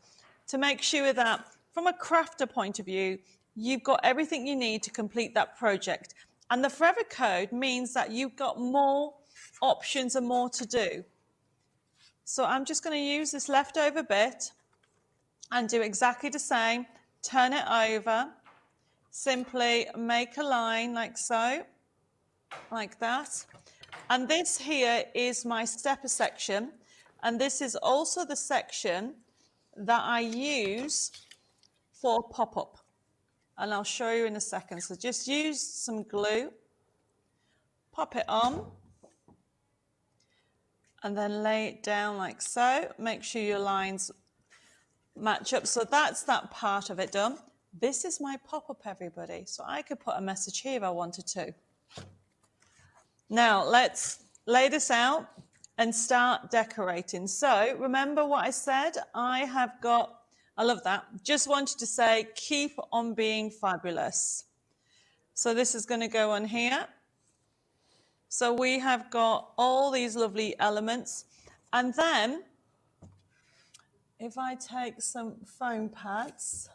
to make sure that from a crafter point of view, you've got everything you need to complete that project. And the forever code means that you've got more options and more to do. So I'm just going to use this leftover bit and do exactly the same. Turn it over, simply make a line like so, like that. And this here is my stepper section. And this is also the section that I use for pop-up. And I'll show you in a second. So just use some glue, pop it on, and then lay it down like so. Make sure your lines match up. So that's that part of it done. This is my pop-up, everybody. So I could put a message here if I wanted to. Now let's lay this out and start decorating. So remember what I said? I have got I love that. Just wanted to say, keep on being fabulous. So this is going to go on here. So we have got all these lovely elements. And then, if I take some foam pads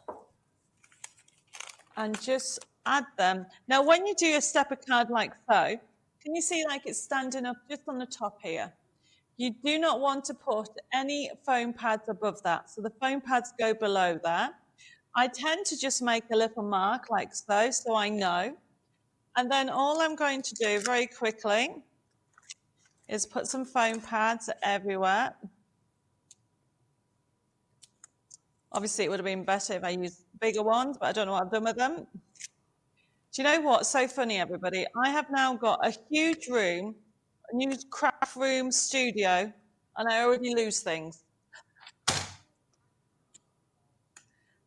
and just add them. Now, when you do a stepper card like so, can you see like it's standing up just on the top here? You do not want to put any foam pads above that. So the foam pads go below that. I tend to just make a little mark like so, so I know. And then all I'm going to do very quickly is put some foam pads everywhere. Obviously, it would have been better if I used bigger ones, but I don't know what I've done with them. Do you know what's so funny, everybody? I have now got a huge room, a new craft room studio, and I already lose things.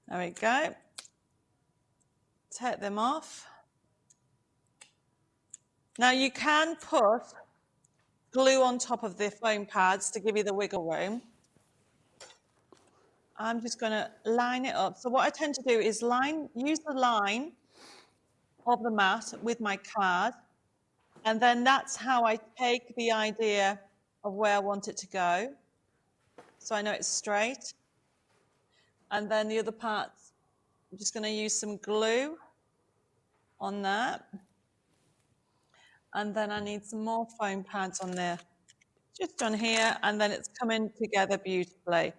There we go. Take them off. Now you can put glue on top of the foam pads to give you the wiggle room. I'm just going to line it up. So what I tend to do is use the line of the mat with my card, and then that's how I take the idea of where I want it to go. So I know it's straight. And then the other parts, I'm just going to use some glue on that. And then I need some more foam pads on there, just on here, and then it's coming together beautifully.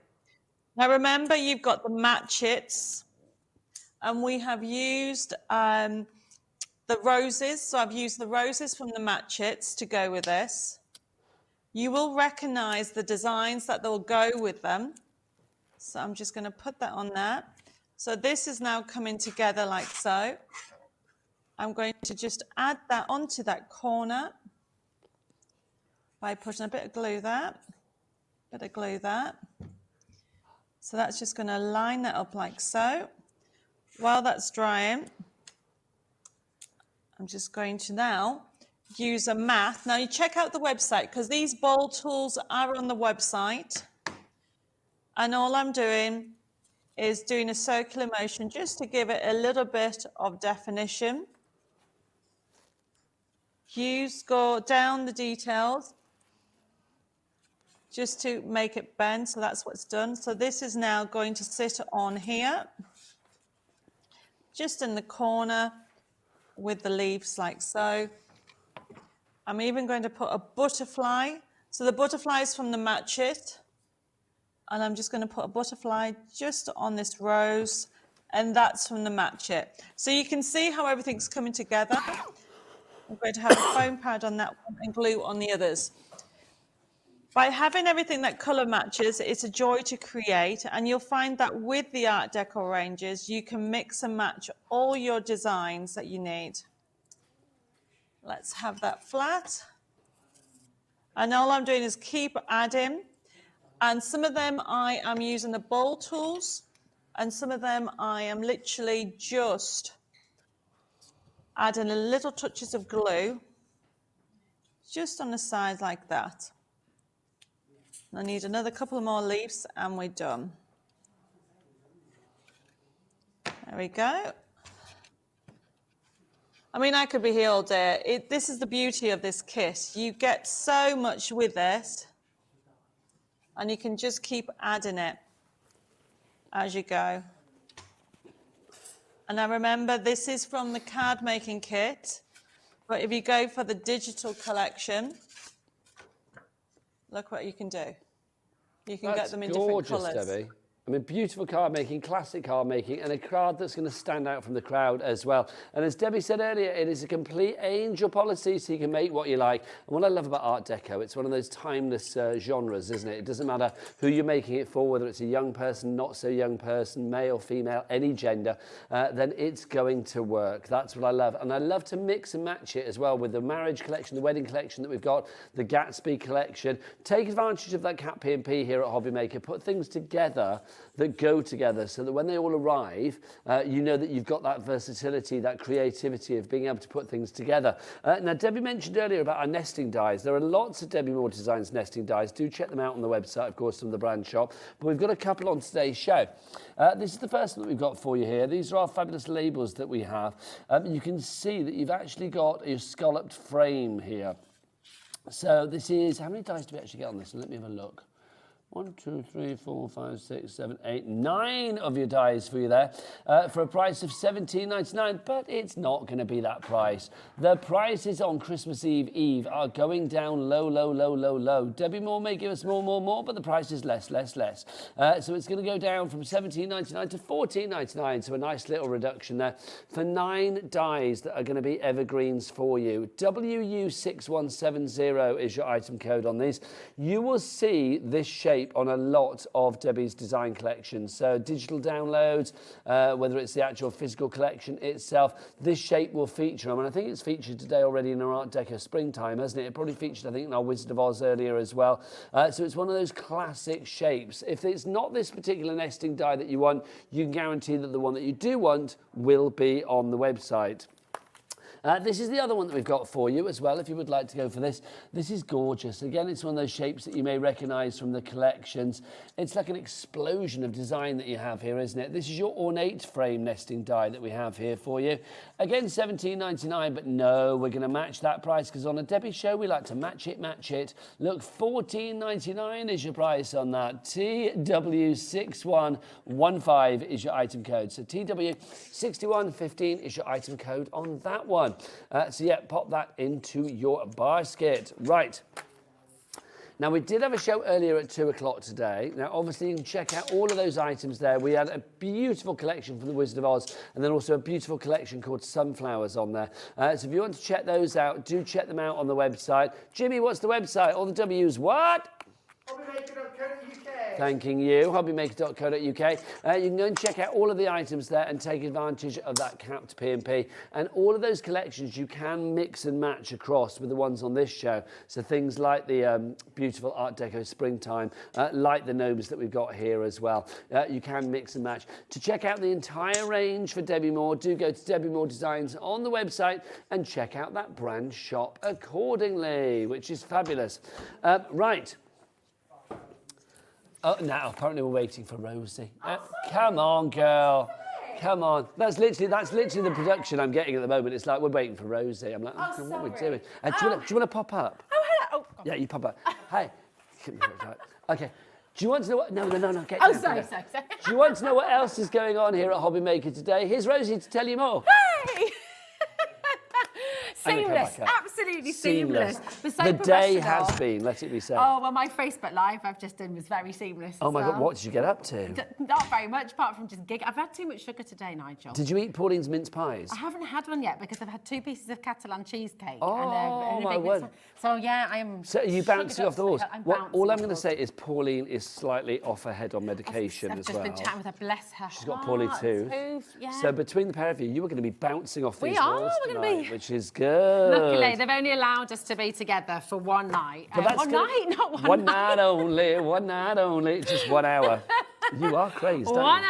Now remember, you've got the matchets, and we have used the roses. So I've used the roses from the matchets to go with this. You will recognize the designs that will go with them. So I'm just going to put that on there. So this is now coming together like so. I'm going to just add that onto that corner by putting a bit of glue there, bit of glue there. So that's just going to line that up like so. While that's drying, I'm just going to now use a mat. Now you check out the website, because these bowl tools are on the website. And all I'm doing is doing a circular motion just to give it a little bit of definition. Go down the details just to make it bend. So that's what's done. So this is now going to sit on here, just in the corner with the leaves like so. I'm even going to put a butterfly. So the butterfly is from the matchet. And I'm just going to put a butterfly just on this rose, and that's from the matchet. So you can see how everything's coming together. I'm going to have a foam pad on that one and glue on the others. By having everything that colour matches, it's a joy to create, and you'll find that with the Art Deco ranges, you can mix and match all your designs that you need. Let's have that flat. And all I'm doing is keep adding. And some of them I am using the bowl tools, and some of them I am literally just adding a little touches of glue just on the side like that. I need another couple more leaves and we're done. There we go. I mean, I could be here all day. This is the beauty of this kit. You get so much with it, and you can just keep adding it as you go. And I remember this is from the card making kit, but if you go for the digital collection, look what you can do. You can get them in different colours. Gorgeous, Debbie. I mean, beautiful card making, classic card making, and a card that's going to stand out from the crowd as well. And as Debbie said earlier, it is a complete angel policy, so you can make what you like. And what I love about Art Deco, it's one of those timeless genres, isn't it? It doesn't matter who you're making it for, whether it's a young person, not so young person, male, female, any gender, then it's going to work. That's what I love. And I love to mix and match it as well with the marriage collection, the wedding collection that we've got, the Gatsby collection. Take advantage of that Cat P&P here at Hobby Maker. Put things together that go together so that when they all arrive, you know that you've got that versatility, that creativity of being able to put things together. Now, Debbie mentioned earlier about our nesting dies. There are lots of Debbie Moore Designs nesting dies. Do check them out on the website, of course, from the brand shop. But we've got a couple on today's show. This is the first one that we've got for you here. These are our fabulous labels that we have. You can see that you've actually got a scalloped frame here. So this is, how many dies do we actually get on this? Let me have a look. 1, 2, 3, 4, 5, 6, 7, 8, 9 of your dies for you there for a price of $17.99, but it's not going to be that price. The prices on Christmas Eve are going down low, low, low, low, low. Debbie Moore may give us more, but the price is less. So it's going to go down from $17.99 to $14.99, so a nice little reduction there for 9 dies that are going to be evergreens for you. WU6170 is your item code on these. You will see this shape on a lot of Debbie's design collections. So digital downloads, whether it's the actual physical collection itself, this shape will feature. I mean, I think it's featured today already in our Art Deco springtime, hasn't it? It probably featured, I think, in our Wizard of Oz earlier as well. So it's one of those classic shapes. If it's not this particular nesting die that you want, you can guarantee that the one that you do want will be on the website. This is the other one that we've got for you as well, if you would like to go for this. This is gorgeous. Again, it's one of those shapes that you may recognise from the collections. It's like an explosion of design that you have here, isn't it? This is your ornate frame nesting die that we have here for you. Again, $17.99, but no, we're going to match that price because on a Debbie show, we like to match it. Look, $14.99 is your price on that. TW6115 is your item code. So TW6115 is your item code on that one. So yeah, pop that into your basket. Right. Now, we did have a show earlier at 2 o'clock today. Now, obviously, you can check out all of those items there. We had a beautiful collection from the Wizard of Oz, and then also a beautiful collection called Sunflowers on there. So if you want to check those out, do check them out on the website. Jimmy, what's the website? All the W's, what? Thanking you, hobbymaker.co.uk. You can go and check out all of the items there and take advantage of that capped P&P. And all of those collections you can mix and match across with the ones on this show. So things like the beautiful Art Deco springtime, like the gnomes that we've got here as well. You can mix and match. To check out the entire range for Debbie Moore, do go to Debbie Moore Designs on the website and check out that brand shop accordingly, which is fabulous. Right. Oh, now apparently we're waiting for Rosie. Come on, girl. Come on. That's literally the production I'm getting at the moment. It's like we're waiting for Rosie. I'm like, what are we doing? Do you want to pop up? Oh, hello. Oh, yeah, you pop up. Hey. Okay. Do you want to know what? No. Get oh, down, sorry. Do you want to know what else is going on here at Hobby Maker today? Here's Rosie to tell you more. Hey! Seamless, absolutely seamless. The day has been, let it be said. Oh, well, my Facebook Live I've just done was very seamless. Oh my God, what did you get up to? Not very much, apart from just gig. I've had too much sugar today, Nigel. Did you eat Pauline's mince pies? I haven't had one yet because I've had 2 pieces of Catalan cheesecake. Oh, and my word. So, yeah, I am. So are you bouncing off the walls? All I'm going to say is Pauline is slightly off her head on medication I've as just well. been chatting with her, bless her. She's got poorly too. Yeah. So between the pair of you are going to be bouncing off these walls tonight, which is good. Luckily, they've only allowed us to be together for one night. One night, not one night. One night only, just 1 hour. You are crazy. 1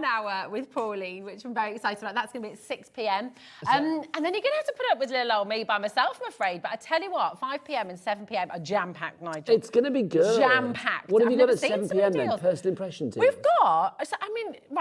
hour with Pauline, which I'm very excited about. That's going to be at 6 p.m. And then you're going to have to put up with little old me by myself, I'm afraid. But I tell you what, 5 p.m. and 7 p.m. are jam-packed, Nigel. It's going to be good. Jam-packed. What have you got at 7 p.m. then? First impression deals? We've got,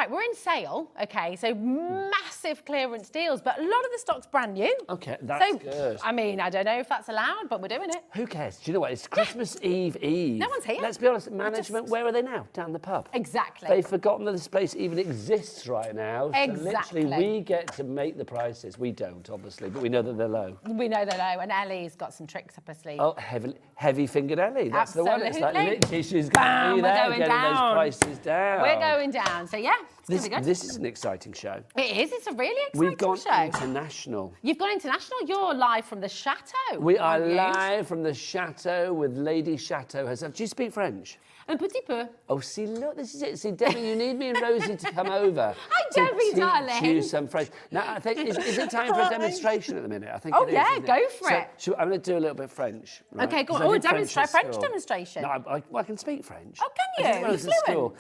we're in sale, okay, so massive clearance deals, but a lot of the stock's brand new. Okay, that's good. I don't know if that's allowed, but we're doing it. Who cares? Do you know what? It's Christmas Eve. No one's here. Let's be honest, management, where are they now? Down the pub. Exactly. They've forgotten that this place even exists right now. Exactly. So literally, we get to make the prices. We don't, obviously, but we know that they're low. We know they're low, and Ellie's got some tricks up her sleeve. Oh, heavy-fingered Ellie. That's Absolutely. the one. It's like literally she's going to be there getting those prices down. We're going down. So, yeah, it's going to be good. This is an exciting show. It is. It's a really exciting show. We've gone international. You've gone international? You're live from the Chateau. We are live from the Chateau with Lady Chateau herself. Do you speak French? Un petit peu. Oh, see, look, this is it. See, Debbie, you need me and Rosie to come over. Hi, Debbie, darling. To teach you some French. Now, I think, is it time for a demonstration at the minute? I think it is, yeah, isn't go it? for it. So I'm going to do a little bit of French. Right? Okay, go on. Oh, a French demonstration. No, I can speak French. Oh, can you? I did when I was at school.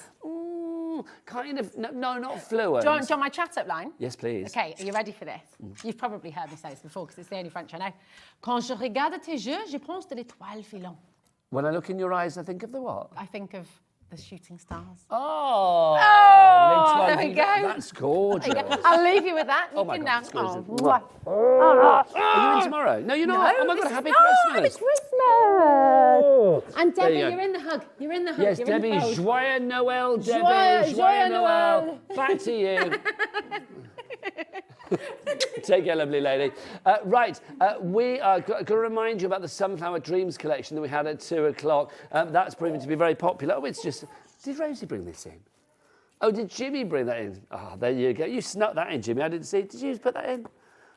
little kind of, no, not fluent. Do you want my chat-up line? Yes, please. Okay, are you ready for this? You've probably heard me say this before because it's the only French I know. Quand je regarde tes yeux, je pense de l'étoile filante. When I look in your eyes, I think of the what? I think of the shooting stars. Oh, there we go. That's gorgeous. I'll leave you with that. Oh my can God, now. it's gorgeous. Are you in tomorrow? No, you're not. Oh my God, happy Christmas. Happy Christmas. And Debbie, you go. you're in the hug. You're in the hug. Yes, you're Debbie, in the fold. joyeux Noël, Debbie. Joyeux Noël. Noël. Back to you. Take care, lovely lady. Right, we are going to remind you about the Sunflower Dreams collection that we had at 2 o'clock. That's proven to be very popular. Oh, it's just... Did Rosie bring this in? Oh, did Jimmy bring that in? Oh, there you go. You snuck that in, Jimmy. I didn't see. Did you put that in?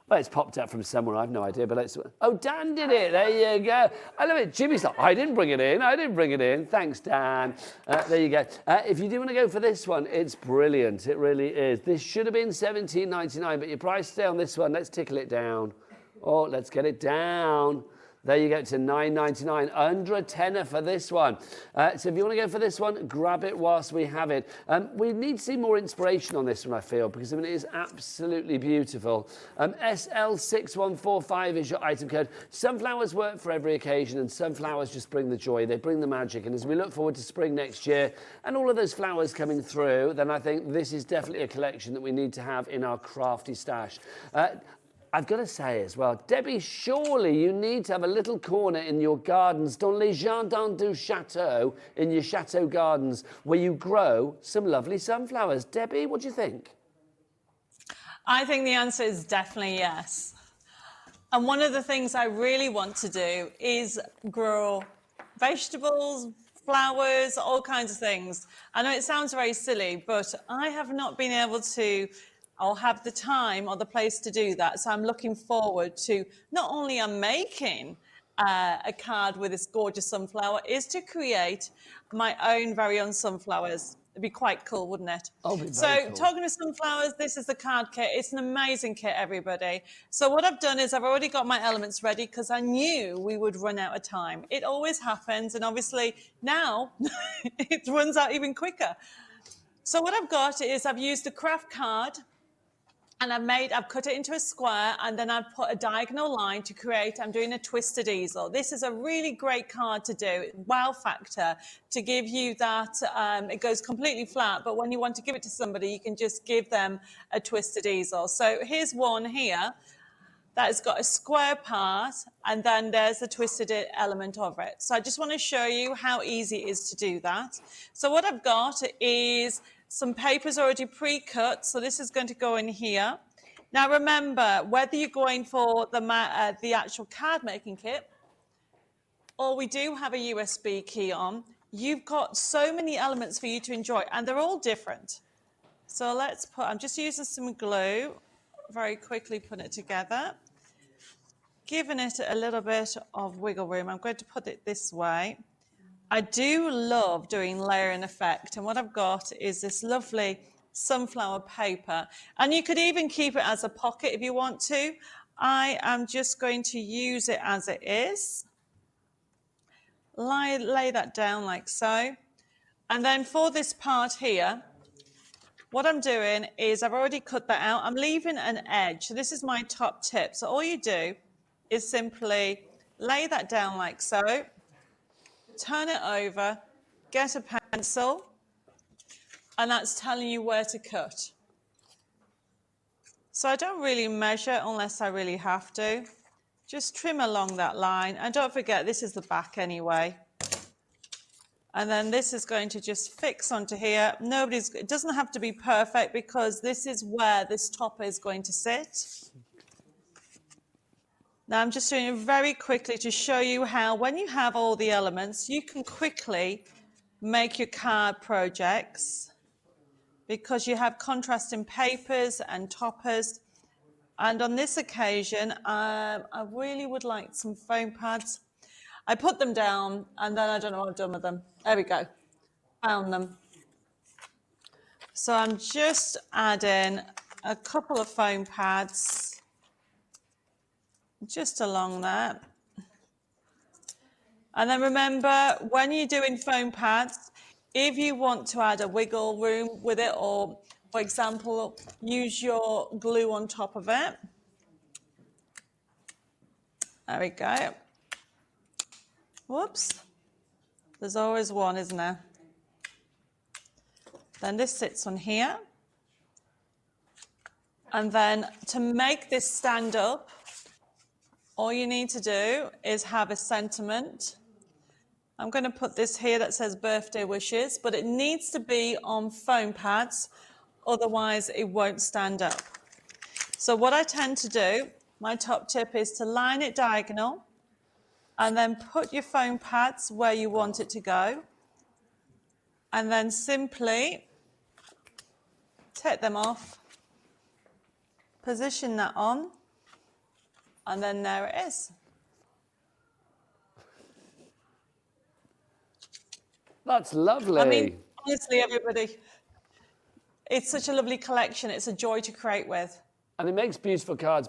Well, it's popped up from somewhere. I have no idea, but let's... Oh, Dan did it. There you go. I love it. Jimmy's like, I didn't bring it in. I didn't bring it in. Thanks, Dan. There you go. If you do want to go for this one, it's brilliant. It really is. This should have been $17.99, but your price stay on this one. Let's tickle it down. Oh, let's get it down. There you go, to $9.99, under a tenner for this one. So if you want to go for this one, grab it whilst we have it. We need to see more inspiration on this one, I feel, because I mean, it is absolutely beautiful. SL6145 is your item code. Sunflowers work for every occasion, and sunflowers just bring the joy, they bring the magic. And as we look forward to spring next year, and all of those flowers coming through, then I think this is definitely a collection that we need to have in our crafty stash. I've got to say as well, Debbie, surely you need to have a little corner in your gardens, dans les jardins du château, in your chateau gardens, where you grow some lovely sunflowers. Debbie, what do you think? I think the answer is definitely yes. And one of the things I really want to do is grow vegetables, flowers, all kinds of things. I know it sounds very silly, but I have not been able to I'll have the time or the place to do that. So I'm looking forward to not only I'm making a card with this gorgeous sunflower, is to create my own very own sunflowers. It'd be quite cool, wouldn't it? Oh, very so cool. Talking of sunflowers, this is the card kit. It's an amazing kit, everybody. So what I've done is I've already got my elements ready because I knew we would run out of time. It always happens. And obviously now it runs out even quicker. So what I've got is I've used a craft card, and I've cut it into a square, and then I've put a diagonal line to create, I'm doing a twisted easel. This is a really great card to do, wow factor, to give you that, it goes completely flat, but when you want to give it to somebody, you can just give them a twisted easel. So here's one here that has got a square part, and then there's the twisted element of it. So I just want to show you how easy it is to do that. So what I've got is some papers already pre-cut, so this is going to go in here. Now remember, whether you're going for the actual card making kit, or we do have a USB key on, you've got so many elements for you to enjoy, and they're all different. So let's I'm just using some glue, very quickly put it together, giving it a little bit of wiggle room. I'm going to put it this way. I do love doing layering effect, and what I've got is this lovely sunflower paper, and you could even keep it as a pocket if you want to. I am just going to use it as it is. Lay that down like so, and then for this part here, what I'm doing is I've already cut that out. I'm leaving an edge, so this is my top tip. So all you do is simply lay that down like so. Turn it over, get a pencil, and that's telling you where to cut. So I don't really measure unless I really have to. Just trim along that line, and don't forget this is the back anyway. And then this is going to just fix onto here. It doesn't have to be perfect because this is where this top is going to sit. Now I'm just doing it very quickly to show you how, when you have all the elements, you can quickly make your card projects because you have contrasting papers and toppers. And on this occasion, I really would like some foam pads. I put them down and then I don't know what I've done with them. There we go, found them. So I'm just adding a couple of foam pads just along that. And then remember, when you're doing foam pads, if you want to add a wiggle room with it, or for example, use your glue on top of it. There we go. Whoops. There's always one, isn't there? Then this sits on here. And then to make this stand up, all you need to do is have a sentiment. I'm going to put this here that says birthday wishes, but it needs to be on foam pads, otherwise it won't stand up. So what I tend to do, my top tip is to line it diagonal and then put your foam pads where you want it to go. And then simply take them off, position that on, and then there it is. That's lovely. I mean, honestly, everybody, it's such a lovely collection. It's a joy to create with. And it makes beautiful cards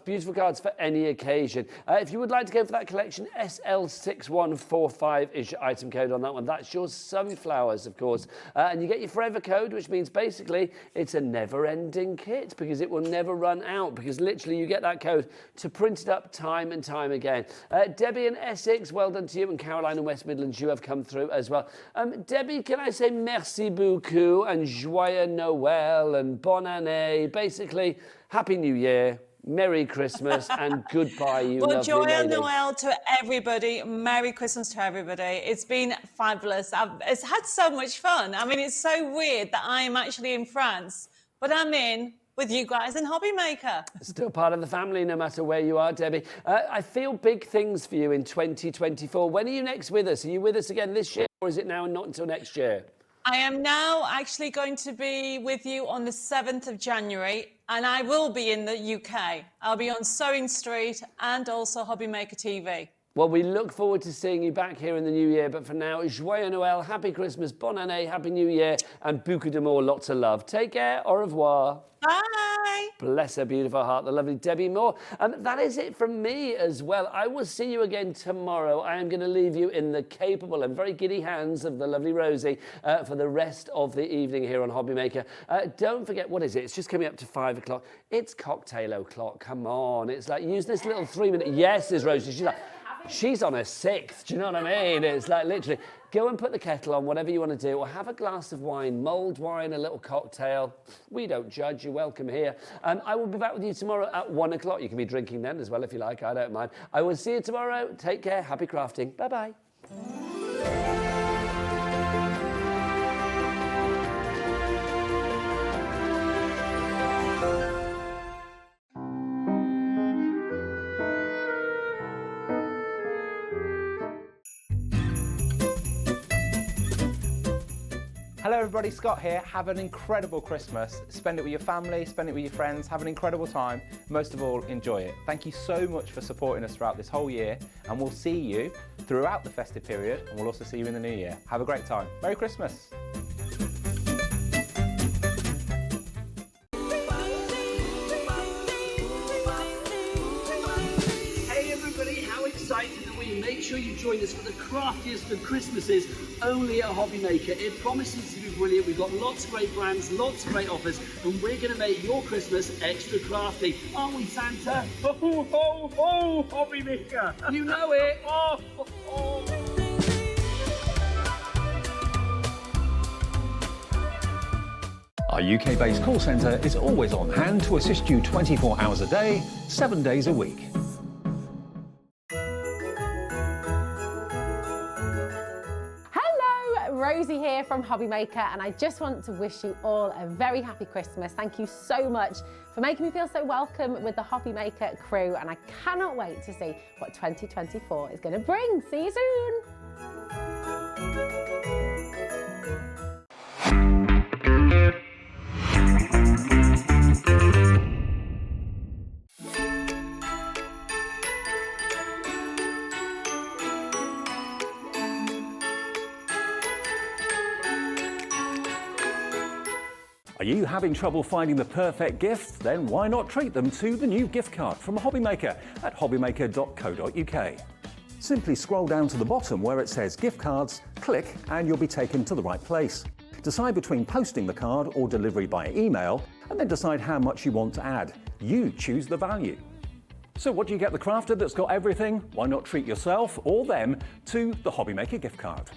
for any occasion. If you would like to go for that collection, SL6145 is your item code on that one. That's your sunflowers, of course. And you get your forever code, which means basically it's a never-ending kit because it will never run out, because literally you get that code to print it up time and time again. Debbie in Essex, well done to you, and Caroline in West Midlands, you have come through as well. Debbie, can I say merci beaucoup and joyeux Noël and bonne année? Basically, Happy New Year, Merry Christmas, and goodbye, you well, lovely joyeux lady. Noël to everybody. Merry Christmas to everybody. It's been fabulous. It's had so much fun. I mean, it's so weird that I'm actually in France, but I'm in with you guys in Hobby Maker. Still part of the family, no matter where you are, Debbie. I feel big things for you in 2024. When are you next with us? Are you with us again this year, or is it now and not until next year? I am now actually going to be with you on the 7th of January, and I will be in the UK. I'll be on Sewing Street and also Hobby Maker TV. Well, we look forward to seeing you back here in the new year, but for now, joyeux Noël, happy Christmas, bonne année, happy new year, and beaucoup d'amour, lots of love. Take care, au revoir. Bye. Bless her beautiful heart, the lovely Debbie Moore. That is it from me as well. I will see you again tomorrow. I am going to leave you in the capable and very giddy hands of the lovely Rosie for the rest of the evening here on Hobby Maker. Don't forget, what is it? It's just coming up to 5 o'clock. It's cocktail o'clock. Come on. It's like, use this little 3-minute. Yes, there's Rosie. She's like, she's on her 6th. Do you know what I mean? It's like literally, go and put the kettle on, whatever you want to do, or have a glass of wine, mulled wine, a little cocktail. We don't judge. You're welcome here. I will be back with you tomorrow at 1 o'clock. You can be drinking then as well if you like. I don't mind. I will see you tomorrow. Take care. Happy crafting. Bye-bye. Hello everybody, Scott here. Have an incredible Christmas. Spend it with your family, spend it with your friends, have an incredible time. Most of all, enjoy it. Thank you so much for supporting us throughout this whole year, and we'll see you throughout the festive period, and we'll also see you in the new year. Have a great time. Merry Christmas. Hey everybody, how excited are we? Make sure you join us for the craftiest of Christmases only at Hobby Maker. It promises to be brilliant. We've got lots of great brands, lots of great offers, and we're going to make your Christmas extra crafty. Aren't we, Santa? Ho, ho, ho, Hobby Maker. You know it. Oh, ho, ho. Our UK-based call centre is always on hand to assist you 24 hours a day, 7 days a week. Rosie here from Hobby Maker, and I just want to wish you all a very happy Christmas. Thank you so much for making me feel so welcome with the Hobby Maker crew, and I cannot wait to see what 2024 is going to bring. See you soon. Are you having trouble finding the perfect gift? Then why not treat them to the new gift card from Hobby Maker at hobbymaker.co.uk. Simply scroll down to the bottom where it says gift cards, click, and you'll be taken to the right place. Decide between posting the card or delivery by email, and then decide how much you want to add. You choose the value. So what do you get the crafter that's got everything? Why not treat yourself or them to the Hobbymaker gift card?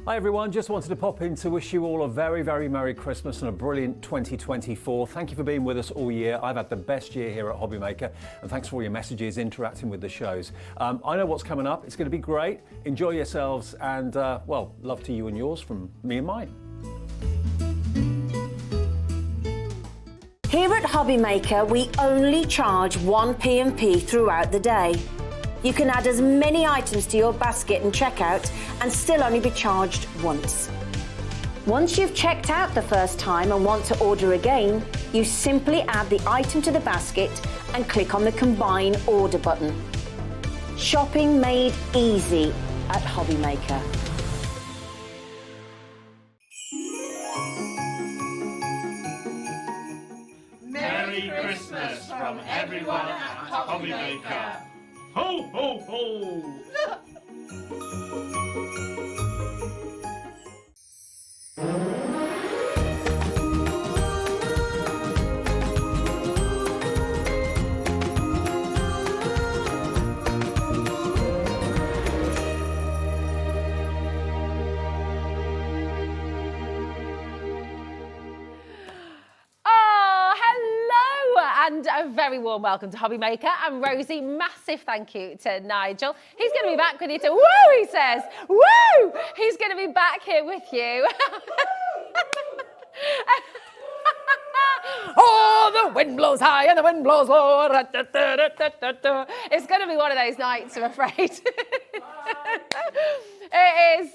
Hi everyone, just wanted to pop in to wish you all a very, very Merry Christmas and a brilliant 2024. Thank you for being with us all year. I've had the best year here at Hobbymaker, and thanks for all your messages, interacting with the shows. I know what's coming up. It's going to be great. Enjoy yourselves, and well, love to you and yours from me and mine. Here at Hobbymaker, we only charge 1 P&P throughout the day. You can add as many items to your basket and checkout and still only be charged once. Once you've checked out the first time and want to order again, you simply add the item to the basket and click on the Combine Order button. Shopping made easy at Hobbymaker. Merry Christmas from everyone at Hobbymaker. Ho, ho, ho! And a very warm welcome to Hobbymaker and Rosie. Massive thank you to Nigel. He's going to be back with you to woo, he says. Woo! He's going to be back here with you. Oh, the wind blows high and the wind blows low. It's going to be one of those nights, I'm afraid. It is.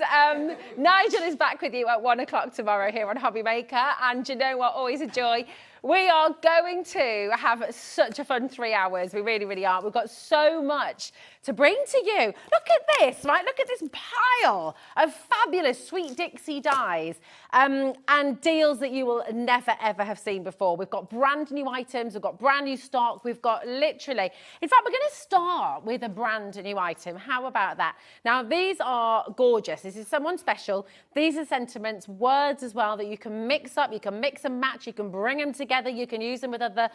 Nigel is back with you at 1 o'clock tomorrow here on Hobbymaker. And you know what? Always a joy. We are going to have such a fun 3 hours. We really, really are. We've got so much to bring to you. Look at this, right? Look at this pile of fabulous Sweet Dixie Dies and deals that you will never, ever have seen before. We've got brand new items. We've got brand new stock. We've got literally... In fact, we're going to start with a brand new item. How about that? Now, these are gorgeous. This is someone special. These are sentiments, words as well that you can mix up. You can mix and match. You can bring them together. You can use them with other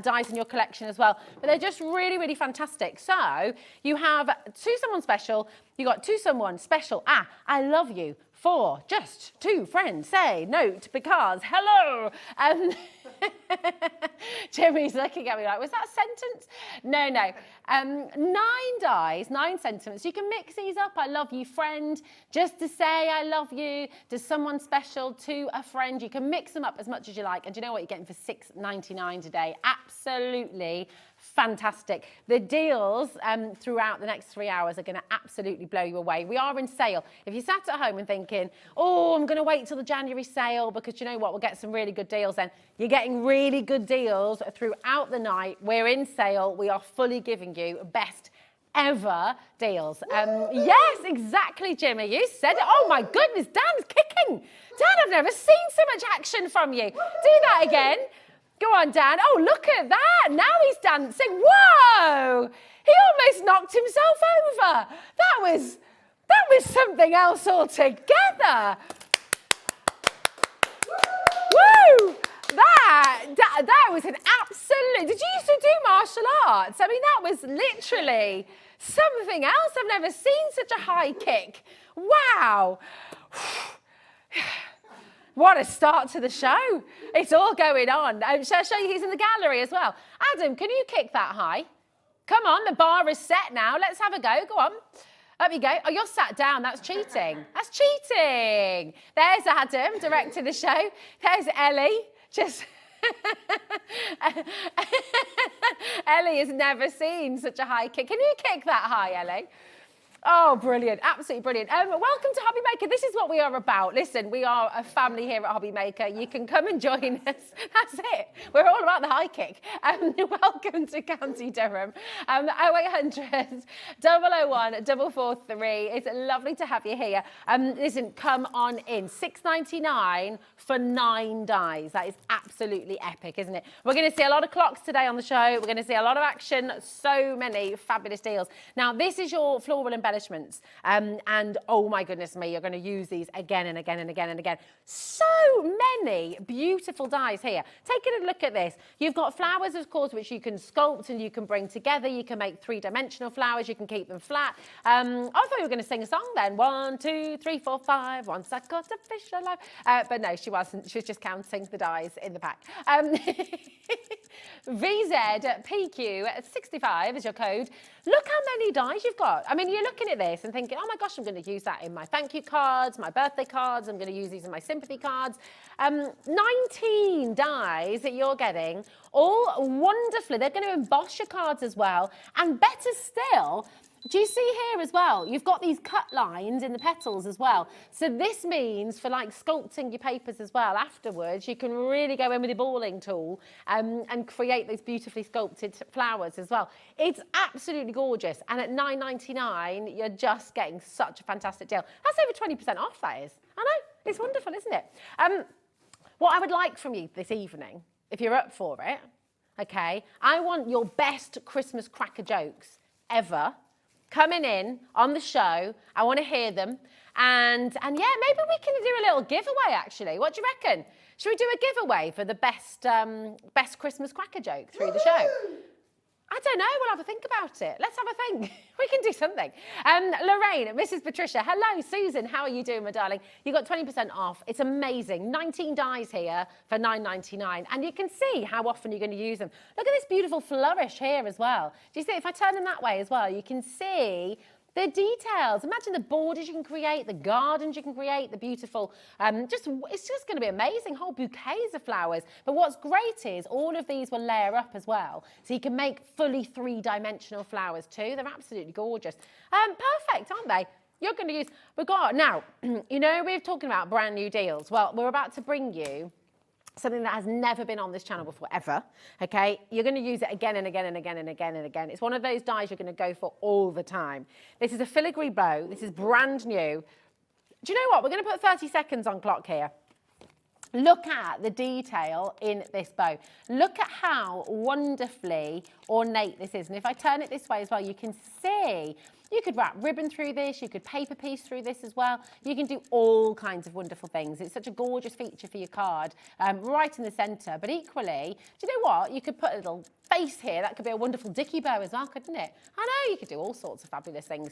dies in your collection as well. But they're just really, really fantastic. So you have to someone special. You got to someone special. I love you. For just two friends say note because hello. Jimmy's looking at me like, was that a sentence? No. 9 dies, 9 sentiments. You can mix these up. I love you, friend. Just to say I love you to someone special, to a friend. You can mix them up as much as you like. And do you know what you're getting for $6.99 today? Absolutely fantastic. The deals throughout the next 3 hours are going to absolutely blow you away. We are in sale. If you sat at home and thinking, oh, I'm going to wait till the January sale because you know what, we'll get some really good deals then. You're getting really good deals throughout the night. We're in sale. We are fully giving you best ever deals. Yes, exactly, Jimmy. You said it. Oh my goodness, Dan's kicking. Dan, I've never seen so much action from you. Do that again. Go on, Dan. Oh, look at that. Now he's dancing. Whoa! He almost knocked himself over. That was something else altogether. Woo! That was an absolute... Did you used to do martial arts? I mean, that was literally something else. I've never seen such a high kick. Wow. What a start to the show. It's all going on. Shall I show you who's in the gallery as well? Adam, can you kick that high? Come on, the bar is set now. Let's have a go. Go on. Up you go. Oh, you're sat down. That's cheating. That's cheating. There's Adam, directing the show. There's Ellie. Just... Ellie has never seen such a high kick. Can you kick that high, Ellie? Oh, brilliant. Absolutely brilliant. Welcome to Hobby Maker. This is what we are about. Listen, we are a family here at Hobby Maker. You can come and join us. That's it. We're all about the high kick. Welcome to County Durham. 0800 001 443. It's lovely to have you here. Listen, come on in. $6.99 for 9 dies. That is absolutely epic, isn't it? We're going to see a lot of clocks today on the show. We're going to see a lot of action. So many fabulous deals. Now, this is your floral embellishments. And oh my goodness me, you're going to use these again and again and again and again. So many beautiful dies here. Taking a look at this, you've got flowers, of course, which you can sculpt and you can bring together. You can make 3-dimensional flowers. You can keep them flat. I thought you were going to sing a song then. 1, 2, 3, 4, 5. Once I caught a fish alive. But no, she wasn't. She was just counting the dies in the pack. VZPQ65 is your code. Look how many dies you've got. I mean, you're looking at this and thinking, oh my gosh, I'm going to use that in my thank you cards, my birthday cards. I'm going to use these in my sympathy cards. 19 dies that you're getting, all wonderfully. They're going to emboss your cards as well. And better still, do you see here as well? You've got these cut lines in the petals as well. So this means for like sculpting your papers as well afterwards, you can really go in with your balling tool and create these beautifully sculpted flowers as well. It's absolutely gorgeous. And at $9.99, you're just getting such a fantastic deal. That's over 20% off, that is. I know, it's wonderful, isn't it? What I would like from you this evening, if you're up for it, okay, I want your best Christmas cracker jokes ever coming in on the show. I want to hear them. And yeah, maybe we can do a little giveaway, actually. What do you reckon? Should we do a giveaway for the best Christmas cracker joke through the show? I don't know. We'll have a think about it. Let's have a think. We can do something. Lorraine, Mrs. Patricia. Hello, Susan. How are you doing, my darling? You got 20% off. It's amazing. 19 dies here for $9.99. And you can see how often you're going to use them. Look at this beautiful flourish here as well. Do you see? If I turn them that way as well, you can see the details. Imagine the borders you can create, the gardens you can create, the beautiful, it's just going to be amazing, whole bouquets of flowers. But what's great is all of these will layer up as well. So you can make fully 3-dimensional flowers too. They're absolutely gorgeous. Perfect, aren't they? You're going to use, now, you know, we're talking about brand new deals. Well, we're about to bring you something that has never been on this channel before, ever, okay? You're going to use it again and again and again and again and again. It's one of those dies you're going to go for all the time. This is a filigree bow. This is brand new. Do you know what? We're going to put 30 seconds on clock here. Look at the detail in this bow. Look at how wonderfully ornate this is. And if I turn it this way as well, you can see you could wrap ribbon through this, you could paper piece through this as well. You can do all kinds of wonderful things. It's such a gorgeous feature for your card, right in the centre. But equally, do you know what? You could put a little face here. That could be a wonderful dicky bow as well, couldn't it? I know, you could do all sorts of fabulous things.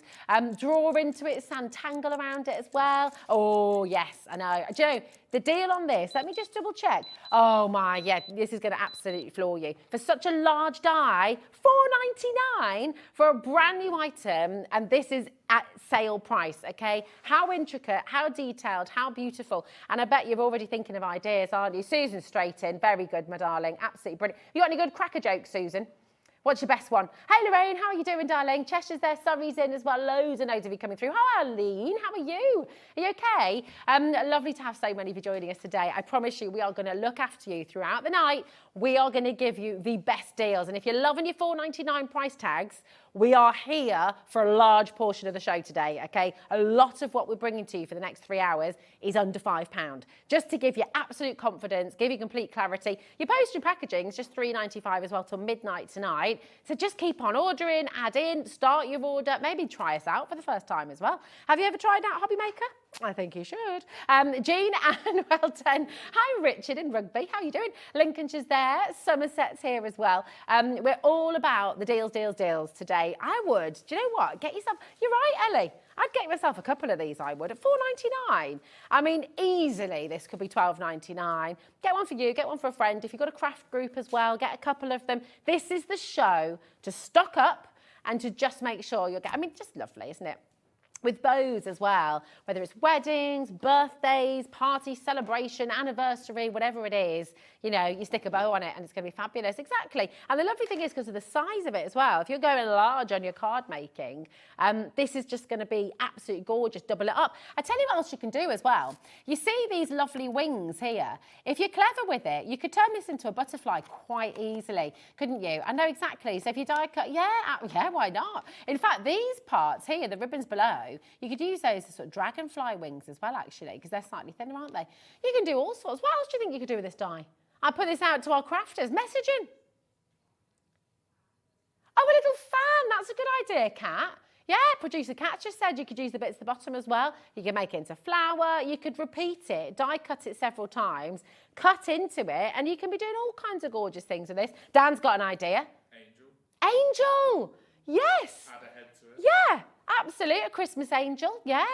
Draw into it, sand-tangle around it as well. Oh, yes, I know. Do you know, the deal on this, let me just double check. Oh my, yeah, this is going to absolutely floor you. For such a large die, $4.99 for a brand new item, and this is at sale price, okay? How intricate, how detailed, how beautiful. And I bet you're already thinking of ideas, aren't you? Susan's straight in. Very good, my darling. Absolutely brilliant. You got any good cracker jokes, Susan? What's your best one? Hey, Lorraine, how are you doing, darling? Cheshire's there, Surrey's in as well. Loads and loads of you coming through. Hi, Arlene. How are you? Are you okay? Lovely to have so many of you joining us today. I promise you, we are going to look after you throughout the night. We are going to give you the best deals. And if you're loving your $4.99 price tags, we are here for a large portion of the show today, okay? A lot of what we're bringing to you for the next 3 hours is under £5. Just to give you absolute confidence, give you complete clarity. Your postage and packaging is just $3.95 as well till midnight tonight. So just keep on ordering, add in, start your order, maybe try us out for the first time as well. Have you ever tried out Hobby Maker? I think you should. Jean and Welton. Hi, Richard in Rugby. How are you doing? Lincolnshire's there. Somerset's here as well. We're all about the deals, deals, deals today. I would. Do you know what? Get yourself... You're right, Ellie. I'd get myself a couple of these, I would, at $4.99. I mean, easily this could be $12.99. Get one for you, get one for a friend. If you've got a craft group as well, get a couple of them. This is the show to stock up and to just make sure you're getting... I mean, just lovely, isn't it? with bows as well, whether it's weddings, birthdays, party, celebration, anniversary, whatever it is, you know, you stick a bow on it and it's going to be fabulous. Exactly. And the lovely thing is because of the size of it as well, if you're going large on your card making, this is just going to be absolutely gorgeous. Double it up. I tell you what else you can do as well. You see these lovely wings here. If you're clever with it, you could turn this into a butterfly quite easily, couldn't you? I know exactly. So if you die cut, yeah, why not? In fact, these parts here, the ribbons below, you could use those as sort of dragonfly wings as well, actually, because they're slightly thinner, aren't they? You can do all sorts. What else do you think you could do with this die? I'll put this out to our crafters. Messaging. Oh, a little fan. That's a good idea, Kat. Yeah, producer Kat just said you could use the bits at the bottom as well. You can make it into flower. You could repeat it, die cut it several times, cut into it, and you can be doing all kinds of gorgeous things with this. Dan's got an idea. Angel. Yes. Add a head to it. Yeah. Absolutely, a Christmas angel, yeah.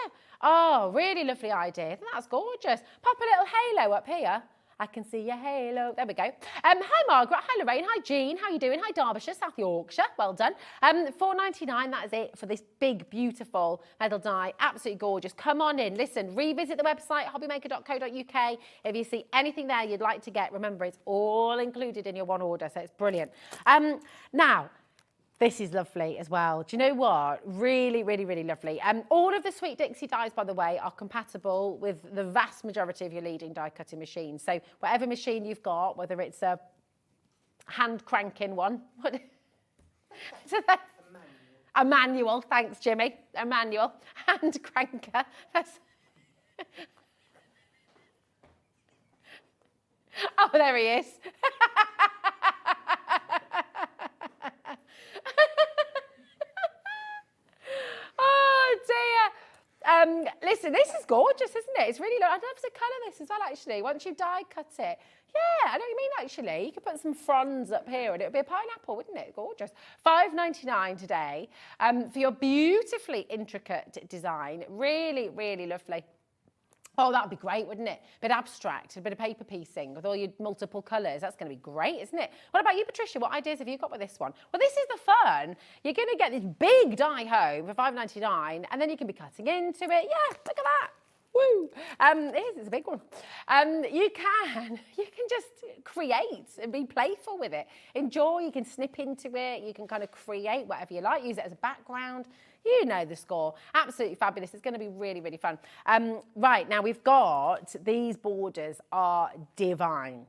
Oh, really lovely idea. That's gorgeous. Pop a little halo up here. I can see your halo. There we go. Hi, Margaret. Hi, Lorraine. Hi, Jean. How are you doing? Hi, Derbyshire, South Yorkshire. Well done. $4.99. That is it for this big, beautiful metal die. Absolutely gorgeous. Come on in. Listen, revisit the website, hobbymaker.co.uk. If you see anything there you'd like to get, remember, it's all included in your one order, so it's brilliant. Now, this is lovely as well. Do you know what? Really, really, really lovely. All of the Sweet Dixie dies, by the way, are compatible with the vast majority of your leading die cutting machines. So whatever machine you've got, whether it's a hand cranking one, a manual, thanks Jimmy, a manual, hand cranker. Oh, there he is. Oh dear. Listen, this is gorgeous, isn't it? It's really, I'd love to colour this as well, actually, once you've die cut it. Yeah, I know what you mean, actually. You could put some fronds up here and it would be a pineapple, wouldn't it? Gorgeous. $5.99 today for your beautifully intricate design. Really, really lovely. Oh, that would be great, wouldn't it? A bit abstract, a bit of paper piecing with all your multiple colours. That's going to be great, isn't it? What about you, Patricia? What ideas have you got with this one? Well, this is the fun. You're going to get this big die home for $5.99 and then you can be cutting into it. Yeah, look at that. Woo! It's a big one. You can just create and be playful with it. Enjoy, you can snip into it, you can kind of create whatever you like, use it as a background. You know the score. Absolutely fabulous. It's going to be really, really fun. Right, now we've got these borders are divine.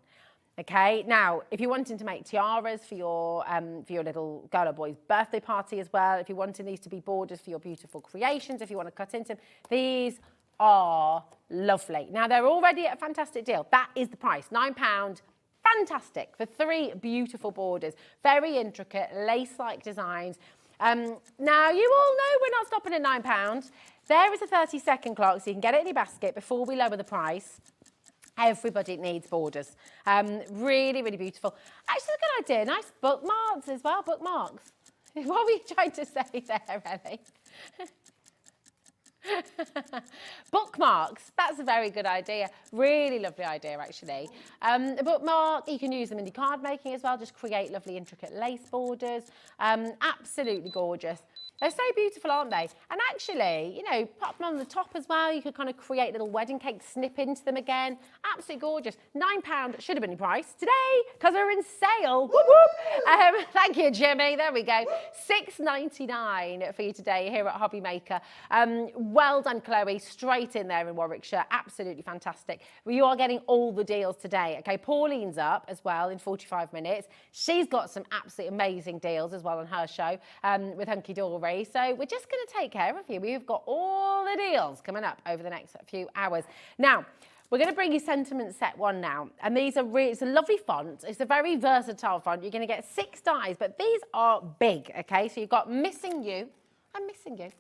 Okay, now if you're wanting to make tiaras for your little girl or boy's birthday party as well, if you're wanting these to be borders for your beautiful creations, if you want to cut into them, these are lovely. Now they're already at a fantastic deal. That is the price, £9. Fantastic for 3 beautiful borders, very intricate lace-like designs. Now you all know we're not stopping at £9. There is a 30-second clock, so you can get it in your basket before we lower the price. Everybody needs borders. Really, really beautiful. Actually, a good idea. Nice bookmarks as well. Bookmarks. What were you trying to say there, Ellie? Bookmarks, that's a very good idea. Really lovely idea, actually. A bookmark, you can use them in your card making as well. Just create lovely intricate lace borders. Absolutely gorgeous. They're so beautiful, aren't they? And actually, you know, pop them on the top as well. You could kind of create little wedding cakes, snip into them again. Absolutely gorgeous. £9 should have been your price today because we're in sale. Whoop, whoop. Thank you, Jimmy. There we go. $6.99 for you today here at Hobby Maker. Well done, Chloe. Straight in there in Warwickshire. Absolutely fantastic. Well, you are getting all the deals today. Okay, Pauline's up as well in 45 minutes. She's got some absolutely amazing deals as well on her show with Hunkydory. So we're just going to take care of you. We've got all the deals coming up over the next few hours. Now, we're going to bring you Sentiment Set 1 now. And these are it's a lovely font. It's a very versatile font. You're going to get 6 dies, but these are big, okay? So you've got Missing You. I'm missing you.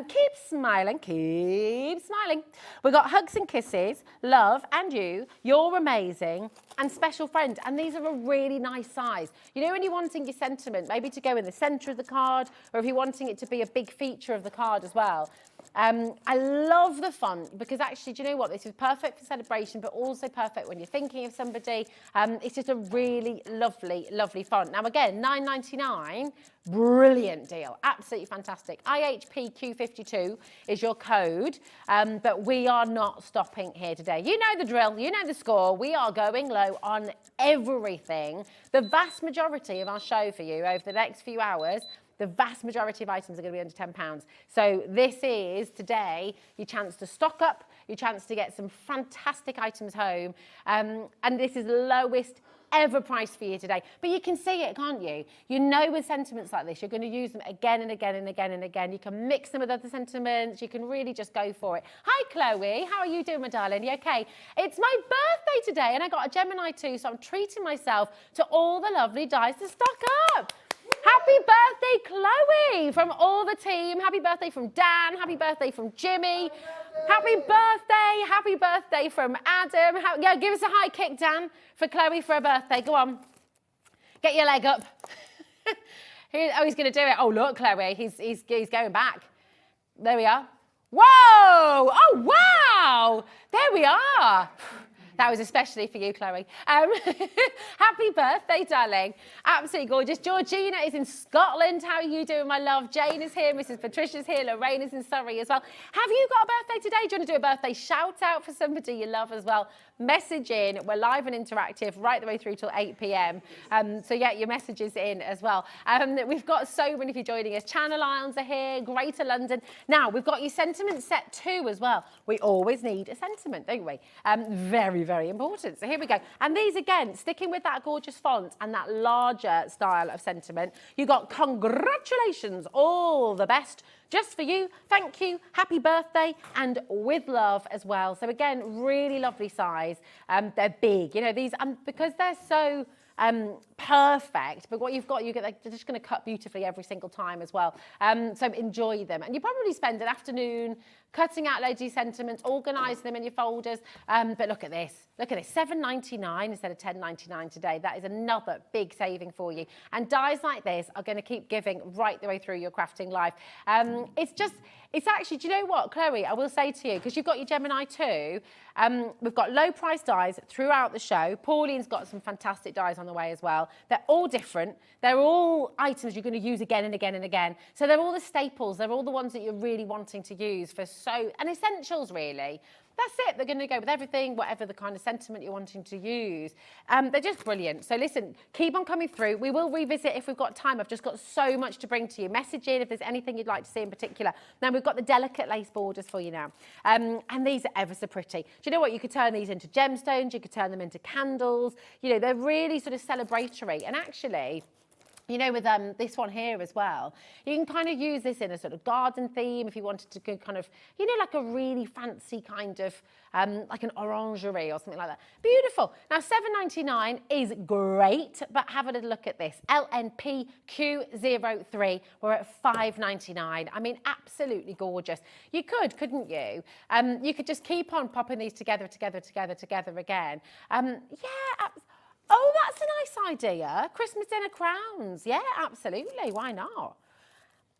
Keep smiling, keep smiling. We've got Hugs and Kisses, Love and You, You're Amazing, and Special Friend. And these are a really nice size. You know when you're wanting your sentiment, maybe to go in the centre of the card, or if you're wanting it to be a big feature of the card as well. I love the font because actually, do you know what? This is perfect for celebration, but also perfect when you're thinking of somebody. It's just a really lovely, lovely font. Now, again, £9.99, brilliant deal. Absolutely fantastic. IHPQ52 is your code, but we are not stopping here today. You know the drill. You know the score. We are going low on everything. The vast majority of our show for you over the next few hours, the vast majority of items are going to be under £10. So this is, today, your chance to stock up, your chance to get some fantastic items home. And this is the lowest ever price for you today. But you can see it, can't you? You know with sentiments like this, you're going to use them again and again and again and again. You can mix them with other sentiments. You can really just go for it. Hi, Chloe. How are you doing, my darling? You okay? It's my birthday today, and I got a Gemini too, so I'm treating myself to all the lovely dies to stock up. Happy birthday, Chloe, from all the team. Happy birthday from Dan. Happy birthday from Jimmy. Happy birthday from Adam. Yeah, give us a high kick, Dan, for Chloe for her birthday. Go on. Get your leg up. He's going to do it. Oh, look, Chloe, he's going back. There we are. Whoa! Oh, wow! There we are. That was especially for you, Chloe. Happy birthday, darling. Absolutely gorgeous. Georgina is in Scotland. How are you doing, my love? Jane is here. Mrs. Patricia's here. Lorraine is in Surrey as well. Have you got a birthday today? Do you want to do a birthday shout out for somebody you love as well? Message in. We're live and interactive right the way through till 8 p.m. So yeah, your messages in as well. We've got so many of you joining us. Channel Islands are here. Greater London. Now, we've got your sentiment set 2 as well. We always need a sentiment, don't we? Very, very important. So here we go. And these, again, sticking with that gorgeous font and that larger style of sentiment, you got congratulations, all the best, just for you, thank you, happy birthday, and with love as well. So again, really lovely size. They're big, you know, these, because they're so perfect, but what you've got, they're just going to cut beautifully every single time as well. So enjoy them, and you probably spend an afternoon cutting out loads of sentiments, organising them in your folders. But look at this, £7.99 instead of £10.99 today. That is another big saving for you. And dies like this are going to keep giving right the way through your crafting life. It's actually, do you know what, Chloe, I will say to you, because you've got your Gemini too, we've got low price dies throughout the show. Pauline's got some fantastic dies on the way as well. They're all different. They're all items you're going to use again and again and again. So they're all the staples. They're all the ones that you're really wanting to use for and essentials, really. That's it. They're going to go with everything, whatever the kind of sentiment you're wanting to use. They're just brilliant. So listen, keep on coming through. We will revisit if we've got time. I've just got so much to bring to you. Message in if there's anything you'd like to see in particular. Now, we've got the delicate lace borders for you now. And these are ever so pretty. Do you know what? You could turn these into gemstones. You could turn them into candles. You know, they're really sort of celebratory. And actually, you know, with this one here as well, you can kind of use this in a sort of garden theme if you wanted to go kind of, you know, like a really fancy kind of, like an orangery or something like that. Beautiful. Now, £7.99 is great, but have a little look at this. LNPQ03, we're at £5.99. I mean, absolutely gorgeous. You could, couldn't you? You could just keep on popping these together again. Yeah, oh, that's a nice idea. Christmas dinner crowns. Yeah, absolutely. Why not?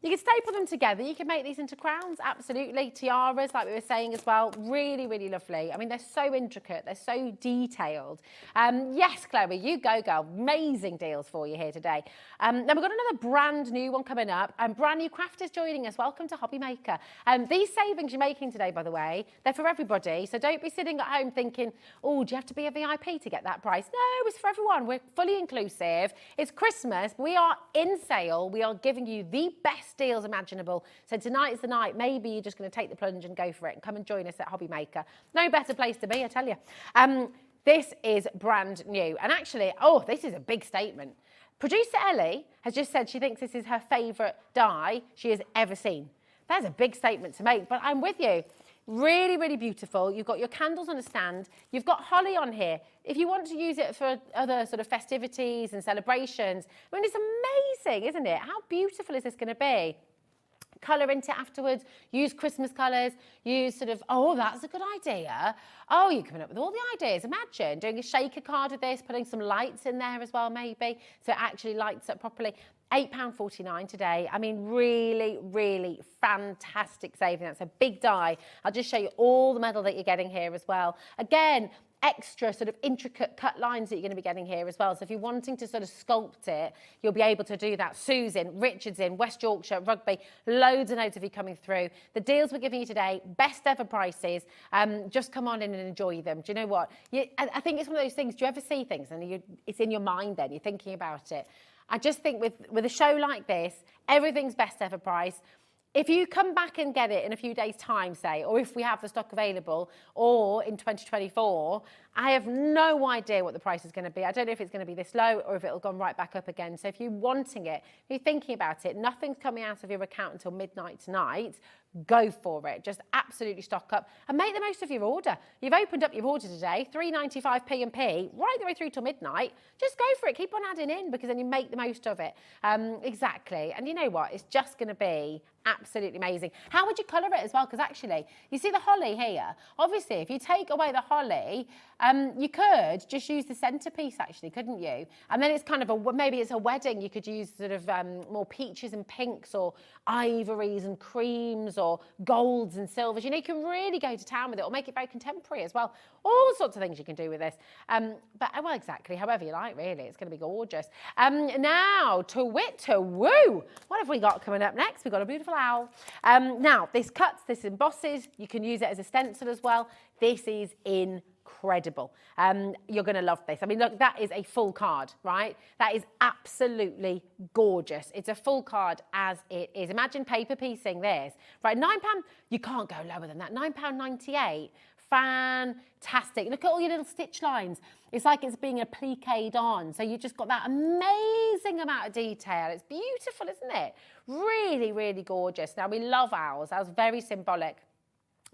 You can staple them together. You can make these into crowns, absolutely. Tiaras, like we were saying as well. Really, really lovely. I mean, they're so intricate. They're so detailed. Yes, Chloe, you go, girl. Amazing deals for you here today. Then we've got another brand new one coming up. Brand new crafters joining us. Welcome to Hobby Maker. These savings you're making today, by the way, they're for everybody. So don't be sitting at home thinking, oh, do you have to be a VIP to get that price? No, it's for everyone. We're fully inclusive. It's Christmas. We are in sale. We are giving you the best deals imaginable. So tonight is the night. Maybe you're just going to take the plunge and go for it and come and join us at Hobby Maker. No better place to be, I tell you. This is brand new. And actually, oh, this is a big statement. Producer Ellie has just said she thinks this is her favourite die she has ever seen. That's a big statement to make, but I'm with you. Really, really beautiful. You've got your candles on a stand. You've got holly on here. If you want to use it for other sort of festivities and celebrations, I mean, it's amazing, isn't it? How beautiful is this going to be? Colour into it afterwards, use Christmas colours, use sort of, oh, that's a good idea. Oh, you're coming up with all the ideas. Imagine doing a shaker card with this, putting some lights in there as well, maybe, so it actually lights up properly. £8.49 today. I mean, really, really fantastic saving. That's a big die. I'll just show you all the metal that you're getting here as well. Again, extra sort of intricate cut lines that you're going to be getting here as well. So if you're wanting to sort of sculpt it, you'll be able to do that. Susan, Richards in, West Yorkshire, Rugby, loads and loads of you coming through. The deals we're giving you today, best ever prices. Just come on in and enjoy them. Do you know what? I think it's one of those things, do you ever see things and it's in your mind then, you're thinking about it. I just think with a show like this, everything's best ever price. If you come back and get it in a few days' time, say, or if we have the stock available, or in 2024, I have no idea what the price is going to be. I don't know if it's going to be this low or if it'll gone right back up again. So if you're wanting it, if you're thinking about it, nothing's coming out of your account until midnight tonight, go for it. Just absolutely stock up and make the most of your order. You've opened up your order today, £3.95 P&P, right the way through till midnight. Just go for it. Keep on adding in because then you make the most of it. Exactly. And you know what? It's just going to be absolutely amazing. How would you colour it as well? Because actually, you see the holly here? Obviously, if you take away the holly, you could just use the centrepiece actually, couldn't you? And then it's kind of maybe it's a wedding. You could use sort of more peaches and pinks or ivories and creams or golds and silvers. You know, you can really go to town with it or make it very contemporary as well. All sorts of things you can do with this. Well, exactly, however you like, really. It's going to be gorgeous. Now, to woo. What have we got coming up next? We've got a beautiful owl. Now, this cuts, this embosses. You can use it as a stencil as well. This is incredible. You're going to love this. I mean, look, that is a full card, right? That is absolutely gorgeous. It's a full card as it is. Imagine paper piecing this. Right, £9, you can't go lower than that. £9.98. Fantastic. Look at all your little stitch lines. It's like it's being appliqued on. So you've just got that amazing amount of detail. It's beautiful, isn't it? Really, really gorgeous. Now, we love owls. Owls very symbolic.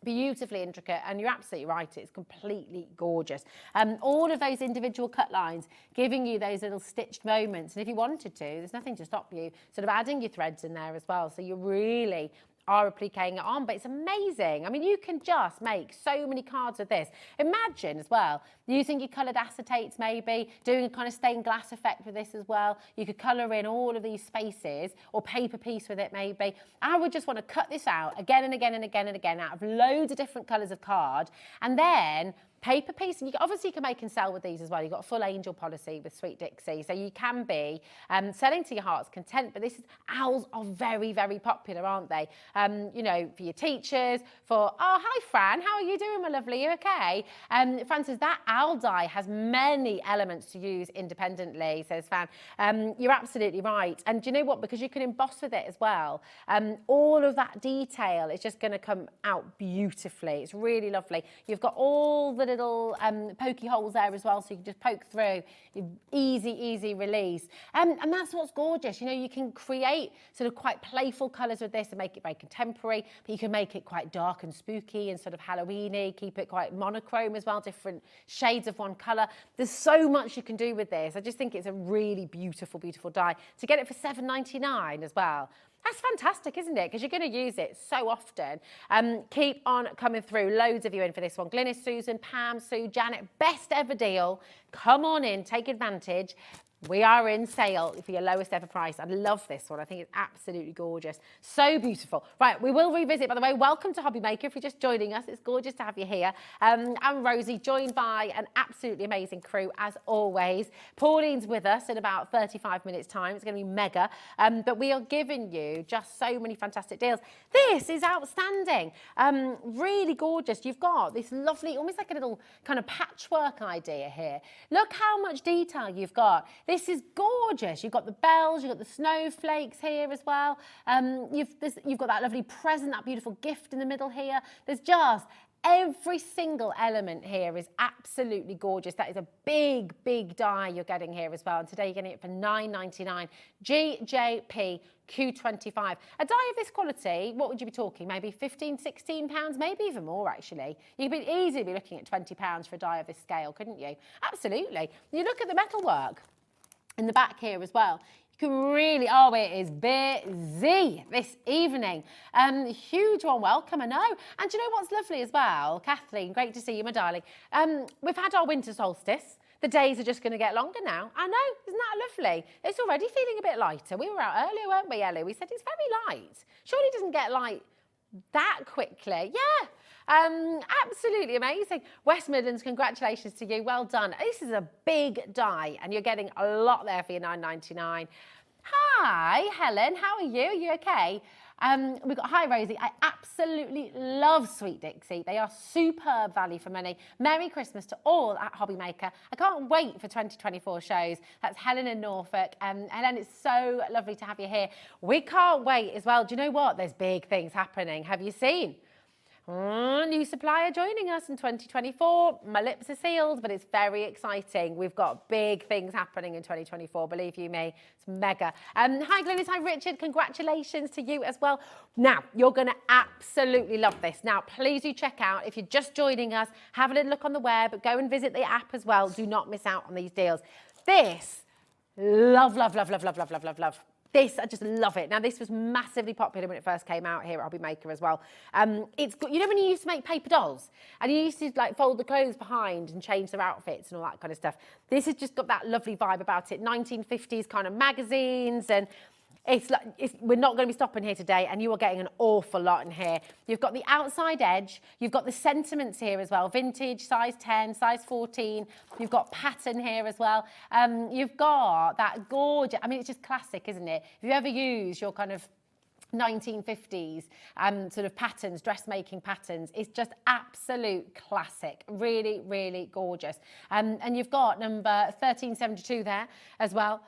Beautifully intricate, and you're absolutely right, it's completely gorgeous. All of those individual cut lines giving you those little stitched moments, and if you wanted to, there's nothing to stop you sort of adding your threads in there as well, so you really are appliquing it on, but it's amazing. I mean, you can just make so many cards with this. Imagine as well, using your coloured acetates maybe, doing a kind of stained glass effect with this as well. You could colour in all of these spaces or paper piece with it maybe. I would just want to cut this out again and again and again and again out of loads of different colours of card, and then paper piece, and obviously you can make and sell with these as well. You've got a full angel policy with Sweet Dixie, so you can be selling to your heart's content. But owls are very, very popular, aren't they? You know, for your teachers, oh, hi Fran, how are you doing, my lovely? You okay? Fran says that owl die has many elements to use independently, says Fran. You're absolutely right. And do you know what? Because you can emboss with it as well. All of that detail is just going to come out beautifully. It's really lovely. You've got all the little pokey holes there as well, so you can just poke through. Easy release. And that's what's gorgeous. You know, you can create sort of quite playful colours with this and make it very contemporary, but you can make it quite dark and spooky and sort of Halloween-y, keep it quite monochrome as well, different shades of one colour. There's so much you can do with this. I just think it's a really beautiful, beautiful die. To get it for £7.99 as well, that's fantastic, isn't it? Because you're going to use it so often. Keep on coming through. Loads of you in for this one. Glynis, Susan, Pam, Sue, Janet. Best ever deal. Come on in. Take advantage. We are in sale for your lowest ever price. I love this one. I think it's absolutely gorgeous. So beautiful. Right, we will revisit, by the way. Welcome to Hobby Maker. If you're just joining us, it's gorgeous to have you here. I'm Rosie, joined by an absolutely amazing crew, as always. Pauline's with us in about 35 minutes' time. It's going to be mega. But we are giving you just so many fantastic deals. This is outstanding. Really gorgeous. You've got this lovely, almost like a little kind of patchwork idea here. Look how much detail you've got. This is gorgeous. You've got the bells, you've got the snowflakes here as well. You've got that lovely present, that beautiful gift in the middle here. There's just every single element here is absolutely gorgeous. That is a big, big die you're getting here as well. And today you're getting it for £9.99. GJP Q25. A die of this quality, what would you be talking? Maybe £15, £16, maybe even more actually. You could easily be looking at £20 for a die of this scale, couldn't you? Absolutely. You look at the metalwork in the back here as well. You can really, oh, it is busy this evening. Huge one, welcome, I know. And do you know what's lovely as well? Kathleen, great to see you, my darling. We've had our winter solstice. The days are just going to get longer now. I know, isn't that lovely? It's already feeling a bit lighter. We were out earlier, weren't we, Ellie? We said it's very light. Surely it doesn't get light that quickly. Yeah, absolutely amazing. West Midlands, congratulations to you. Well done. This is a big die, and you're getting a lot there for your £9.99. Hi, Helen. How are you? Are you okay? We've got, hi Rosie, I absolutely love Sweet Dixie. They are superb value for money. Merry Christmas to all at Hobbymaker. I can't wait for 2024 shows. That's Helen in Norfolk. Helen, it's so lovely to have you here. We can't wait as well. Do you know what? There's big things happening. Have you seen? New supplier joining us in 2024. My lips are sealed, but it's very exciting. We've got big things happening in 2024, believe you me. It's mega. Hi, Glynis. Hi, Richard. Congratulations to you as well. Now, you're going to absolutely love this. Now, please do check out, if you're just joining us, have a little look on the web, go and visit the app as well. Do not miss out on these deals. This, love. This, I just love it. Now, this was massively popular when it first came out here at Hobbymaker as well. It's got, you know when you used to make paper dolls and you used to like fold the clothes behind and change their outfits and all that kind of stuff. This has just got that lovely vibe about it. 1950s kind of magazines, and it's like, we're not going to be stopping here today, and you are getting an awful lot in here. You've got the outside edge, you've got the sentiments here as well, vintage, size 10, size 14, you've got pattern here as well. You've got that gorgeous, I mean, it's just classic, isn't it? If you ever use your kind of 1950s sort of patterns, dressmaking patterns, it's just absolute classic. Really, really gorgeous. And you've got number 1372 there as well.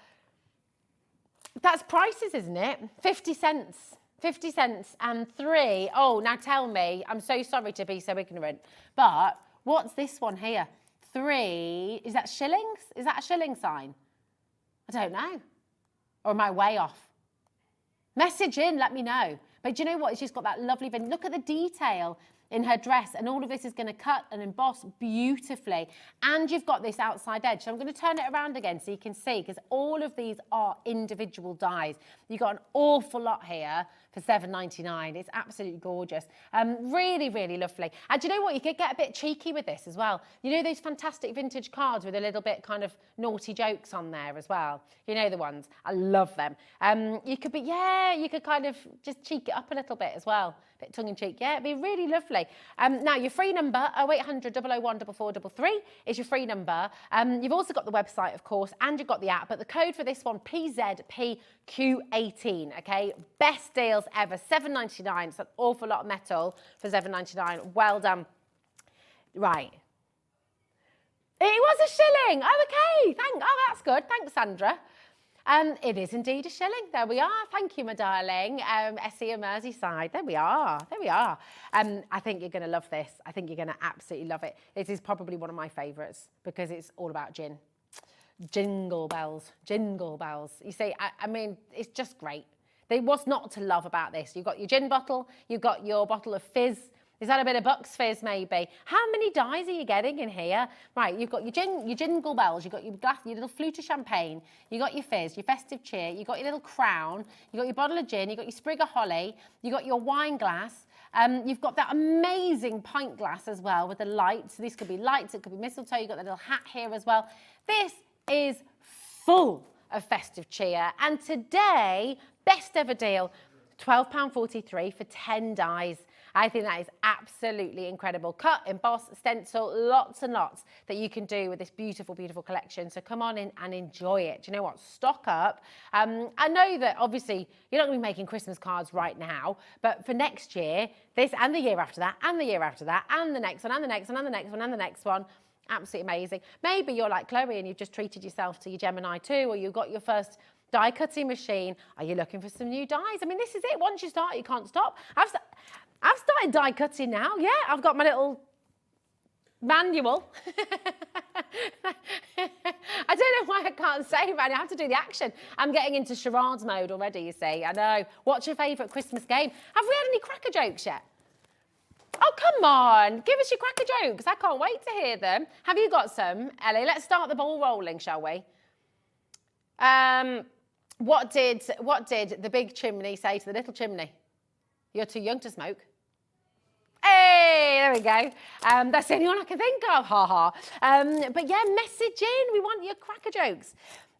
That's prices, isn't it? 50 cents. 50 cents and 3. Oh, now tell me, I'm so sorry to be so ignorant, but what's this one here? 3, is that shillings? Is that a shilling sign? I don't know. Or am I way off? Message in, let me know. But do you know what? It's just got that lovely, look at the detail in her dress, and all of this is going to cut and emboss beautifully. And you've got this outside edge. So I'm going to turn it around again so you can see, because all of these are individual dies. You've got an awful lot here for £7.99. It's absolutely gorgeous. Really, really lovely. And do you know what? You could get a bit cheeky with this as well. You know those fantastic vintage cards with a little bit kind of naughty jokes on there as well? You know the ones? I love them. You could be, yeah, you could kind of just cheek it up a little bit as well. A bit tongue-in-cheek. Yeah, it'd be really lovely. Now, your free number, 0800 001 4433 is your free number. You've also got the website, of course, and you've got the app. But the code for this one, PZPQ18, okay? Best deals ever, £7.99. It's an awful lot of metal for £7.99. Well done. Right. It was a shilling. Oh, okay. Oh, that's good. Thanks, Sandra. It is indeed a shilling. There we are. Thank you, my darling. Essie and Merseyside. There we are. There we are. I think you're going to love this. I think you're going to absolutely love it. It is probably one of my favourites because it's all about gin. Jingle bells. Jingle bells. You see, I mean, it's just great. What's not to love about this? You've got your gin bottle. You've got your bottle of fizz. Is that a bit of Bucks Fizz, maybe? How many dies are you getting in here? Right, you've got your jingle bells, you've got your glass, your little flute of champagne, you've got your fizz, your festive cheer, you've got your little crown, you've got your bottle of gin, you've got your sprig of holly, you've got your wine glass, you've got that amazing pint glass as well with the lights. So this could be lights, it could be mistletoe, you've got the little hat here as well. This is full of festive cheer. And today, best ever deal, £12.43 for 10 dies. I think that is absolutely incredible. Cut, emboss, stencil, lots and lots that you can do with this beautiful, beautiful collection. So come on in and enjoy it. Do you know what? Stock up. I know that obviously you're not going to be making Christmas cards right now, but for next year, this and the year after that, and the year after that, and the next one, and the next one, and the next one, and the next one. Absolutely amazing. Maybe you're like Chloe and you've just treated yourself to your Gemini 2, or you got your first die cutting machine. Are you looking for some new dies? I mean, this is it. Once you start, you can't stop. I've started die cutting now. Yeah, I've got my little manual. I don't know why I can't say it, but I have to do the action. I'm getting into charades mode already, you see. I know. What's your favourite Christmas game? Have we had any cracker jokes yet? Oh, come on. Give us your cracker jokes. I can't wait to hear them. Have you got some, Ellie? Let's start the ball rolling, shall we? What did the big chimney say to the little chimney? You're too young to smoke. Hey, there we go. That's the only one I can think of, ha ha. But yeah, message in. We want your cracker jokes.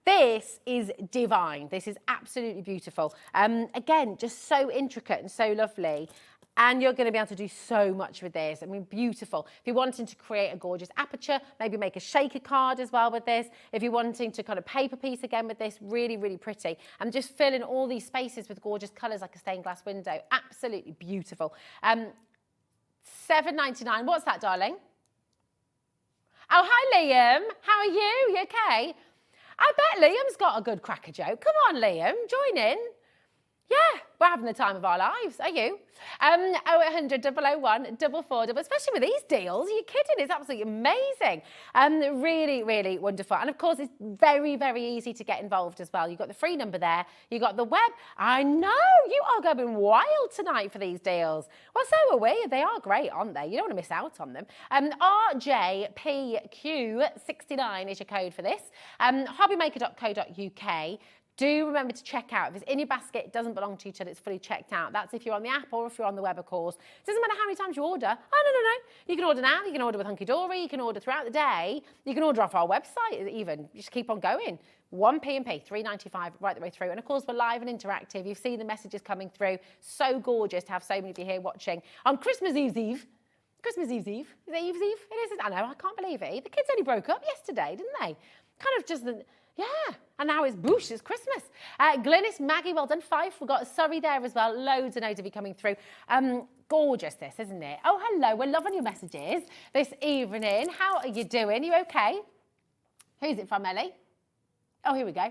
This is divine. This is absolutely beautiful. Again, just so intricate and so lovely. And you're going to be able to do so much with this. I mean, beautiful. If you're wanting to create a gorgeous aperture, maybe make a shaker card as well with this. If you're wanting to kind of paper piece again with this, really, really pretty. And just fill in all these spaces with gorgeous colours like a stained glass window. Absolutely beautiful. $7.99. What's that, darling? Oh, hi, Liam. How are you? You okay? I bet Liam's got a good cracker joke. Come on, Liam, join in. Yeah, we're having the time of our lives, are you? 0800 001 444, especially with these deals. Are you kidding? It's absolutely amazing. Really, really wonderful. And of course, it's very, very easy to get involved as well. You've got the free number there. You've got the web. I know, you are going wild tonight for these deals. Well, so are we. They are great, aren't they? You don't want to miss out on them. RJPQ69 is your code for this. Hobbymaker.co.uk. Do remember to check out. If it's in your basket, it doesn't belong to you till it's fully checked out. That's if you're on the app or if you're on the web, of course. It doesn't matter how many times you order. Oh, no. You can order now. You can order with Hunkydory. You can order throughout the day. You can order off our website even. Just keep on going. 1p&p, $3.95 right the way through. And of course, we're live and interactive. You've seen the messages coming through. So gorgeous to have so many of you here watching on Christmas Eve. Christmas Eve. Is it Eve's Eve? It is. I know. I can't believe it. The kids only broke up yesterday, didn't they? Kind of just the... Yeah, and now it's boosh, it's Christmas. Glynis, Maggie, well done. 5, we've got Surrey there as well. Loads and loads of you coming through. Gorgeous this, isn't it? Oh, hello, we're loving your messages this evening. How are you doing? You okay? Who's it from, Ellie? Oh, here we go.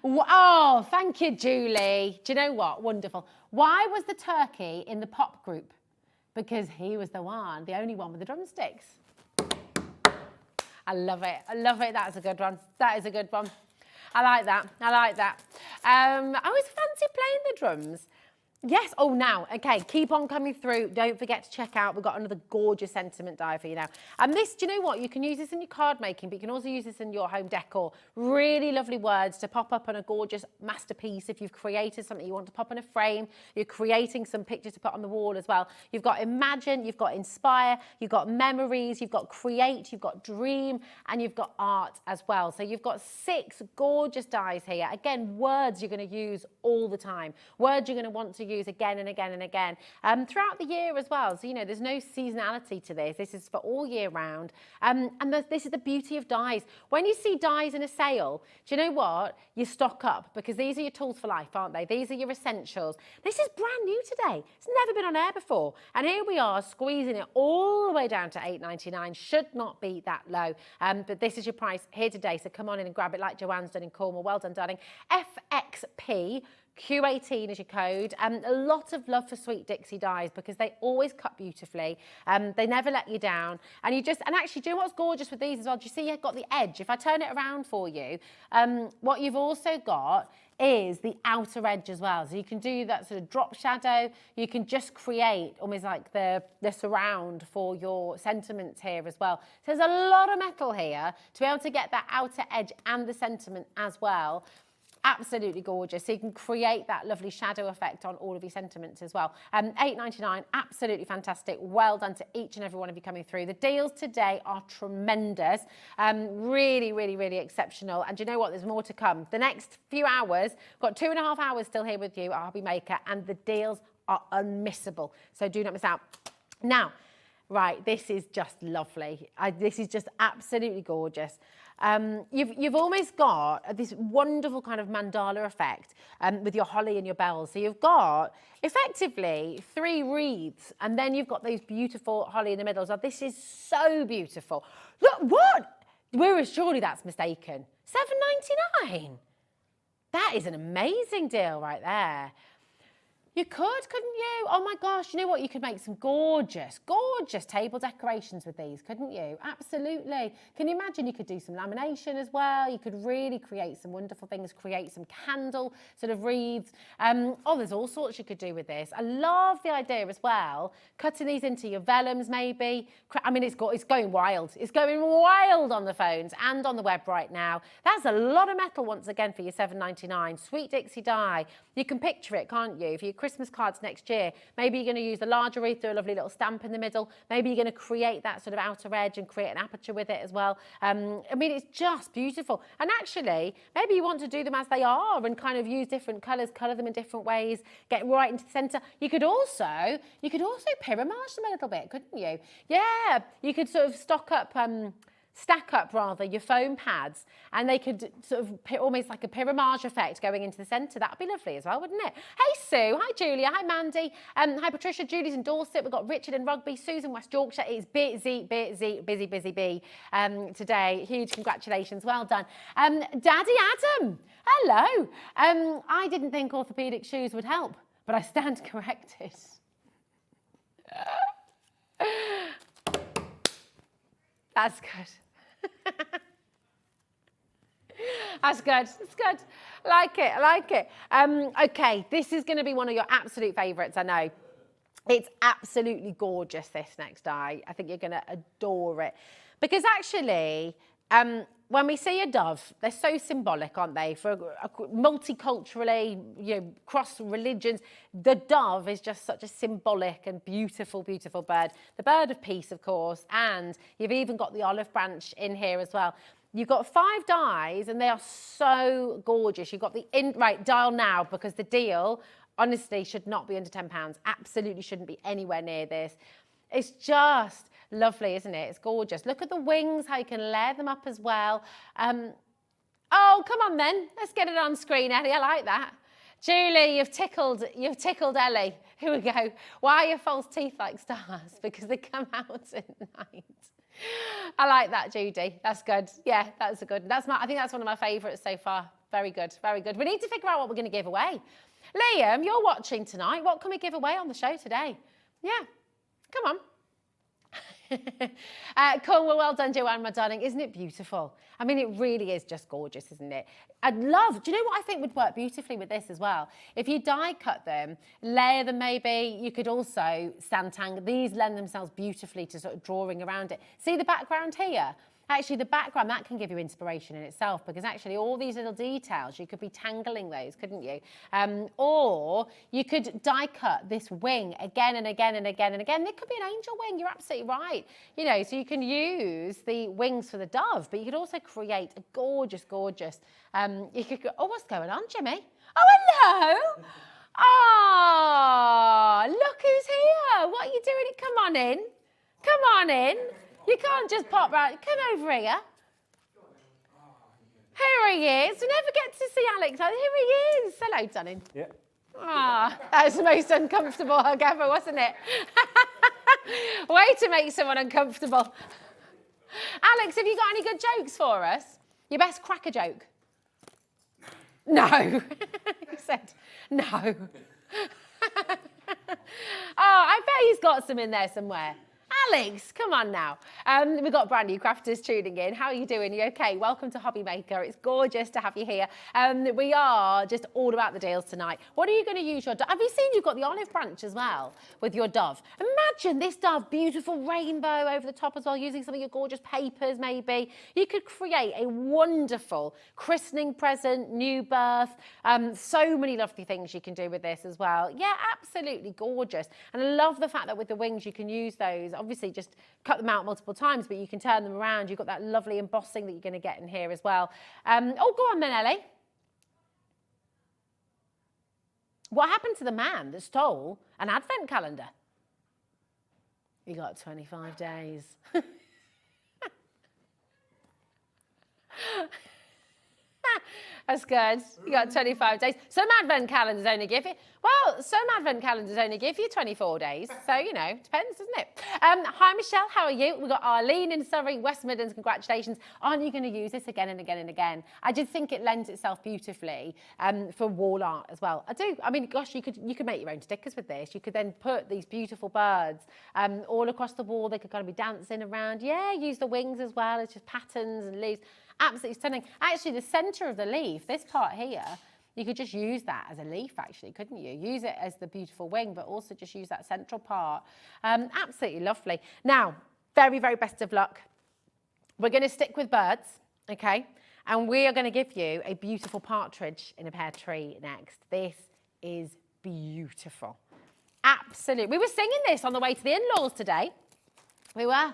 Oh, thank you, Julie. Do you know what? Wonderful. Why was the turkey in the pop group? Because he was the only one with the drumsticks. I love it. That's a good one. That is a good one. I like that. I always fancy playing the drums. Yes. Oh, now, okay, keep on coming through. Don't forget to check out. We've got another gorgeous sentiment die for you now. And this, do you know what? You can use this in your card making, but you can also use this in your home decor. Really lovely words to pop up on a gorgeous masterpiece. If you've created something you want to pop in a frame, you're creating some pictures to put on the wall as well. You've got imagine, you've got inspire, you've got memories, you've got create, you've got dream, and you've got art as well. So you've got 6 gorgeous dies here. Again, words you're going to use all the time. Words you're going to want to use again and again and again throughout the year as well. So, you know, there's no seasonality to this. This is for all year round. And this is the beauty of dies. When you see dies in a sale, do you know what? You stock up because these are your tools for life, aren't they? These are your essentials. This is brand new today. It's never been on air before. And here we are squeezing it all the way down to $8.99. Should not be that low. But this is your price here today. So come on in and grab it like Joanne's done in Cornwall. Well done, darling. FXP. Q18 is your code. A lot of love for Sweet Dixie Dies because they always cut beautifully. They never let you down. And actually, do you know what's gorgeous with these as well? Do you see you've got the edge? If I turn it around for you, what you've also got is the outer edge as well. So you can do that sort of drop shadow. You can just create almost like the surround for your sentiments here as well. So there's a lot of metal here to be able to get that outer edge and the sentiment as well. Absolutely gorgeous. So you can create that lovely shadow effect on all of your sentiments as well. $8.99, absolutely fantastic. Well done to each and every one of you coming through. The deals today are tremendous. Really, really, really exceptional. And do you know what? There's more to come. The next few hours, got 2.5 hours still here with you at Hobby Maker, and the deals are unmissable. So do not miss out. Now, right, this is just lovely. This is just absolutely gorgeous. You've almost got this wonderful kind of mandala effect with your holly and your bells. So you've got effectively 3 wreaths, and then you've got those beautiful holly in the middle. So this is so beautiful. Look, what? Surely that's mistaken. $7.99. That is an amazing deal right there. You could, couldn't you? Oh my gosh, you know what? You could make some gorgeous, gorgeous table decorations with these, couldn't you? Absolutely. Can you imagine you could do some lamination as well? You could really create some wonderful things, create some candle sort of wreaths. Oh, there's all sorts you could do with this. I love the idea as well, cutting these into your vellums maybe. I mean, it's going wild. It's going wild on the phones and on the web right now. That's a lot of metal once again for your $7.99. Sweet Dixie Die. You can picture it, can't you? If you Christmas cards next year, maybe you're going to use the larger wreath, do a lovely little stamp in the middle. Maybe you're going to create that sort of outer edge and create an aperture with it as well. I mean, it's just beautiful. And actually, maybe you want to do them as they are and kind of use different colours, colour them in different ways, get right into the centre. You could also pyramage them a little bit, couldn't you? Yeah, you could sort of stack up your foam pads, and they could sort of almost like a pyramage effect going into the centre. That'd be lovely as well, wouldn't it? Hey Sue, hi Julia, hi Mandy, hi Patricia, Julie's in Dorset, we've got Richard in Rugby, Susan West Yorkshire. It's busy today. Huge congratulations, well done. Daddy Adam, hello. I didn't think orthopaedic shoes would help, but I stand corrected. That's good. That's good. It's good. I like it. Okay, this is going to be one of your absolute favourites, I know. It's absolutely gorgeous, this next die. I think you're going to adore it. Because actually, when we see a dove, they're so symbolic, aren't they? For multiculturally, cross religions, the dove is just such a symbolic and beautiful, beautiful bird. The bird of peace, of course, and you've even got the olive branch in here as well. You've got 5 dies, and they are so gorgeous. You've got the right, dial now, because the deal, honestly, should not be under £10. Absolutely shouldn't be anywhere near this. It's just lovely, isn't it? It's gorgeous. Look at the wings, how you can layer them up as well. Oh, come on then. Let's get it on screen, Ellie. I like that. Julie, you've tickled Ellie. Here we go. Why are your false teeth like stars? Because they come out at night. I like that, Judy. That's good. Yeah, that's a good. I think that's one of my favourites so far. Very good, very good. We need to figure out what we're going to give away. Liam, you're watching tonight. What can we give away on the show today? Yeah, come on. Cool, well done, Joanne, my darling. Isn't it beautiful? I mean, it really is just gorgeous, isn't it? Do you know what I think would work beautifully with this as well? If you die cut them, layer them maybe, you could also sand-tang. These lend themselves beautifully to sort of drawing around it. See the background here? Actually, the background, that can give you inspiration in itself, because actually all these little details, you could be tangling those, couldn't you? Or you could die cut this wing again and again and again and again. It could be an angel wing, you're absolutely right. So you can use the wings for the dove, but you could also create a gorgeous, gorgeous, oh, what's going on, Jimmy? Oh, hello. Oh, look who's here. What are you doing? Come on in. Come on in. You can't just pop round. Come over here. Here he is. We never get to see Alex. Here he is. Hello, darling. Yeah. Ah, that was the most uncomfortable hug ever, wasn't it? Way to make someone uncomfortable. Alex, have you got any good jokes for us? Your best cracker joke? No. He said no. Oh, I bet he's got some in there somewhere. Alex, come on now. We've got brand new crafters tuning in. How are you doing? You okay? Welcome to Hobby Maker. It's gorgeous to have you here. We are just all about the deals tonight. What are you going to use your dove? Have you seen you've got the olive branch as well with your dove? Imagine this dove, beautiful rainbow over the top as well, using some of your gorgeous papers maybe. You could create a wonderful christening present, new birth. So many lovely things you can do with this as well. Yeah, absolutely gorgeous. And I love the fact that with the wings you can use those. Obviously, just cut them out multiple times, but you can turn them around. You've got that lovely embossing that you're going to get in here as well. Oh, go on then, Ellie. What happened to the man that stole an advent calendar? He got 25 days. That's good. You got 25 days. Some advent calendars only give you, some advent calendars only give you 24 days. So, depends, doesn't it? Hi, Michelle. How are you? We've got Arlene in Surrey, West Midlands. Congratulations. Aren't you going to use this again and again and again? I just think it lends itself beautifully for wall art as well. I do. I mean, gosh, you could make your own stickers with this. You could then put these beautiful birds all across the wall. They could kind of be dancing around. Yeah, use the wings as well. It's just patterns and leaves. Absolutely stunning. Actually, the centre of the leaf, this part here, you could just use that as a leaf, actually, couldn't you? Use it as the beautiful wing, but also just use that central part. Absolutely lovely. Now, very, very best of luck. We're going to stick with birds, okay? And we are going to give you a beautiful partridge in a pear tree next. This is beautiful. Absolutely. We were singing this on the way to the in-laws today. We were.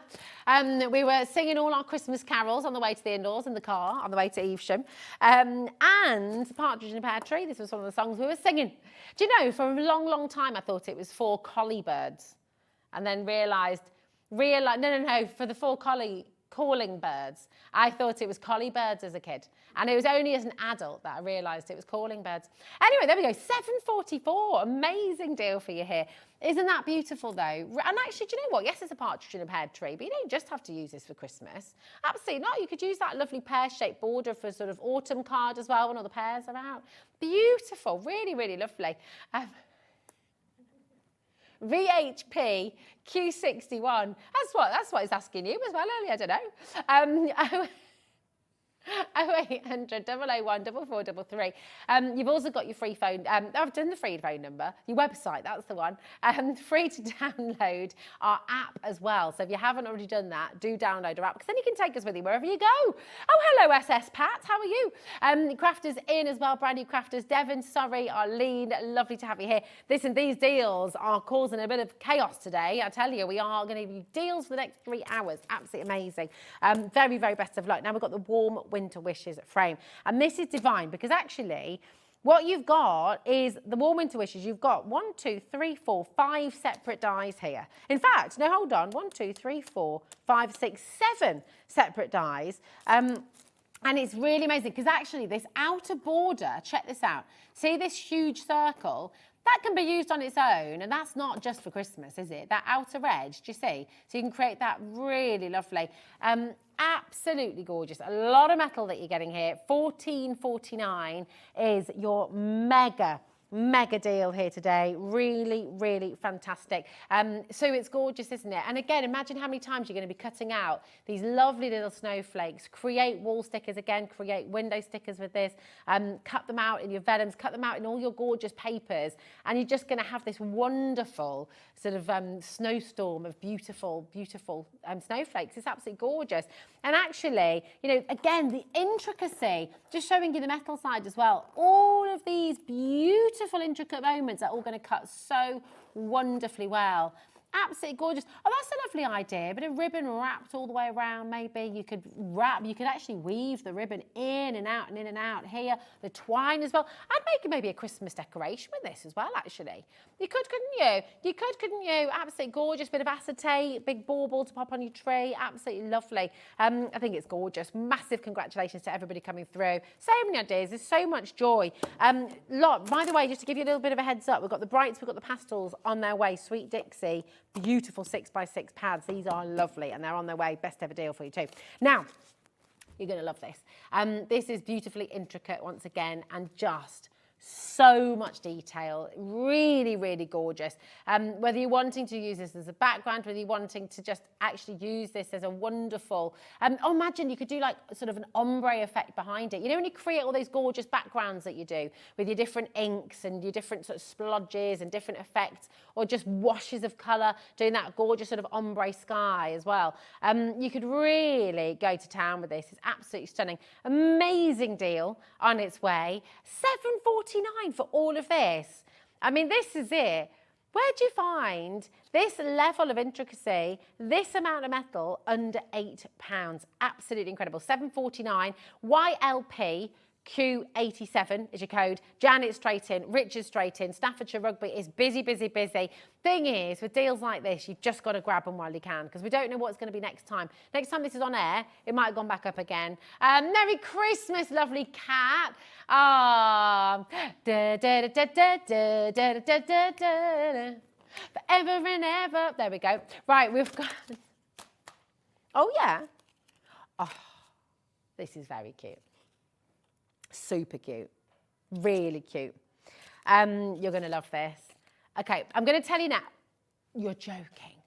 We were singing all our Christmas carols on the way to the in-laws in the car, on the way to Evesham. And Partridge in a Pear Tree, this was one of the songs we were singing. Do you know, for a long, long time, I thought it was 4 collie birds. And then realised, no, for the 4 calling birds. I thought it was collie birds as a kid. And it was only as an adult that I realised it was calling birds. Anyway, there we go, £7.44, amazing deal for you here. Isn't that beautiful though? And actually, do you know what? Yes, it's a partridge in a pear tree, but you don't just have to use this for Christmas. Absolutely not. You could use that lovely pear-shaped border for sort of autumn card as well when all the pears are out. Beautiful, really, really lovely. VHP Q61. That's what it's asking you as well, Ellie. I don't know. 0800 001 4433. You've also got your free phone. I've done the free phone number. Your website, that's the one. Free to download our app as well. So if you haven't already done that, do download our app because then you can take us with you wherever you go. Oh, hello, SS Pat. How are you? Crafters in as well. Brand new crafters. Devon, Surrey, Arlene. Lovely to have you here. Listen, these deals are causing a bit of chaos today. I tell you, we are going to give you deals for the next 3 hours. Absolutely amazing. Very, very best of luck. Now we've got the warm winter wishes frame, and this is divine because actually what you've got is the warm winter wishes. You've got 1, 2, 3, 4, 5 separate dies here. In fact, no, hold on, 1, 2, 3, 4, 5, 6, 7 separate dies. And it's really amazing because actually this outer border, check this out, see this huge circle? That can be used on its own, and that's not just for Christmas, is it? That outer edge, do you see? So you can create that really lovely, absolutely gorgeous. A lot of metal that you're getting here. £14.49 is your mega deal here today. Really, really fantastic. So it's gorgeous, isn't it? And again, imagine how many times you're going to be cutting out these lovely little snowflakes. Create wall stickers again, create window stickers with this. Cut them out in your vellums, cut them out in all your gorgeous papers. And you're just going to have this wonderful sort of snowstorm of beautiful, beautiful snowflakes. It's absolutely gorgeous. And actually, you know, again, the intricacy, just showing you the metal side as well. All of these beautiful, intricate moments are all going to cut so wonderfully well. Absolutely gorgeous. Oh, that's a lovely idea. A bit of ribbon wrapped all the way around, maybe. You could actually weave the ribbon in and out and in and out here. The twine as well. I'd make maybe a Christmas decoration with this as well, actually. You could, couldn't you? You could, couldn't you? Absolutely gorgeous. Bit of acetate, big bauble to pop on your tree. Absolutely lovely. I think it's gorgeous. Massive congratulations to everybody coming through. So many ideas. There's so much joy. By the way, just to give you a little bit of a heads up, we've got the brights, we've got the pastels on their way. Sweet Dixie. Beautiful 6x6 pads. These are lovely and they're on their way. Best ever deal for you too. Now, you're going to love this. This is beautifully intricate once again and just so much detail. Really, really gorgeous. Whether you're wanting to use this as a background, whether you're wanting to just actually use this as a wonderful... oh, imagine you could do like sort of an ombre effect behind it. You know when you create all those gorgeous backgrounds that you do with your different inks and your different sort of splodges and different effects or just washes of colour, doing that gorgeous sort of ombre sky as well. You could really go to town with this. It's absolutely stunning. Amazing deal on its way. £7.49 for all of this. I mean, this is it. Where do you find this level of intricacy, this amount of metal under £8? Absolutely incredible. £7.49. YLP Q87 is your code. Janet straight in, Richard straight in, Staffordshire Rugby is busy, busy, busy. Thing is, with deals like this, you've just got to grab them while you can because we don't know what's going to be next time. Next time this is on air, it might have gone back up again. Merry Christmas, lovely cat. Ah, da da da da da da da da da. Forever and ever. There we go. Right, we've got. Oh yeah. Oh, this is very cute. Super cute, really cute. You're going to love this. Okay, I'm going to tell you now. You're joking.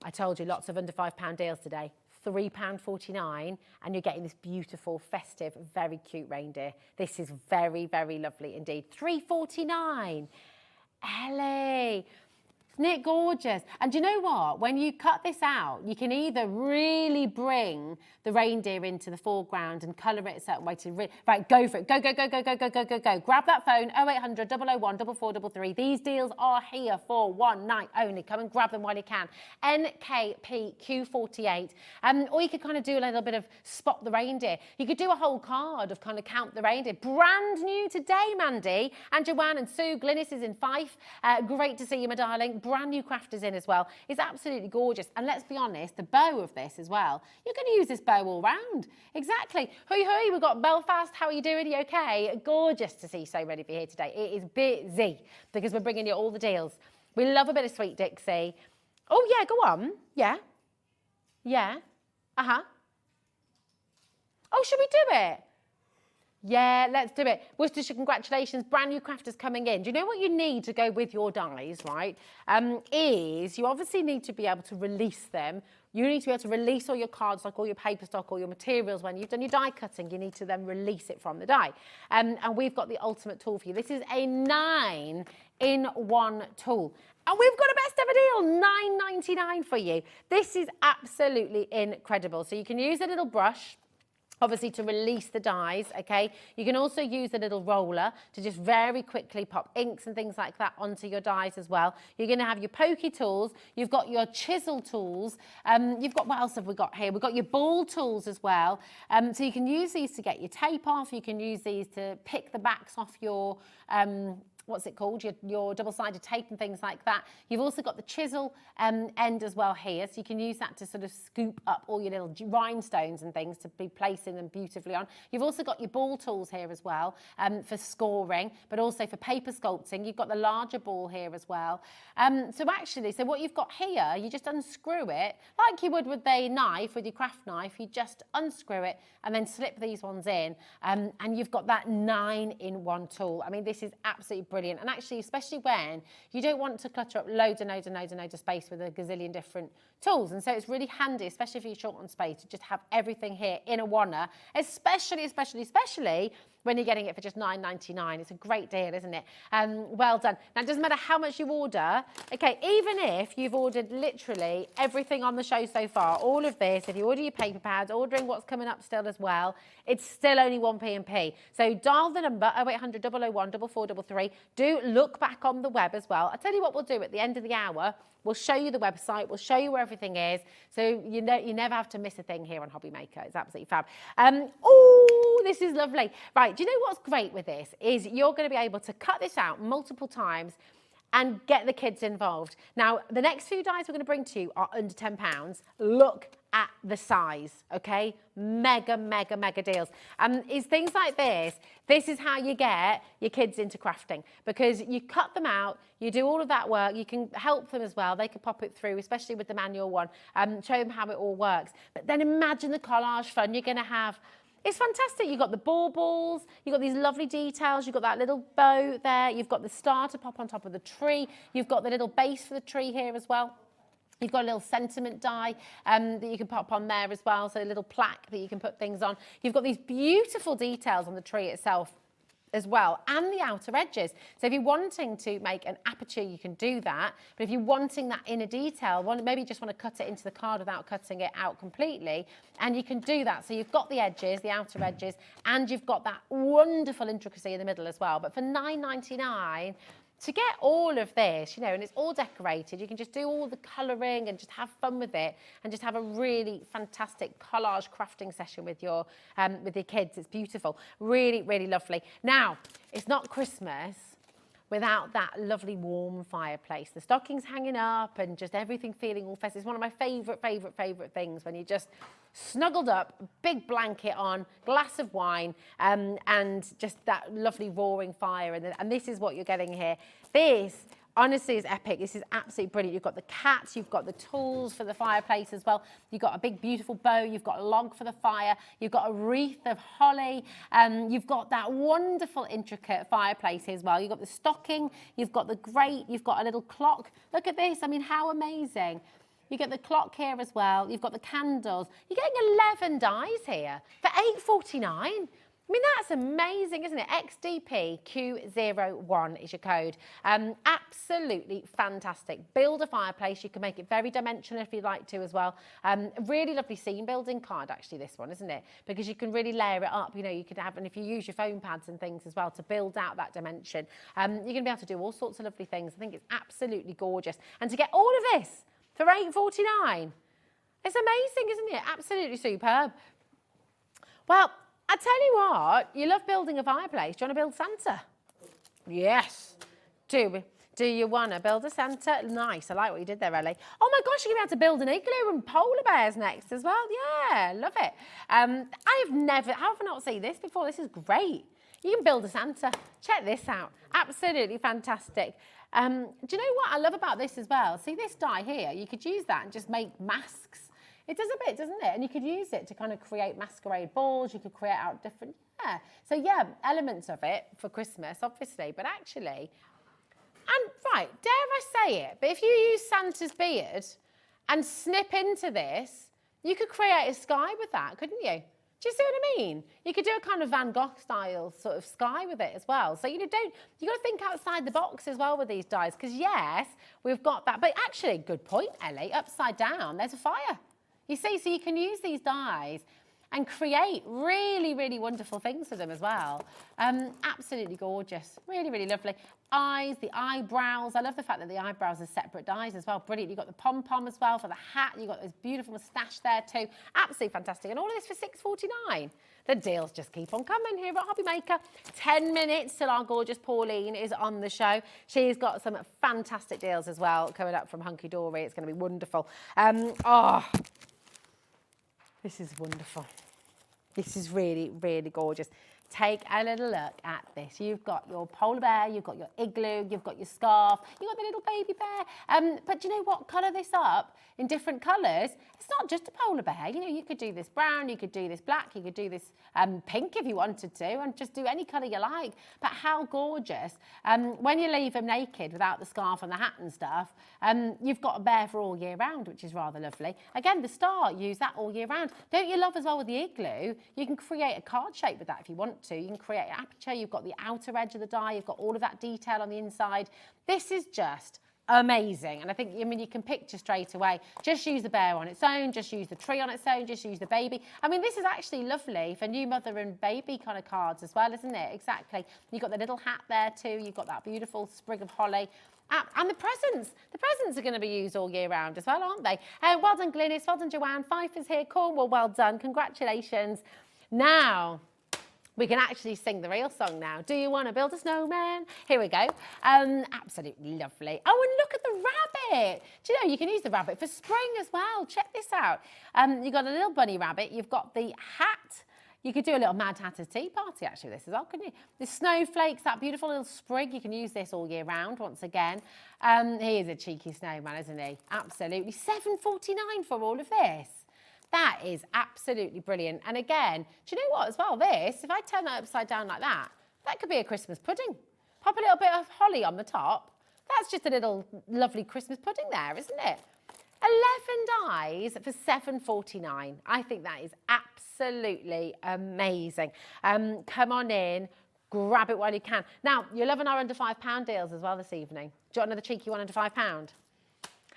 I told you lots of under £5 deals today. £3.49, and you're getting this beautiful, festive, very cute reindeer. This is very, very lovely indeed. £3.49. Ellie. Isn't it gorgeous? And do you know what? When you cut this out, you can either really bring the reindeer into the foreground and colour it a certain way to... Right, go for it. Go, go, go, go, go, go, go, go, go. Grab that phone, 0800 001 4433. These deals are here for one night only. Come and grab them while you can. NKPQ48. Or you could kind of do a little bit of spot the reindeer. You could do a whole card of kind of count the reindeer. Brand new today, Mandy. And Joanne and Sue. Glynis is in Fife. Great to see you, my darling. Brand new crafters in as well. It's absolutely gorgeous. And let's be honest, the bow of this as well. You're going to use this bow all round. Exactly. Hoi hoi, we've got Belfast. How are you doing? Are you okay? Gorgeous to see so many of you here today. It is busy because we're bringing you all the deals. We love a bit of Sweet Dixie. Oh, yeah, go on. Yeah. Yeah. Uh-huh. Oh, should we do it? Yeah, let's do it. Worcestershire, congratulations. Brand new crafters coming in. Do you know what you need to go with your dies, right? Is you obviously need to be able to release them. You need to be able to release all your cards, like all your paper stock, all your materials. When you've done your die cutting, you need to then release it from the die. And we've got the ultimate tool for you. This is a 9-in-1 tool. And we've got a best ever deal, $9.99 for you. This is absolutely incredible. So you can use a little brush, obviously to release the dies, okay? You can also use a little roller to just very quickly pop inks and things like that onto your dies as well. You're gonna have your pokey tools, you've got your chisel tools, you've got, what else have we got here? We've got your ball tools as well. So you can use these to get your tape off, you can use these to pick the backs off your, what's it called, your double-sided tape and things like that. You've also got the chisel end as well here, so you can use that to sort of scoop up all your little rhinestones and things to be placing them beautifully on. You've also got your ball tools here as well for scoring, but also for paper sculpting. You've got the larger ball here as well. So what you've got here, you just unscrew it, like you would with a knife, with your craft knife, you just unscrew it and then slip these ones in, and you've got that 9-in-1 tool. I mean, this is absolutely brilliant. And actually, especially when you don't want to clutter up loads of space with a gazillion different tools. And so it's really handy, especially if you're short on space, to just have everything here in a oneer, especially when you're getting it for just $9.99. It's a great deal, isn't it? Well done. Now, it doesn't matter how much you order. Okay, even if you've ordered literally everything on the show so far, all of this, if you order your paper pads, ordering what's coming up still as well, it's still only 1p&p. So dial the number 0800 001 4433. Do look back on the web as well. I'll tell you what we'll do at the end of the hour. We'll show you the website. We'll show you where everything is. So you never have to miss a thing here on Hobby Maker. It's absolutely fab. Oh, this is lovely. Right, do you know what's great with this? Is you're going to be able to cut this out multiple times and get the kids involved. Now, the next few dies we're going to bring to you are under £10. Look at the size, okay? Mega, mega, mega deals. Is things like this. This is how you get your kids into crafting, because you cut them out, you do all of that work, you can help them as well. They can pop it through, especially with the manual one, show them how it all works. But then imagine the collage fun you're going to have. It's fantastic. You've got the baubles, you've got these lovely details, you've got that little bow there, you've got the star to pop on top of the tree, you've got the little base for the tree here as well. You've got a little sentiment die that you can pop on there as well, so a little plaque that you can put things on. You've got these beautiful details on the tree itself as well, and the outer edges. So if you're wanting to make an aperture, you can do that. But if you're wanting that inner detail, maybe you just want to cut it into the card without cutting it out completely, and you can do that. So you've got the edges, the outer edges, and you've got that wonderful intricacy in the middle as well. But for $9.99, to get all of this, and it's all decorated, you can just do all the colouring and just have fun with it and just have a really fantastic collage crafting session with your kids. It's beautiful. Really, really lovely. Now, it's not Christmas without that lovely warm fireplace. The stockings hanging up and just everything feeling all festive. It's one of my favourite things when you just snuggled up, big blanket on, glass of wine, and just that lovely roaring fire. And this is what you're getting here. This, honestly, is epic. This is absolutely brilliant. You've got the cats, you've got the tools for the fireplace as well. You've got a big, beautiful bow. You've got a log for the fire. You've got a wreath of holly. You've got that wonderful, intricate fireplace as well. You've got the stocking. You've got the grate. You've got a little clock. Look at this. I mean, how amazing. You get the clock here as well. You've got the candles. You're getting 11 dies here for $8.49. I mean, that's amazing, isn't it? XDPQ01 is your code. Absolutely fantastic. Build a fireplace. You can make it very dimensional if you'd like to as well. Really lovely scene building card, actually, this one, isn't it? Because you can really layer it up. You know, you could have, and if you use your foam pads and things as well to build out that dimension, you're going to be able to do all sorts of lovely things. I think it's absolutely gorgeous. And to get all of this for £8.49, it's amazing, isn't it? Absolutely superb. Well, I tell you what, you love building a fireplace. Do you want to build Santa? Yes. Do you want to build a Santa? Nice. I like what you did there, Ellie. Oh my gosh, you're going to be able to build an igloo and polar bears next as well. Yeah, love it. how have I not seen this before? This is great. You can build a Santa. Check this out. Absolutely fantastic. Do you know what I love about this as well? See this die here? You could use that and just make masks. It does a bit, doesn't it? And you could use it to kind of create masquerade balls. You could create out different, So yeah, elements of it for Christmas, obviously. But actually, and right, dare I say it, but if you use Santa's beard and snip into this, you could create a sky with that, couldn't you? Do you see what I mean? You could do a kind of Van Gogh style sort of sky with it as well. So, you know, you got to think outside the box as well with these dies. Because yes, we've got that. But actually, good point, Ellie, upside down, there's a fire. You see, so you can use these dies and create really, really wonderful things with them as well. Absolutely gorgeous. Really, really lovely. Eyes, the eyebrows. I love the fact that the eyebrows are separate dies as well. Brilliant. You've got the pom-pom as well for the hat. You've got this beautiful moustache there too. Absolutely fantastic. And all of this for £6.49. The deals just keep on coming here at Hobby Maker. 10 minutes till our gorgeous Pauline is on the show. She's got some fantastic deals as well coming up from Hunkydory. It's going to be wonderful. This is wonderful. This is really, really gorgeous. Take a little look at this. You've got your polar bear, you've got your igloo, you've got your scarf, you've got the little baby bear. But do you know what? Colour this up in different colours. It's not just a polar bear. You know, you could do this brown, you could do this black, you could do this pink if you wanted to, and just do any colour you like. But how gorgeous. When you leave them naked without the scarf and the hat and stuff, you've got a bear for all year round, which is rather lovely. Again, the star, use that all year round. Don't you love as well with the igloo? You can create a card shape with that if you want to. You can create an aperture. You've got the outer edge of the die. You've got all of that detail on the inside. This is just amazing. And I think, I mean, you can picture straight away. Just use the bear on its own. Just use the tree on its own. Just use the baby. I mean, this is actually lovely for new mother and baby kind of cards as well, isn't it? Exactly. You've got the little hat there too. You've got that beautiful sprig of holly. And the presents are going to be used all year round as well, aren't they? Well done, Glynis. Well done, Joanne. Pfeiffer's here. Cornwall, well done. Congratulations. Now, we can actually sing the real song now. Do you want to build a snowman? Here we go. Absolutely lovely. Oh, and look at the rabbit. Do you know, you can use the rabbit for spring as well. Check this out. You've got a little bunny rabbit. You've got the hat. You could do a little Mad Hatter's tea party, actually, this as well, couldn't you? The snowflakes, that beautiful little sprig. You can use this all year round, once again. He is a cheeky snowman, isn't he? Absolutely. £7.49 for all of this. That is absolutely brilliant. And again, do you know what as well? This, if I turn that upside down like that, that could be a Christmas pudding. Pop a little bit of holly on the top. That's just a little lovely Christmas pudding there, isn't it? 11 dies for £7.49. I think that is absolutely amazing. Come on in, grab it while you can. Now, you're loving our under £5 deals as well this evening. Do you want another cheeky one under £5?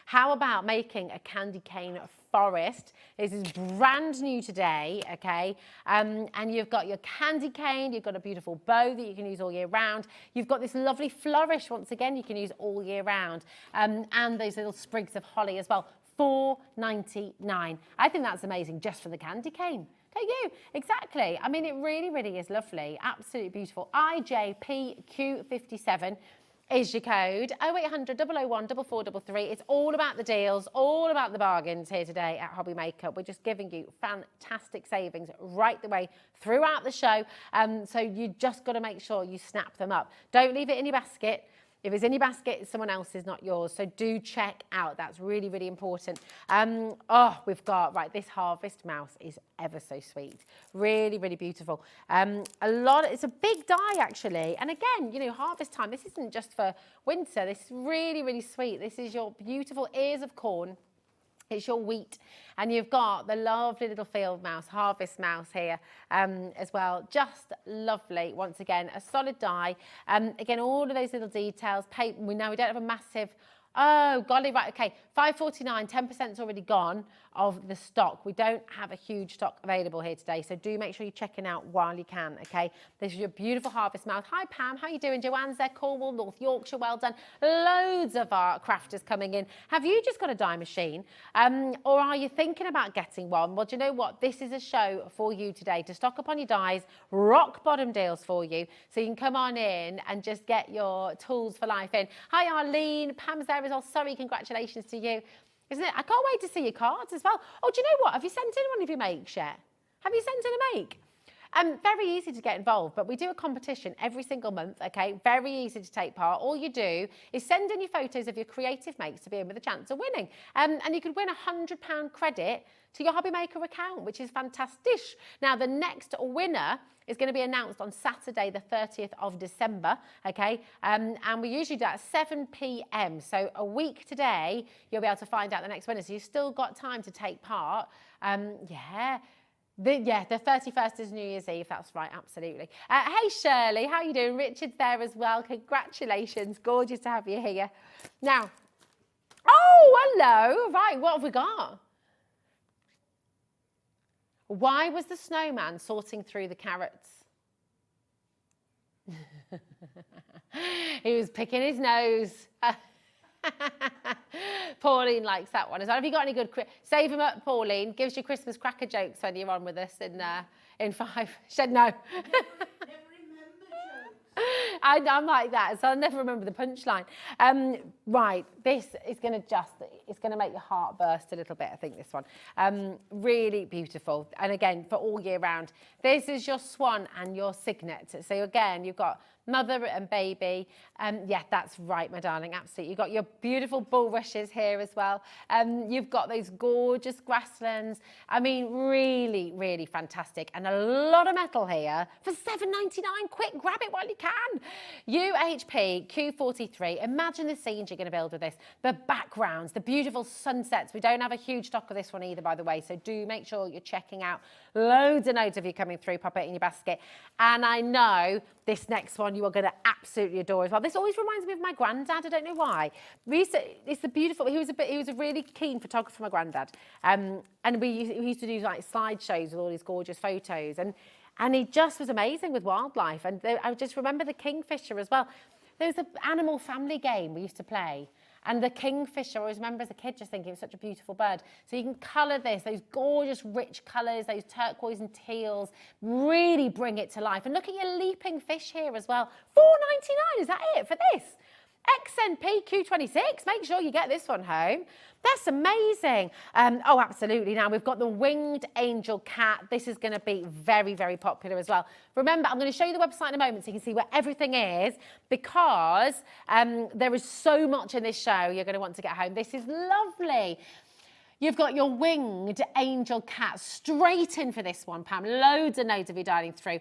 How about making a candy cane forest? This is brand new today, okay? And you've got your candy cane, you've got a beautiful bow that you can use all year round. You've got this lovely flourish, once again, you can use all year round. And those little sprigs of holly as well, £4.99. I think that's amazing just for the candy cane. Don't you? Exactly. I mean, it really, really is lovely. Absolutely beautiful. IJPQ57. Is your code 0800 001 4433. It's all about the deals, all about the bargains here today at Hobby Maker. We're just giving you fantastic savings right the way throughout the show. So you just got to make sure you snap them up. Don't leave it in your basket. If it's in your basket, it's someone else's, not yours. So do check out. That's really, really important. We've got, right, this harvest mouse is ever so sweet. Really, really beautiful. It's a big die, actually. And again, you know, harvest time, this isn't just for winter. This is really, really sweet. This is your beautiful ears of corn It's your wheat. And you've got the lovely little field mouse, harvest mouse here as well. Just lovely. Once again, a solid die. Again, all of those little details. We know we don't have a massive... Oh, golly, right, okay. $5.49, 10%'s already gone of the stock. We don't have a huge stock available here today, so do make sure you're checking out while you can, okay? This is your beautiful harvest mouse. Hi, Pam, how you doing? Joanne's there, Cornwall, North Yorkshire, well done. Loads of our crafters coming in. Have you just got a die machine? Or are you thinking about getting one? Well, do you know what? This is a show for you today to stock up on your dies, rock bottom deals for you, so you can come on in and just get your tools for life in. Hi, Arlene, Pam's there as well. Sorry, congratulations to you. Isn't it? I can't wait to see your cards as well. Oh, do you know what? Have you sent in one of your makes yet? Have you sent in a make? Very easy to get involved, but we do a competition every single month, okay? Very easy to take part. All you do is send in your photos of your creative makes to be in with a chance of winning. And you could win £100 credit to your Hobby Maker account, which is fantastic. Now, the next winner is going to be announced on Saturday, the 30th of December, okay? And we usually do that at 7 p.m. So a week today, you'll be able to find out the next winner. So you've still got time to take part. The 31st is New Year's Eve, that's right, absolutely. Hey, Shirley, how are you doing? Richard's there as well. Congratulations, gorgeous to have you here. Now, oh, hello. Right, what have we got? Why was the snowman sorting through the carrots? He was picking his nose. Pauline likes that one as well. Have you got any good... Save them up, Pauline. Gives you Christmas cracker jokes when you're on with us in 5. She said no. I'm like that, so I'll never remember the punchline. Right, this is going to it's going to make your heart burst a little bit, I think, this one. Really beautiful. And again, for all year round. This is your swan and your signet. So again, you've got mother and baby. Yeah, that's right, my darling, absolutely. You've got your beautiful bulrushes here as well. You've got those gorgeous grasslands. I mean, really, really fantastic. And a lot of metal here for $7.99. Quick, grab it while you can. UHP Q43. Imagine the scenes you're going to build with this. The backgrounds, the beautiful sunsets. We don't have a huge stock of this one either, by the way, so do make sure you're checking out. Loads and loads of you coming through. Pop it in your basket. And I know this next one you are going to absolutely adore as well. This always reminds me of my granddad. I don't know why. It's the beautiful. He was a really keen photographer, my granddad. And we used to do like slideshows with all these gorgeous photos. And he just was amazing with wildlife. And I just remember the kingfisher as well. There was an animal family game we used to play. And the kingfisher, I always remember as a kid just thinking it was such a beautiful bird. So you can colour this, those gorgeous rich colours, those turquoise and teals, really bring it to life. And look at your leaping fish here as well. $4.99, is that it for this? XNP Q26, make sure you get this one home. That's amazing. Oh, absolutely. Now, we've got the winged angel cat. This is going to be very, very popular as well. Remember, I'm going to show you the website in a moment so you can see where everything is, because there is so much in this show you're going to want to get home. This is lovely. You've got your winged angel cat straight in for this one, Pam. Loads and loads of you dialing through.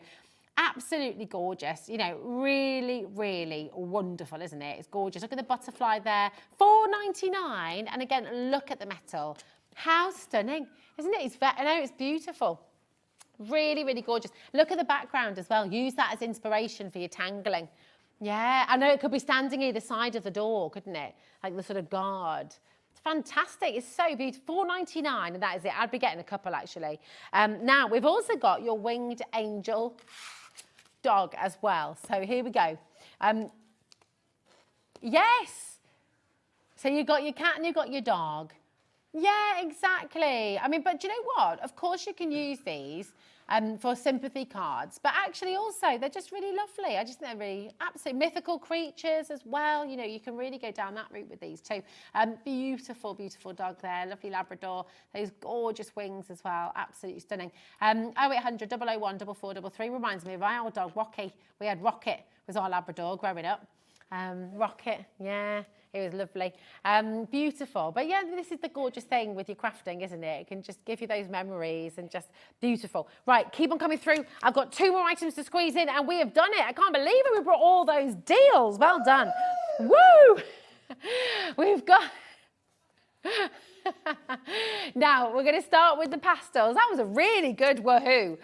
Absolutely gorgeous, you know, really, really wonderful, isn't it? It's gorgeous. Look at the butterfly there, $4.99. And again, look at the metal. How stunning, isn't it? I know it's beautiful. Really, really gorgeous. Look at the background as well. Use that as inspiration for your tangling. Yeah, I know it could be standing either side of the door, couldn't it? Like the sort of guard. It's fantastic. It's so beautiful. $4.99, and that is it. I'd be getting a couple, actually. Now, we've also got your winged angel dog as well. So here we go. Yes. So you've got your cat and you've got your dog. Yeah, exactly. I mean, but do you know what? Of course you can use these for sympathy cards, but actually also they're just really lovely. I just think they're really absolute mythical creatures as well. You know, you can really go down that route with these too. Beautiful, beautiful dog there. Lovely Labrador. Those gorgeous wings as well. Absolutely stunning. 0800 001 4433 reminds me of my old dog, Rocky. We had Rocket, was our Labrador growing up. Rocket, yeah. It was lovely. Beautiful. But yeah, this is the gorgeous thing with your crafting, isn't it? It can just give you those memories and just beautiful. Right, keep on coming through. I've got 2 more items to squeeze in and we have done it. I can't believe it. We brought all those deals. Well done. Woo! We've got... Now, we're going to start with the pastels. That was a really good woohoo.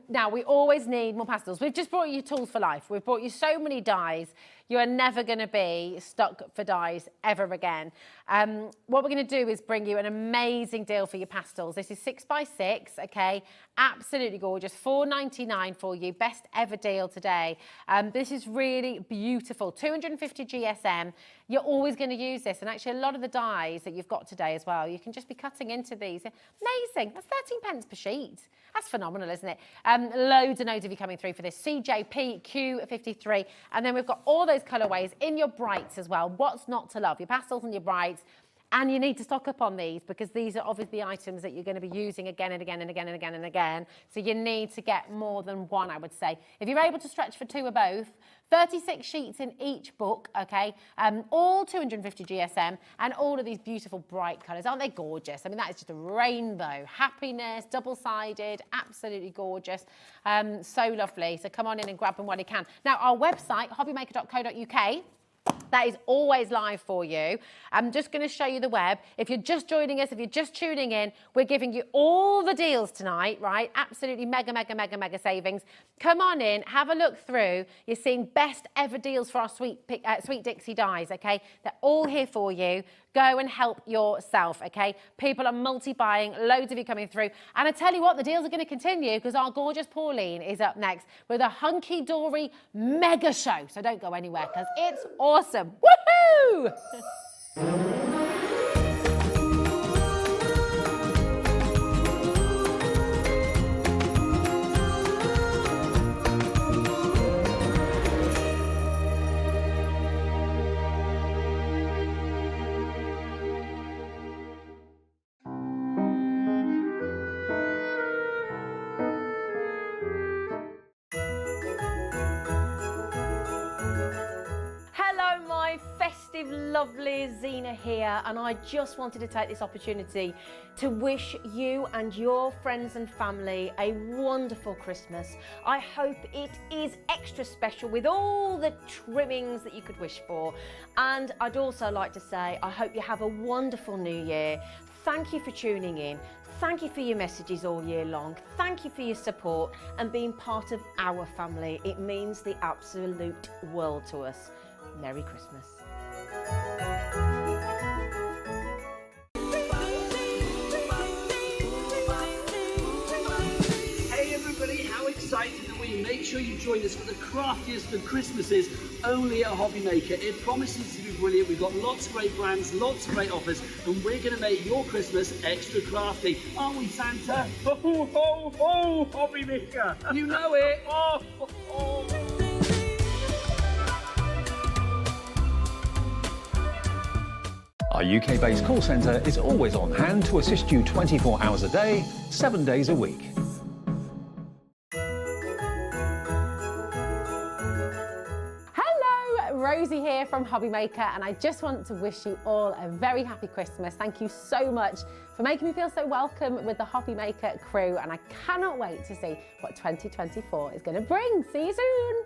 Now, we always need more pastels. We've just brought you tools for life. We've brought you so many dies. You are never going to be stuck for dies ever again. What we're going to do is bring you an amazing deal for your pastels. This is 6x6, okay? Absolutely gorgeous. $4.99 for you. Best ever deal today. This is really beautiful. 250 GSM. You're always going to use this. And actually, a lot of the dies that you've got today as well, you can just be cutting into these. Amazing. That's 13 pence per sheet. That's phenomenal, isn't it? Loads and loads of you coming through for this. CJP, Q53. And then we've got all those colourways in your brights as well. What's not to love? Your pastels and your brights. And you need to stock up on these because these are obviously items that you're going to be using again and again and again and again and again. So you need to get more than one, I would say. If you're able to stretch for two or both, 36 sheets in each book, okay? All 250 GSM and all of these beautiful bright colours. Aren't they gorgeous? I mean, that is just a rainbow. Happiness, double-sided, absolutely gorgeous. So lovely. So come on in and grab them while you can. Now, our website, hobbymaker.co.uk, that is always live for you. I'm just going to show you the web. If you're just joining us, if you're just tuning in, we're giving you all the deals tonight, right? Absolutely mega, mega, mega, mega savings. Come on in, have a look through. You're seeing best ever deals for our Sweet Dixie Dies, okay? They're all here for you. Go and help yourself, okay? People are multi-buying, loads of you coming through. And I tell you what, the deals are going to continue because our gorgeous Pauline is up next with a Hunkydory mega show. So don't go anywhere because it's awesome. Woohoo! Lovely Zena here, and I just wanted to take this opportunity to wish you and your friends and family a wonderful Christmas. I hope it is extra special with all the trimmings that you could wish for, and I'd also like to say I hope you have a wonderful new year. Thank you for tuning in. Thank you for your messages all year long. Thank you for your support and being part of our family. It means the absolute world to us. Merry Christmas. Hey everybody, how excited are we? Make sure you join us for the craftiest of Christmases only at Hobbymaker. It promises to be brilliant. We've got lots of great brands, lots of great offers, and we're going to make your Christmas extra crafty. Aren't we, Santa? Ho, ho, ho, Hobbymaker! You know it! Oh, ho, ho. Our UK-based call centre is always on hand to assist you 24 hours a day, 7 days a week. Hello, Rosie here from Hobbymaker, and I just want to wish you all a very happy Christmas. Thank you so much for making me feel so welcome with the Hobbymaker crew, and I cannot wait to see what 2024 is going to bring. See you soon.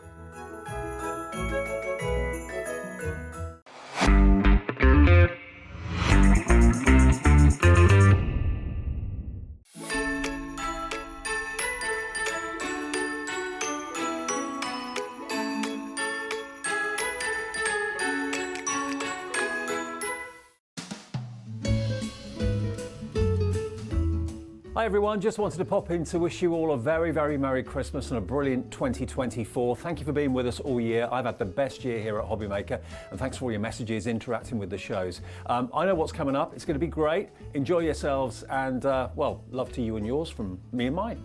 Hi everyone, just wanted to pop in to wish you all a very, very Merry Christmas and a brilliant 2024. Thank you for being with us all year. I've had the best year here at Hobbymaker, and thanks for all your messages, interacting with the shows. I know what's coming up. It's going to be great. Enjoy yourselves, and well, love to you and yours from me and mine.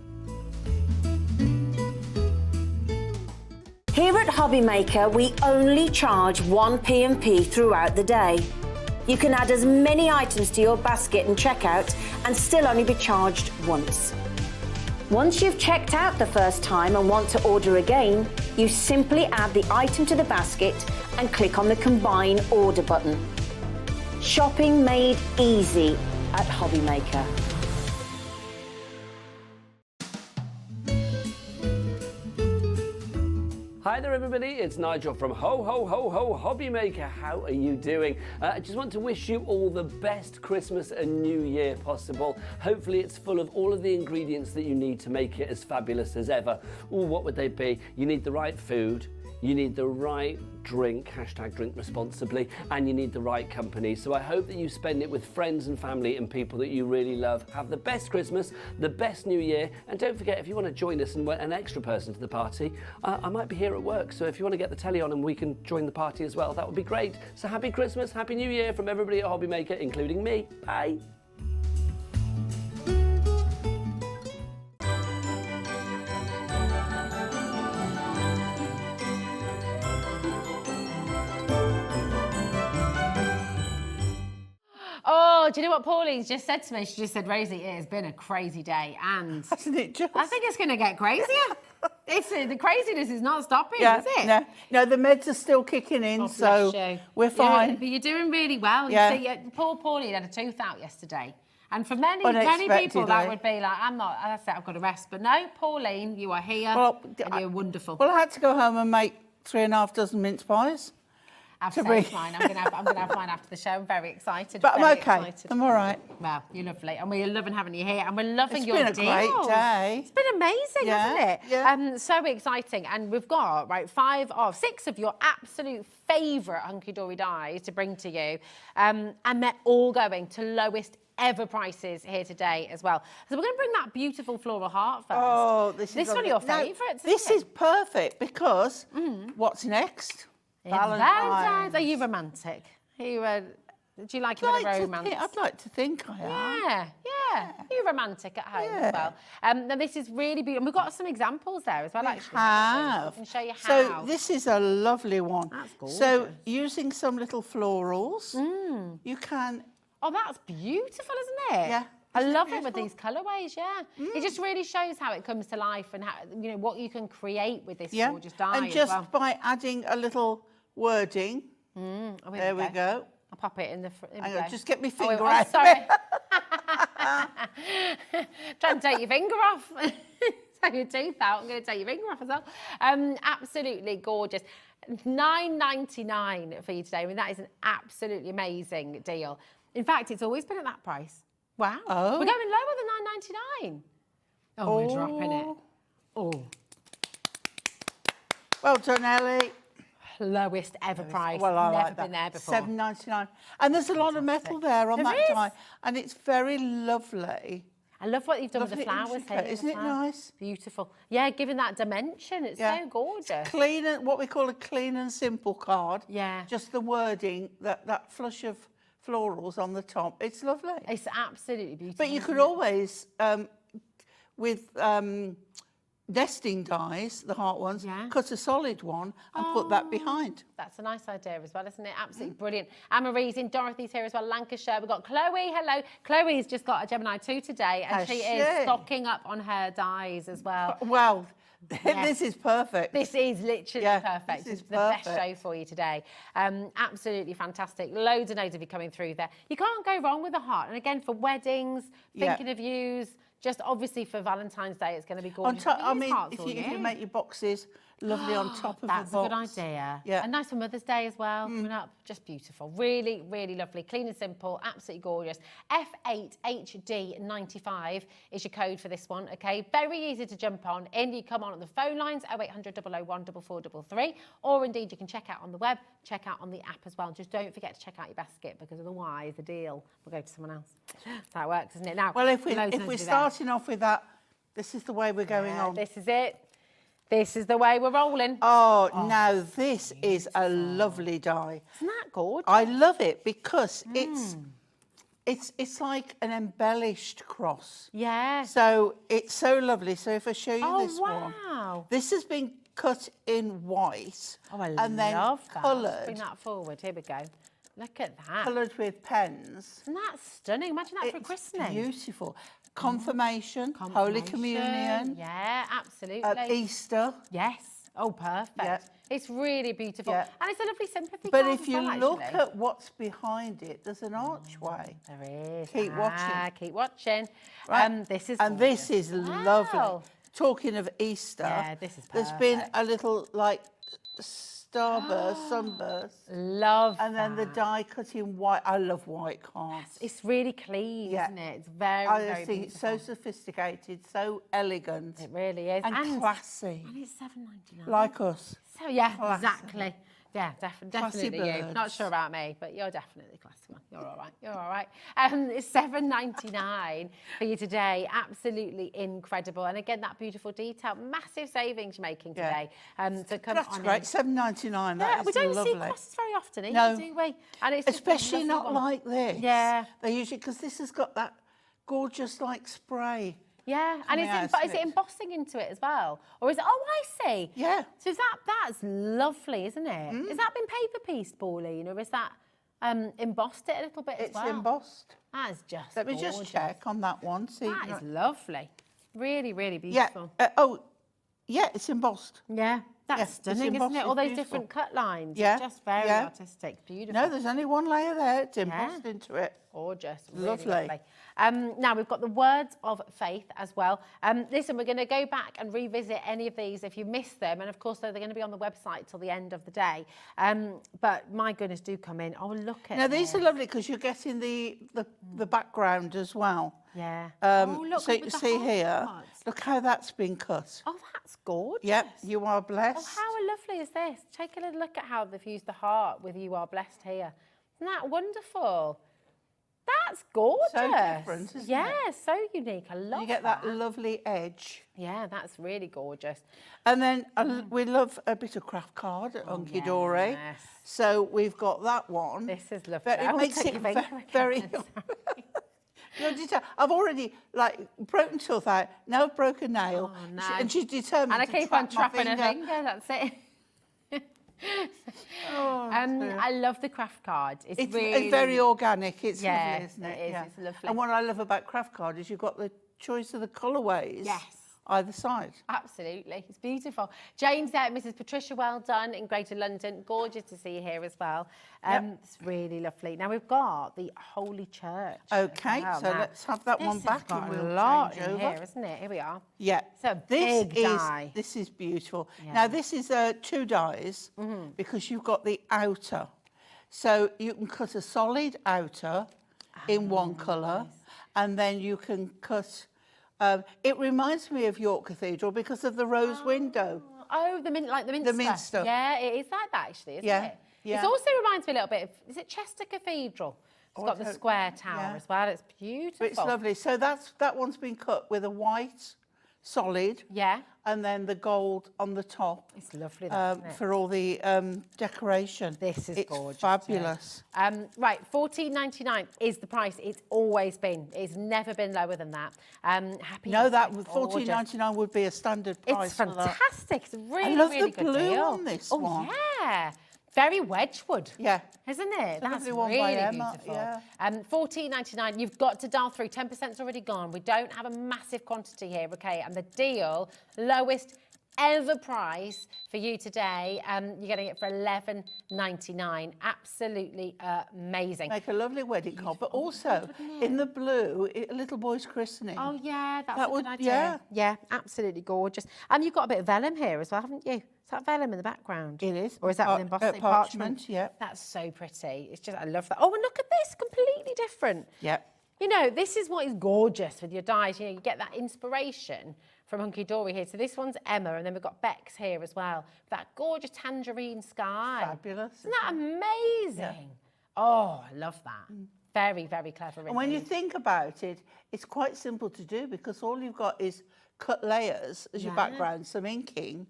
Here at Hobbymaker, we only charge 1 P&P throughout the day. You can add as many items to your basket and checkout and still only be charged once. Once you've checked out the first time and want to order again, you simply add the item to the basket and click on the Combine Order button. Shopping made easy at Hobbymaker. Hi there everybody, it's Nigel from Ho Ho Ho Ho Hobby Maker. How are you doing? I just want to wish you all the best Christmas and New Year possible. Hopefully it's full of all of the ingredients that you need to make it as fabulous as ever. Ooh, what would they be? You need the right food, you need the right drink, hashtag drink responsibly, and you need the right company. So I hope that you spend it with friends and family and people that you really love. Have the best Christmas, the best New Year, and don't forget, if you want to join us and we're an extra person to the party, I might be here at work, so if you want to get the telly on and we can join the party as well, that would be great. So happy Christmas, happy New Year from everybody at Hobby Maker, including me. Bye. Oh, do you know what Pauline's just said to me? She just said, Rosie, it has been a crazy day, and Hasn't it just? I think it's going to get crazier. The craziness is not stopping, Yeah, is it? no, the meds are still kicking in, Oh, so bless you. we're fine. But you're doing really well. Yeah. You see, poor Pauline had a tooth out yesterday. And for many people, that Unexpectedly. would be like, that's it, I've got to rest. But no, Pauline, you are here, and you're wonderful. Well, I had to go home and make 3.5 dozen mince pies. I've to saved bring- mine. I'm gonna have mine after the show. I'm very excited. But I'm very okay. excited. I'm all right. Well, you're lovely, and we're loving having you here, and we're loving It's your been a deals. great day. It's been amazing, Yeah, hasn't it? yeah. So exciting, and we've got 6 of your absolute favourite Hunkydory dies to bring to you, and they're all going to lowest ever prices here today as well. So we're going to bring that beautiful floral heart first. Oh, this is one of your No, favourites. This is perfect because what's next? It's Valentine's. Are you romantic? Are you, do you like a bit of romance? I'd like to think I am. Yeah. You're romantic at home as well. Now this is really beautiful. And we've got some examples there as well, actually. I can show you how. So this is a lovely one. That's gorgeous. So using some little florals, you can... Oh, that's beautiful, isn't it? Yeah. I love it with these colourways, yeah. It just really shows how it comes to life and how, what you can create with this gorgeous dye and just by adding a little wording, there we go. I'll pop it in the front. Hang on, just get my finger Oh, out. sorry. Trying to take your finger off. Take your tooth out. I'm going to take your finger off as well. Absolutely gorgeous. $9.99 for you today. I mean, that is an absolutely amazing deal. In fact, it's always been at that price. Wow. Oh. We're going lower than $9.99. Oh, we're dropping it. Oh. Well done, Ellie. Lowest ever price. Well, I Never like that. been there before. $7.99. And there's a lot of metal there on There that is. die. And it's very lovely. I love what you've done with the Lovely flowers intricate, here. isn't it nice? Beautiful. Yeah, giving that dimension. It's so gorgeous. Clean and what we call a clean and simple card. Yeah. Just the wording, that flush of florals on the top. It's lovely. It's absolutely beautiful. But you could isn't it? always, with nesting dies, the heart ones, cut a solid one and put that behind. That's a nice idea as well, isn't it? Absolutely brilliant. Anne-Marie's in, Dorothy's here as well, Lancashire. We've got Chloe, hello. Chloe's just got a Gemini 2 today, and Has she she? is stocking up on her dies as well. Well, Yeah. this is perfect. This is literally perfect. This is It's the best perfect. show for you today. Absolutely fantastic. Loads and loads of you coming through there. You can't go wrong with a heart. And again, for weddings, thinking of yous, just obviously for Valentine's Day, it's going to be gorgeous. On top, I Use mean, hearts if all you year. make your boxes lovely on top of That's the a box. good idea. Yeah. And nice for Mother's Day as well, coming up. Just beautiful. Really, really lovely. Clean and simple, absolutely gorgeous. F8HD95 is your code for this one, okay? Very easy to jump on. In, you come on the phone lines, 0800 001 4433, or indeed you can check out on the web, check out on the app as well. Just don't forget to check out your basket, because otherwise the deal will go to someone else. That's how it works, isn't it? Now, Well, if loads and we're loads to do there. starting off with that, this is the way we're going on. This is it. This is the way we're rolling. Oh, now this is a lovely die. Isn't that gorgeous? I love it because it's like an embellished cross. Yeah. So it's so lovely. So if I show you this one, wow. this has been cut in white Oh, I and then love that. coloured. Bring that forward. Here we go. Look at that. Coloured with pens. Isn't that stunning? Imagine that for It's christening. beautiful. Confirmation, Holy Communion, Yeah, absolutely. Easter. Yes. Oh, perfect. Yeah. It's really beautiful. Yeah. And it's a lovely sympathy But card if as you well, look actually. at what's behind it, there's an archway. There is. Keep watching. Keep watching. Right. This is and this gorgeous. is Wow. lovely. Talking of Easter, Yeah, this is there's been perfect. a little like starburst, sunburst. Love And then the die cut in white. I love white cards. It's really clean, isn't it? It's very, I very think it's so sophisticated, so elegant. It really is. And classy. And it's $7.99. Like us. So yeah, Classy. exactly. Yeah, definitely you. birds. Not sure about me, but you're definitely classy one. You're all right. You're all right. It's $7.99 for you today. Absolutely incredible. And again, that beautiful detail, massive savings you're making today. So come That's on great. in. $7.99. Yeah, That we is don't lovely. see crosses very often either, No. do we? And it's just a Especially lovely not one. like this. Yeah. They usually, because this has got that gorgeous like spray. Yeah, and coming out of is it it. embossing into it as well? Or is it, oh, I see. Yeah. So that's lovely, isn't it? Has that been paper pieced, Pauline, or is that embossed it a little bit as well? It's embossed. That is just Let me just gorgeous. check on that one. See. That is lovely. Really, really Yeah. beautiful. Yeah, it's embossed. Yeah, that's it's stunning, isn't embossed, it? All it's those beautiful. different cut lines. Yeah, It's just very yeah. artistic. Beautiful. No, there's only one layer there. It's embossed Yeah. into it. Gorgeous. Really Lovely. lovely. Now, we've got the Words of Faith as well. Listen, we're going to go back and revisit any of these if you missed them. And, of course, they're going to be on the website till the end of the day. But, my goodness, do come in. Oh, look at Now, these are this. lovely because you're getting the background as well. Yeah. So with you the see here, hearts. look how that's been cut. Oh, that's gorgeous. Yep, you are blessed. Oh, how lovely is this? Take a little look at how they've used the heart with You Are Blessed here. Isn't that wonderful? That's gorgeous. So different, isn't yeah, it? so unique. I love You get that lovely edge. Yeah, that's really gorgeous. And then we love a bit of craft card at Hunkydory. yes. So we've got that one. This is lovely. But I it will makes take it your finger very... again. No, I've already broken tooth out. Now I've broken a nail. Oh, no. And she's determined And I to keep on trap my trapping her finger, that's it. I love the craft card. It's really very organic. It's Yeah, lovely, isn't it? it is. It's lovely. And what I love about craft card is you've got the choice of the colourways. Yes. Either side. Absolutely, it's beautiful. Jane's there, Mrs. Patricia, well done in Greater London. Gorgeous to see you here as well. It's really lovely. Now we've got the Holy Church. Okay, as well. so Now, let's have that one back This has and got we'll a lot change in over. here, isn't it? Here we are. Yeah. It's a big die. This is beautiful. Yeah. Now this is 2 dies because you've got the outer. So you can cut a solid outer in one colour and then you can cut... it reminds me of York Cathedral because of the rose window. Oh, the Minster. The Minster. Yeah, it is like that actually, isn't Yeah, it? yeah. It also reminds me a little bit of, is it Chester Cathedral? It's got the square tower as well. It's beautiful. But it's lovely. So that one's been cut with a white solid. Yeah. And then the gold on the top. It's lovely, that, isn't it? For all the decoration. This is it's gorgeous. Fabulous. Right, $14.99 is the price. It's always been. It's never been lower than that. Happy. No, that birthday, $14.99 would be a standard price. It's for that. fantastic. It's a really, I love really the good blue deal. on this one. Yeah. Very Wedgwood. Yeah. Isn't it? That's lovely one really by Emma, beautiful. yeah. $14.99. You've got to dial through. 10%'s already gone. We don't have a massive quantity here, okay? And the deal, lowest ever price for you today. You're getting it for $11.99. Absolutely amazing. Make a lovely wedding card, but also in the blue, a little boy's christening. Oh yeah, that's That a would- good idea. yeah. Yeah, absolutely gorgeous. And you've got a bit of vellum here as well, haven't you? Is that vellum in the background? It is. Or is that with embossing parchment? Yeah. That's so pretty. It's just, I love that. Oh, and look at this, completely different. Yeah. You know, this is what is gorgeous with your dies. You know, you get that inspiration from Hunkydory here. So this one's Emma, and then we've got Bex here as well. That gorgeous tangerine sky. Fabulous. Isn't that amazing? Oh, I love that. Very, very clever. And when you indeed. think about it, it's quite simple to do because all you've got is cut layers as your background, some inking,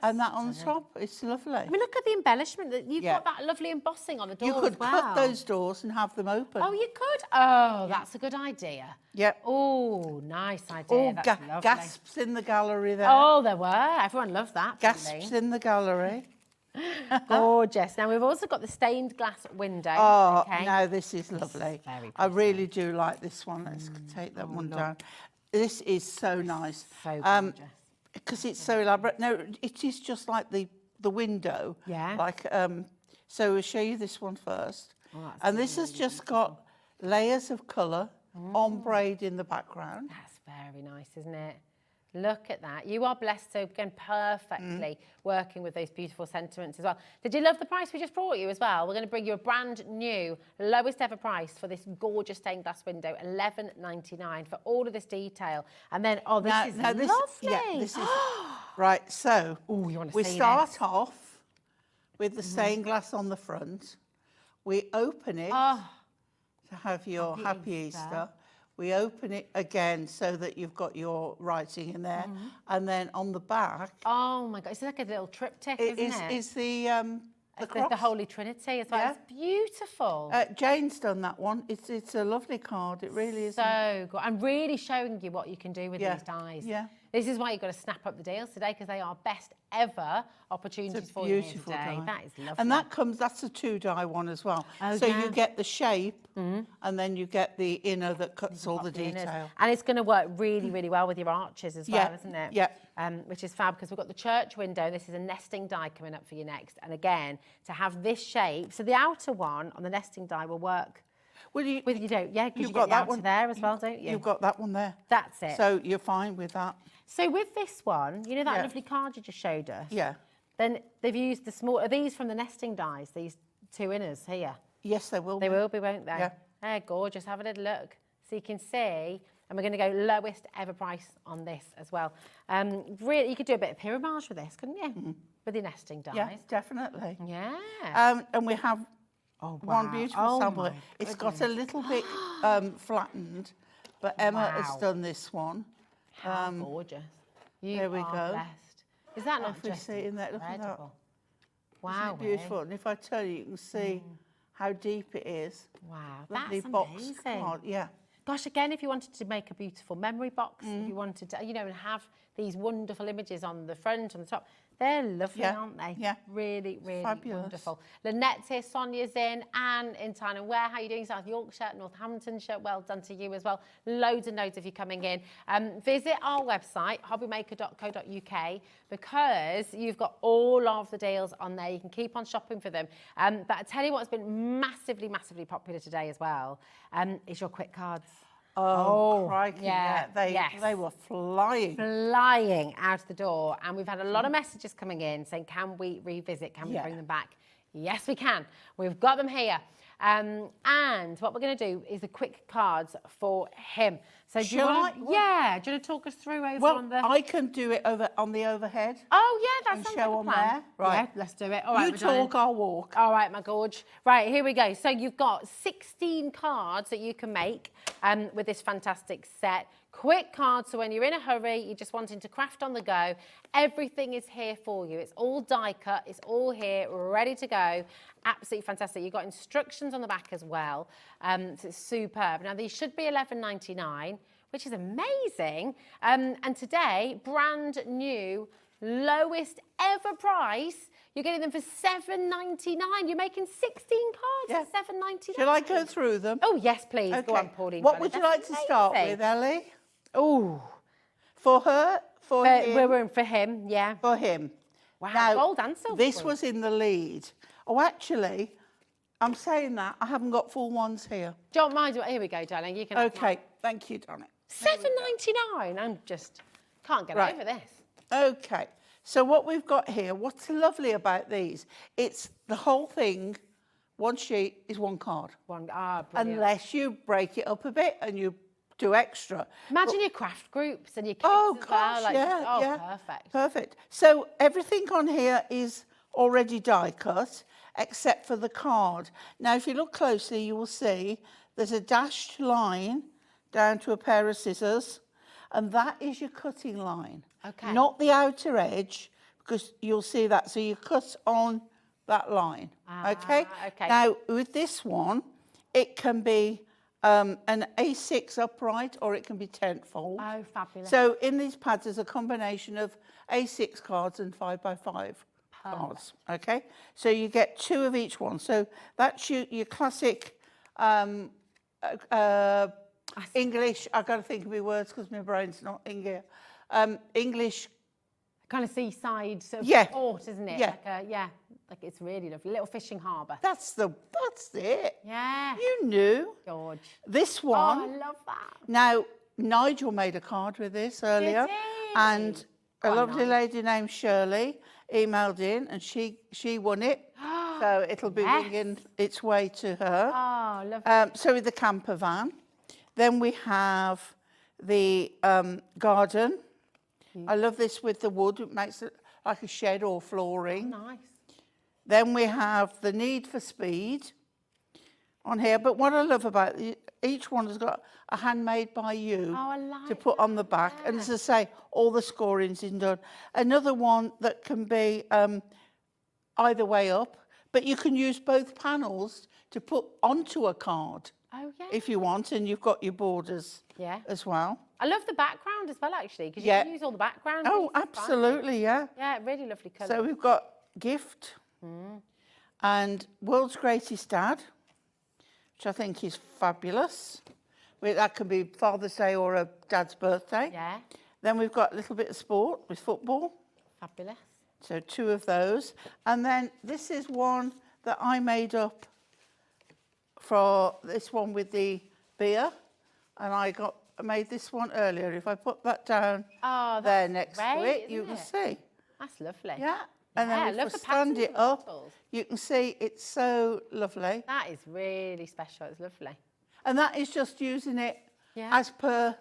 and that on the top. It's lovely. I mean, look at the embellishment. That you've Yeah. got that lovely embossing on the door You could as well. cut those doors and have them open. Oh, you could? Oh, that's a good idea. Yep. Oh, nice idea. Oh, That's lovely. gasps in the gallery there. Oh, there were. Everyone loved that. Gasps in the gallery. Gorgeous. Now, we've also got the stained glass window. Oh, okay? no, this is lovely. very I really do like this one. Let's take that one down. This is so nice. So gorgeous. Because it's so elaborate. No, it is just like the window. Yeah. Like, so we'll show you this one first. Oh, that's And this has just got layers of colour, ombre in the background. That's very nice, isn't it? Look at that. You are blessed, so again, perfectly working with those beautiful sentiments as well. Did you love the price we just brought you as well? We're going to bring you a brand new, lowest ever price for this gorgeous stained glass window, $11.99 for all of this detail. And then, oh, this is lovely. Yeah, this is, right, so we start off with the stained glass on the front. We open it to have your Happy Easter. We open it again so that you've got your writing in there. And then on the back... Oh, my God. It's like a little triptych, isn't it? Is the cross. The Holy Trinity as well. Yeah. It's beautiful. Jane's done that one. It's a lovely card. It really is. So good. I'm really showing you what you can do with these dies. Yeah. This is why you've got to snap up the deals today, because they are best ever opportunities for you here today. Die. That is lovely. And that's a 2-die one as well. Oh, so you get the shape and then you get the inner that cuts all the detail. And it's going to work really, really well with your arches as well, isn't it? Yeah. Which is fab, because we've got the church window. This is a nesting die coming up for you next. And again, to have this shape, so the outer one on the nesting die will work. Well, you don't, yeah, because you've got that one there as well, don't you? You've got that one there. That's it. So you're fine with that. So with this one, you know that lovely card you just showed us? Yeah. Then they've used the small, are these from the nesting dies, these two inners here? Yes, they will be. They will be, won't they? Yeah. They're gorgeous. Have a little look. So you can see, and we're going to go lowest ever price on this as well. Really, you could do a bit of pyramage with this, couldn't you? With your nesting dies. Yeah, definitely. Yeah. And we have one beautiful sample. It's got a little bit flattened, but Emma has done this one. How gorgeous. There we go. Blessed. Is that not just in there? Look at that. Wow. Isn't it beautiful? And if I tell you, you can see how deep it is. Wow, Lovely that's box amazing. card. Yeah. Gosh, again, if you wanted to make a beautiful memory box, if you wanted to, you know, and have these wonderful images on the front, on the top, they're lovely, aren't they? Yeah. Really, really Fabulous. wonderful. Lynette's here, Sonia's in, Anne in Tyne & Ware. How are you doing? South Yorkshire, Northamptonshire. Well done to you as well. Loads and loads of you coming in. Visit our website, hobbymaker.co.uk, because you've got all of the deals on there. You can keep on shopping for them. But I tell you what's been massively, massively popular today as well is your quick cards. Oh, crikey. Yeah, They were flying. Flying out the door. And we've had a lot of messages coming in saying, can we revisit? Can we bring them back? Yes, we can. We've got them here. And what we're going to do is the quick cards for him. So do you want to talk us through over on the... I can do it over on the overhead. Oh, yeah, that sounds like a plan. There. Right. Yeah, let's do it. All right, you talk, I'll walk. All right, my gorge. Right, here we go. So you've got 16 cards that you can make with this fantastic set. Quick cards, so when you're in a hurry, you're just wanting to craft on the go, everything is here for you. It's all die cut, it's all here, ready to go. Absolutely fantastic. You've got instructions on the back as well, so it's superb. Now, these should be $11.99, which is amazing. And today, brand new, lowest ever price, you're getting them for $7.99. You're making 16 cards for $7.99. Shall I go through them? Oh, yes, please. Okay. Go on, Pauline. What would you like to start with, Ellie? Oh. For her? For him? We're for him, yeah. For him. Wow, now, gold and silver. This was in the lead. Oh, actually, I'm saying that. I haven't got full ones here. Don't mind. Here we go, darling. You can. Okay, thank you, darling. $7.99. I'm just can't get over this. Okay, so what we've got here, what's lovely about these, it's the whole thing, one sheet is one card. Brilliant. Unless you break it up a bit and you do extra. Imagine your craft groups and your kids as well. Like, perfect. Perfect. So everything on here is already die cut, except for the card. Now, if you look closely, you will see there's a dashed line down to a pair of scissors, and that is your cutting line. Okay. Not the outer edge, because you'll see that. So you cut on that line. Okay? Now, with this one, it can be an A6 upright, or it can be tenfold. Oh, fabulous. So in these pads, there's a combination of A6 cards and 5x5 cards. Okay? So you get 2 of each one. So that's your classic English. I've got to think of my words because my brain's not in gear. English. Kind of seaside sort of port, isn't it? Yeah. Like it's really lovely. Little fishing harbour. That's it. Yeah. You knew. George. This one. Oh, I love that. Now, Nigel made a card with this earlier. Did he? And a Oh, lovely nice. lady named Shirley emailed in, and she won it. So it'll be winging its way to her. Oh, lovely. So with the camper van. Then we have the garden. I love this with the wood. It makes it like a shed or flooring. Nice. Then we have the need for speed on here. But what I love about each one has got a handmade by you Oh, I like to put on the back. And as I say, all the scoring's in done. Another one that can be either way up, but you can use both panels to put onto a card. Oh, yeah. If you want, and you've got your borders as well. I love the background as well, actually, because you Yeah. can use all the background. Oh, absolutely, yeah. Yeah, really lovely colour. So we've got gift and World's Greatest Dad, which I think is fabulous. That can be Father's Day or a dad's birthday. Yeah. Then we've got a little bit of sport with football. Fabulous. So 2 of those. And then this is one that I made up for this one with the beer. And I made this one earlier. If I put that down there next to it, you can see. That's lovely. Yeah. And then if love we the stand patterns it and up, bottles. you can see it's so lovely. That is really special. It's lovely. And that is just using it Yeah. as per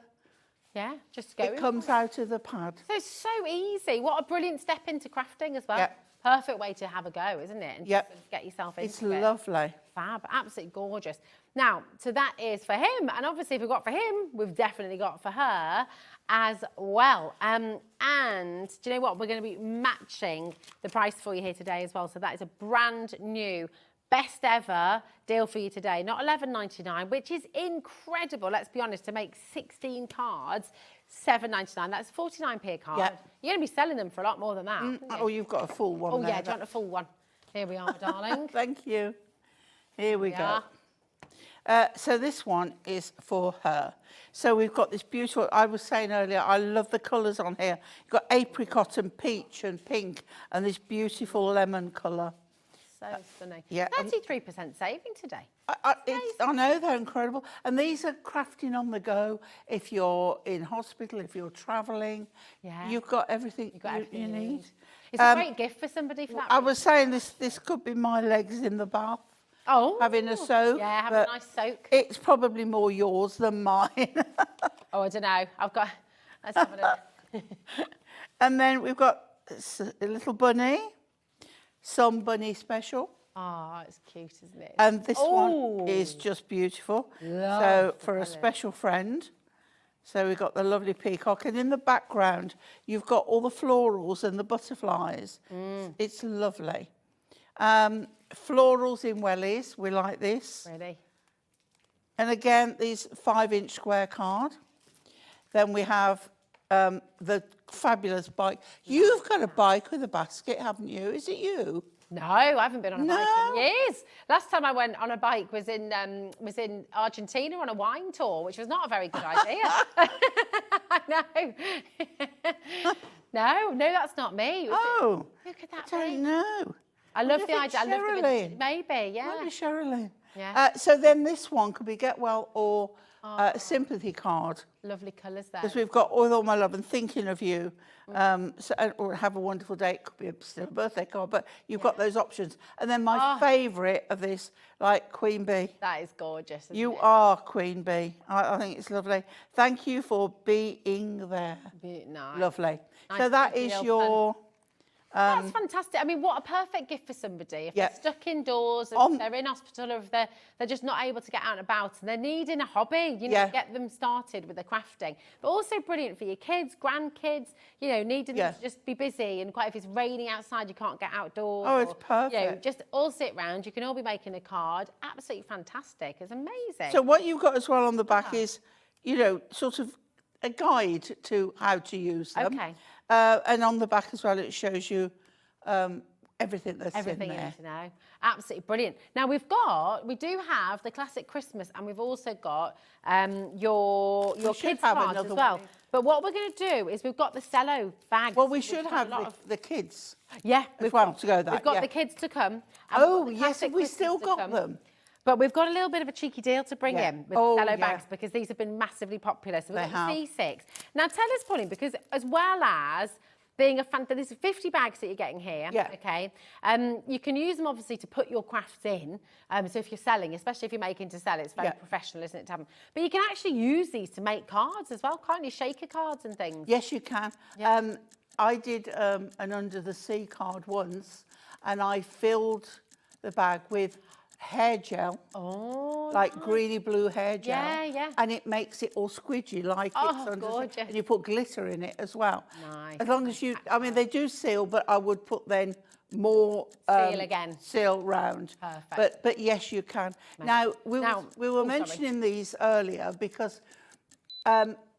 Yeah, just go. it comes out of the pad. So it's so easy. What a brilliant step into crafting as well. Yeah. Perfect way to have a go, isn't it? And Yeah. just get yourself into It's it. lovely. Fab, absolutely gorgeous. Now, so that is for him, and obviously if we've got for him, we've definitely got for her as well. And do you know what? We're going to be matching the price for you here today as well. So that is a brand new, best ever deal for you today. Not $11.99, which is incredible. Let's be honest, to make 16 cards, $7.99. That's 49p a card. Yeah. You're going to be selling them for a lot more than that. aren't you? Oh, you've got a full one Oh, there. yeah, do you want a full one? Here we are, darling. Thank you. Here we go. are. So this one is for her. So we've got this beautiful, I was saying earlier, I love the colours on here. You've got apricot and peach and pink and this beautiful lemon colour. So stunning. yeah, 33% saving today. I know, they're incredible. And these are crafting on the go. If you're in hospital, if you're travelling, Yeah. you've got everything, You've got everything you you need. need. It's a great gift for somebody for that I reason. was saying this could be my legs in the bath. Oh. Having a soak. Yeah, have a but nice soak. It's probably more yours than mine. Oh, I don't know. Let's have a look. And then we've got a little bunny, some bunny special. Oh, it's cute, isn't it? And this one Oh. is just beautiful. Love So the for a colours. special friend. So we've got the lovely peacock. And in the background, you've got all the florals and the butterflies. It's lovely. Florals in wellies, we like this. Really? And again, these 5-inch square card. Then we have the fabulous bike. You've got a bike with a basket, haven't you? Is it you? No, I haven't been on a bike No? in years. Last time I went on a bike was in Argentina on a wine tour, which was not a very good idea. I know. no, that's not me. Oh, Who could that I don't be? know. I love Wonder the if it's idea. I love the Sherilyn. maybe, yeah. Might be Sherilyn. Yeah. So then this one could be Get Well or a sympathy card. Lovely colours there. Because we've got With All My Love and Thinking of You. Or Have a Wonderful Day. It could be still a birthday card, but you've got those options. And then my favourite of this, like Queen Bee. That is gorgeous. Isn't You it? are Queen Bee. I think it's lovely. Thank you for being there. Nice. Lovely. Nice So that to is feel your... That's fantastic. I mean, what a perfect gift for somebody. If Yeah. they're stuck indoors, or if they're in hospital, or if they're just not able to get out and about, and they're needing a hobby, you know, Yeah. get them started with the crafting. But also brilliant for your kids, grandkids, you know, needing them to just be busy. And quite if it's raining outside, you can't get outdoors. Oh, it's You know, perfect. just all sit round. You can all be making a card. Absolutely fantastic. It's amazing. So what you've got as well on the back is, you know, sort of a guide to how to use them. Okay. And on the back as well, it shows you everything that's Everything in you there. need to know. Absolutely brilliant. Now we do have the classic Christmas, and we've also got your should kids have cards as another well. one. But what we're going to do is we've got the cello bags. Well, we We've should got have a lot of- the kids. Yeah, as well to go that. We've got yeah. the kids to come. and Oh, we've got the yes, classic have we Christmas still to got come. them? But we've got a little bit of a cheeky deal to bring in with cello bags because these have been massively popular. So we've got the C6. Now tell us, Pauline, because as well as being a fan, there's 50 bags that you're getting here, okay? You can use them obviously to put your crafts in. So if you're selling, especially if you're making to sell, it's very professional, isn't it, to have them? But you can actually use these to make cards as well, can't you? Shaker cards and things. Yes, you can. I did an Under the Sea card once, and I filled the bag with hair gel, like greeny blue hair gel, and it makes it all squidgy like it's under gorgeous. and you put glitter in it as well. Nice. As long as you, I mean, they do seal, but I would put then more seal round. Perfect. But yes, you can. Now we were mentioning these earlier because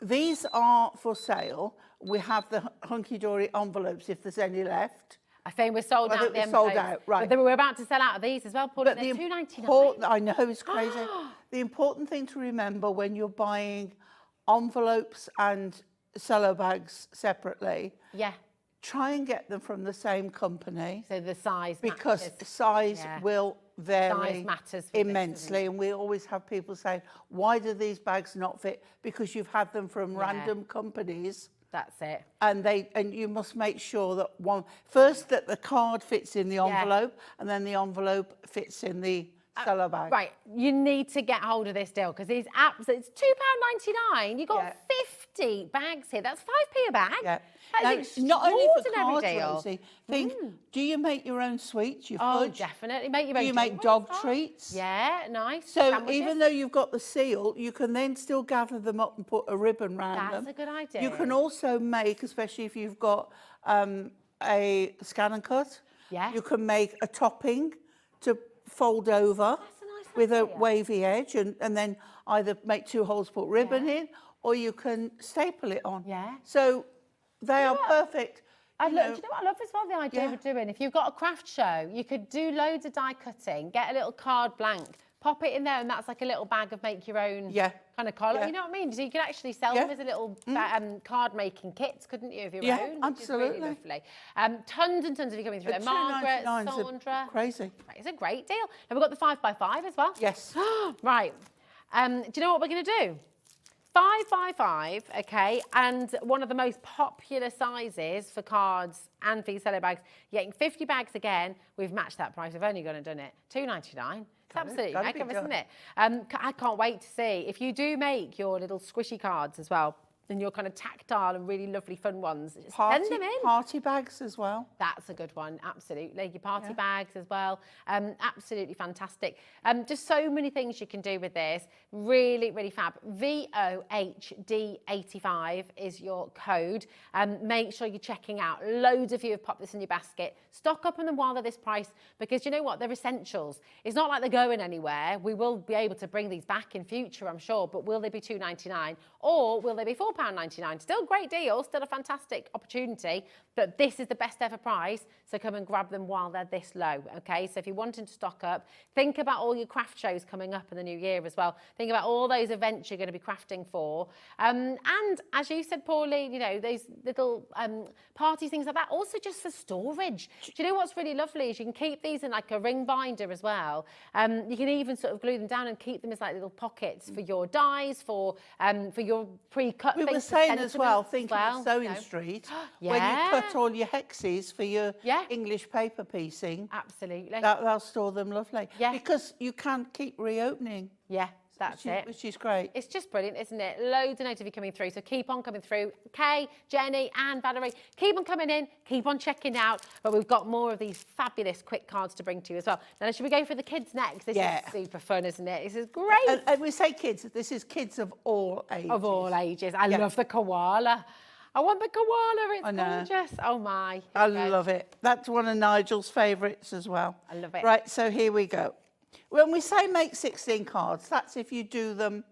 these are for sale. We have the Hunkydory envelopes if there's any left. I think we're sold out. We're sold out, right? But we're about to sell out of these as well, Paul. They're $2.99. I know, it's crazy. The important thing to remember when you're buying envelopes and cello bags separately, try and get them from the same company. So the size because matters. Size will vary Size matters immensely, and we always have people saying, "Why do these bags not fit?" Because you've had them from random companies. That's it. And you must make sure that first that the card fits in the envelope, and then the envelope fits in the cello bag. Right, you need to get hold of this deal because it's £2.99. You got 50 bags here. That's 5p a bag. Yeah. That's now, not only for cards, deal. Rosie, think, do you make your own sweets? Your fudge? Definitely. Make your own. Do you make dog treats? Yeah, nice. So Sandwiches. even though you've got the seal, you can then still gather them up and put a ribbon round them. That's a good idea. You can also make, especially if you've got a scan and cut, you can make a topping to fold over with a wavy edge and then either make 2 holes, put ribbon in, or you can staple it on. Yeah. So they are perfect. Do you know what I love as well, the idea of doing? If you've got a craft show, you could do loads of die cutting, get a little card blank, pop it in there, and that's like a little bag of make your own kind of card. You know what I mean? So you could actually sell them as a little card making kits, couldn't you, of your own? Absolutely. Which is really lovely. Tons and tons of you coming through there. Margaret, Sandra. Crazy. Right, it's a great deal. And we've got the 5x5 as well. Yes. Right. Do you know what we're going to do? 5x5, okay, and one of the most popular sizes for cards and for your cello bags. You're getting 50 bags again. We've matched that price. We've only gone and done it. $2.99. It's absolutely mega, isn't it? I can't wait to see. If you do make your little squishy cards as well, and your kind of tactile and really lovely fun ones, send them in. Party bags as well. That's a good one, absolutely. Your party bags as well, absolutely fantastic. Just so many things you can do with this. Really, really fab. VOHD85 is your code. Make sure you're checking out. Loads of you have popped this in your basket. Stock up on them while they're this price, because you know what? They're essentials. It's not like they're going anywhere. We will be able to bring these back in future, I'm sure, but will they be $2.99 or will they be £4.99? Still a great deal, still a fantastic opportunity, but this is the best ever price, so come and grab them while they're this low, okay? So if you're wanting to stock up, think about all your craft shows coming up in the new year as well. Think about all those events you're going to be crafting for. And as you said, Pauline, you know, those little parties, things like that, also just for storage. Do you know what's really lovely is you can keep these in like a ring binder as well. You can even sort of glue them down and keep them as like little pockets for your dies, for your pre-cut things. We were saying as well, thinking of Sewing Street, when you cut all your hexes for your English paper piecing. Absolutely. They'll store them lovely. Yeah. Because you can keep reopening. Yeah. That's it. Which is great. It's just brilliant, isn't it? Loads and loads of you coming through, so keep on coming through. Kay, Jenny and Valerie, keep on coming in, keep on checking out. But we've got more of these fabulous quick cards to bring to you as well. Now, should we go for the kids next? This is super fun, isn't it? This is great. And we say kids, this is kids of all ages. Of all ages. I love the koala. I want the koala, it's gorgeous. Oh my. I love it. That's one of Nigel's favourites as well. I love it. Right, so here we go. When we say make 16 cards, that's if you do them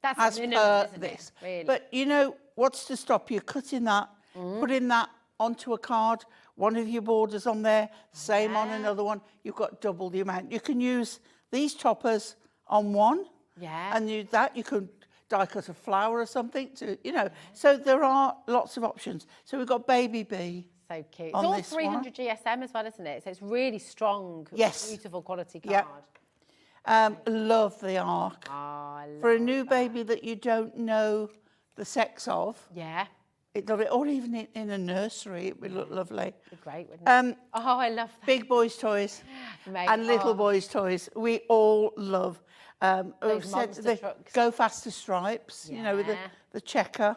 as per this. Really? But you know, what's to stop you cutting that, putting that onto a card, one of your borders on there, same on another one, you've got double the amount. You can use these toppers on one, and use that. You can die cut a flower or something to, you know. So there are lots of options. So we've got Baby Bee. So cute. It's all 300 GSM as well, isn't it? So it's really strong, beautiful quality card. Love the arc. Oh, I love For a new baby that you don't know the sex of. Yeah. Or even in a nursery, it would look lovely. Great, wouldn't it? Oh, I love that. Big boys' toys Mate, and little boys' toys. We all love. Those monster trucks. Go faster stripes, you know, with the checker.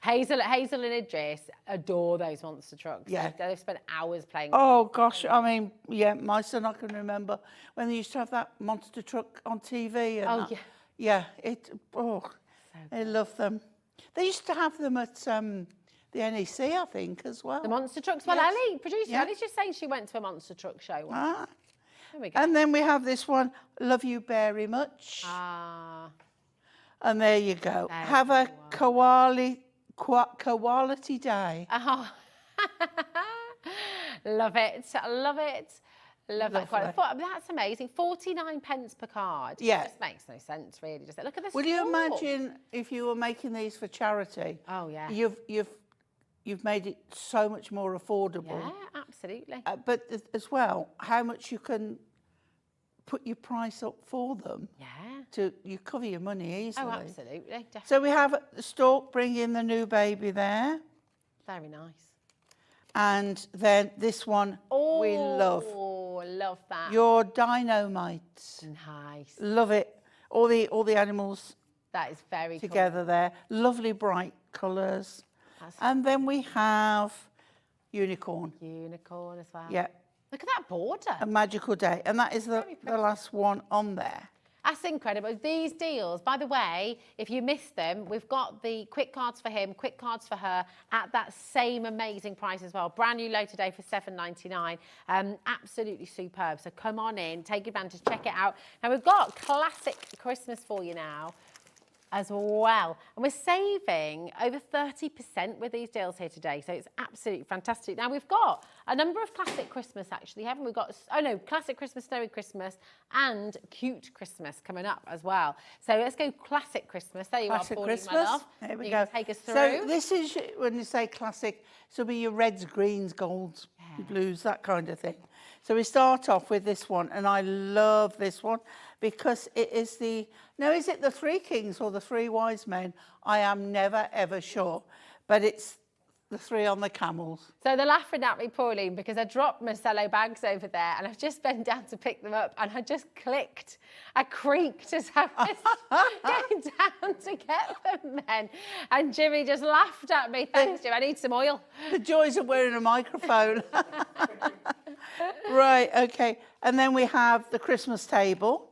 Hazel and Idris adore those monster trucks. Yeah. They've spent hours playing. Oh gosh, I mean, yeah, my son, I can remember when they used to have that monster truck on TV. And yeah, I love them. They used to have them at the NEC, I think, as well. The monster trucks. Well, Yes. Ellie, producer Ellie's just saying she went to a monster truck show once. Ah. There we go. And then we have this one, Love You Very Much. Ah. And there you go. Have a quality day. Oh. Love it. Love it. Love that. That's amazing. 49 pence per card. Yeah. It just makes no sense, really. Just look at this. Will you imagine if you were making these for charity? Oh yeah. You've made it so much more affordable. Yeah, absolutely. But as well, how much you can put your price up for them. Yeah. You cover your money easily. Oh, absolutely. Definitely. So we have the stork bringing the new baby there. Very nice. And then this one we love. Oh, love that. Your dynamite. Nice. Love it. All the animals. That is very together there. Lovely bright colours. And then we have unicorn. Unicorn as well. Yeah. Look at that border. A magical day. And that is the last one on there. That's incredible. These deals, by the way, if you missed them, we've got the quick cards for him, quick cards for her at that same amazing price as well. Brand new load today for $7.99. Absolutely superb. So come on in, take advantage, check it out. Now we've got classic Christmas for you now as well. And we're saving over 30% with these deals here today. So it's absolutely fantastic. Now we've got a number of classic Christmas actually, haven't we? Got, classic Christmas, snowy Christmas and cute Christmas coming up as well. So let's go classic Christmas. There you classic are, Christmas. my love. There we you go. Take us through. So this is, when you say classic, so be your reds, greens, golds, blues, that kind of thing. So we start off with this one, and I love this one because it is is it the Three Kings or the Three Wise Men? I am never, ever sure. But it's the three on the camels. So they're laughing at me, Pauline, because I dropped my cello bags over there and I've just bent down to pick them up and I just clicked. I creaked as I was going down to get them then. And Jimmy just laughed at me. Thanks, Jim. I need some oil. The joys of wearing a microphone. Right, okay. And then we have the Christmas table.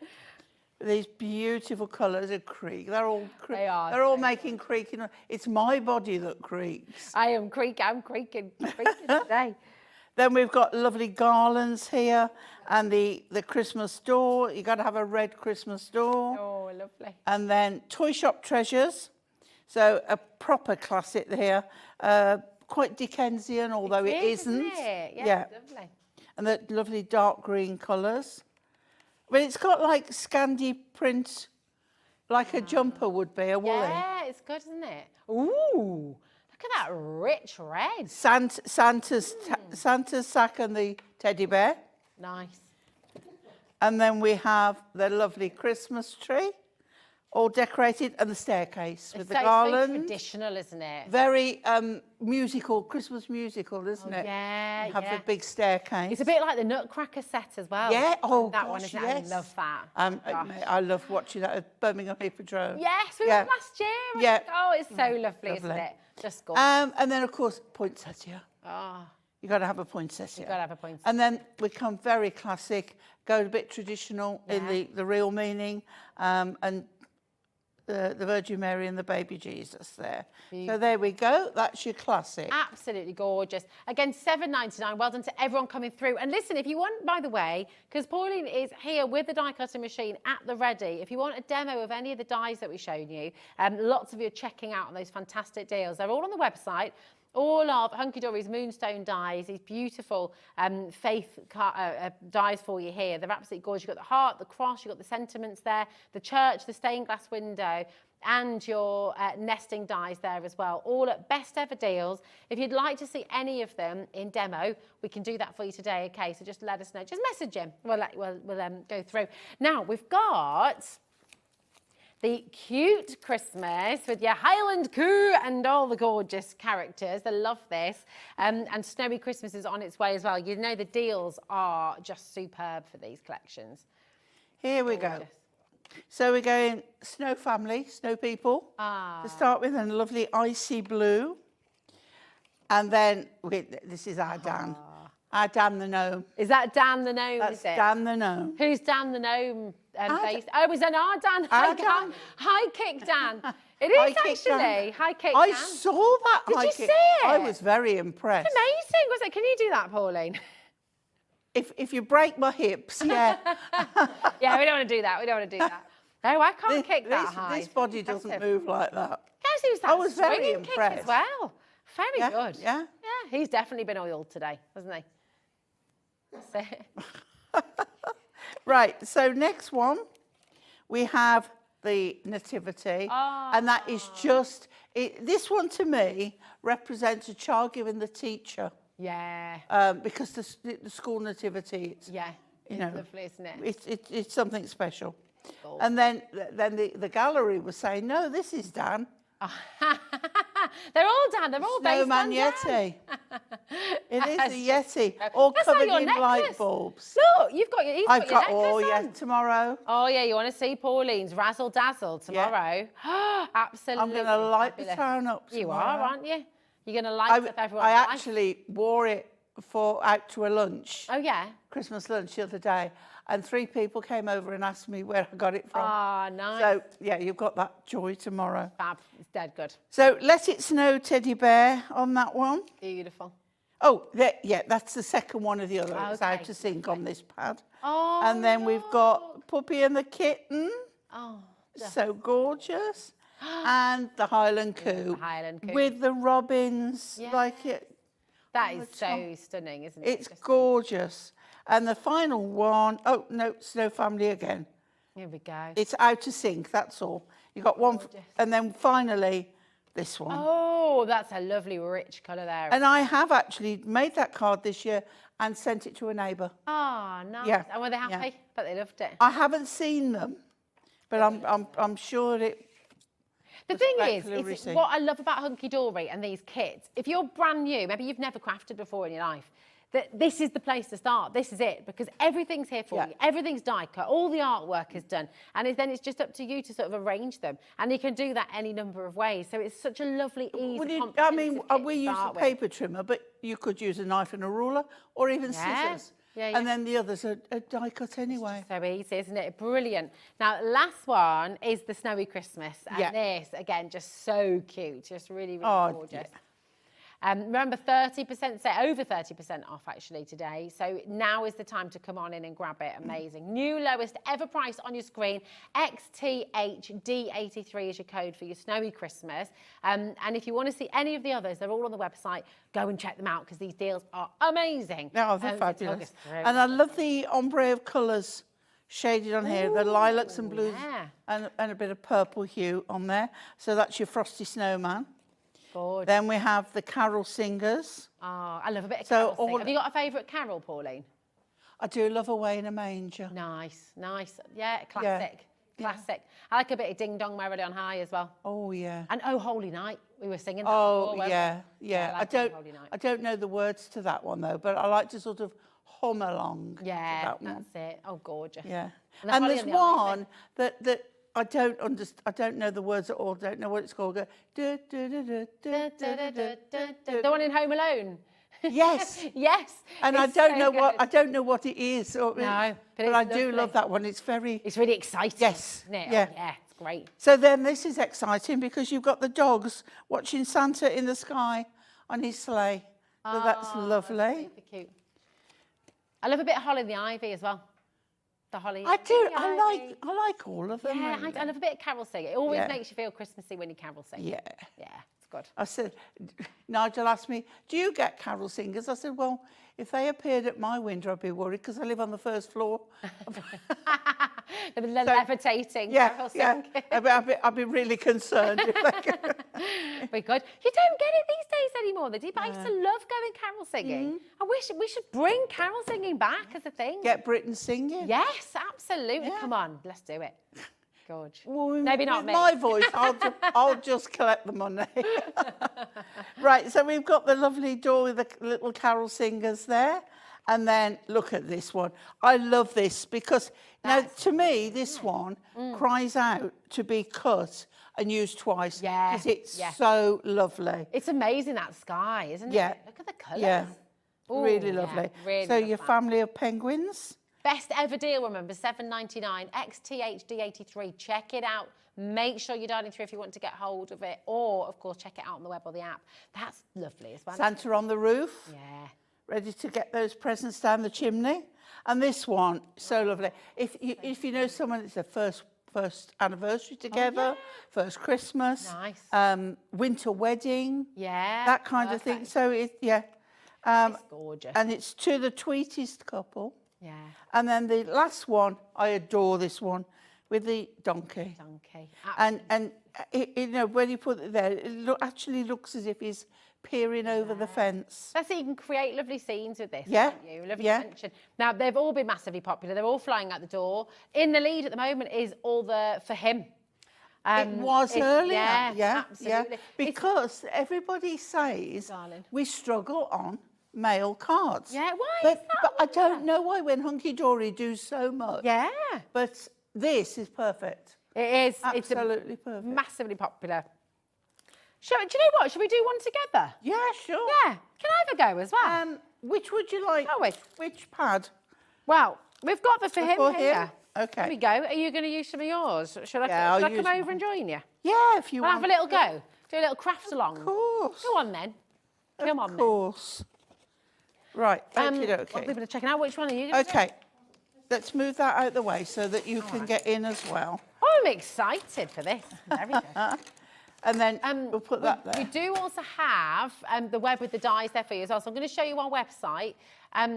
These beautiful colours of creak. They're all they're all making creaking. It's my body that creaks. I'm creaking today. Then we've got lovely garlands here and the Christmas door. You got to have a red Christmas door. Oh, lovely. And then toy shop treasures. So a proper classic here. Quite Dickensian, although it isn't. Isn't it? Yeah. Lovely. And the lovely dark green colours. But it's got like Scandi print, like a jumper would be, a woolly. Yeah, it's good, isn't it? Ooh, look at that rich red. Santa's sack and the teddy bear. Nice. And then we have the lovely Christmas tree, all decorated, and the staircase with the garland. So traditional, isn't it? Very musical, Christmas musical, isn't it? Yeah, you have the big staircase. It's a bit like the Nutcracker set as well. Yeah, oh that gosh, one, isn't it? yes. I love that. I love watching that at Birmingham Hippodrome. Yes, we went last year. Yeah. Oh, it's so lovely, isn't it? Just gorgeous. And then, of course, poinsettia. Oh. You've got to have a poinsettia. You've got to have a poinsettia. And then we come very classic, go a bit traditional in the real meaning, and the Virgin Mary and the baby Jesus there. So there we go. That's your classic. Absolutely gorgeous. Again, $7.99. Well done to everyone coming through. And listen, if you want, by the way, because Pauline is here with the die cutting machine at the ready. If you want a demo of any of the dies that we've shown you, lots of you are checking out on those fantastic deals. They're all on the website. all of Hunkydory's Moonstone dies, these beautiful faith dies for you here. They're absolutely gorgeous. You've got the heart, the cross, you've got the sentiments there, the church, the stained glass window, and your nesting dies there as well, all at best ever deals. If you'd like to see any of them in demo, we can do that for you today, okay? So just let us know. Just message him. We'll go through. Now, we've got the cute Christmas with your Highland Coo and all the gorgeous characters. They love this. And Snowy Christmas is on its way as well. You know the deals are just superb for these collections. Here we go. So we're going Snow Family, Snow People, to start with, and a lovely icy blue. And then, this is our Dan. Our Dan the Gnome. Is that Dan the Gnome, That's is it? Dan the Gnome. Who's Dan the Gnome based? Oh, is that our Dan? High kick Dan. It is actually. High kick Dan. I saw that Did high you kick. see it? I was very impressed. It's amazing, was it? Can you do that, Pauline? If you break my hips, yeah. Yeah, we don't want to do that. We don't want to do that. No, I can't kick that high. This body doesn't move like that. Guys, who's that? I was very swinging kick impressed. as well. Very good. Yeah. Yeah, he's definitely been oiled today, hasn't he? That's it. Right, so next one, we have the Nativity. And that is just, this one to me represents a child giving the teacher. Yeah. Because the school Nativity, it's, it's lovely, isn't it? It's something special. And then the gallery was saying, no, this is Dan. They're all Dan. They're all based Snowman on Yeti. It is That's a just Yeti, superb. all That's covered like in your light necklace. bulbs. Look, you've got your I've got, necklace on. tomorrow. Oh, yeah, you want to see Pauline's Razzle Dazzle tomorrow? Absolutely. I'm going to light the fabulous. town up You tomorrow. are, aren't you? You're going to light up everyone's I life. actually wore it out to a lunch. Oh, yeah? Christmas lunch the other day. And 3 people came over and asked me where I got it from. Ah, nice. So, yeah, you've got that joy tomorrow. Fab. It's dead good. So, Let It Snow teddy bear on that one. Beautiful. Oh, yeah, that's the second one of the other. It's out to sync on this pad. Oh, and then we've got Puppy and the Kitten. Oh, so gorgeous. And the Highland Coo. Highland Coo. With the robins, like it. That is so stunning, isn't it? It's gorgeous. And the final one, oh, no, Snow Family again. Here we go. It's out to sync, that's all. You got one, and then finally, this one. Oh, that's a lovely, rich colour there. And I have actually made that card this year and sent it to a neighbour. Ah, nice. Yeah. And were they happy? Yeah. But they loved it. I haven't seen them, but I'm sure it. The thing is, received. what I love about Hunkydory and these kits, if you're brand new, maybe you've never crafted before in your life, that this is the place to start. This is it, because everything's here for you. Everything's die cut. All the artwork is done. And then it's just up to you to sort of arrange them. And you can do that any number of ways. So it's such a lovely, easy, I mean, we use a paper trimmer, but you could use a knife and a ruler or even scissors. Yeah. And then the others are die cut anyway. So easy, isn't it? Brilliant. Now, last one is the Snowy Christmas. And this, again, just so cute. Just really, really gorgeous. Yeah. Remember, 30%, over 30% off actually today. So now is the time to come on in and grab it. Amazing. New lowest ever price on your screen. XTHD83 is your code for your Snowy Christmas. And if you want to see any of the others, they're all on the website. Go and check them out because these deals are amazing. Oh, they're fabulous. And I love the ombre of colours shaded on here, the lilacs and blues and a bit of purple hue on there. So that's your Frosty Snowman. Gorgeous. Then we have the carol singers. Oh, I love a bit of carol singing. Have you got a favourite carol, Pauline? I do love Away in a Manger. Nice, nice. Yeah, classic. Classic. I like a bit of Ding Dong Merrily on High as well. Oh, yeah. And Oh Holy Night. We were singing that before, before, yeah. I don't know the words to that one, though, but I like to sort of hum along to that one. That's it. Oh, gorgeous. Yeah. And there's one that I don't know the words at all. Don't know what it's called. Go, the one in Home Alone. Yes. Yes. And I don't know what it is. But I do love that one. It's really exciting. Yes. Isn't it? Yeah. Oh, yeah. It's great. So then this is exciting because you've got the dogs watching Santa in the sky on his sleigh. So that's lovely. That's super cute. I love a bit of Holly and the Ivy as well. The holly. I do. I like all of them. Yeah, really. I love a bit of carol singing. It always makes you feel Christmassy when you carol sing. Yeah. Yeah, it's good. I said, Nigel asked me, do you get carol singers? I said, well, if they appeared at my window, I'd be worried because I live on the first floor. The levitating. Yeah, carol yeah. singing. I'd be really concerned if they could. Very good. You don't get it these days anymore, they do, but I used to love going carol singing. I wish we should bring carol singing back as a thing. Get Britain singing. Yes, absolutely. Yeah. Come on, let's do it. George. Well, Maybe not with me. my voice, I'll just collect the money. Right, so we've got the lovely door with the little carol singers there. And then look at this one. I love this because now to me, this one cries out to be cut and used twice. Yeah, because it's yeah. so lovely. It's amazing, that sky, isn't Yeah. it? Look at the colours. Yeah, Ooh, really yeah, lovely. really So love your that. family of penguins. Best ever deal, remember, $7.99, XTHD83. Check it out. Make sure you're dialing through if you want to get hold of it. Or, of course, check it out on the web or the app. That's lovely as well. Santa on the roof. Yeah. Ready to get those presents down the chimney. And this one, so lovely. If you know someone, it's their first anniversary together, first Christmas, Nice. winter wedding, Yeah. that kind of thing. perfect. So It's gorgeous. and it's to the tweetest couple. Yeah. And then the last one, I adore this one with the donkey. Donkey. And you know, when you put it there, it actually looks as if he's peering over the fence. That's it, you can create lovely scenes with this, Yeah, can't you? Lovely yeah. tension. Now, they've all been massively popular. They're all flying out the door. In the lead at the moment is all the For Him. It was earlier, Yeah, absolutely. Because everybody says we struggle on mail cards. Yeah, why But, is that? but I don't know why when Hunkydory do so much. Yeah. But this is perfect. It is. Absolutely it's perfect. massively popular. Do you know what? Should we do one together? Yeah, sure. Yeah. Can I have a go as well? Which would you like? Oh, wait. Which pad? Well, we've got the For Him For here. Him? Okay. There we go. Are you going to use some of yours? Should I, Yeah, I'll should I use come over mine. and join you? Yeah, if you We'll want. have a little go. Do a little craft along. Of course. Go on then. Come on Of then. course. Right, okay. Well, people are checking out. Which one are you going to Okay, let's move that out the way so that you can get in as well. Oh, I'm excited for this. Very good. And then we'll put that there. We do also have the web with the dies there for you as well. So I'm going to show you our website.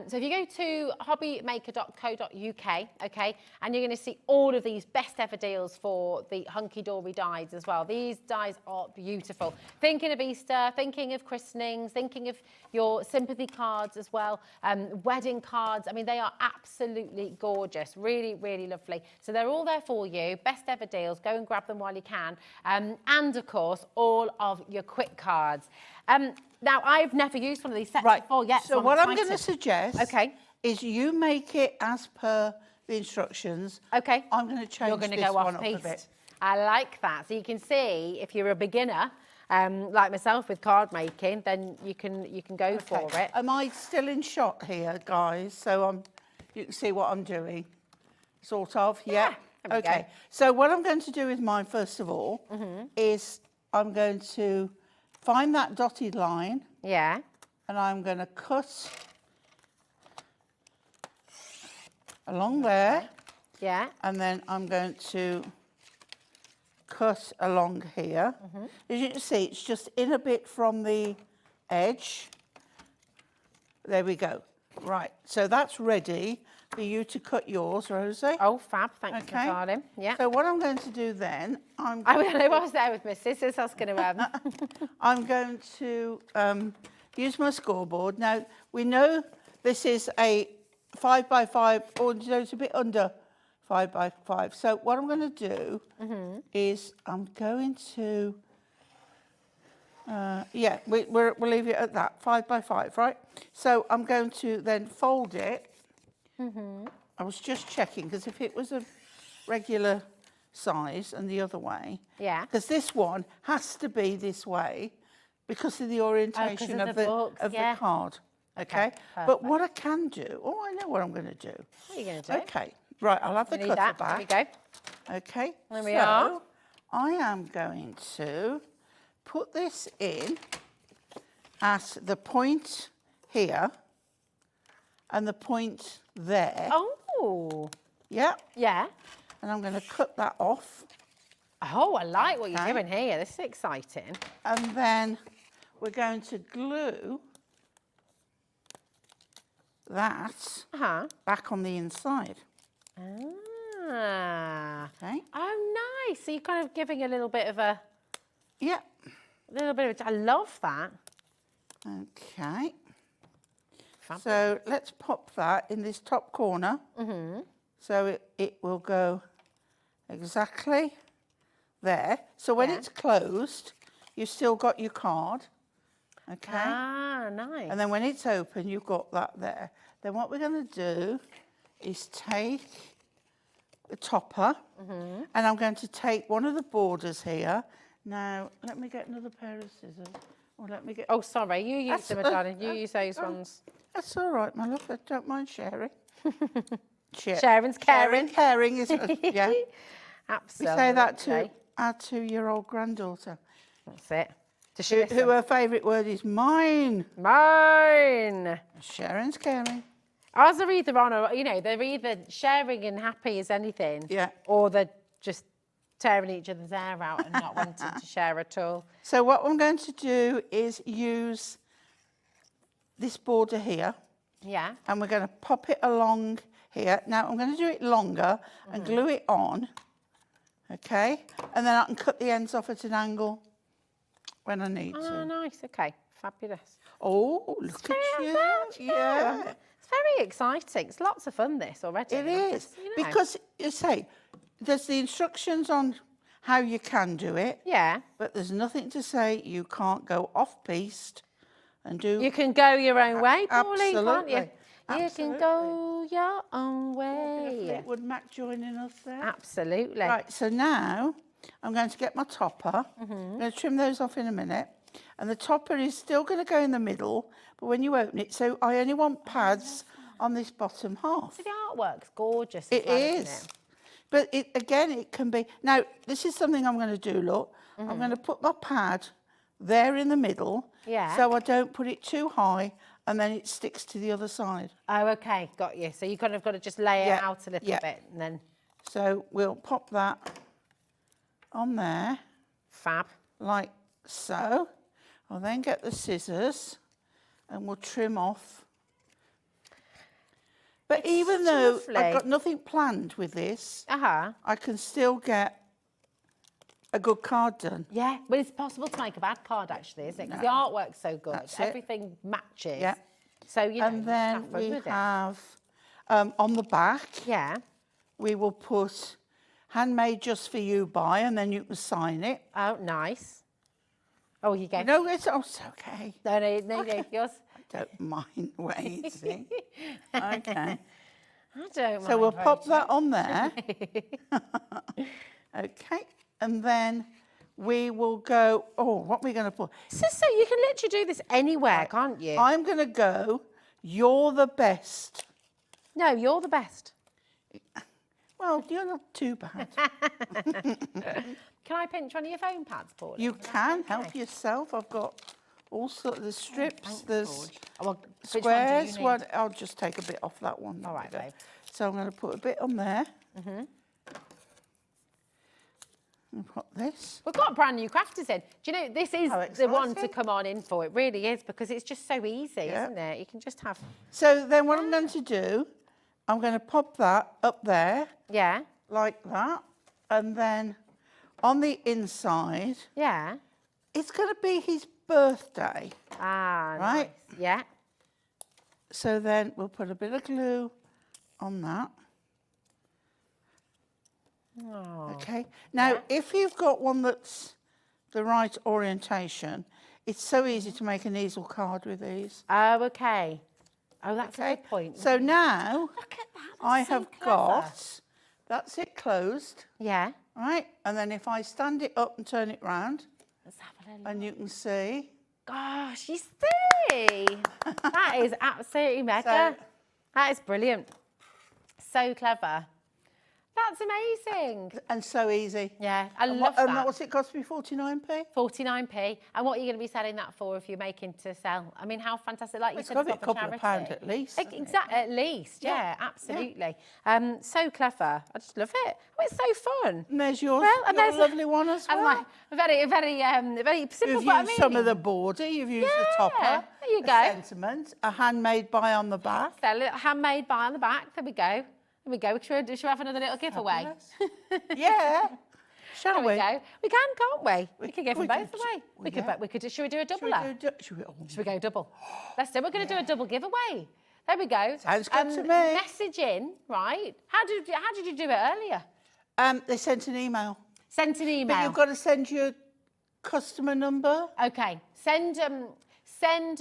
So if you go to hobbymaker.co.uk, okay, and you're going to see all of these best ever deals for the Hunkydory dies as well. These dies are beautiful. Thinking of Easter, thinking of christenings, thinking of your sympathy cards as well, wedding cards. I mean, they are absolutely gorgeous. Really, really lovely. So they're all there for you. Best ever deals. Go and grab them while you can. And of course, all of your quick cards. Now, I've never used one of these sets before yet. So what I'm going to suggest Okay. is you make it as per the instructions. Okay. I'm going to change You're going to this go one off up a piste. bit. I like that. So you can see if you're a beginner, like myself with card making, then you can go for it. Am I still in shot here, guys? So you can see what I'm doing. Sort of, yeah. there we Okay. go. So what I'm going to do with mine, first of all, is I'm going to find that dotted line. Yeah. And I'm going to cut along there. Yeah. And then I'm going to cut along here. As you can see, it's just in a bit from the edge. There we go. Right, so that's ready for you to cut yours, Rosie. Oh, fab. Thanks, my darling. Yeah. So what I'm going to do then, I was there with my sisters. I was going to... I'm going to use my scoreboard. Now, we know this is a 5 by 5, or you know, it's a bit under 5 by 5. So what I'm going to do is I'm going to, we'll leave it at that, 5 by 5, right? So I'm going to then fold it. I was just checking, because if it was a regular size and the other way, Yeah. because this one has to be this way because of the orientation of the books, yeah. card. Okay, but perfect. what I can do, I know what I'm going to do. What are you going to do? Okay, right, I'll have the You need cutter that. back. There we go. Okay, There we so are. I am going to put this in at the point here and the point there. Oh. Yeah. Yeah. And I'm going to cut that off. Oh, I like what you're doing here. This is exciting. And then we're going to glue that back on the inside. Ah. Okay. Oh, nice. So you're kind of giving a little bit of a... Yeah. A little bit of... I love that. Okay. Fabulous. So let's pop that in this top corner. So it will go exactly there. So when it's closed, you've still got your card. Okay. Ah, nice. And then when it's open, you've got that there. Then what we're going to do is take the topper, and I'm going to take one of the borders here. Now, let me get another pair of scissors. Or let me get... Oh, sorry. You use them, darling. You use those ones. That's all right, my love. I don't mind sharing. Sharing's caring. Caring is, yeah. Absolutely. We say that to our 2-year-old granddaughter. That's it. Who her favourite word is mine. Mine. Sharing's caring. Ours are either on or, you know, they're either sharing and happy as anything. Yeah. Or they're just tearing each other's hair out and not wanting to share at all. So what I'm going to do is use this border here. Yeah. And we're going to pop it along here. Now, I'm going to do it longer and glue it on. Okay? And then I can cut the ends off at an angle when I need to. Oh, nice. Okay. Fabulous. Oh, look at you. Yeah. It's very exciting. It's lots of fun, this, already. It is. Because, you say, there's the instructions on how you can do it. Yeah. But there's nothing to say you can't go off-piste and do... You can go your own way, Pauline, can't you? Absolutely. You can go your own way. Would Mac joining us there? Absolutely. Right, so now I'm going to get my topper. I'm going to trim those off in a minute. And the topper is still going to go in the middle, but when you open it, so I only want pads on this bottom half. So the artwork's gorgeous. It is. But again, it can be... Now, this is something I'm going to do, look. I'm going to put my pad there in the middle. Yeah. So I don't put it too high and then it sticks to the other side. Oh, okay, got you. So you kind of got to just lay it out a little bit and then... So we'll pop that on there. Fab. Like so. I'll then get the scissors and we'll trim off. But even though I've got nothing planned with this, I can still get a good card done. Yeah, but it's possible to make a bad card, actually, isn't it? Because the artwork's so good. Everything matches. Yeah. So, you know, and then have fun we with it. have, on the back, we will put handmade just for you by, and then you can sign it. Oh, nice. Oh, you go. No, it's okay. No, yours. I don't mind waiting. Okay. I don't So we'll pop that on there. Okay. And then we will go, what are we going to put? So you can literally do this anywhere, can't you? I'm going to go, you're the best. No, you're the best. Well, you're not too bad. Can I pinch one of your foam pads, Paul? You can help yourself. I've got all sorts of strips. There's squares. I'll just take a bit off that one. All right, babe. So I'm going to put a bit on there. And put this. We've got brand new crafters in. Do you know, this is the one to come on in for. It really is, because it's just so easy, isn't it? You can just have... So then what I'm going to do, I'm going to pop that up there. Yeah. Like that. And then on the inside... Yeah. It's going to be his birthday. Ah, right? Nice. Yeah. So then we'll put a bit of glue on that. Oh. Okay. Now, if you've got one that's the right orientation, it's so easy to make an easel card with these. Oh, okay. Oh, that's a good point. So now look at that. I have got, that's it closed. Yeah. Right. And then if I stand it up and turn it round, let's have a little and you can see. Gosh, you see? That is absolutely mega. That is brilliant. So clever. That's amazing. And so easy. Yeah, I love that. And what's it cost me, 49p? 49p. And what are you going to be selling that for if you're making to sell? I mean, how fantastic. Like you It's said, got to be a for couple of pounds charity. at least. Exactly, at least. Yeah, absolutely. So clever. I just love it. Oh, it's so fun. And there's yours. Well, and Your there's lovely one as well. And very simple. You've but I used mean, some of the border, you've used the topper. There you the go. Sentiment, a handmade by on the back. So a little handmade by on the back. There we go. There we go. Should we have another little giveaway? Yeah. Shall we? There we go. We can, can't we? We could give them we both can- away. We could. yeah. We could. Should we do a Should we doubler? do- Should we go double? Let's do it. We're going to do a double giveaway. There we go. Sounds good to me. Message in, right? How did you do it earlier? They sent an email. Sent an email. But you've got to send your customer number. Okay. Send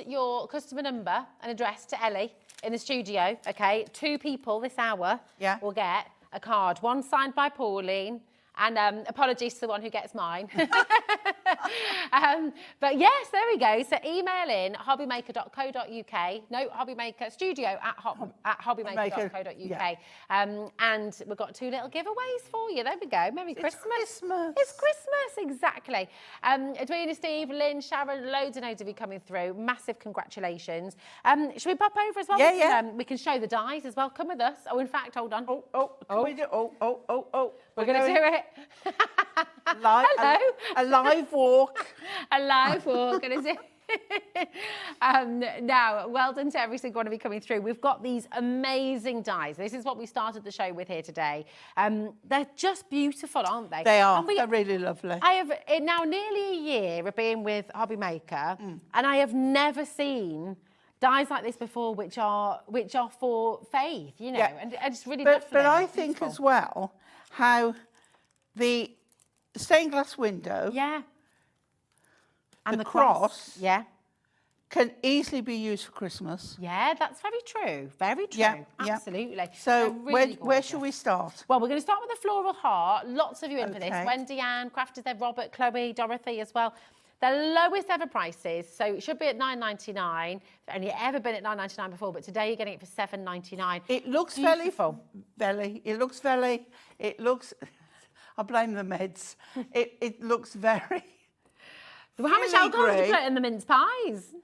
your customer number and address to Ellie in the studio. Okay. 2 people this hour. Yeah. Will get a card. One signed by Pauline. And apologies to the one who gets mine. But yes, there we go. So email in hobbymaker.co.uk. No, hobbymaker studio at hobbymaker.co.uk. Yeah. And we've got 2 little giveaways for you. There we go. Merry Christmas. Christmas. It's Christmas, exactly. Edwina, Steve, Lynn, Sharon, loads and loads of you coming through. Massive congratulations. Should we pop over as well? Yeah. We can show the dies as well. Come with us. Oh, in fact, hold on. Can we do? We're going to do it. Live, Hello. A live walk. A live walk. And now, well done to every single one of you coming through. We've got these amazing dies. This is what we started the show with here today. They're just beautiful, aren't they? They are. They're really lovely. I have now nearly a year of being with Hobby Maker, and I have never seen dies like this before, which are for faith, you know, and it's really lovely. But I think as well how the stained glass window, and the cross, can easily be used for Christmas. Yeah, that's very true. Very true. Yeah, absolutely. So They're really where shall we start? Well, we're going to start with the floral heart. Lots of you in for this. Okay. Wendy Ann, Crafters there, Robert, Chloe, Dorothy as well. The lowest ever prices, so it should be at $9.99. It's only ever been at $9.99 before, but today you're getting it for $7.99. It looks beautiful. It looks. I blame the meds. it looks very. Well, how much alcohol did you put in the mince pies?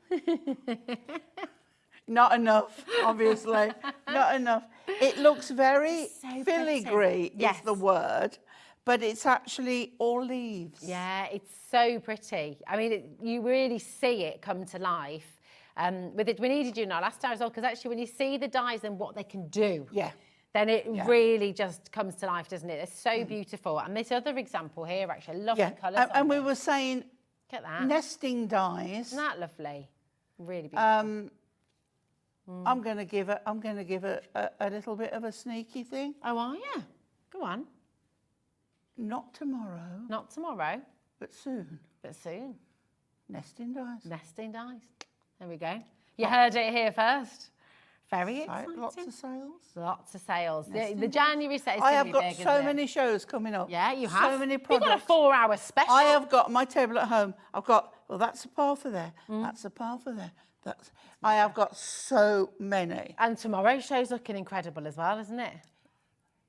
Not enough, obviously. Not enough. It looks very filigree, is the word, but it's actually all leaves. Yeah, it's so pretty. I mean, you really see it come to life. We needed you now last time as well, because actually when you see the dies and what they can do, then it really just comes to life, doesn't it? It's so beautiful. And this other example here, actually, I love the colours. And we were saying, look at that. Nesting dies. Isn't that lovely? Really beautiful. I'm going to give it a little bit of a sneaky thing. Oh, are you? Go on. Not tomorrow. Not tomorrow. But soon. But soon. Nesting dies. Nesting dies. There we go. You heard it here first. Very exciting. Lots of sales. Lots of sales. The January set is I going have to be got big, so isn't it? many shows coming up. Yeah, you have. So many You've products. got a 4-hour special. I have got my table at home. I've got, well, that's a parfum there. That's a parfum there. I have got so many. And tomorrow's show's looking incredible as well, isn't it?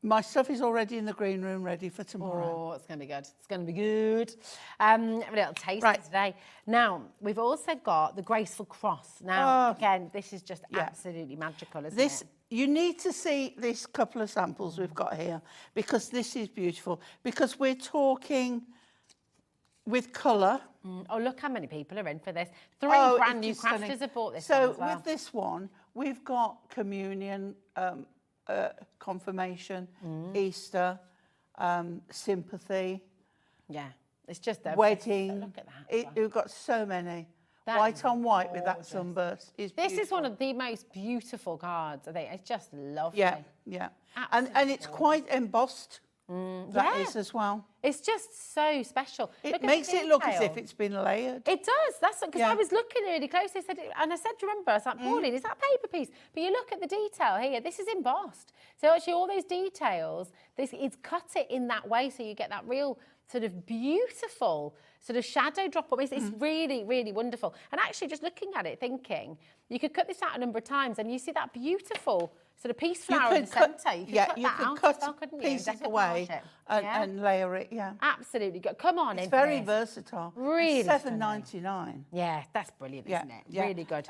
My stuff is already in the green room, ready for tomorrow. Oh, it's going to be good. It's going to be good. A little taste today. Now, we've also got the graceful cross. Now, again, this is just absolutely magical, isn't it? You need to see this couple of samples we've got here, because this is beautiful. Because we're talking with colour. Oh, look how many people are in for this. 3 brand new crafters have bought this one as well. So with this one, we've got communion, confirmation, Easter, sympathy. Yeah, it's just a wedding. Look at that. We've got so many. That white on white with that sunburst is beautiful. This is one of the most beautiful cards. I think it's just lovely. Yeah. And it's quite embossed. That is as well. It's just so special. It makes it look as if it's been layered. It does. That's because I was looking really closely. I said, do you remember? I was like, Pauline, is that a paper piece? But you look at the detail here. This is embossed. So actually, all those details, it's cut it in that way, so you get that real sort of beautiful sort of shadow drop. It's really, really wonderful. And actually, just looking at it, thinking, you could cut this out a number of times, and you see that beautiful sort of peace flower in the centre. You could cut that out as well, couldn't you? Pieces away and layer it, Absolutely good. Come on in. It's very versatile. Really $7.99. Yeah, that's brilliant, isn't it? Yeah. Really good.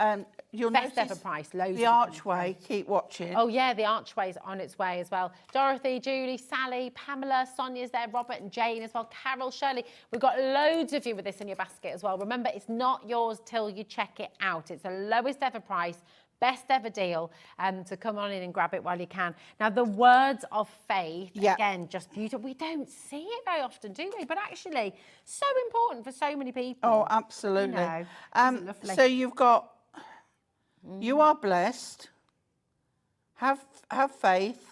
You'll Best notice ever price. Loads the of archway, keep watching. Oh yeah, the archway's on its way as well. Dorothy, Julie, Sally, Pamela, Sonia's there, Robert and Jane as well, Carol, Shirley. We've got loads of you with this in your basket as well. Remember, it's not yours till you check it out. It's the lowest ever price, best ever deal, so come on in and grab it while you can. Now, the words of faith, again, just beautiful. We don't see it very often, do we? But actually, so important for so many people. Oh, absolutely. You know, so you've got, you are blessed, have faith.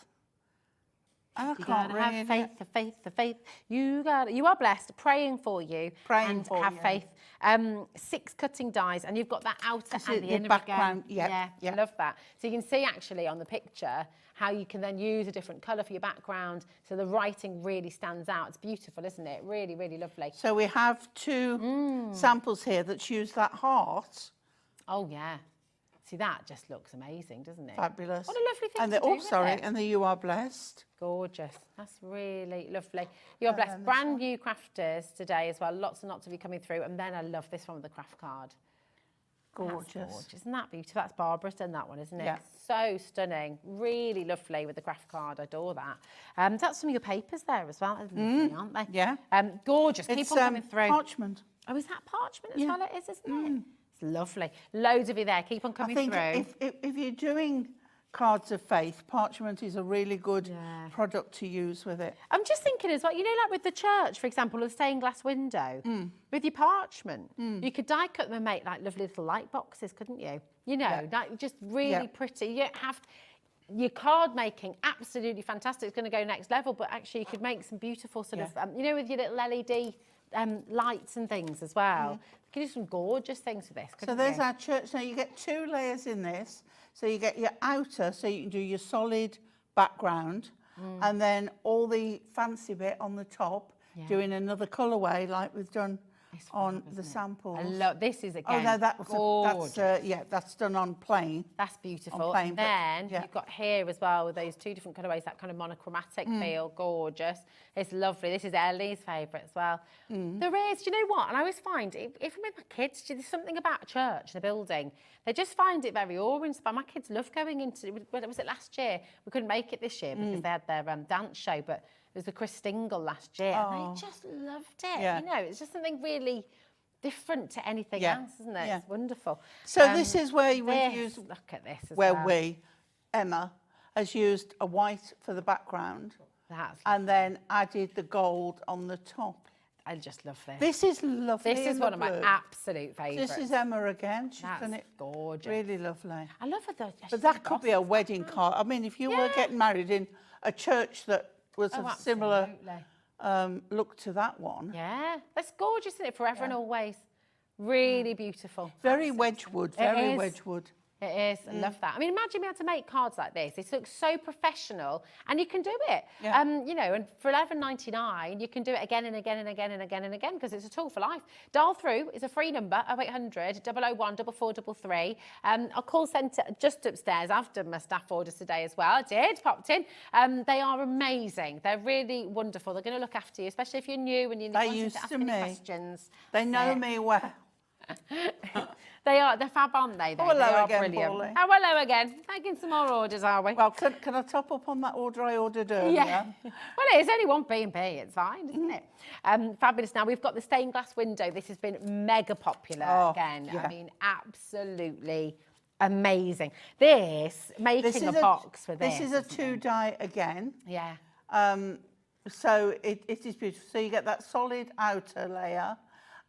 I You can't gotta really have faith, the faith, the faith. You are blessed, praying for you. Praying for have you. faith. 6 cutting dies, and you've got that outer That's and it, the the inner background, again. I love that. So you can see actually on the picture how you can then use a different colour for your background, so the writing really stands out. It's beautiful, isn't it? Really, really lovely. So we have 2 samples here that use that heart. Oh yeah. See, that just looks amazing, doesn't it? Fabulous. What a lovely thing and to the, do oh, with sorry, it. and the you are blessed. Gorgeous. That's really lovely. You're blessed. Brand new crafters today as well. Lots and lots of you coming through. And then I love this one with the craft card. Gorgeous. That's gorgeous. Isn't that beautiful? That's Barbara's done that one, isn't it? Yeah. So stunning. Really lovely with the craft card. I adore that. That's some of your papers there as well, aren't they? Yeah. Gorgeous. It's Keep on coming through. parchment. Oh, is that parchment as well? It is, isn't it? It's lovely. Loads of you there. Keep on coming through. I think if you're doing cards of faith, parchment is a really good product to use with it. I'm just thinking as well, you know, like with the church, for example, the stained glass window, with your parchment, you could die cut them and make like lovely little light boxes, couldn't you? You know, like just really pretty. You don't have your card making, absolutely fantastic. It's going to go next level, but actually you could make some beautiful sort of, you know, with your little LED lights and things as well. You can do some gorgeous things with this. So there's our church. Now you get 2 layers in this. So you get your outer, so you can do your solid background, and then all the fancy bit on the top, doing another colourway like we've done on the samples. I love this. Is again. Oh no, that was gorgeous. that's done on plain. That's beautiful. Plain, and then you've got here as well with those 2 different colourways, that kind of monochromatic feel. Gorgeous. It's lovely. This is Ellie's favourite as well. There is, do you know what? And I always find, even with my kids, there's something about a church, the building. They just find it very awe-inspiring. My kids love going into, was it last year? We couldn't make it this year because they had their dance show, but it was the Chris Stingle last year. And they just loved it. You know, it's just something really different to anything else, isn't it? It's wonderful. So this is where we've used, look at this as where well. Emma, has used a white for the background. That's and then added the gold on the top. I just love this. This is lovely. This is one of my absolute favourites. This is Emma again. She's done it gorgeous. Really lovely. I love it though. But that could be a wedding card. I mean, if you were getting married in a church that was of similar look to that one. Yeah, that's gorgeous, isn't it? Forever and always. Really beautiful. Very Wedgwood, very Wedgwood. It is. I love that. I mean, imagine being able to make cards like this. It looks so professional, and you can do it. You know, and for $11.99, you can do it again and again and again and again and again because it's a tool for life. Dial through is a free number 0800 001 4433. Our call centre just upstairs. I've done my staff orders today as well. I did, popped in. They are amazing. They're really wonderful. They're going to look after you, especially if you're new and you need to ask any questions. They know me well. They're fab, aren't they? Oh, hello they are again, brilliant. Paulie. Oh, hello again. Taking some more orders, are we? Well, can I top up on that order I ordered earlier? Yeah. Well, it's only 1 P&P. It's fine, isn't it? Fabulous. Now, we've got the stained glass window. This has been mega popular again. I mean, absolutely amazing. Making a box for this. This is a 2-die again. Yeah. So it is beautiful. So you get that solid outer layer,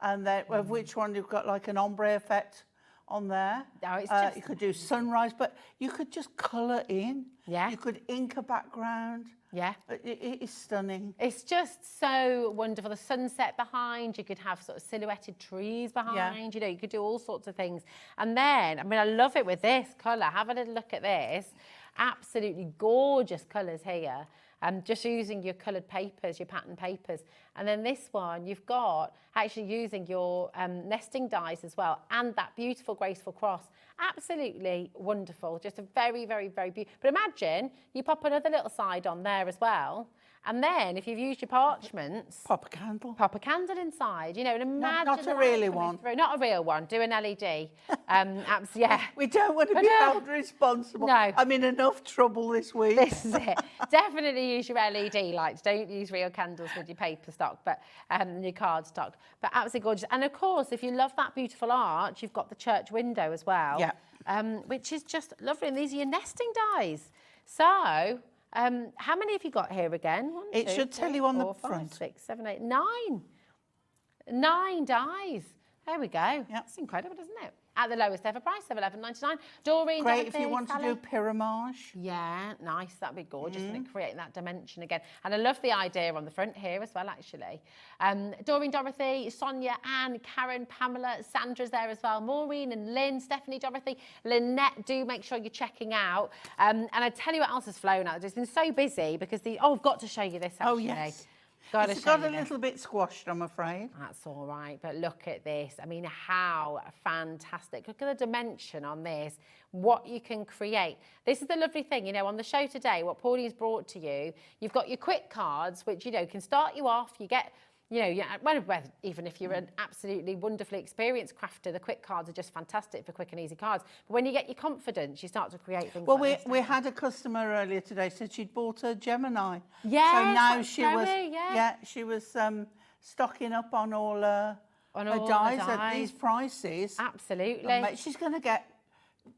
and then of which one you've got like an ombre effect on there. No, it's just... You could do sunrise, but you could just colour in. Yeah. You could ink a background. Yeah. It is stunning. It's just so wonderful. The sunset behind, you could have sort of silhouetted trees behind, you know, you could do all sorts of things. And then, I mean, I love it with this colour. Have a little look at this. Absolutely gorgeous colours here. just using your coloured papers, your pattern papers. And then this one, you've got actually using your nesting dies as well, and that beautiful, graceful cross. Absolutely wonderful. Just a very, very, very beautiful. But imagine you pop another little side on there as well. And then, if you've used your parchments... Pop a candle. Pop a candle inside, you know, and imagine... Not a really one. Not a real one. Do an LED. Yeah. We don't want to be held responsible. No. I'm in enough trouble this week. This is it. Definitely use your LED lights. Don't use real candles with your paper stock, but your card stock. But absolutely gorgeous. And, of course, if you love that beautiful arch, you've got the church window as well. Yeah. Which is just lovely. And these are your nesting dies. So... how many have you got here again? 1, It 2, should 3, tell you on 4, the front. 5, 6, 7, 8, 9. 9 dies. There we go. Yep. That's incredible, isn't it? At the lowest ever price of $11.99. Doreen, Great if Dorothy, you want Sally. to do pyramage. Yeah, nice. That'd be gorgeous, wouldn't it? Creating that dimension again. And I love the idea on the front here as well, actually. Doreen, Dorothy, Sonia, Anne, Karen, Pamela, Sandra's there as well. Maureen and Lynn, Stephanie, Dorothy, Lynette. Do make sure you're checking out. And I tell you what else has flown out. It's been so busy because I've got to show you this actually. Oh, yes. It's got a little bit squashed, I'm afraid. That's all right, but look at this. I mean, how fantastic. Look at the dimension on this, what you can create. This is the lovely thing, you know, on the show today, what Pauline's brought to you, you've got your quick cards, which, you know, can start you off. You get, you know, even if you're an absolutely wonderfully experienced crafter, the quick cards are just fantastic for quick and easy cards. But when you get your confidence, you start to create things Well, like this. we had a customer earlier today said she'd bought a Gemini. Yes, so now that's she was stocking up on all her dies at these prices. Absolutely. And she's going to get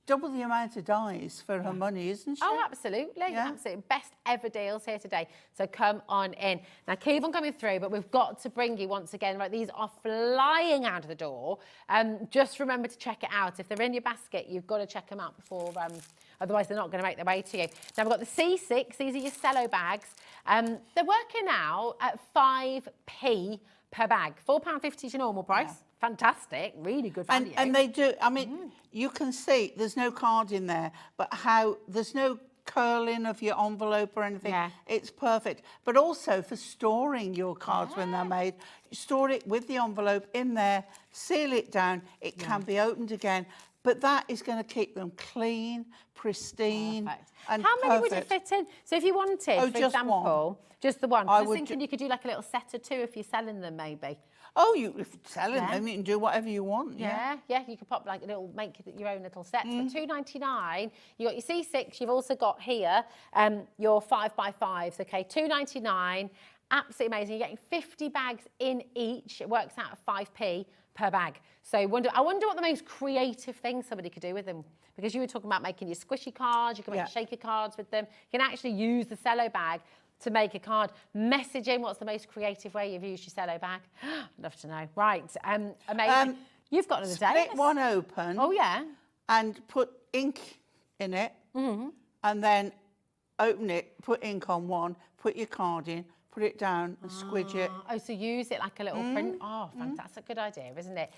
double the amount of dies for her money, isn't she? Oh, absolutely. Yeah. Absolutely. Best ever deals here today. So come on in. Now, keep on coming through, but we've got to bring you once again, right, these are flying out of the door. Just remember to check it out. If they're in your basket, you've got to check them out before, otherwise they're not going to make their way to you. Now, we've got the C6. These are your cello bags. They're working out at 5p per bag. £4.50 is your normal price. Yeah. Fantastic, really good value. And they do, I mean, you can see there's no card in there, but how there's no curling of your envelope or anything. Yeah. It's perfect. But also for storing your cards when they're made, you store it with the envelope in there, seal it down, it can be opened again. But that is going to keep them clean, pristine, and how many perfect. would it fit in? So if you wanted, for example, just the one. I was thinking you could do like a little set or two if you're selling them, maybe. Oh, if you're selling them, you can do whatever you want. Yeah, you could pop like a little, make your own little sets. For $2.99, you got your C6. You've also got here your 5x5s. Okay, $2.99. Absolutely amazing. You're getting 50 bags in each. It works out at 5p per bag. So I wonder what the most creative thing somebody could do with them. Because you were talking about making your squishy cards, you can make shaker cards with them. You can actually use the cello bag to make a card. Message in what's the most creative way you've used your cello bag. I'd love to know. Right, amazing. You've got another day. Split one open. Oh, yeah. And put ink in it. And then open it, put ink on one, put your card in, put it down and squidge it. Oh, so use it like a little print. Oh, fantastic. Good idea, isn't it?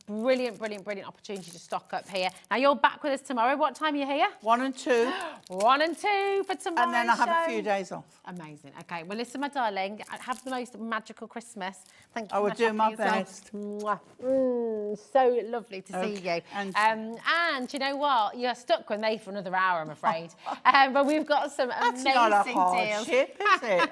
Brilliant, brilliant, brilliant opportunity to stock up here. Now, you're back with us tomorrow. What time are you here? 1 and 2. 1 and 2 for tomorrow. And then I have a few days off. Amazing. Okay, well, listen, my darling, have the most magical Christmas. Thank you. I will do my best. So lovely to see you. And you know what? You're stuck with me for another hour, I'm afraid. But we've got some amazing deals. That's not a hardship, is it?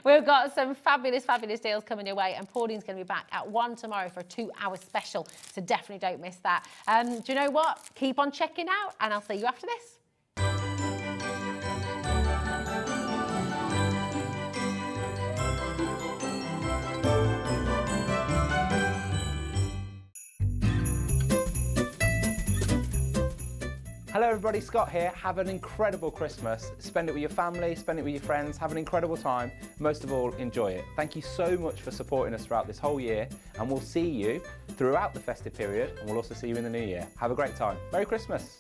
We've got some fabulous, fabulous deals coming your way, and Pauline's going to be back at 1 tomorrow for a 2-hour special, so definitely don't miss that. Do you know what? Keep on checking out, and I'll see you after this. Hello everybody, Scott here. Have an incredible Christmas. Spend it with your family, spend it with your friends, have an incredible time. Most of all, enjoy it. Thank you so much for supporting us throughout this whole year, and we'll see you throughout the festive period, and we'll also see you in the new year. Have a great time. Merry Christmas.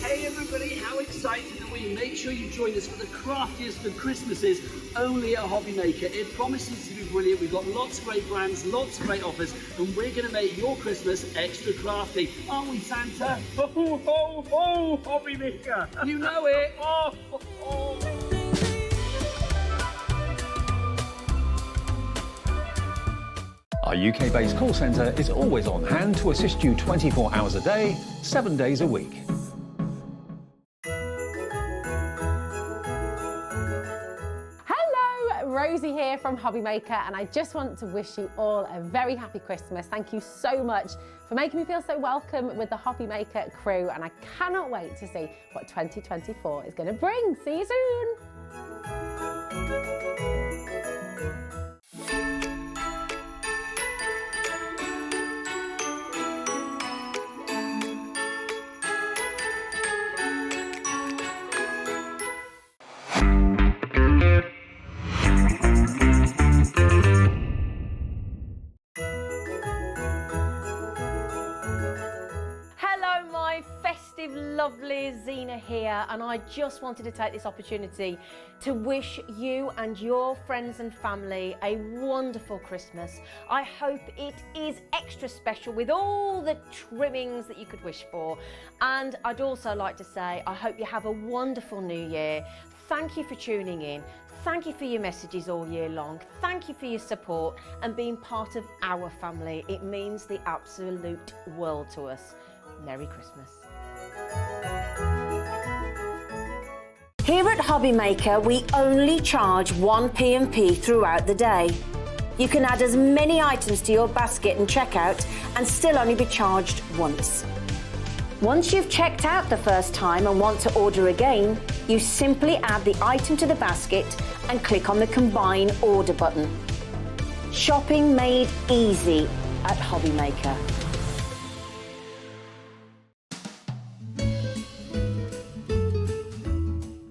Hey everybody, how excited are we? Make sure sure you join us for the craftiest of Christmases only at Hobby Maker. It promises to be brilliant. We've got lots of great brands, lots of great offers, and we're going to make your Christmas extra crafty. Aren't we, Santa? Ho, ho, ho, Hobby Maker. You know it. Oh, ho, ho. Our UK-based call centre is always on hand to assist you 24 hours a day, 7 days a week. Hello, Rosie here from Hobby Maker, and I just want to wish you all a very happy Christmas. Thank you so much for making me feel so welcome with the Hobby Maker crew, and I cannot wait to see what 2024 is going to bring. See you soon. Lovely Zena here, and I just wanted to take this opportunity to wish you and your friends and family a wonderful Christmas. I hope it is extra special with all the trimmings that you could wish for, and I'd also like to say I hope you have a wonderful new year. Thank you for tuning in. Thank you for your messages all year long. Thank you for your support and being part of our family. It means the absolute world to us. Merry Christmas. Here at Hobby Maker, we only charge 1 P&P throughout the day. You can add as many items to your basket and checkout and still only be charged once. Once you've checked out the first time and want to order again, you simply add the item to the basket and click on the Combine Order button. Shopping made easy at Hobby Maker.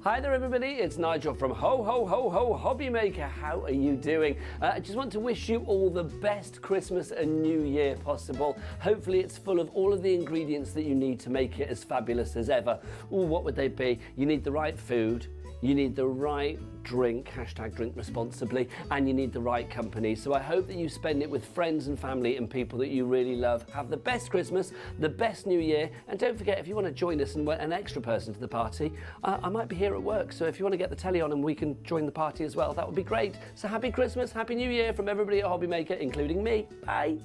Hi there everybody, it's Nigel from Ho Ho Ho Ho Hobby Maker. How are you doing? I just want to wish you all the best Christmas and New Year possible. Hopefully it's full of all of the ingredients that you need to make it as fabulous as ever. Ooh, what would they be? You need the right food, you need the right drink, hashtag drink responsibly, and you need the right company. So I hope that you spend it with friends and family and people that you really love. Have the best Christmas, the best New Year, and don't forget, if you want to join us and we're an extra person to the party, I might be here at work, so if you want to get the telly on and we can join the party as well, that would be great. So happy Christmas, happy New Year from everybody at Hobby Maker, including me. Bye.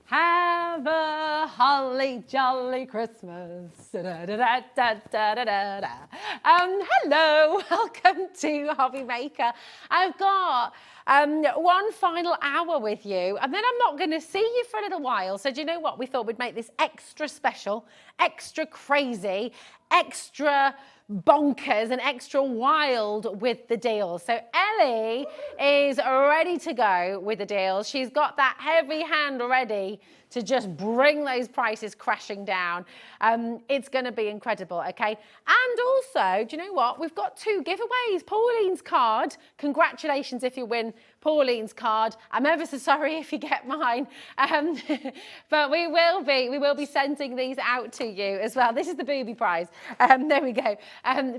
Have a holly jolly Christmas. Hello, welcome to Hobby Maker. I've got one final hour with you, and then I'm not going to see you for a little while. So do you know what? We thought we'd make this extra special, extra crazy, extra bonkers and extra wild with the deals. So Ellie is ready to go with the deals. She's got that heavy hand ready to just bring those prices crashing down. It's going to be incredible, okay? And also, do you know what? We've got 2 giveaways. Pauline's card. Congratulations if you win Pauline's card. I'm ever so sorry if you get mine. But we will be sending these out to you as well. This is the booby prize. There we go.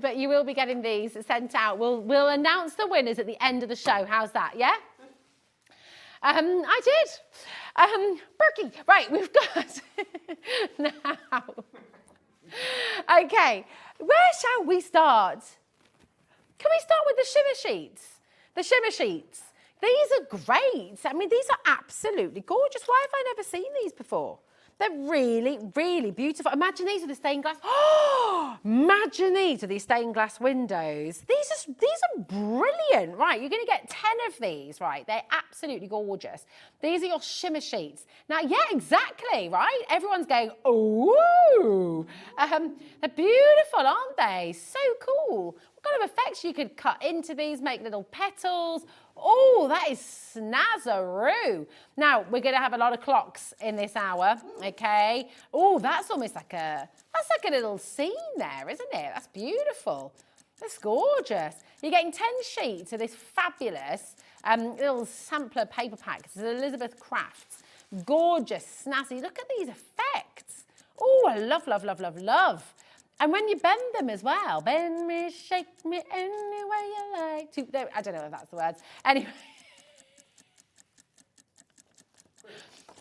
But you will be getting these sent out. We'll announce the winners at the end of the show. How's that? Yeah? I did. Berkey. Right, we've got now. Okay, where shall we start? Can we start with the shimmer sheets? The shimmer sheets. These are great. I mean, these are absolutely gorgeous. Why have I never seen these before? They're really, really beautiful. Imagine these with the stained glass. Oh, imagine these with these stained glass windows. These are brilliant. Right, you're going to get 10 of these, right? They're absolutely gorgeous. These are your shimmer sheets. Now, yeah, exactly, right? Everyone's going, oh, they're beautiful, aren't they? So cool. What kind of effects you could cut into these, make little petals. Oh, that is snazzaroo. Now, we're going to have a lot of clocks in this hour, okay? Oh, that's almost like a little scene there, isn't it? That's beautiful. That's gorgeous. You're getting 10 sheets of this fabulous little sampler paper pack. This is Elizabeth Crafts. Gorgeous, snazzy. Look at these effects. Oh, I love, love, love, love, love. And when you bend them as well, bend me, shake me any way you like to. No, I don't know if that's the words. Anyway.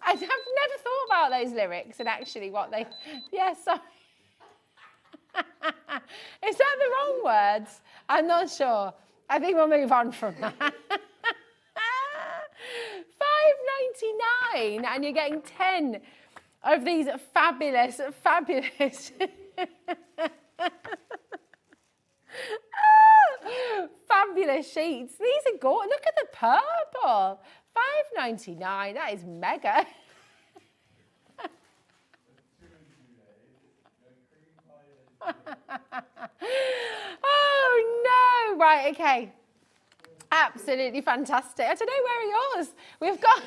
I've never thought about those lyrics and actually what they, yeah, sorry. Is that the wrong words? I'm not sure. I think we'll move on from that. $5.99 and you're getting 10 of these fabulous, fabulous, fabulous sheets. These are gorgeous. Look at the purple. $5.99. That is mega. Oh no! Right, okay. Absolutely fantastic. I don't know, where are yours? We've got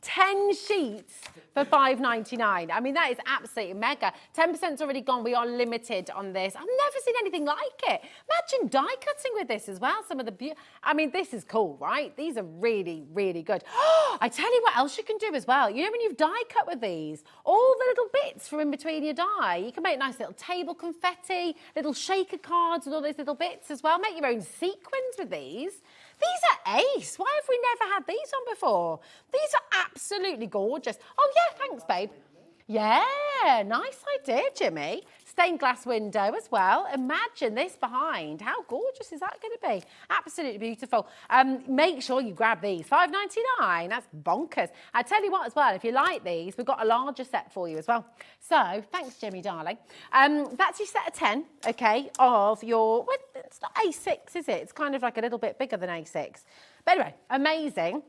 10 sheets for $5.99. I mean, that is absolutely mega. 10%'s already gone. We are limited on this. I've never seen anything like it. Imagine die cutting with this as well. Some of the I mean, this is cool, right? These are really, really good. I tell you what else you can do as well. You know, when you've die cut with these, all the little bits from in between your die, you can make nice little table confetti, little shaker cards with all those little bits as well. Make your own sequins with these. These are ace. Why have we never had these on before? These are absolutely gorgeous. Oh, yeah, thanks, babe. Yeah, nice idea, Jimmy. Stained glass window as well. Imagine this behind. How gorgeous is that going to be? Absolutely beautiful. Make sure you grab these. $5.99. That's bonkers. I tell you what as well, if you like these, we've got a larger set for you as well. So, thanks, Jimmy, darling. That's your set of 10, okay, of your, well, it's not A6, is it? It's kind of like a little bit bigger than A6. But anyway, amazing.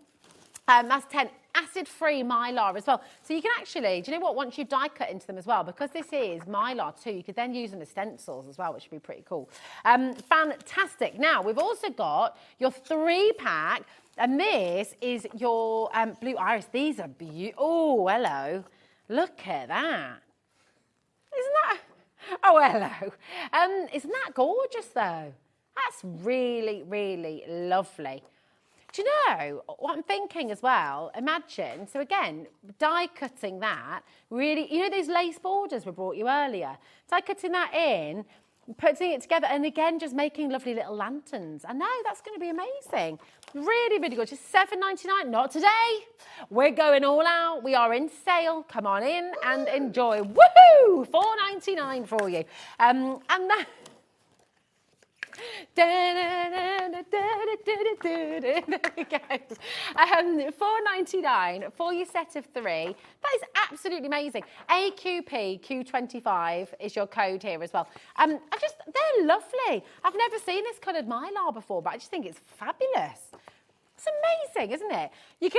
That's 10 acid-free Mylar as well. So you can actually, do you know what, once you've die cut into them as well, because this is Mylar too, you could then use them as stencils as well, which would be pretty cool. Fantastic. Now, we've also got your 3-pack, and this is your blue iris. These are beautiful. Oh, hello. Look at that. Isn't that, oh, hello. Isn't that gorgeous though? That's really, really lovely. Do you know what I'm thinking as well? Imagine, so again, die cutting that, really, you know those lace borders we brought you earlier? Die cutting that in, putting it together, and again, just making lovely little lanterns. I know, that's going to be amazing. Really, really good. Just $7.99. Not today. We're going all out. We are in sale. Come on in and enjoy. Woohoo! $4.99 for you. And that... There we go. $4.99 for your set of 3. That is absolutely amazing. AQP Q25 is your code here as well. They're lovely. I've never seen this coloured Mylar before, but I just think it's fabulous. It's amazing, isn't it? You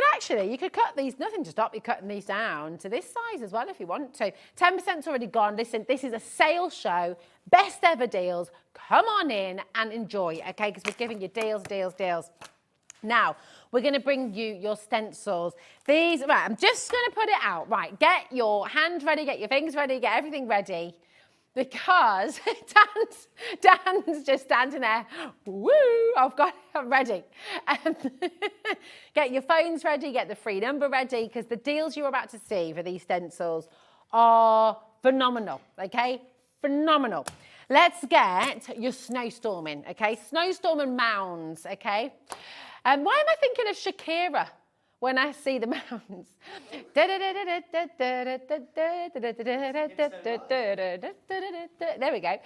could cut these, nothing to stop you cutting these down to this size as well if you want to. 10%'s already gone. Listen, this is a sale show, best ever deals. Come on in and enjoy, okay? Because we're giving you deals, deals, deals. Now, we're going to bring you your stencils. These, right, I'm just going to put it out. Right, get your hand ready, get your fingers ready, get everything ready. Because Dan's just standing there. Woo! I'm ready. Get your phones ready, get the free number ready, because the deals you're about to see for these stencils are phenomenal, okay? Phenomenal. Let's get your snowstorming, okay? Snowstorming mounds, okay? Why am I thinking of Shakira when I see the mounds? There we go.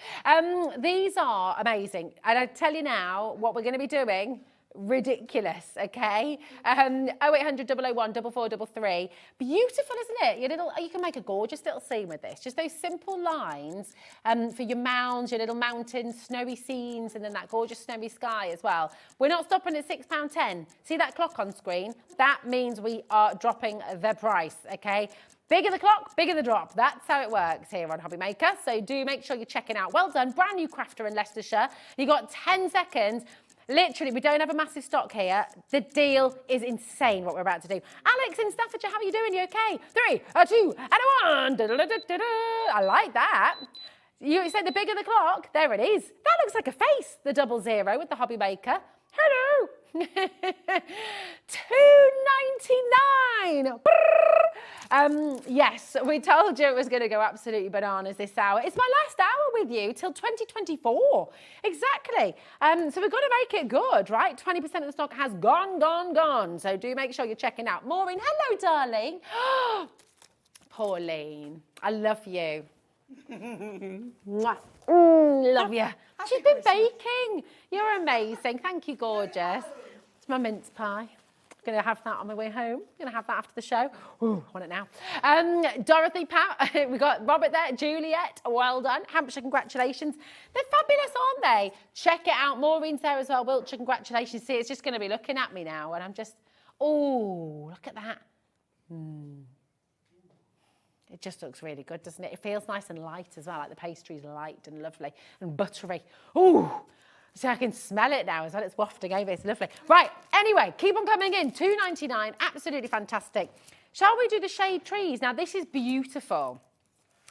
These are amazing. And I tell you now, what we're going to be doing, ridiculous, okay? 0800 001 4433. Beautiful, isn't it? You can make a gorgeous little scene with this. Just those simple lines for your mounds, your little mountains, snowy scenes, and then that gorgeous snowy sky as well. We're not stopping at £6.10. See that clock on screen? That means we are dropping the price, okay? Bigger the clock, bigger the drop. That's how it works here on Hobby Maker. So do make sure you're checking out. Well done, brand new crafter in Leicestershire. You got 10 seconds. Literally, we don't have a massive stock here. The deal is insane what we're about to do. Alex in Staffordshire, how are you doing? You okay? 3, a 2, and a 1. Da-da-da-da-da. I like that. You said the bigger the clock. There it is. That looks like a face, the 00 with the Hobby Maker. Hello. £2.99. Yes, we told you it was going to go absolutely bananas this hour. It's my last hour with you till 2024. Exactly. So we've got to make it good, right? 20% of the stock has gone. So do make sure you're checking out. Maureen, hello, darling. Pauline, I love you. Mwah. Love you. She's been baking. You're amazing. Thank you, gorgeous. It's my mince pie. Going to have that on my way home. Going to have that after the show. Ooh, I want it now. Dorothy, Pat, we got Robert there, Juliet, well done. Hampshire, congratulations. They're fabulous, aren't they? Check it out. Maureen's there as well. Wiltshire, congratulations. See, it's just going to be looking at me now, and I'm just, oh, look at that. It just looks really good, doesn't it? It feels nice and light as well, like the pastry's light and lovely and buttery. Ooh. So I can smell it now as well. It's wafting over. It's lovely. Right. Anyway, keep on coming in. £2.99. Absolutely fantastic. Shall we do the shade trees? Now, this is beautiful.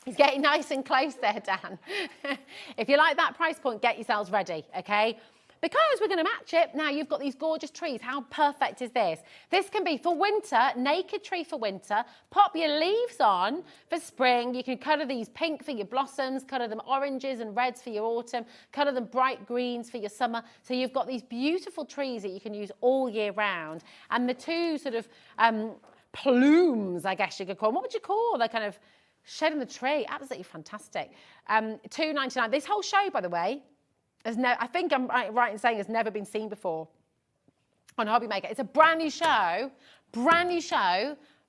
It's getting nice and close there, Dan. If you like that price point, get yourselves ready, okay? Because we're going to match it. Now, you've got these gorgeous trees. How perfect is this? This can be for winter, naked tree for winter. Pop your leaves on for spring. You can colour these pink for your blossoms, colour them oranges and reds for your autumn, colour them bright greens for your summer. So you've got these beautiful trees that you can use all year round. And the two sort of plumes, I guess you could call them. What would you call the kind of shed in the tree? Absolutely fantastic. £2.99. This whole show, by the way, I think I'm right in saying has never been seen before on Hobby Maker. It's a brand new show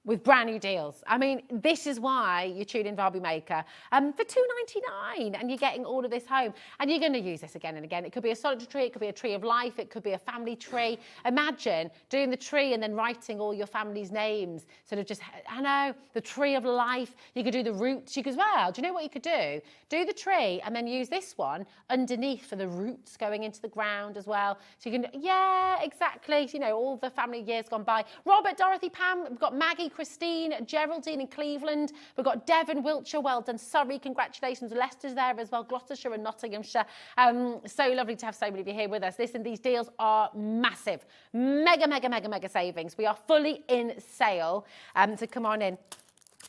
with brand new deals. I mean, this is why you tune in for Hobby Maker for £2.99 and you're getting all of this home. And you're going to use this again and again. It could be a solitary tree, it could be a tree of life, it could be a family tree. Imagine doing the tree and then writing all your family's names. Sort of just, I know, the tree of life. You could do the roots. You could, well, do you know what you could do? Do the tree and then use this one underneath for the roots going into the ground as well. So you can, yeah, exactly. You know, all the family years gone by. Robert, Dorothy, Pam, we've got Maggie, Christine, Geraldine in Cleveland. We've got Devon, Wiltshire, well done. Surrey, congratulations. Leicester's there as well. Gloucestershire and Nottinghamshire. So lovely to have so many of you here with us. Listen, these deals are massive. Mega savings. We are fully in sale. So come on in.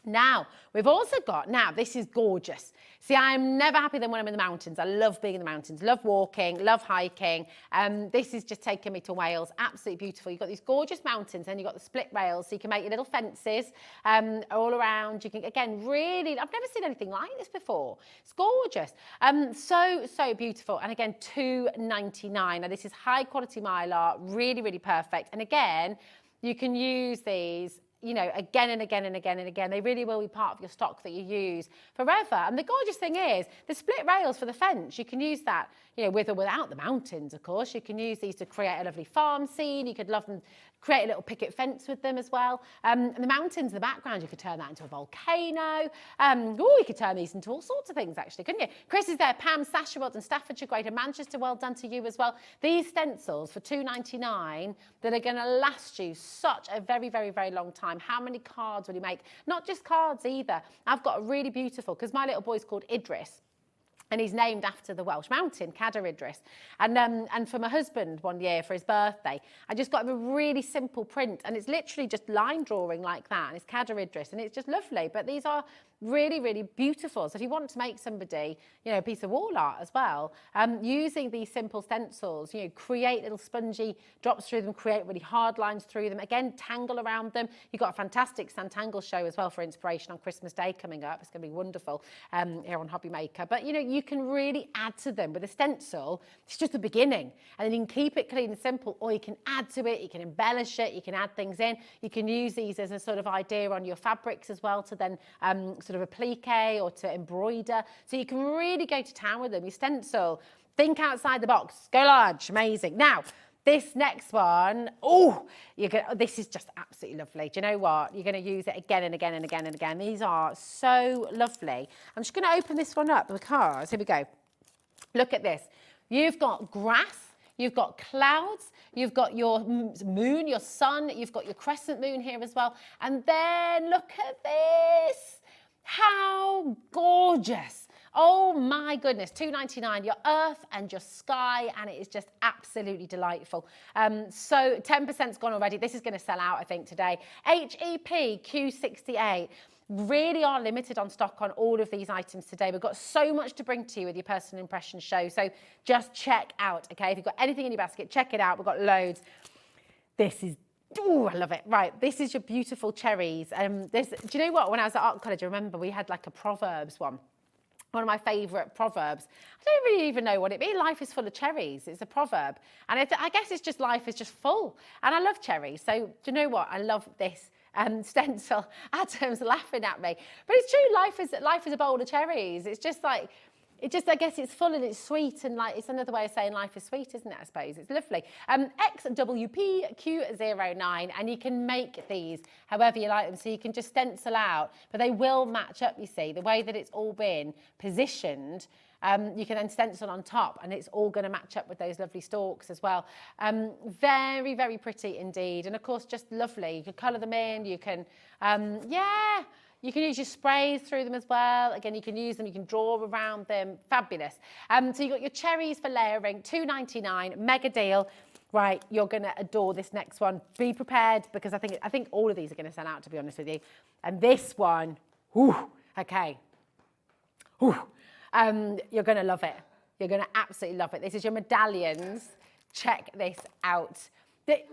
Now, we've also got, now this is gorgeous. See, I'm never happy than when I'm in the mountains. I love being in the mountains, love walking, love hiking. This is just taking me to Wales. Absolutely beautiful. You've got these gorgeous mountains and you've got the split rails. So you can make your little fences all around. You can, again, really, I've never seen anything like this before. It's gorgeous. So beautiful. And again, £2.99. Now, this is high quality mylar, really perfect. And again, you can use these, you know, again and again. They really will be part of your stock that you use forever. And the gorgeous thing is, the split rails for the fence, you can use that, you know, with or without the mountains, of course. You can use these to create a lovely farm scene. You could love them, create a little picket fence with them as well. And the mountains in the background, you could turn that into a volcano. You could turn these into all sorts of things, actually, couldn't you? Chris is there, Pam, Sasha, well done, Staffordshire, Greater Manchester, well done to you as well. These stencils for £2.99 that are going to last you such a very long time. How many cards will you make? Not just cards either. I've got a really beautiful, because my little boy's called Idris, and he's named after the Welsh mountain, Cadair Idris. And for my husband one year for his birthday, I just got him a really simple print, and it's literally just line drawing like that, and it's Cadair Idris, and it's just lovely. But these are really beautiful. So if you want to make somebody, you know, a piece of wall art as well, using these simple stencils, you know, create little spongy drops through them, create really hard lines through them. Again, tangle around them. You've got a fantastic Sanntangle show as well for inspiration on Christmas Day coming up. It's going to be wonderful here on Hobby Maker. But, you know, you can really add to them with a stencil. It's just the beginning. And then you can keep it clean and simple, or you can add to it, you can embellish it, you can add things in. You can use these as a sort of idea on your fabrics as well to then sort of applique or to embroider. So you can really go to town with them. Your stencil, think outside the box, go large, amazing. Now, This next one, oh, this is just absolutely lovely. Do you know what? You're going to use it again and again and again and again. These are so lovely. I'm just going to open this one up because, here we go. Look at this. You've got grass, you've got clouds, you've got your moon, your sun, you've got your crescent moon here as well. And then look at this. How gorgeous. Oh my goodness, $2.99, your earth and your sky, and it is just absolutely delightful. So 10%'s gone already. This is going to sell out, I think, today. HEP Q68. Really are limited on stock on all of these items today. We've got so much to bring to you with your personal impression show. So just check out, okay? If you've got anything in your basket, check it out. We've got loads. This is, oh, I love it. Right, this is your beautiful cherries. Do you know what? When I was at art college, I remember we had like a Proverbs one. One of my favourite proverbs. I don't really even know what it means. Life is full of cherries. It's a proverb. And I guess it's just life is just full. And I love cherries. So do you know what? I love this stencil. Adam's laughing at me. But it's true. Life is a bowl of cherries. It's just like, I guess it's full and it's sweet, and like it's another way of saying life is sweet, isn't it? I suppose it's lovely. XWPQ09, and you can make these however you like them. So you can just stencil out, but they will match up. You see the way that it's all been positioned. You can then stencil on top, and it's all going to match up with those lovely stalks as well. Very, very pretty indeed, and of course just lovely. You can colour them in. You can, You can use your sprays through them as well. Again, you can use them, you can draw around them. Fabulous. So you've got your cherries for layering, $2.99, mega deal. Right, you're going to adore this next one. Be prepared, because I think all of these are going to sell out, to be honest with you. And this one, okay. You're going to love it. You're going to absolutely love it. This is your medallions. Check this out.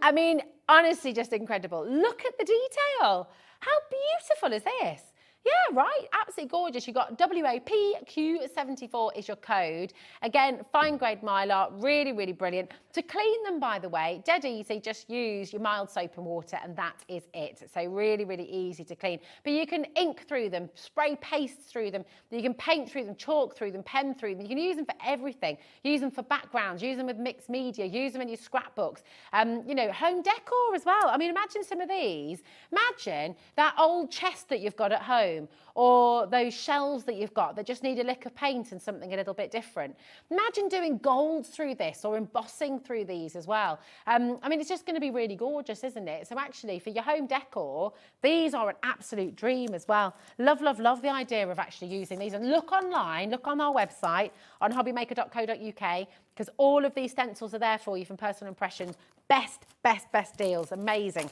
I mean, honestly, just incredible. Look at the detail. How beautiful is this? Yeah, right, absolutely gorgeous. You've got WAPQ74 is your code. Again, fine grade mylar, really, really brilliant. To clean them, by the way, dead easy, just use your mild soap and water, and that is it. So really, really easy to clean. But you can ink through them, spray paste through them, you can paint through them, chalk through them, pen through them. You can use them for everything. Use them for backgrounds, use them with mixed media, use them in your scrapbooks. You know, home decor as well. I mean, imagine some of these. Imagine that old chest that you've got at home, or those shelves that you've got that just need a lick of paint and something a little bit different. Imagine doing gold through this, or embossing through these as well. I mean, it's just going to be really gorgeous, isn't it? So actually, for your home decor, these are an absolute dream as well. Love, love, love the idea of actually using these. And look online, look on our website on hobbymaker.co.uk, because all of these stencils are there for you from Personal Impressions. Best, best, best deals. Amazing.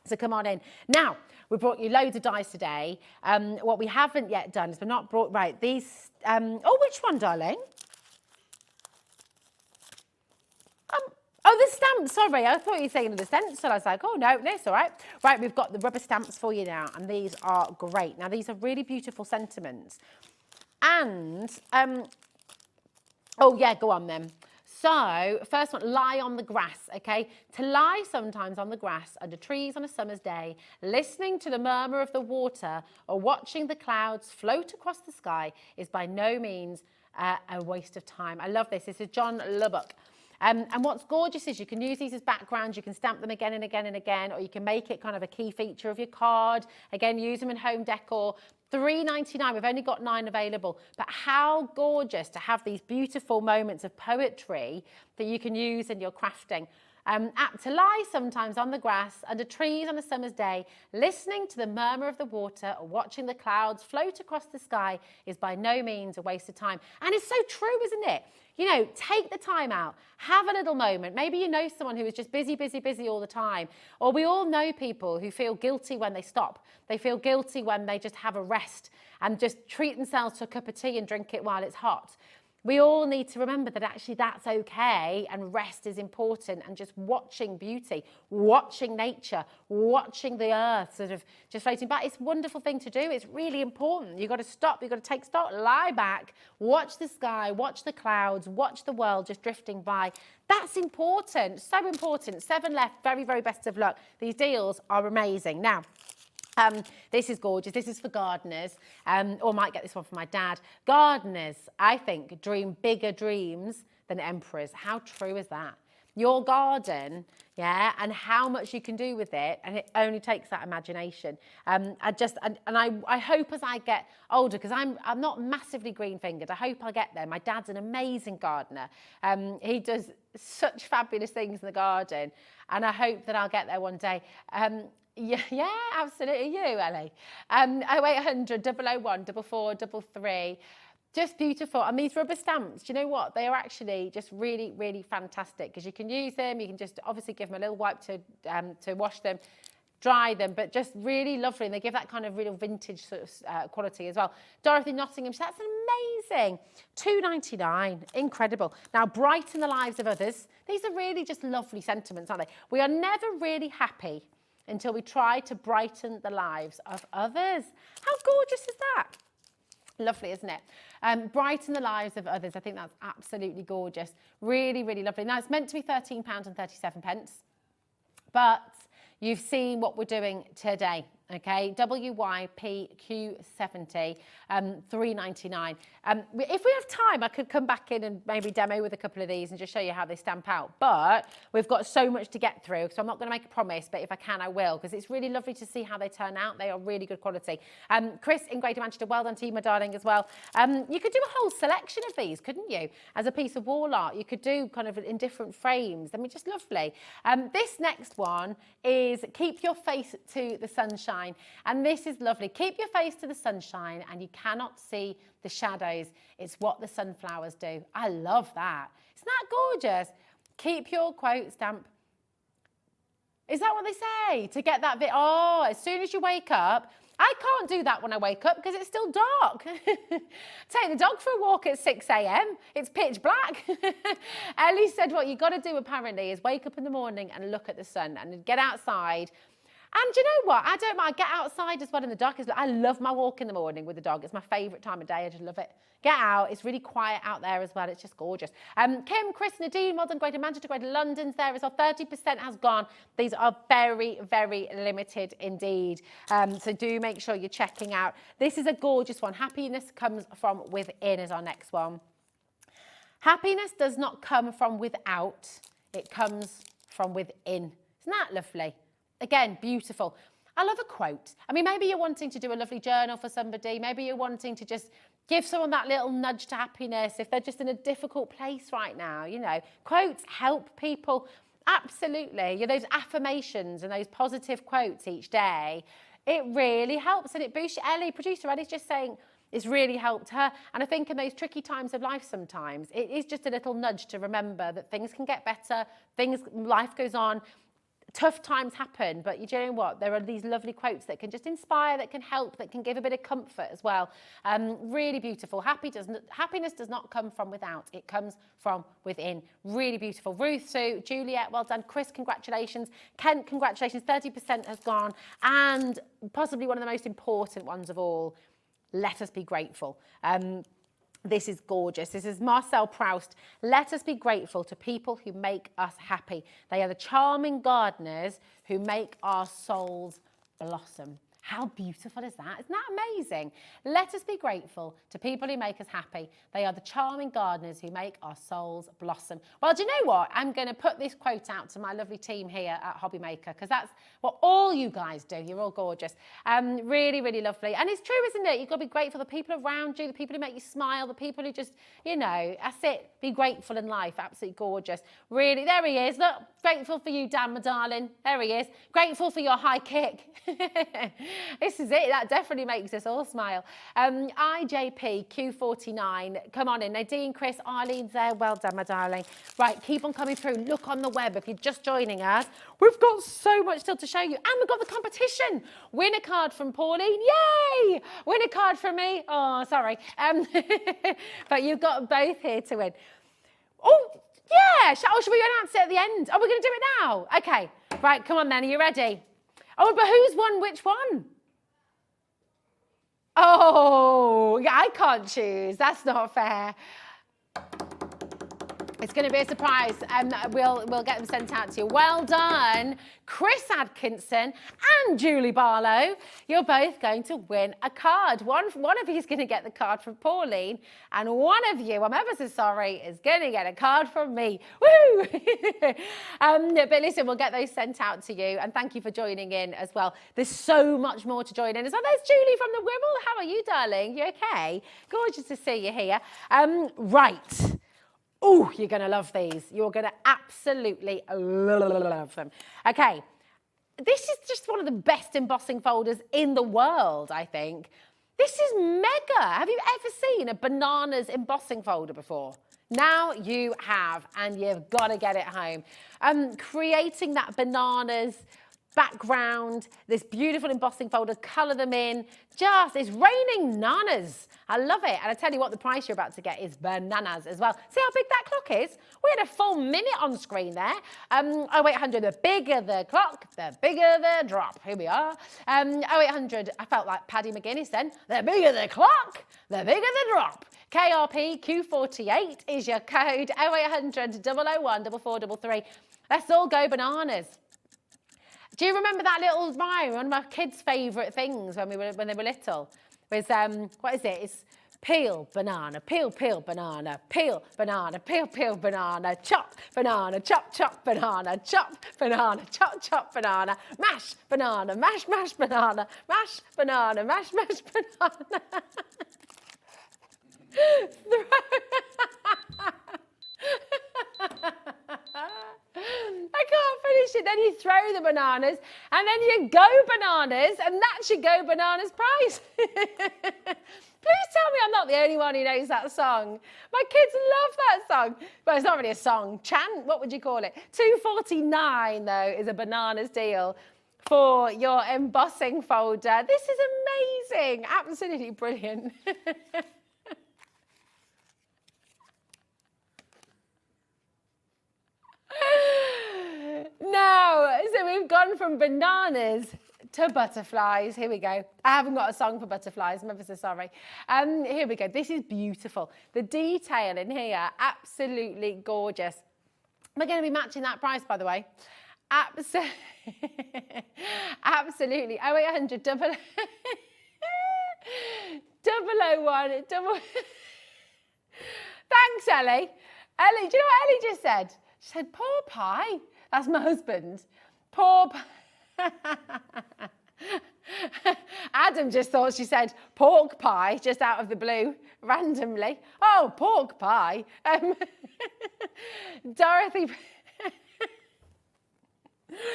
So come on in. Now, we brought you loads of dies today. What we haven't yet done is we've not brought, right, these, which one, darling? The stamps, sorry, I thought you were saying the stencil. I was like, oh no, it's all right. Right, we've got the rubber stamps for you now, and these are great. Now, these are really beautiful sentiments. And, oh yeah, go on then. So, first one, lie on the grass, okay? To lie sometimes on the grass under trees on a summer's day, listening to the murmur of the water or watching the clouds float across the sky is by no means a waste of time. I love this. This is John Lubbock. And what's gorgeous is you can use these as backgrounds, you can stamp them again and again and again, or you can make it kind of a key feature of your card. Again, use them in home decor. $3.99, we've only got 9 available, but how gorgeous to have these beautiful moments of poetry that you can use in your crafting. Apt to lie sometimes on the grass, under trees on a summer's day, listening to the murmur of the water or watching the clouds float across the sky is by no means a waste of time. And it's so true, isn't it? You know, take the time out, have a little moment. Maybe you know someone who is just busy, busy, busy all the time. Or we all know people who feel guilty when they stop. They feel guilty when they just have a rest and just treat themselves to a cup of tea and drink it while it's hot. We all need to remember that actually that's okay, and rest is important, and just watching beauty, watching nature, watching the earth sort of just floating by. It's a wonderful thing to do. It's really important. You've got to stop. You've got to take stock, lie back, watch the sky, watch the clouds, watch the world just drifting by. That's important. So important. 7 left. Very, very best of luck. These deals are amazing. Now, this is gorgeous. This is for gardeners, or I might get this one for my dad. Gardeners, I think, dream bigger dreams than emperors. How true is that? your garden, yeah, and how much you can do with it, and it only takes that imagination. I hope as I get older, because I'm not massively green-fingered, I hope I'll get there. My dad's an amazing gardener. He does such fabulous things in the garden, and I hope that I'll get there one day. Yeah, absolutely, you, Ellie. 0800 001 4433. Just beautiful. And these rubber stamps, do you know what? They are actually just really, really fantastic, because you can use them. You can just obviously give them a little wipe to wash them, dry them, but just really lovely. And they give that kind of real vintage sort of quality as well. Dorothy Nottingham, that's amazing. £2.99, incredible. Now, brighten the lives of others. These are really just lovely sentiments, aren't they? We are never really happy until we try to brighten the lives of others. How gorgeous is that? Lovely, isn't it? Brighten the lives of others. I think that's absolutely gorgeous. Really, really lovely. Now, it's meant to be £13.37, but you've seen what we're doing today, okay? WYPQ70, £3.99. If we have time, I could come back in and maybe demo with a couple of these and just show you how they stamp out. But we've got so much to get through, so I'm not going to make a promise, but if I can, I will, because it's really lovely to see how they turn out. They are really good quality. Chris in Greater Manchester, well done to you, my darling, as well. You could do a whole selection of these, couldn't you? As a piece of wall art, you could do kind of in different frames. I mean, just lovely. This next one is Keep Your Face to the Sunshine. And this is lovely. Keep your face to the sunshine and you cannot see the shadows. It's what the sunflowers do. I love that. Isn't that gorgeous? Keep your quote stamp. Is that what they say? To get that bit, oh, as soon as you wake up. I can't do that when I wake up because it's still dark. Take the dog for a walk at 6 a.m. It's pitch black. Ellie said what you've got to do apparently is wake up in the morning and look at the sun and get outside. And you know what? I don't mind. Get outside as well in the dark. I love my walk in the morning with the dog. It's my favourite time of day. I just love it. Get out. It's really quiet out there as well. It's just gorgeous. Kim, Chris, Nadine, well done. Greater Manchester, Greater London's there as well. 30% has gone. These are very, very limited indeed. So do make sure you're checking out. This is a gorgeous one. Happiness comes from within is our next one. Happiness does not come from without. It comes from within. Isn't that lovely? Again, beautiful. I love a quote. I mean, maybe you're wanting to do a lovely journal for somebody. Maybe you're wanting to just give someone that little nudge to happiness if they're just in a difficult place right now, you know. Quotes help people. Absolutely. You know, those affirmations and those positive quotes each day, it really helps and it boosts you. Ellie, producer Ellie's just saying it's really helped her. And I think in those tricky times of life sometimes, it is just a little nudge to remember that things can get better, life goes on. Tough times happen, but you know what? There are these lovely quotes that can just inspire, that can help, that can give a bit of comfort as well. Really beautiful. Happiness does not come from without. It comes from within. Really beautiful. Ruth, Sue, Juliet, well done. Chris, congratulations. Kent, congratulations. 30% has gone. And possibly one of the most important ones of all, let us be grateful. This is gorgeous. This is Marcel Proust. Let us be grateful to people who make us happy. They are the charming gardeners who make our souls blossom. How beautiful is that? Isn't that amazing? Let us be grateful to people who make us happy. They are the charming gardeners who make our souls blossom. Well, do you know what? I'm going to put this quote out to my lovely team here at Hobby Maker because that's what all you guys do. You're all gorgeous. Really, really lovely. And it's true, isn't it? You've got to be grateful for the people around you, the people who make you smile, the people who just, you know, that's it. Be grateful in life. Absolutely gorgeous. Really, there he is. Look, grateful for you, Dan, my darling. There he is. Grateful for your high kick. This is it. That definitely makes us all smile. IJP Q49. Come on in. Nadine, Chris, Arlene's there. Well done, my darling. Right, keep on coming through. Look on the web if you're just joining us. We've got so much still to show you. And we've got the competition. Win a card from Pauline. Yay! Win a card from me. Oh, sorry. But you've got both here to win. Oh, yeah. Should we announce it at the end? Oh, we're going to do it now. Okay. Right, come on then. Are you ready? Oh, but who's won which one? Oh, I can't choose. That's not fair. It's going to be a surprise. We'll get them sent out to you. Well done, Chris Atkinson and Julie Barlow. You're both going to win a card. One of you is going to get the card from Pauline, and one of you, I'm ever so sorry, is going to get a card from me. Woo! But listen, we'll get those sent out to you, and thank you for joining in as well. There's so much more to join in as well. There's Julie from the Wibble. How are you, darling? You okay? Gorgeous to see you here. Right. Oh, you're going to love these. You're going to absolutely love them. Okay, this is just one of the best embossing folders in the world, I think. This is mega. Have you ever seen a bananas embossing folder before? Now you have, and you've got to get it home. Creating that bananas background, this beautiful embossing folder, colour them in. It's raining nanas. I love it. And I tell you what, the price you're about to get is bananas as well. See how big that clock is? We had a full minute on screen there. 0800, the bigger the clock, the bigger the drop. Here we are. 0800, I felt like Paddy McGuinness then. The bigger the clock, the bigger the drop. KRP Q48 is your code. 0800 001 4433. Let's all go bananas. Do you remember that little rhyme? One of my kids' favourite things when they were little was what is it? It's peel banana, peel banana, peel banana, peel banana, chop banana, chop banana, chop banana, chop banana, mash banana, mash banana, mash banana, mash banana. I can't finish it. Then you throw the bananas, and then you go bananas, and that's your go bananas prize. Please tell me I'm not the only one who knows that song. My kids love that song. Well, it's not really a song. Chant, what would you call it? $2.49 though is a bananas deal for your embossing folder. This is amazing. Absolutely brilliant. Now, so we've gone from bananas to butterflies. Here we go. I haven't got a song for butterflies. I'm ever so sorry. Here we go. This is beautiful. The detail in here, absolutely gorgeous. We're going to be matching that price, by the way. Absolutely. 0800 001 Thanks, Ellie. Ellie, do you know what Ellie just said? She said, poor pie. That's my husband. Poor pie. Adam just thought she said pork pie, just out of the blue, randomly. Oh, pork pie. Dorothy.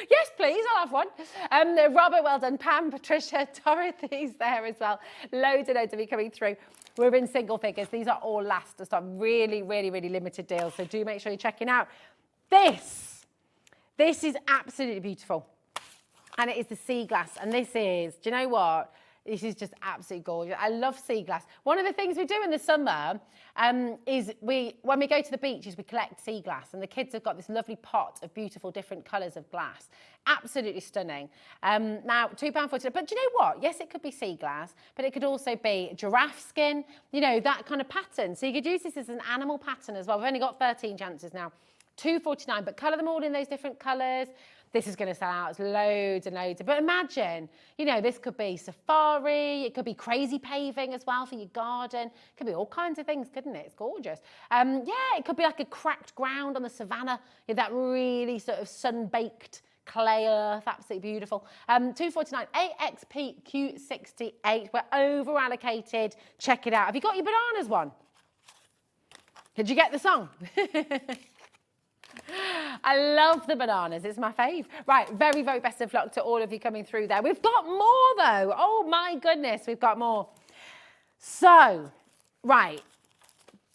Yes, please, I'll have one. Robert, well done. Pam, Patricia, Dorothy's there as well. Loads and loads of you coming through. We're in single figures. These are all last to stop. Really, really, really limited deals. So do make sure you're checking out. This is absolutely beautiful. And it is the sea glass. And this is, do you know what? This is just absolutely gorgeous. I love sea glass. One of the things we do in the summer is when we go to the beaches, we collect sea glass, and the kids have got this lovely pot of beautiful different colours of glass. Absolutely stunning. Now, £2.40. But do you know what? Yes, it could be sea glass, but it could also be giraffe skin, you know, that kind of pattern. So you could use this as an animal pattern as well. We've only got 13 chances now. £2.49, but colour them all in those different colours. This is going to sell out. It's loads and loads. But imagine, you know, this could be safari. It could be crazy paving as well for your garden. It could be all kinds of things, couldn't it? It's gorgeous. Yeah, it could be like a cracked ground on the savannah. You know, that really sort of sun-baked clay earth. Absolutely beautiful. £2.49, AXPQ68. We're over-allocated. Check it out. Have you got your bananas one? Did you get the song? I love the bananas. It's my fave. Right, very, very best of luck to all of you coming through there. We've got more, though. Oh, my goodness, we've got more. So, right,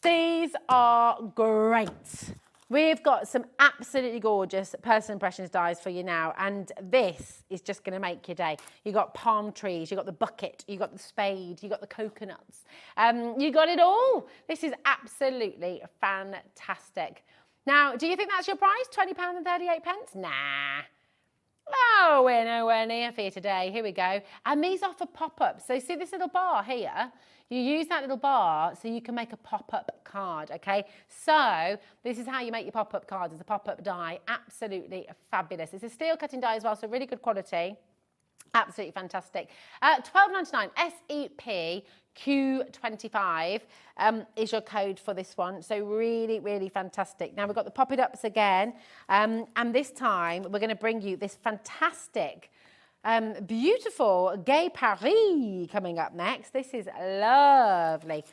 these are great. We've got some absolutely gorgeous personal impressions dies for you now, and this is just going to make your day. You got palm trees, you got the bucket, you got the spade, you got the coconuts. You got it all. This is absolutely fantastic. Now, do you think that's your price? £20.38? Nah. Oh, we're nowhere near for you today. Here we go. And these are for pop-ups. So see this little bar here? You use that little bar so you can make a pop-up card, okay? So this is how you make your pop-up cards. It's a pop-up die. Absolutely fabulous. It's a steel cutting die as well, so really good quality. Absolutely fantastic. £12.99 SEP Q25 is your code for this one. So really, really fantastic. Now we've got the Pop It Ups again. And this time we're going to bring you this fantastic, beautiful Gay Paris coming up next. This is lovely.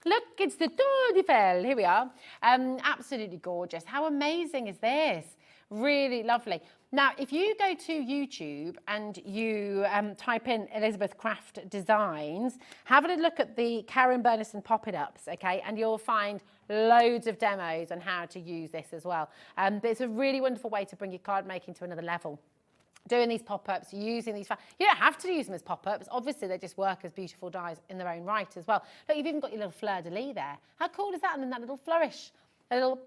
Look, it's the Tour d'Eiffel. Here we are. Absolutely gorgeous. How amazing is this? Really lovely. Now, if you go to YouTube and you type in Elizabeth Craft Designs, have a look at the Karen Bernison Pop-It-Ups, okay? And you'll find loads of demos on how to use this as well. But it's a really wonderful way to bring your card making to another level. Doing these pop-ups, using these, you don't have to use them as pop-ups. Obviously, they just work as beautiful dies in their own right as well. Look, you've even got your little fleur-de-lis there. How cool is that? And then that little flourish. A little,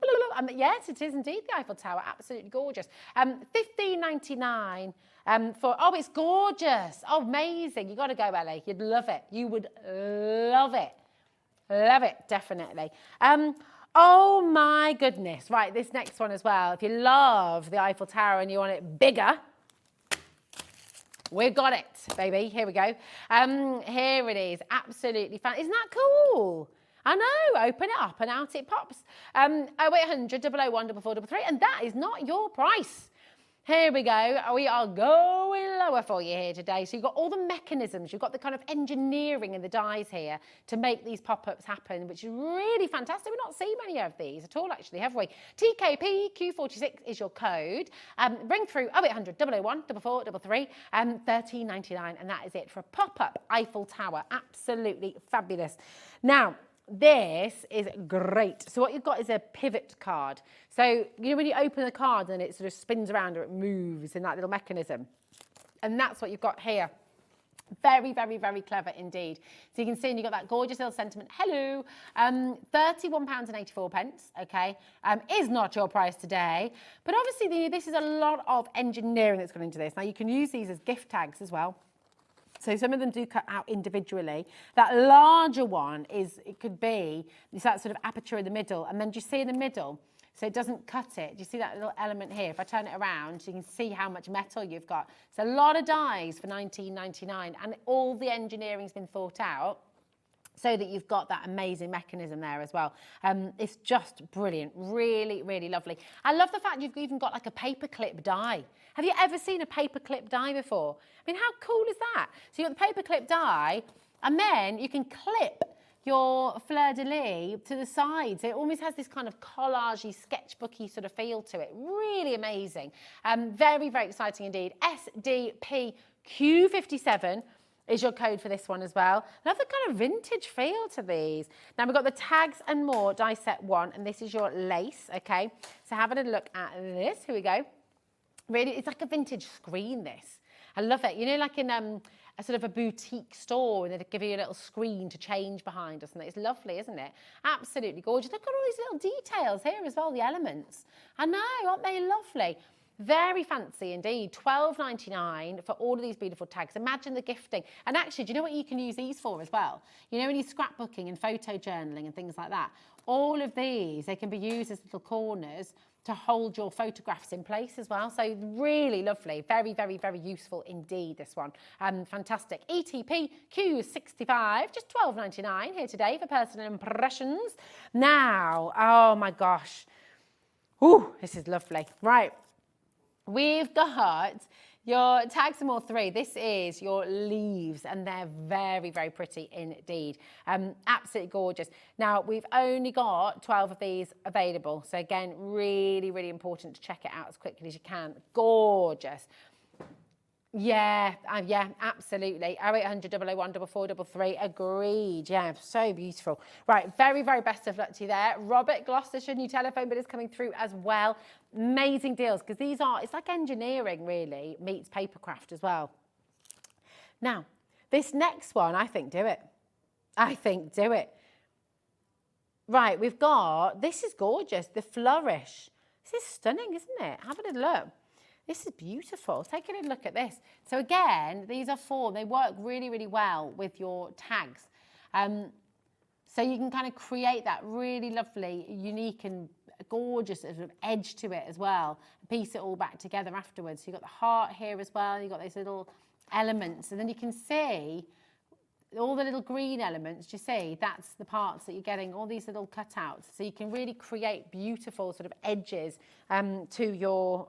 yes, it is indeed the Eiffel Tower. Absolutely gorgeous. $15.99 for, oh, it's gorgeous. Oh, amazing. You got to go, Ellie. You'd love it. You would love it. Love it, definitely. Oh, my goodness. Right, this next one as well. If you love the Eiffel Tower and you want it bigger, we've got it, baby. Here we go. Here it is. Absolutely fun. Isn't that cool? I know, open it up and out it pops. 0800 001 4433, and that is not your price. Here we go. We are going lower for you here today. So you've got all the mechanisms, you've got the kind of engineering in the dies here to make these pop-ups happen, which is really fantastic. We've not seen many of these at all, actually, have we? TKP Q46 is your code. Ring through 0800 001 4433, $13.99, and that is it for a pop-up Eiffel Tower. Absolutely fabulous. Now, this is great. So what you've got is a pivot card. So, you know, when you open the card and it sort of spins around or it moves in that little mechanism. And that's what you've got here. Very, very, very clever indeed. So you can see, and you've got that gorgeous little sentiment. Hello. £31.84, okay, is not your price today. But obviously, this is a lot of engineering that's gone into this. Now, you can use these as gift tags as well. So some of them do cut out individually. That larger one it could be that sort of aperture in the middle. And then do you see in the middle? So it doesn't cut it. Do you see that little element here? If I turn it around, you can see how much metal you've got. It's a lot of dies for $19.99, and all the engineering's been thought out so that you've got that amazing mechanism there as well. It's just brilliant. Really, really lovely. I love the fact you've even got like a paperclip die. Have you ever seen a paperclip die before? I mean, how cool is that? So you've got the paperclip die, and then you can clip your fleur-de-lis to the side. So it almost has this kind of collagey, sketchbooky sort of feel to it. Really amazing. Very, very exciting indeed. SDP Q57 is your code for this one as well. Love the kind of vintage feel to these. Now we've got the Tags and More die set 1, and this is your lace, okay? So have a little look at this. Here we go. Really, it's like a vintage screen, this. I love it. You know, like in a sort of a boutique store, and they give you a little screen to change behind or something. It's lovely, isn't it? Absolutely gorgeous. Look at all these little details here as well, the elements. I know, aren't they lovely? Very fancy indeed. $12.99 for all of these beautiful tags. Imagine the gifting. And actually, do you know what you can use these for as well? You know, when you're scrapbooking and photo journaling and things like that, all of these, they can be used as little corners to hold your photographs in place as well. So really lovely. Very, very, very useful indeed, this one. Fantastic. ETP Q65, just $12.99 here today for personal impressions. Now, oh my gosh. Ooh, this is lovely. Right. We've got your Tags and More 3. This is your leaves, and they're very, very pretty indeed. Absolutely gorgeous. Now, we've only got 12 of these available. So again, really, really important to check it out as quickly as you can. Gorgeous. Yeah, absolutely. 0800 001 4433. Agreed. Yeah, so beautiful. Right, very, very best of luck to you there. Robert Gloucestershire, new telephone bill is coming through as well. Amazing deals, because these are, it's like engineering really meets papercraft as well. Now, this next one, I think do it. Right, we've got, this is gorgeous, the flourish. This is stunning, isn't it? Have a little look. This is beautiful. Take a little look at this. So again, these are four. They work really, really well with your tags. So you can kind of create that really lovely, unique and gorgeous sort of edge to it as well. And piece it all back together afterwards. So you've got the heart here as well. You've got those little elements. And then you can see all the little green elements. Do you see? That's the parts that you're getting, all these little cutouts. So you can really create beautiful sort of edges to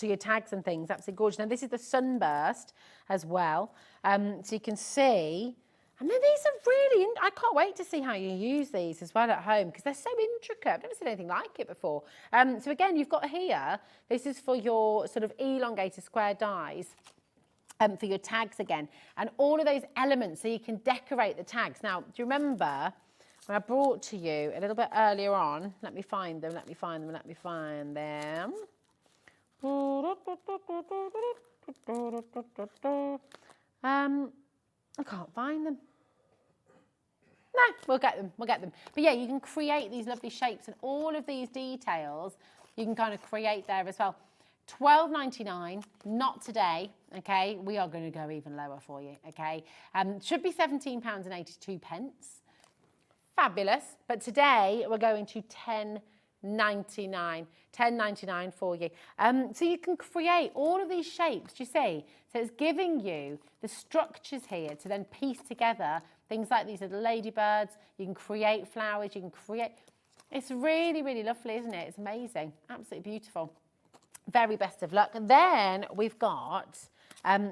your tags and things. Absolutely gorgeous. Now this is the sunburst as well. So you can see. And then these are really, I can't wait to see how you use these as well at home because they're so intricate. I've never seen anything like it before. So again, you've got here, this is for your sort of elongated square dies for your tags again. And all of those elements so you can decorate the tags. Now, do you remember when I brought to you a little bit earlier on, let me find them. I can't find them. No, we'll get them. But yeah, you can create these lovely shapes and all of these details you can kind of create there as well. £12.99, not today, okay? We are going to go even lower for you, okay? Should be £17.82. Fabulous. But today we're going to £10.99 for you. So you can create all of these shapes, do you see? So it's giving you the structures here to then piece together things like these little ladybirds. You can create flowers, you can create... It's really, really lovely, isn't it? It's amazing. Absolutely beautiful. Very best of luck. And then we've got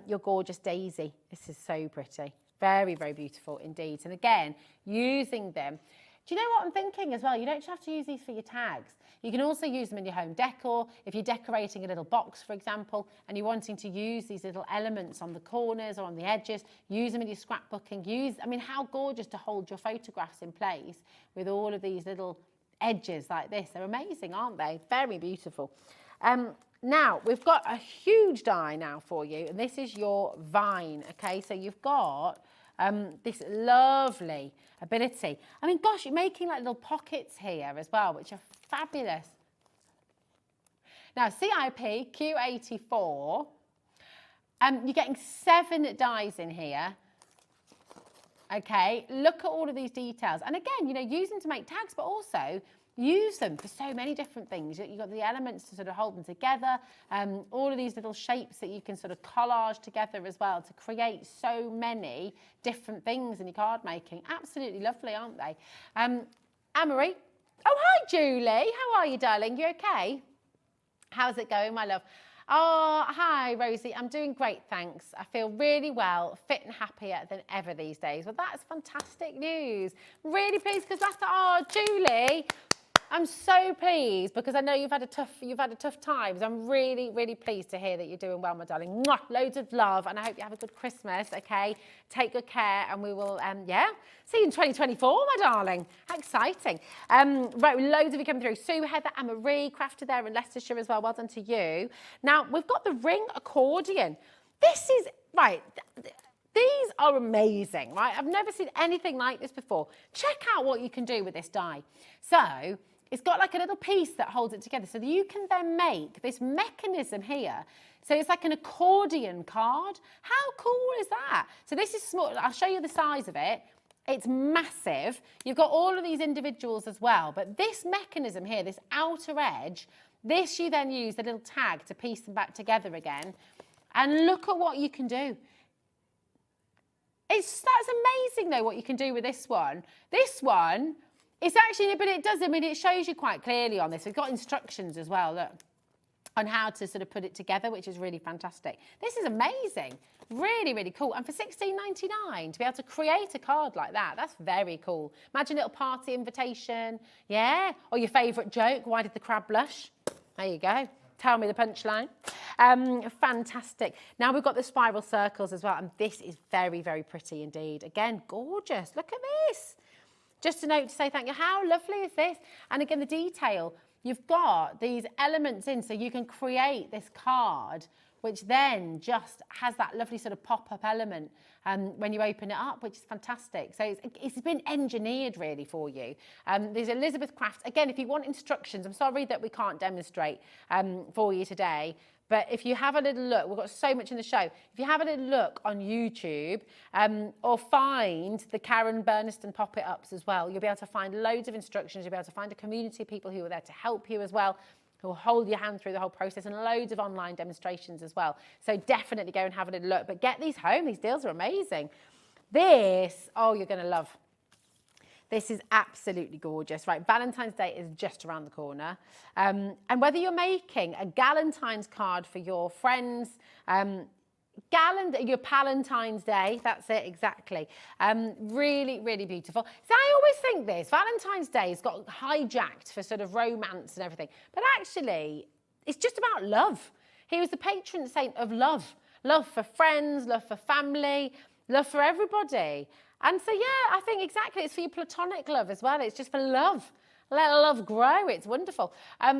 your gorgeous daisy. This is so pretty. Very, very beautiful indeed. And again, using them. Do you know what I'm thinking as well? You don't just have to use these for your tags. You can also use them in your home decor. If you're decorating a little box, for example, and you're wanting to use these little elements on the corners or on the edges, use them in your scrapbooking. I mean, how gorgeous to hold your photographs in place with all of these little edges like this. They're amazing, aren't they? Very beautiful. Now, we've got a huge die now for you, and this is your vine, okay? So you've got this lovely ability. I mean, gosh, you're making like little pockets here as well, which are fabulous. Now, CIP Q84, you're getting 7 dies in here. Okay, look at all of these details. And again, you know, use them to make tags, but also use them for so many different things. You've got the elements to sort of hold them together, all of these little shapes that you can sort of collage together as well to create so many different things in your card making. Absolutely lovely, aren't they? Anne-Marie. Oh, hi, Julie. How are you, darling? You okay? How's it going, my love? Oh, hi, Rosie. I'm doing great, thanks. I feel really well, fit and happier than ever these days. Well, that's fantastic news. Really pleased because Julie, I'm so pleased because I know you've had a tough time. So I'm really, really pleased to hear that you're doing well, my darling. Mwah! Loads of love, and I hope you have a good Christmas. Okay, take good care, and we will, see you in 2024, my darling. How exciting! Right, loads of you coming through. Sue, Heather, and Marie, crafted there in Leicestershire as well. Well done to you. Now we've got the ring accordion. This is right. These are amazing, right? I've never seen anything like this before. Check out what you can do with this die. So it's got like a little piece that holds it together so that you can then make this mechanism here. So it's like an accordion card. How cool is that? So this is small. I'll show you the size of it. It's massive. You've got all of these individuals as well. But this mechanism here, this outer edge, this you then use the little tag to piece them back together again. And look at what you can do. That's amazing though what you can do with this one. This one, it's actually, but it does, I mean, it shows you quite clearly on this. We've got instructions as well, look, on how to sort of put it together, which is really fantastic. This is amazing. Really, really cool. And for £16.99 to be able to create a card like that, that's very cool. Imagine a little party invitation, yeah? Or your favourite joke, why did the crab blush? There you go. Tell me the punchline. Fantastic. Now we've got the spiral circles as well, and this is very, very pretty indeed. Again, gorgeous. Look at this. Just a note to say thank you. How lovely is this? And again, the detail. You've got these elements in, so you can create this card which then just has that lovely sort of pop-up element when you open it up, which is fantastic. So it's been engineered really for you. There's Elizabeth Crafts. Again, if you want instructions, I'm sorry that we can't demonstrate for you today, but if you have a little look, we've got so much in the show. If you have a little look on YouTube or find the Karen Burniston pop-it-ups as well, you'll be able to find loads of instructions. You'll be able to find a community of people who are there to help you as well, who will hold your hand through the whole process, and loads of online demonstrations as well. So definitely go and have a little look, but get these home. These deals are amazing. This, oh, you're going to love. This is absolutely gorgeous, right? Valentine's Day is just around the corner. And whether you're making a Galentine's card for your friends, your Palentine's Day, that's it, exactly. Really, really beautiful. So I always think this, Valentine's Day has got hijacked for sort of romance and everything, but actually, it's just about love. He was the patron saint of love. Love for friends, love for family, love for everybody. And so, yeah, I think exactly, it's for your platonic love as well. It's just for love. Let love grow. It's wonderful. So,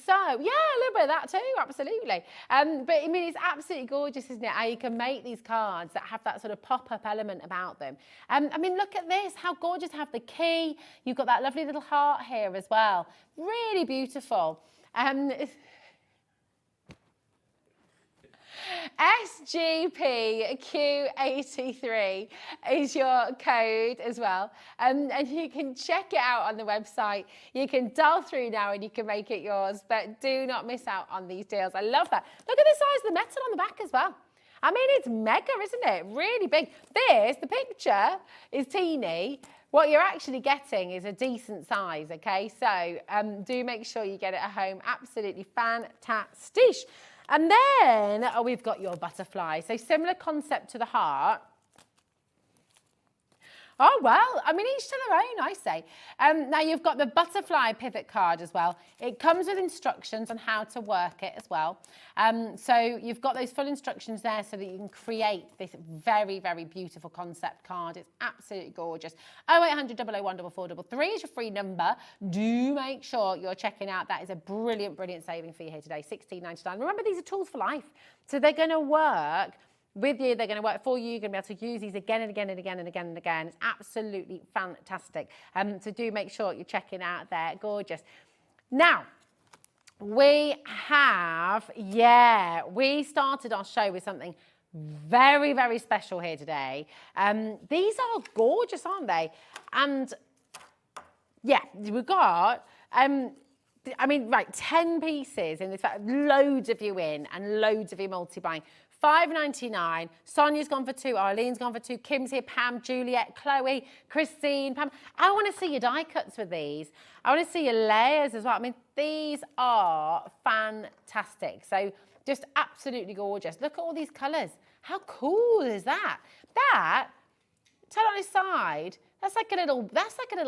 yeah, a little bit of that too, absolutely. But, I mean, it's absolutely gorgeous, isn't it, how you can make these cards that have that sort of pop-up element about them. I mean, look at this, how gorgeous to have the key. You've got that lovely little heart here as well. Really beautiful. SGPQ83 is your code as well, and you can check it out on the website. You can dial through now and you can make it yours, but do not miss out on these deals. I love that. Look at the size of the metal on the back as well. I mean, it's mega, isn't it? Really big. The picture is teeny. What you're actually getting is a decent size, okay? So do make sure you get it at home. Absolutely fantastic. And then we've got your butterfly. So similar concept to the heart. Oh, well, I mean, each to their own, I say. Now, you've got the butterfly pivot card as well. It comes with instructions on how to work it as well. So you've got those full instructions there so that you can create this very, very beautiful concept card. It's absolutely gorgeous. 0800 001 433 is your free number. Do make sure you're checking out. That is a brilliant, brilliant saving for you here today, $16.99. Remember, these are tools for life. So they're going to work with you, they're going to work for you. You're going to be able to use these again and again and again and again and again. It's absolutely fantastic. So do make sure you're checking out there. Gorgeous. Now, we have, we started our show with something very, very special here today. These are gorgeous, aren't they? And yeah, we've got, I mean, right, 10 pieces in this, loads of you in and loads of you multi-buying. $5.99. Sonia's gone for 2. Arlene's gone for 2. Kim's here. Pam, Juliet, Chloe, Christine, Pam. I want to see your die cuts with these. I want to see your layers as well. I mean, these are fantastic. So just absolutely gorgeous. Look at all these colours. How cool is that? That, turn on its side, that's like a little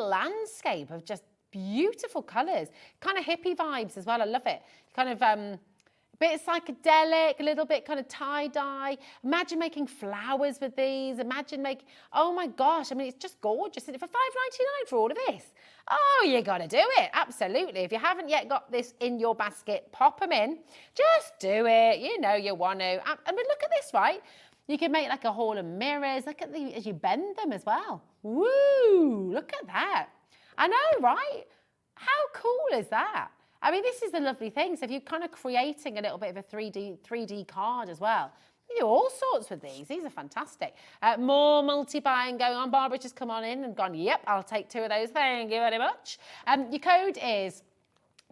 landscape of just beautiful colours. Kind of hippie vibes as well. I love it. Kind of bit psychedelic, a little bit kind of tie-dye. Imagine making flowers with these. Imagine making, oh my gosh, I mean, it's just gorgeous. For $5.99 for all of this. Oh, you got to do it. Absolutely. If you haven't yet got this in your basket, pop them in. Just do it. You know you want to. I mean, look at this, right? You can make like a hall of mirrors. Look at as you bend them as well. Woo, look at that. I know, right? How cool is that? I mean, this is the lovely thing. So if you're kind of creating a little bit of a 3D card as well, you do all sorts with these. These are fantastic. More multi-buying going on. Barbara's just come on in and gone, yep, I'll take 2 of those. Thank you very much. Your code is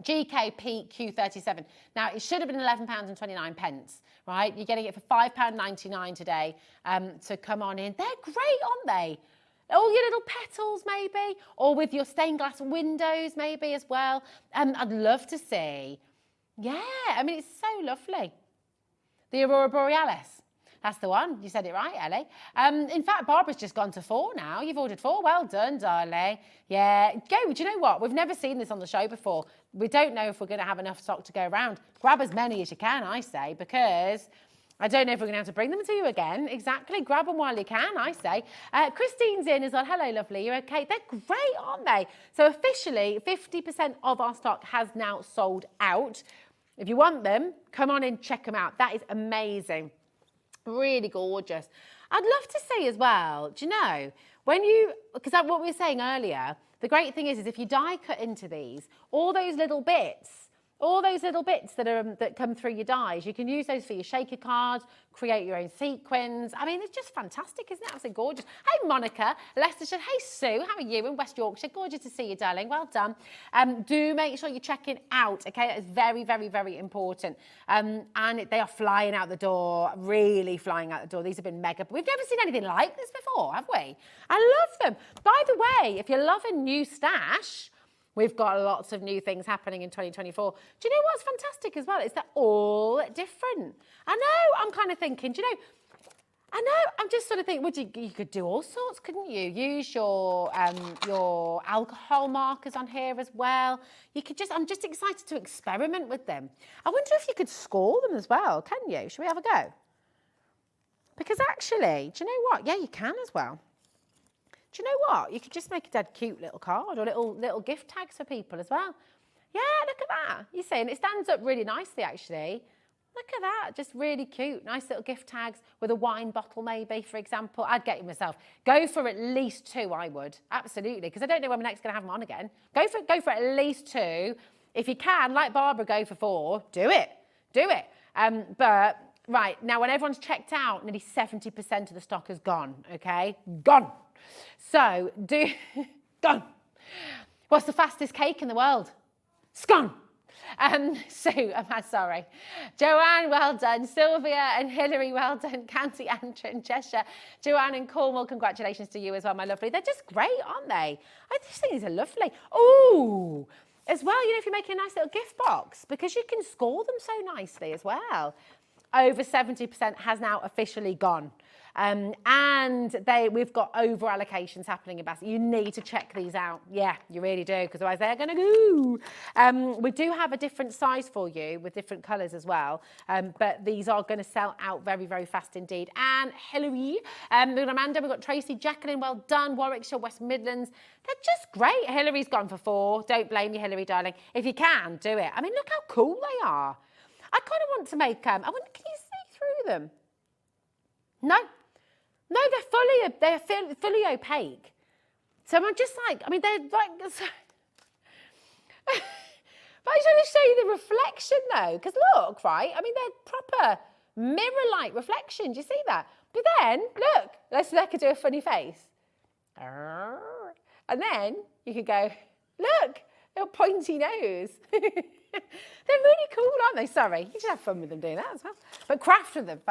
GKPQ37. Now, it should have been £11.29, right? You're getting it for £5.99 today. So come on in. They're great, aren't they? All your little petals maybe, or with your stained glass windows maybe as well. I'd love to see. Yeah, I mean, it's so lovely. The Aurora Borealis. That's the one. You said it right, Ellie. In fact, Barbara's just gone to 4 now. You've ordered 4. Well done, darling. Yeah, go. Do you know what? We've never seen this on the show before. We don't know if we're going to have enough stock to go around. Grab as many as you can, I say, because I don't know if we're going to have to bring them to you again. Exactly. Grab them while you can, I say. Christine's in as well. Hello, lovely. You're okay? They're great, aren't they? So officially, 50% of our stock has now sold out. If you want them, come on in, check them out. That is amazing. Really gorgeous. I'd love to say as well, do you know, because what we were saying earlier, the great thing is if you die cut into these, all those little bits that come through your dies, you can use those for your shaker cards, create your own sequins. I mean, it's just fantastic, isn't it? Absolutely gorgeous. Hey, Monica, Leicestershire. Hey, Sue, how are you in West Yorkshire? Gorgeous to see you, darling. Well done. Do make sure you're checking out, okay? That is very, very, very important. And they are flying out the door, really flying out the door. These have been mega. We've never seen anything like this before, have we? I love them. By the way, if you're loving new stash, we've got lots of new things happening in 2024. Do you know what's fantastic as well? Is they're all different. I know, I'm kind of thinking, I'm just sort of thinking, you could do all sorts, couldn't you? Use your alcohol markers on here as well. I'm just excited to experiment with them. I wonder if you could score them as well, can you? Should we have a go? Because actually, do you know what? Yeah, you can as well. Do you know what? You could just make a dead cute little card or little gift tags for people as well. Yeah, look at that. You see, and it stands up really nicely, actually. Look at that, just really cute. Nice little gift tags with a wine bottle, maybe, for example. I'd get it myself. Go for at least 2, I would. Absolutely, because I don't know when we're next going to have them on again. Go for at least 2. If you can, like Barbara, go for 4. Do it. But, right, now when everyone's checked out, nearly 70% of the stock is gone, okay? Gone. So, gone. What's the fastest cake in the world? Scone. Sue, I'm sorry. Joanne, well done. Sylvia and Hilary, well done. Canty, Antrim, Cheshire. Joanne and Cornwall, congratulations to you as well, my lovely. They're just great, aren't they? I just think these are lovely. Ooh, as well, if you're making a nice little gift box, because you can score them so nicely as well. Over 70% has now officially gone. And we've got over allocations happening in basket. You need to check these out. Yeah, you really do, because otherwise they're going to go. We do have a different size for you with different colours as well. But these are going to sell out very, very fast indeed. And Hilary, we've got Amanda, we've got Tracy, Jacqueline, well done. Warwickshire, West Midlands. They're just great. Hilary's gone for 4. Don't blame you, Hilary, darling. If you can, do it. I mean, look how cool they are. I kind of want to make, can you see through them? No, they're fully opaque. So I'm just like, they're like, but I just want to show you the reflection though, because look, right? They're proper mirror-like reflection. Do you see that? But then, look, Leicester could do a funny face. And then you could go, look, little pointy nose. They're really cool, aren't they? Sorry, you should have fun with them doing that as well. But craft with them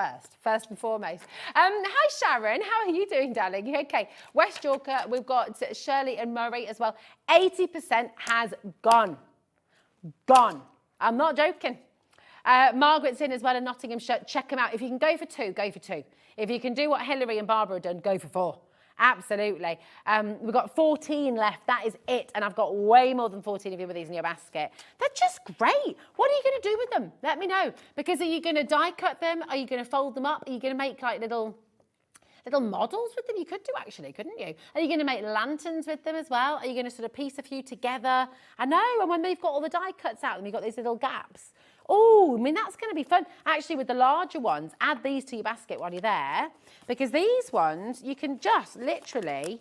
first and foremost. Hi, Sharon. How are you doing, darling? You okay? West Yorkshire, we've got Shirley and Murray as well. 80% has gone. Gone. I'm not joking. Margaret's in as well in Nottinghamshire. Check them out. If you can go for 2, go for 2. If you can do what Hilary and Barbara have done, go for 4. Absolutely. We've got 14 left. That is it. And I've got way more than 14 of you with these in your basket. They're just great. What are you going to do with them? Let me know. Because are you going to die cut them? Are you going to fold them up? Are you going to make like little models with them? You could do actually, couldn't you? Are you going to make lanterns with them as well? Are you going to sort of piece a few together? I know. And when they've got all the die cuts out and you've got these little gaps. Oh, that's going to be fun. Actually, with the larger ones, add these to your basket while you're there. Because these ones, you can just literally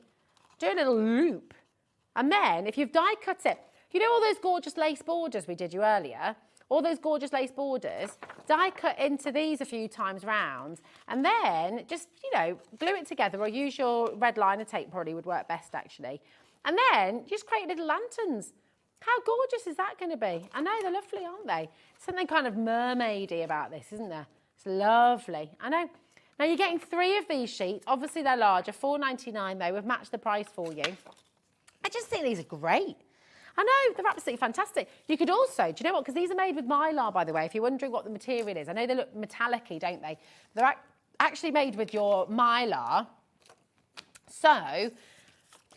do a little loop. And then, if you've die cut it, all those gorgeous lace borders we did you earlier? All those gorgeous lace borders, die cut into these a few times round. And then just, glue it together or use your red liner tape, probably would work best, actually. And then just create little lanterns. How gorgeous is that going to be? I know, they're lovely, aren't they? Something kind of mermaidy about this, isn't there? It's lovely. I know. Now, you're getting 3 of these sheets. Obviously, they're larger. $4.99, though. We've matched the price for you. I just think these are great. I know, they're absolutely fantastic. You could also, do you know what? Because these are made with mylar, by the way, if you're wondering what the material is. I know they look metallic-y, don't they? They're actually made with your mylar. So,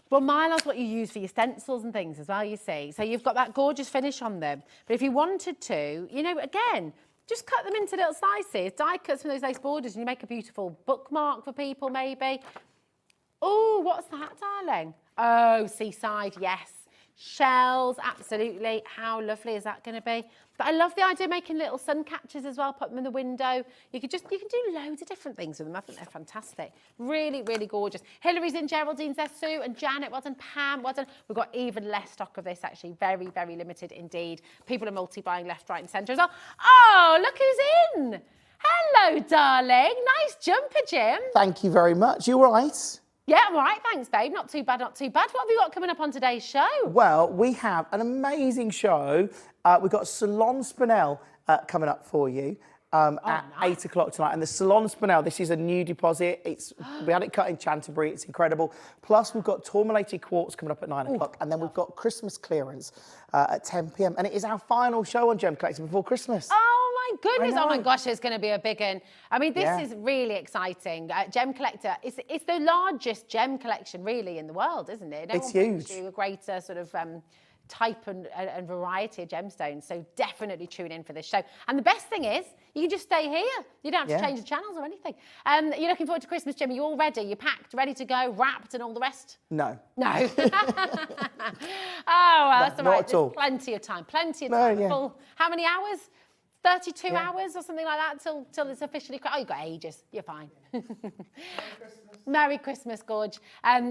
well, mylar's what you use for your stencils and things as well, you see. So you've got that gorgeous finish on them. But if you wanted to, again, just cut them into little slices, die cuts from those lace borders, and you make a beautiful bookmark for people, maybe. Oh, what's that, darling? Oh, seaside, yes. shells, absolutely. How lovely is that going to be? But I love the idea of making little sun catchers as well, put them in the window. You can do loads of different things with them. I think they're fantastic. Really, really gorgeous. Hillary's in, Geraldine's there, Sue and Janet, well done, Pam, well done. We've got even less stock of this actually, very, very limited indeed. People are multi-buying left, right and centre as well. Oh, look who's in. Hello, darling. Nice jumper, Jim. Thank you very much. You all right? Yeah, I'm all right, thanks, babe. Not too bad, not too bad. What have you got coming up on today's show? Well, we have an amazing show. We've got Salon Spinel coming up for you at 8 o'clock tonight. And the Salon Spinel, this is a new deposit. We had it cut in Canterbury. It's incredible. Plus, we've got tourmalated quartz coming up at 9 o'clock. And then we've got Christmas clearance at 10 p.m. And it is our final show on Gem Collector before Christmas. Oh my goodness, oh my gosh, it's going to be a big one. I mean, this is really exciting. Gem Collector, it's the largest gem collection really in the world, isn't it? No It's one brings huge. you a greater sort of type and variety of gemstones, so definitely tune in for this show. And the best thing is, you can just stay here. You don't have to change the channels or anything. You're looking forward to Christmas, Jim? Are you all ready? You're packed, ready to go, wrapped and all the rest? No. No. Oh, well, that's all not right. at all. There's plenty of time, plenty of time. Full, how many hours? 32 hours or something like that till it's officially... Oh, you've got ages. You're fine. Merry Christmas, Gorge.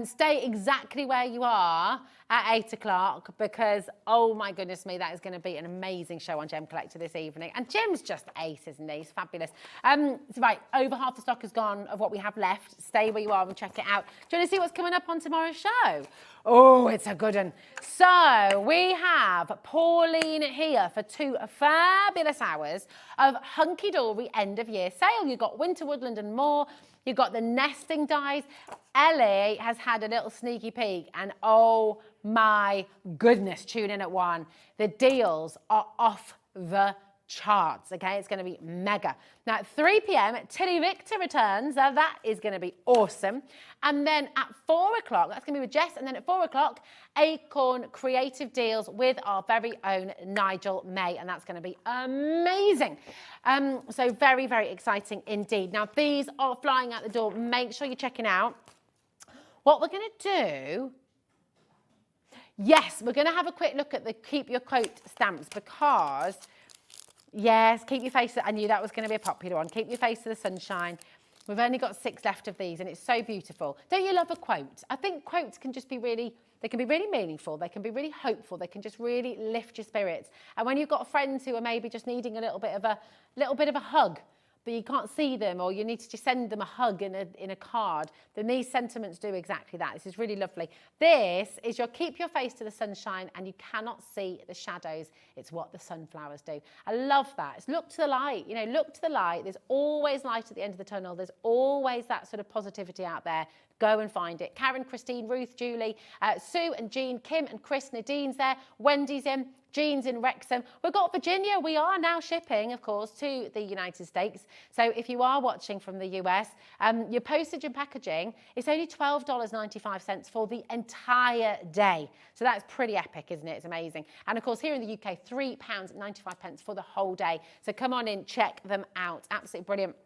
Stay exactly where you are at 8 o'clock because, oh my goodness me, that is going to be an amazing show on Gem Collector this evening. And Jim's just ace, isn't he? He's fabulous. So right, over half the stock is gone of what we have left. Stay where you are and check it out. Do you want to see what's coming up on tomorrow's show? Oh, it's a good one. So we have Pauline here for 2 fabulous hours of Hunkydory end of year sale. You've got Winter Woodland and more. You've got the nesting dies. Ellie has had a little sneaky peek and oh my goodness, tune in at 1. The deals are off the charts, okay? It's going to be mega. Now at 3 p.m, Tilly Victor returns. Now that is going to be awesome. And then at 4 o'clock, that's going to be with Jess. And then at 4 o'clock, Acorn Creative Deals with our very own Nigel May. And that's going to be amazing. So very, very exciting indeed. Now these are flying out the door. Make sure you're checking out. What we're going to do... Yes, we're going to have a quick look at the Keep Your Coat stamps because... Yes, keep your face. I knew that was going to be a popular one. Keep your face to the sunshine. We've only got 6 left of these and it's so beautiful. Don't you love a quote? I think quotes can just be really, they can be really meaningful. They can be really hopeful. They can just really lift your spirits. And when you've got friends who are maybe just needing a little bit of a hug, but you can't see them or you need to just send them a hug in a card, then these sentiments do exactly that. This is really lovely. This is your Keep Your Face to the Sunshine and you cannot see the shadows. It's what the sunflowers do. I love that. It's look to the light, you know, look to the light. There's always light at the end of the tunnel. There's always that sort of positivity out there. Go and find it. Karen, Christine, Ruth, Julie, Sue and Jean, Kim and Chris, Nadine's there, Wendy's in, Jean's in Wrexham. We've got Virginia. We are now shipping, of course, to the United States. So if you are watching from the US, your postage and packaging is only $12.95 for the entire day. So that's pretty epic, isn't it? It's amazing. And of course, here in the UK, £3.95 for the whole day. So come on in, check them out. Absolutely brilliant.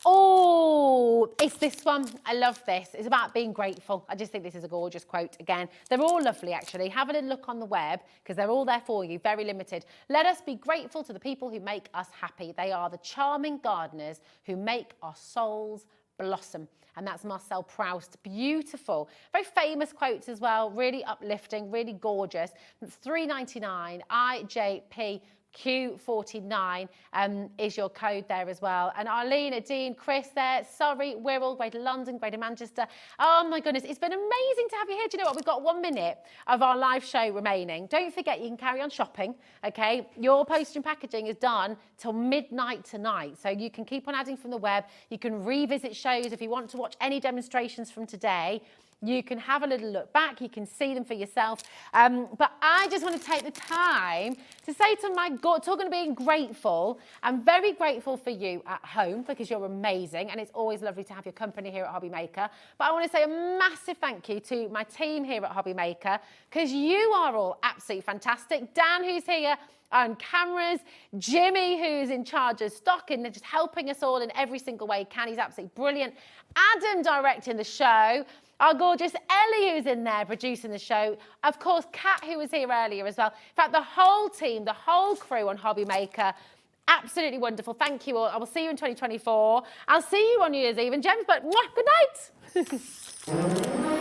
Oh, it's this one. I love this. It's about being grateful. I just think this is a gorgeous quote again. They're all lovely, actually. Have a little look on the web because they're all there for you, very limited. Let us be grateful to the people who make us happy. They are the charming gardeners who make our souls blossom. And that's Marcel Proust. Beautiful. Very famous quotes as well. Really uplifting, really gorgeous. It's $3.99, IJP. Q49 is your code there as well. And Arlene, Dean, Chris there, Surrey, Wirral, Greater London, Greater Manchester. Oh my goodness, it's been amazing to have you here. Do you know what? We've got 1 minute of our live show remaining. Don't forget, you can carry on shopping, okay? Your postage and packaging is done till midnight tonight. So you can keep on adding from the web. You can revisit shows if you want to watch any demonstrations from today. You can have a little look back. You can see them for yourself. But I just want to take the time to say to my God, talking about being grateful, I'm very grateful for you at home because you're amazing and it's always lovely to have your company here at Hobby Maker. But I want to say a massive thank you to my team here at Hobby Maker because you are all absolutely fantastic. Dan, who's here on cameras, Jimmy, who's in charge of stock and just helping us all in every single way he can. He's absolutely brilliant. Adam directing the show. Our gorgeous Ellie, who's in there producing the show. Of course, Kat, who was here earlier as well. In fact, the whole team, the whole crew on Hobby Maker, absolutely wonderful. Thank you all. I will see you in 2024. I'll see you on New Year's Eve. And Gems, but mwah, good night.